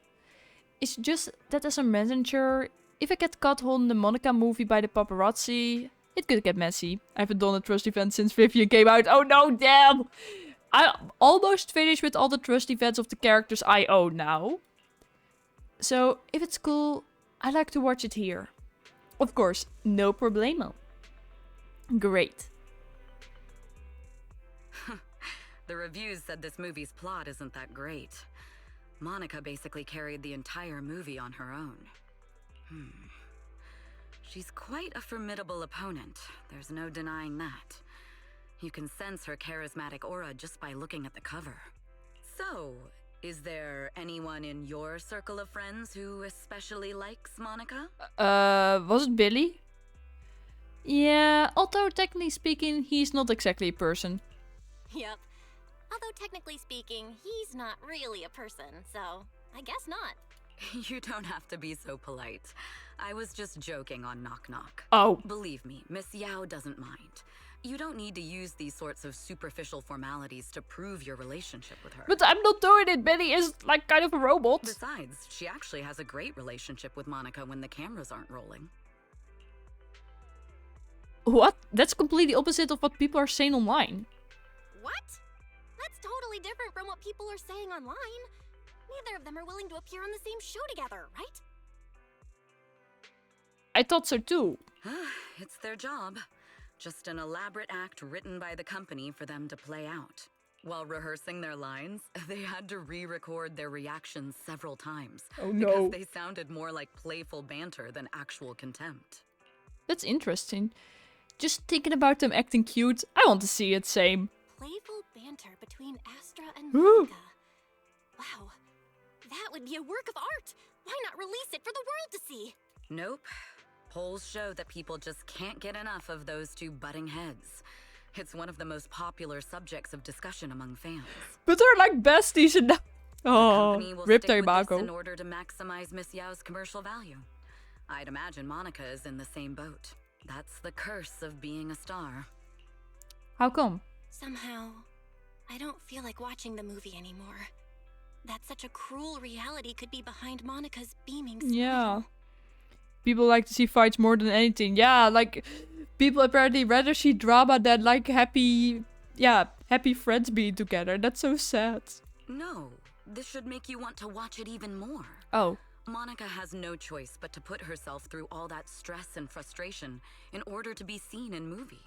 [SPEAKER 11] It's just that as a messenger, if I get caught holding the Monica movie by the paparazzi, it could get messy. I haven't done a trust event since Vivian came out. Oh no, damn! I almost finished with all the trust events of the characters I own now. So, if it's cool, I'd like to watch it here. Of course, no problemo. Great.
[SPEAKER 17] The reviews said this movie's plot isn't that great. Monica basically carried the entire movie on her own. She's quite a formidable opponent. There's no denying that. You can sense her charismatic aura just by looking at the cover. So, is there anyone in your circle of friends who especially likes Monica?
[SPEAKER 11] Was it Billy? Yeah, although technically speaking, he's not exactly a person.
[SPEAKER 3] Yep. Although technically speaking, he's not really a person, so I guess not.
[SPEAKER 17] You don't have to be so polite. I was just joking on Knock Knock.
[SPEAKER 11] Oh.
[SPEAKER 17] Believe me, Miss Yao doesn't mind. You don't need to use these sorts of superficial formalities to prove your relationship with her.
[SPEAKER 11] But I'm not doing it. Billy is like kind of a robot.
[SPEAKER 17] Besides, she actually has a great relationship with Monica when the cameras aren't rolling.
[SPEAKER 11] What? That's completely opposite of what people are saying online.
[SPEAKER 3] What? That's totally different from what people are saying online. Neither of them are willing to appear on the same show together, right?
[SPEAKER 11] I thought so too.
[SPEAKER 17] It's their job. Just an elaborate act written by the company for them to play out. While rehearsing their lines, they had to re-record their reactions several times.
[SPEAKER 11] Oh no.
[SPEAKER 17] Because they sounded more like playful banter than actual contempt.
[SPEAKER 11] That's interesting. Just thinking about them acting cute, I want to see it same.
[SPEAKER 3] Playful banter between Astra and Monica. Wow, that would be a work of art. Why not release it for the world to see?
[SPEAKER 17] Nope. Polls show that people just can't get enough of those two butting heads. It's one of the most popular subjects of discussion among fans.
[SPEAKER 1] But they're like besties and
[SPEAKER 17] The company will
[SPEAKER 1] rip
[SPEAKER 17] stick
[SPEAKER 1] their
[SPEAKER 17] with this
[SPEAKER 1] Mako.
[SPEAKER 17] in order to maximize Miss Yao's commercial value. I'd imagine Monica is in the same boat. That's the curse of being a star.
[SPEAKER 1] How come?
[SPEAKER 3] Somehow, I don't feel like watching the movie anymore. That such a cruel reality could be behind Monica's beaming smile.
[SPEAKER 1] Yeah. People like to see fights more than anything. Yeah, like people apparently rather see drama than like happy friends being together. That's so sad.
[SPEAKER 17] No, this should make you want to watch it even more.
[SPEAKER 1] Oh.
[SPEAKER 17] Monica has no choice but to put herself through all that stress and frustration in order to be seen in movies.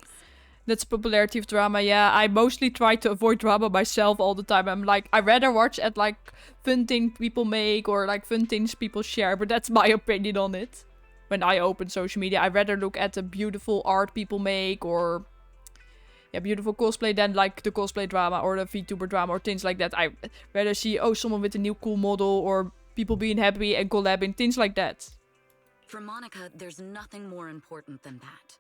[SPEAKER 1] That's popularity of drama, yeah. I mostly try to avoid drama myself all the time. I'm like, I rather watch at like fun things people make or like fun things people share, but that's my opinion on it. When I open social media, I rather look at the beautiful art people make or beautiful cosplay than like the cosplay drama or the VTuber drama or things like that. I rather see, someone with a new cool model or people being happy and collabing, things like that.
[SPEAKER 17] For Monica, there's nothing more important than that.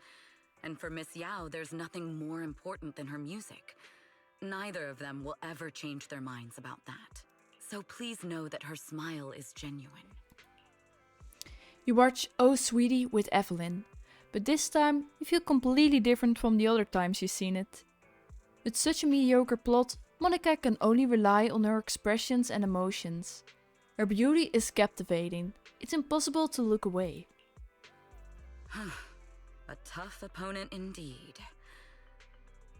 [SPEAKER 17] And for Miss Yao, there's nothing more important than her music. Neither of them will ever change their minds about that. So please know that her smile is genuine.
[SPEAKER 11] You watch Oh Sweetie with Evelyn, but this time you feel completely different from the other times you've seen it. With such a mediocre plot, Monica can only rely on her expressions and emotions. Her beauty is captivating. It's impossible to look away.
[SPEAKER 17] A tough opponent indeed.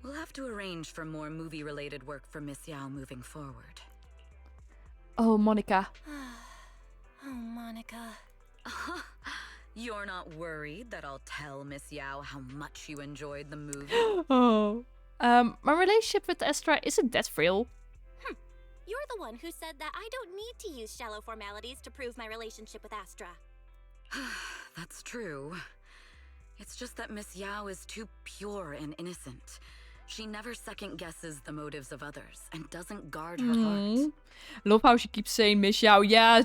[SPEAKER 17] We'll have to arrange for more movie-related work for Miss Yao moving forward.
[SPEAKER 11] Oh, Monica.
[SPEAKER 3] Oh, Monica.
[SPEAKER 17] You're not worried that I'll tell Miss Yao how much you enjoyed the movie?
[SPEAKER 11] My relationship with Astra isn't that frail.
[SPEAKER 3] You're the one who said that I don't need to use shallow formalities to prove my relationship with Astra.
[SPEAKER 17] That's true. It's just that Miss Yao is too pure and innocent. She never second-guesses the motives of others and doesn't guard her heart.
[SPEAKER 1] Love how she keeps saying Miss Yao. Yeah,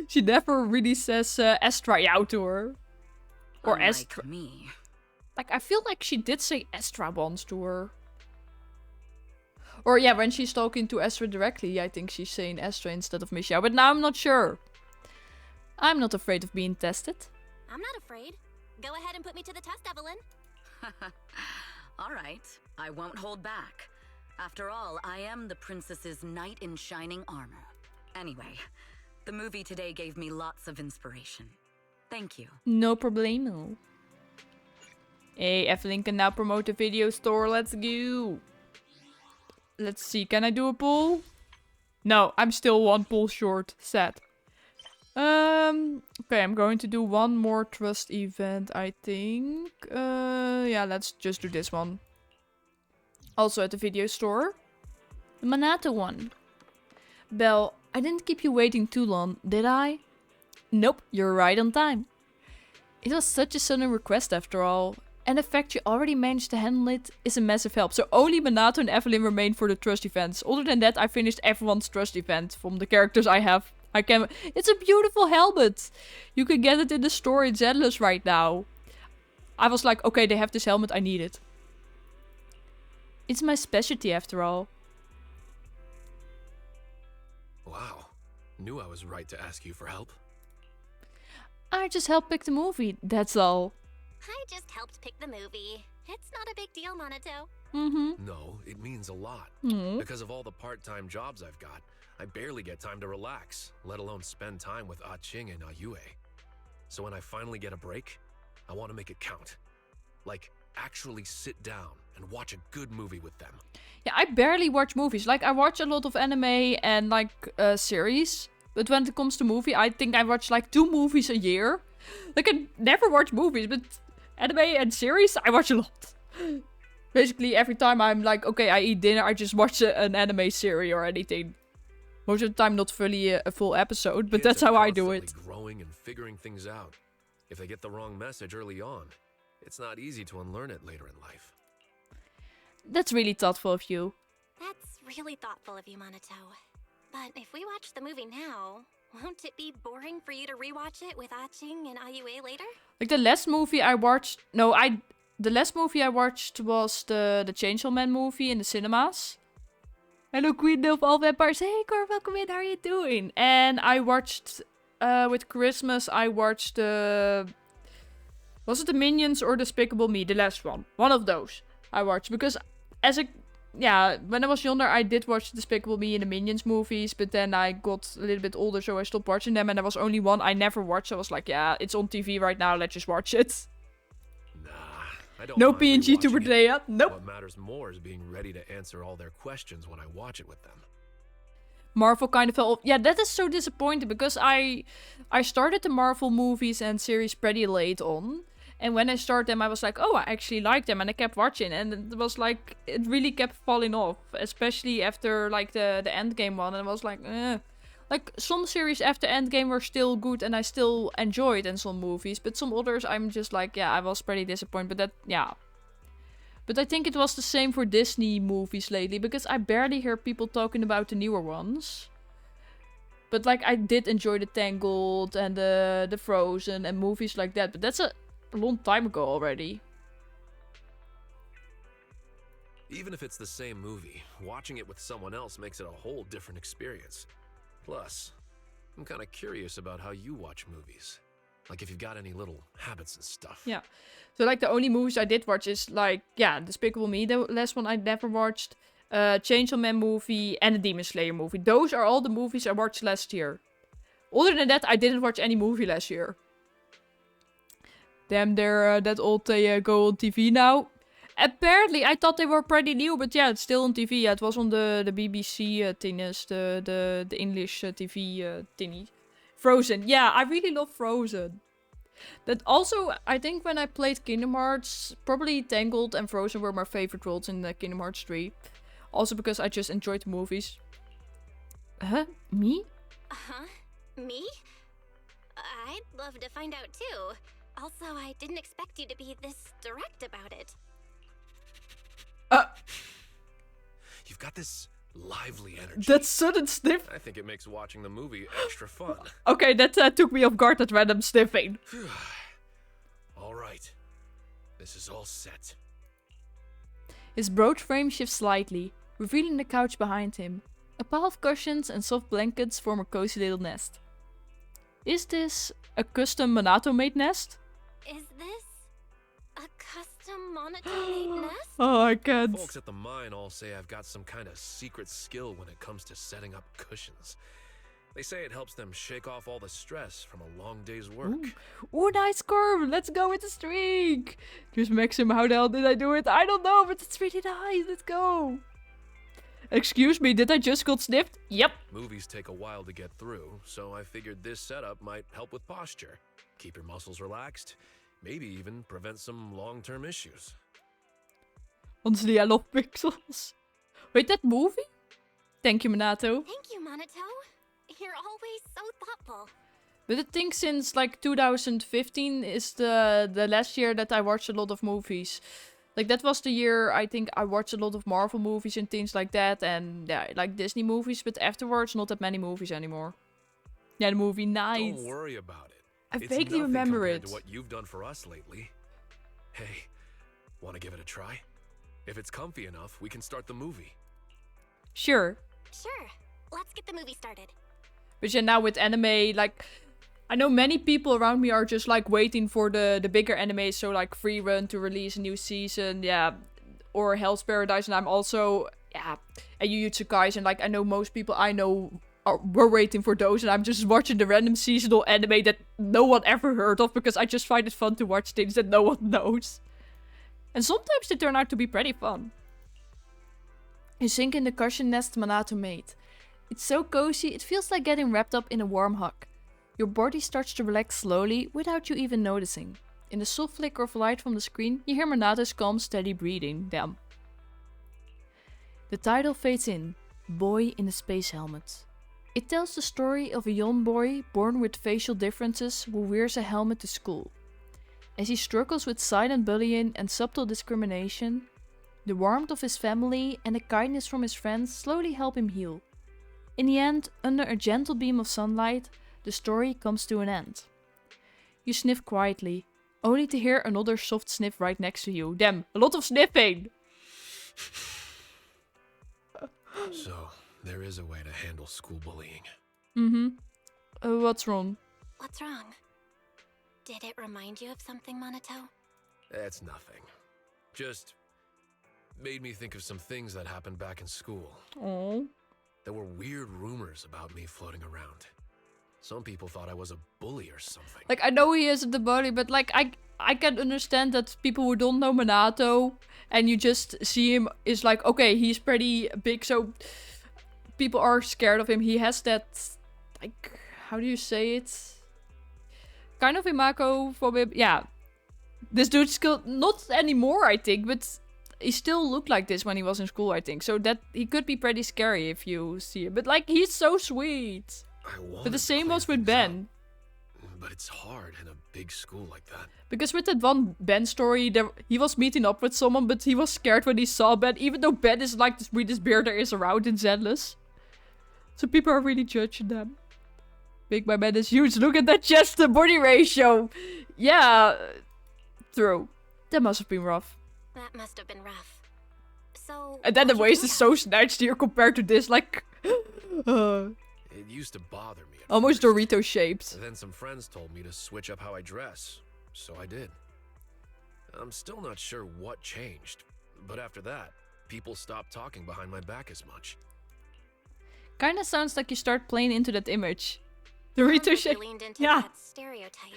[SPEAKER 1] she never really says Astra Yao to her. Or
[SPEAKER 17] Unlike
[SPEAKER 1] Astra.
[SPEAKER 17] me.
[SPEAKER 1] Like, I feel like she did say Astra once to her. Or yeah, when she's talking to Astra directly, I think she's saying Astra instead of Miss Yao. But now I'm not sure. I'm not afraid of being tested.
[SPEAKER 3] I'm not afraid. Go ahead and put me to the test, Evelyn.
[SPEAKER 17] All right, I won't hold back. After all, I am the princess's knight in shining armor. Anyway, the movie today gave me lots of inspiration. Thank you.
[SPEAKER 1] No problemo. Hey, Evelyn can now promote the video store. Let's go. Let's see, can I do a poll? No, I'm still one poll short. Sad. Okay, I'm going to do one more trust event, I think. Yeah, let's just do this one. Also at the video store. The Manato one. Belle, I didn't keep you waiting too long, did I? Nope, you're right on time. It was such a sudden request after all. And the fact you already managed to handle it is a massive help. So only Manato and Evelyn remain for the trust events. Other than that, I finished everyone's trust event from the characters I have. It's a beautiful helmet. You can get it in the store in Zenless right now. I was like, okay, they have this helmet, I need it. It's my specialty after all.
[SPEAKER 12] Wow. Knew I was right to ask you for help.
[SPEAKER 11] I just helped pick the movie, that's all.
[SPEAKER 3] I just helped pick the movie. It's not a big deal, Monato.
[SPEAKER 12] No, it means a lot. Because of all the part-time jobs I've got, I barely get time to relax, let alone spend time with Ah Ching and Ah Yue. So when I finally get a break, I want to make it count. Like, actually sit down and watch a good movie with them.
[SPEAKER 1] Yeah, I barely watch movies. Like, I watch a lot of anime and like series. But when it comes to movie, I think I watch like 2 movies a year. Like, I never watch movies, but anime and series, I watch a lot. Basically, every time I'm like, okay, I eat dinner, I just watch an anime series or anything. Most of the time, not fully a full episode, but that's how I do it.
[SPEAKER 12] Growing and figuring things out. If they get the wrong message early on, it's not easy to unlearn it later in life.
[SPEAKER 1] That's really thoughtful of you.
[SPEAKER 3] That's really thoughtful of you, Monato. But if we watch the movie now, Won't it be boring for you to rewatch it with Aching and Ayue later?
[SPEAKER 11] Like the last movie I watched, the last movie I watched was the Chainsaw Man movie in the cinemas. Hello, Queen of all vampires. Hey, Cor, welcome in. How are you doing? And I watched, with Christmas, I watched was it the Minions or Despicable Me? The last one. One of those I watched. Because when I was younger, I did watch Despicable Me and the Minions movies. But then I got a little bit older, so I stopped watching them. And there was only one I never watched. I was like, yeah, it's on TV right now. Let's just watch it.
[SPEAKER 12] I don't
[SPEAKER 11] No
[SPEAKER 12] mind
[SPEAKER 11] PNG-tuber
[SPEAKER 12] rewatching
[SPEAKER 11] today,
[SPEAKER 12] it.
[SPEAKER 11] yeah? Nope.
[SPEAKER 12] What matters more is being ready to answer all their questions when I watch it with them.
[SPEAKER 11] Marvel kind of fell off. Yeah, that is so disappointing because I started the Marvel movies and series pretty late on. And when I started them, I was like, oh, I actually like them. And I kept watching. And it was like, it really kept falling off. Especially after like the Endgame one. And I was like, eh. Like, some series after Endgame were still good and I still enjoyed in some movies. But some others, I'm just like, yeah, I was pretty disappointed. But that, yeah. But I think it was the same for Disney movies lately. Because I barely hear people talking about the newer ones. But, like, I did enjoy the Tangled and the Frozen and movies like that. But that's a long time ago already.
[SPEAKER 12] Even if it's the same movie, watching it with someone else makes it a whole different experience. Plus, I'm kind of curious about how you watch movies. Like if you've got any little habits and stuff.
[SPEAKER 11] Yeah. So like the only movies I did watch is like, yeah, Despicable Me, the last one I never watched. Chainsaw Man movie and the Demon Slayer movie. Those are all the movies I watched last year. Other than that, I didn't watch any movie last year. Damn, they're that old they go on TV now. Apparently, I thought they were pretty new, but yeah, it's still on TV. Yeah, it was on the BBC thingies, the English TV thingy. Frozen. Yeah, I really love Frozen. That also, I think when I played Kingdom Hearts, probably Tangled and Frozen were my favorite worlds in Kingdom Hearts 3. Also because I just enjoyed the movies. Huh? Me?
[SPEAKER 3] Huh? Me? I'd love to find out too. Also, I didn't expect you to be this direct about it.
[SPEAKER 12] You've got this lively energy.
[SPEAKER 11] That sudden sniff.
[SPEAKER 12] I think it makes watching the movie extra fun.
[SPEAKER 11] Okay, that took me off guard, that random sniffing.
[SPEAKER 12] All right. This is all set.
[SPEAKER 11] His broad frame shifts slightly, revealing the couch behind him. A pile of cushions and soft blankets form a cozy little nest. Is this a custom Minato-made nest?
[SPEAKER 3] Is this a custom Monotone nest?
[SPEAKER 11] Oh, I can't.
[SPEAKER 12] Folks at the mine all say I've got some kind of secret skill when it comes to setting up cushions. They say it helps them shake off all the stress from a long day's work.
[SPEAKER 11] Ooh, nice curve. Let's go with the streak. Just Maxim, how the hell did I do it? I don't know, but it's really nice. Let's go. Excuse me, did I just got sniffed? Yep.
[SPEAKER 12] Movies take a while to get through, so I figured this setup might help with posture. Keep your muscles relaxed, maybe even prevent some long-term issues.
[SPEAKER 11] Honestly, I love pixels. Wait, that movie? Thank you, Minato.
[SPEAKER 3] Thank you, Monato. You're always so thoughtful.
[SPEAKER 11] But I think since like 2015 is the last year that I watched a lot of movies. Like that was the year I think I watched a lot of Marvel movies and things like that. And yeah, like Disney movies. But afterwards, not that many movies anymore. Yeah, the movie, nice.
[SPEAKER 12] Don't worry about it.
[SPEAKER 11] I
[SPEAKER 12] It's
[SPEAKER 11] vaguely
[SPEAKER 12] nothing
[SPEAKER 11] remember
[SPEAKER 12] compared
[SPEAKER 11] it.
[SPEAKER 12] to what you've done for us lately. Hey, want to give it a try? If it's comfy enough, we can start the movie.
[SPEAKER 11] Sure.
[SPEAKER 3] Sure. Let's get the movie started.
[SPEAKER 11] But yeah, now with anime, like, I know many people around me are just like waiting for the bigger animes, so like Free Run to release a new season, yeah, or Hell's Paradise, and I'm also, yeah, and Jujutsu Kaisen, like I know most people I know were waiting for those, and I'm just watching the random seasonal anime that no one ever heard of, because I just find it fun to watch things that no one knows. And sometimes they turn out to be pretty fun. You sink in the cushion nest Minato made. It's so cozy, it feels like getting wrapped up in a warm hug. Your body starts to relax slowly, without you even noticing. In the soft flicker of light from the screen, you hear Minato's calm, steady breathing. Damn. The title fades in, Boy in a Space Helmet. It tells the story of a young boy born with facial differences who wears a helmet to school. As he struggles with silent bullying and subtle discrimination, the warmth of his family and the kindness from his friends slowly help him heal. In the end, under a gentle beam of sunlight, the story comes to an end. You sniff quietly, only to hear another soft sniff right next to you. Damn, a lot of sniffing!
[SPEAKER 12] So, there is a way to handle school bullying.
[SPEAKER 11] What's wrong?
[SPEAKER 3] What's wrong? Did it remind you of something, Monato?
[SPEAKER 12] It's nothing. Just made me think of some things that happened back in school.
[SPEAKER 11] Oh.
[SPEAKER 12] There were weird rumors about me floating around. Some people thought I was a bully or something.
[SPEAKER 11] Like, I know he isn't the bully, but like, I can understand that people who don't know Minato and you just see him is like, okay, he's pretty big, so people are scared of him. He has that, like, how do you say it? Kind of imago for him. Yeah. This dude's still, not anymore, I think, but he still looked like this when he was in school, I think. So that he could be pretty scary if you see it. But like, he's so sweet. But the same was with Ben.
[SPEAKER 12] But it's hard in a big school like that.
[SPEAKER 11] Because with that one Ben story, he was meeting up with someone, but he was scared when he saw Ben, even though Ben is like the sweetest bear there is around in Zenless. So people are really judging them. Big my man is huge. Look at that chest to body ratio. Yeah. True. That must have been rough.
[SPEAKER 3] That must have been rough. So.
[SPEAKER 11] And then the waist is so snatched here compared to this, like.
[SPEAKER 12] It used to bother me.
[SPEAKER 11] Almost Dorito shaped.
[SPEAKER 12] Then some friends told me to switch up how I dress, so I did. I'm still not sure what changed, but after that, people stopped talking behind my back as much.
[SPEAKER 11] Kinda sounds like you start playing into that image. Dorito shape.
[SPEAKER 3] Leaned into
[SPEAKER 11] Yeah.
[SPEAKER 3] that stereotype.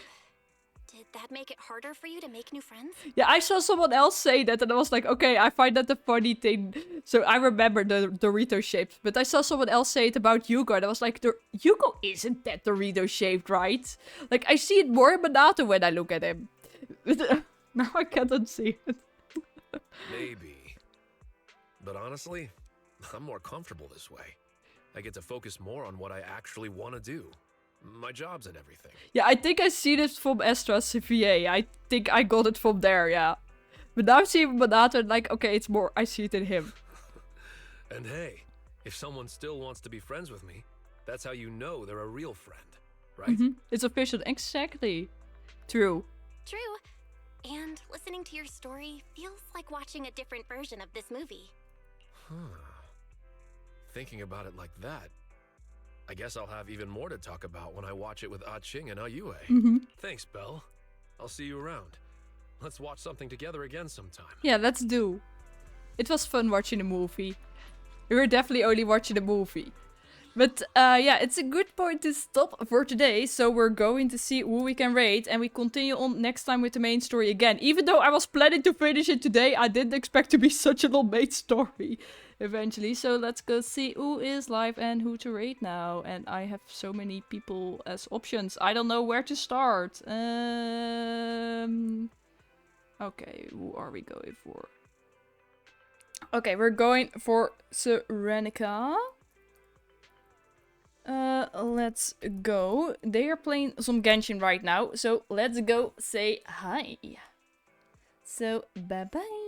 [SPEAKER 3] Did that make it harder for you to make new friends?
[SPEAKER 11] Yeah, I saw someone else say that and I was like, okay, I find that a funny thing. So I remember the Dorito shaped. But I saw someone else say it about Yugo and I was like, Yugo isn't that Dorito shaped, right? Like, I see it more in Minato when I look at him. Now I can't unsee it.
[SPEAKER 12] Maybe. But honestly, I'm more comfortable this way. I get to focus more on what I actually want to do. My jobs and everything.
[SPEAKER 11] Yeah, I think I see this from Estra's VA. I think I got it from there, yeah. But now I'm seeing Minato and like, okay, it's more, I see it in him.
[SPEAKER 12] And hey, if someone still wants to be friends with me, that's how you know they're a real friend, right?
[SPEAKER 11] It's official, exactly. True.
[SPEAKER 3] True. And listening to your story feels like watching a different version of this movie.
[SPEAKER 12] Thinking about it like that, I guess I'll have even more to talk about when I watch it with Ah-Ching and Ayue. Thanks, Belle. I'll see you around. Let's watch something together again sometime.
[SPEAKER 11] Yeah, let's do. It was fun watching the movie. We were definitely only watching the movie. But yeah, it's a good point to stop for today. So we're going to see who we can rate. And we continue on next time with the main story again. Even though I was planning to finish it today, I didn't expect to be such a long main story eventually. So let's go see who is live and who to rate now. And I have so many people as options. I don't know where to start. Okay, who are we going for? Okay, we're going for Serenica. Let's go. They are playing some Genshin right now, so let's go say hi. So, bye-bye.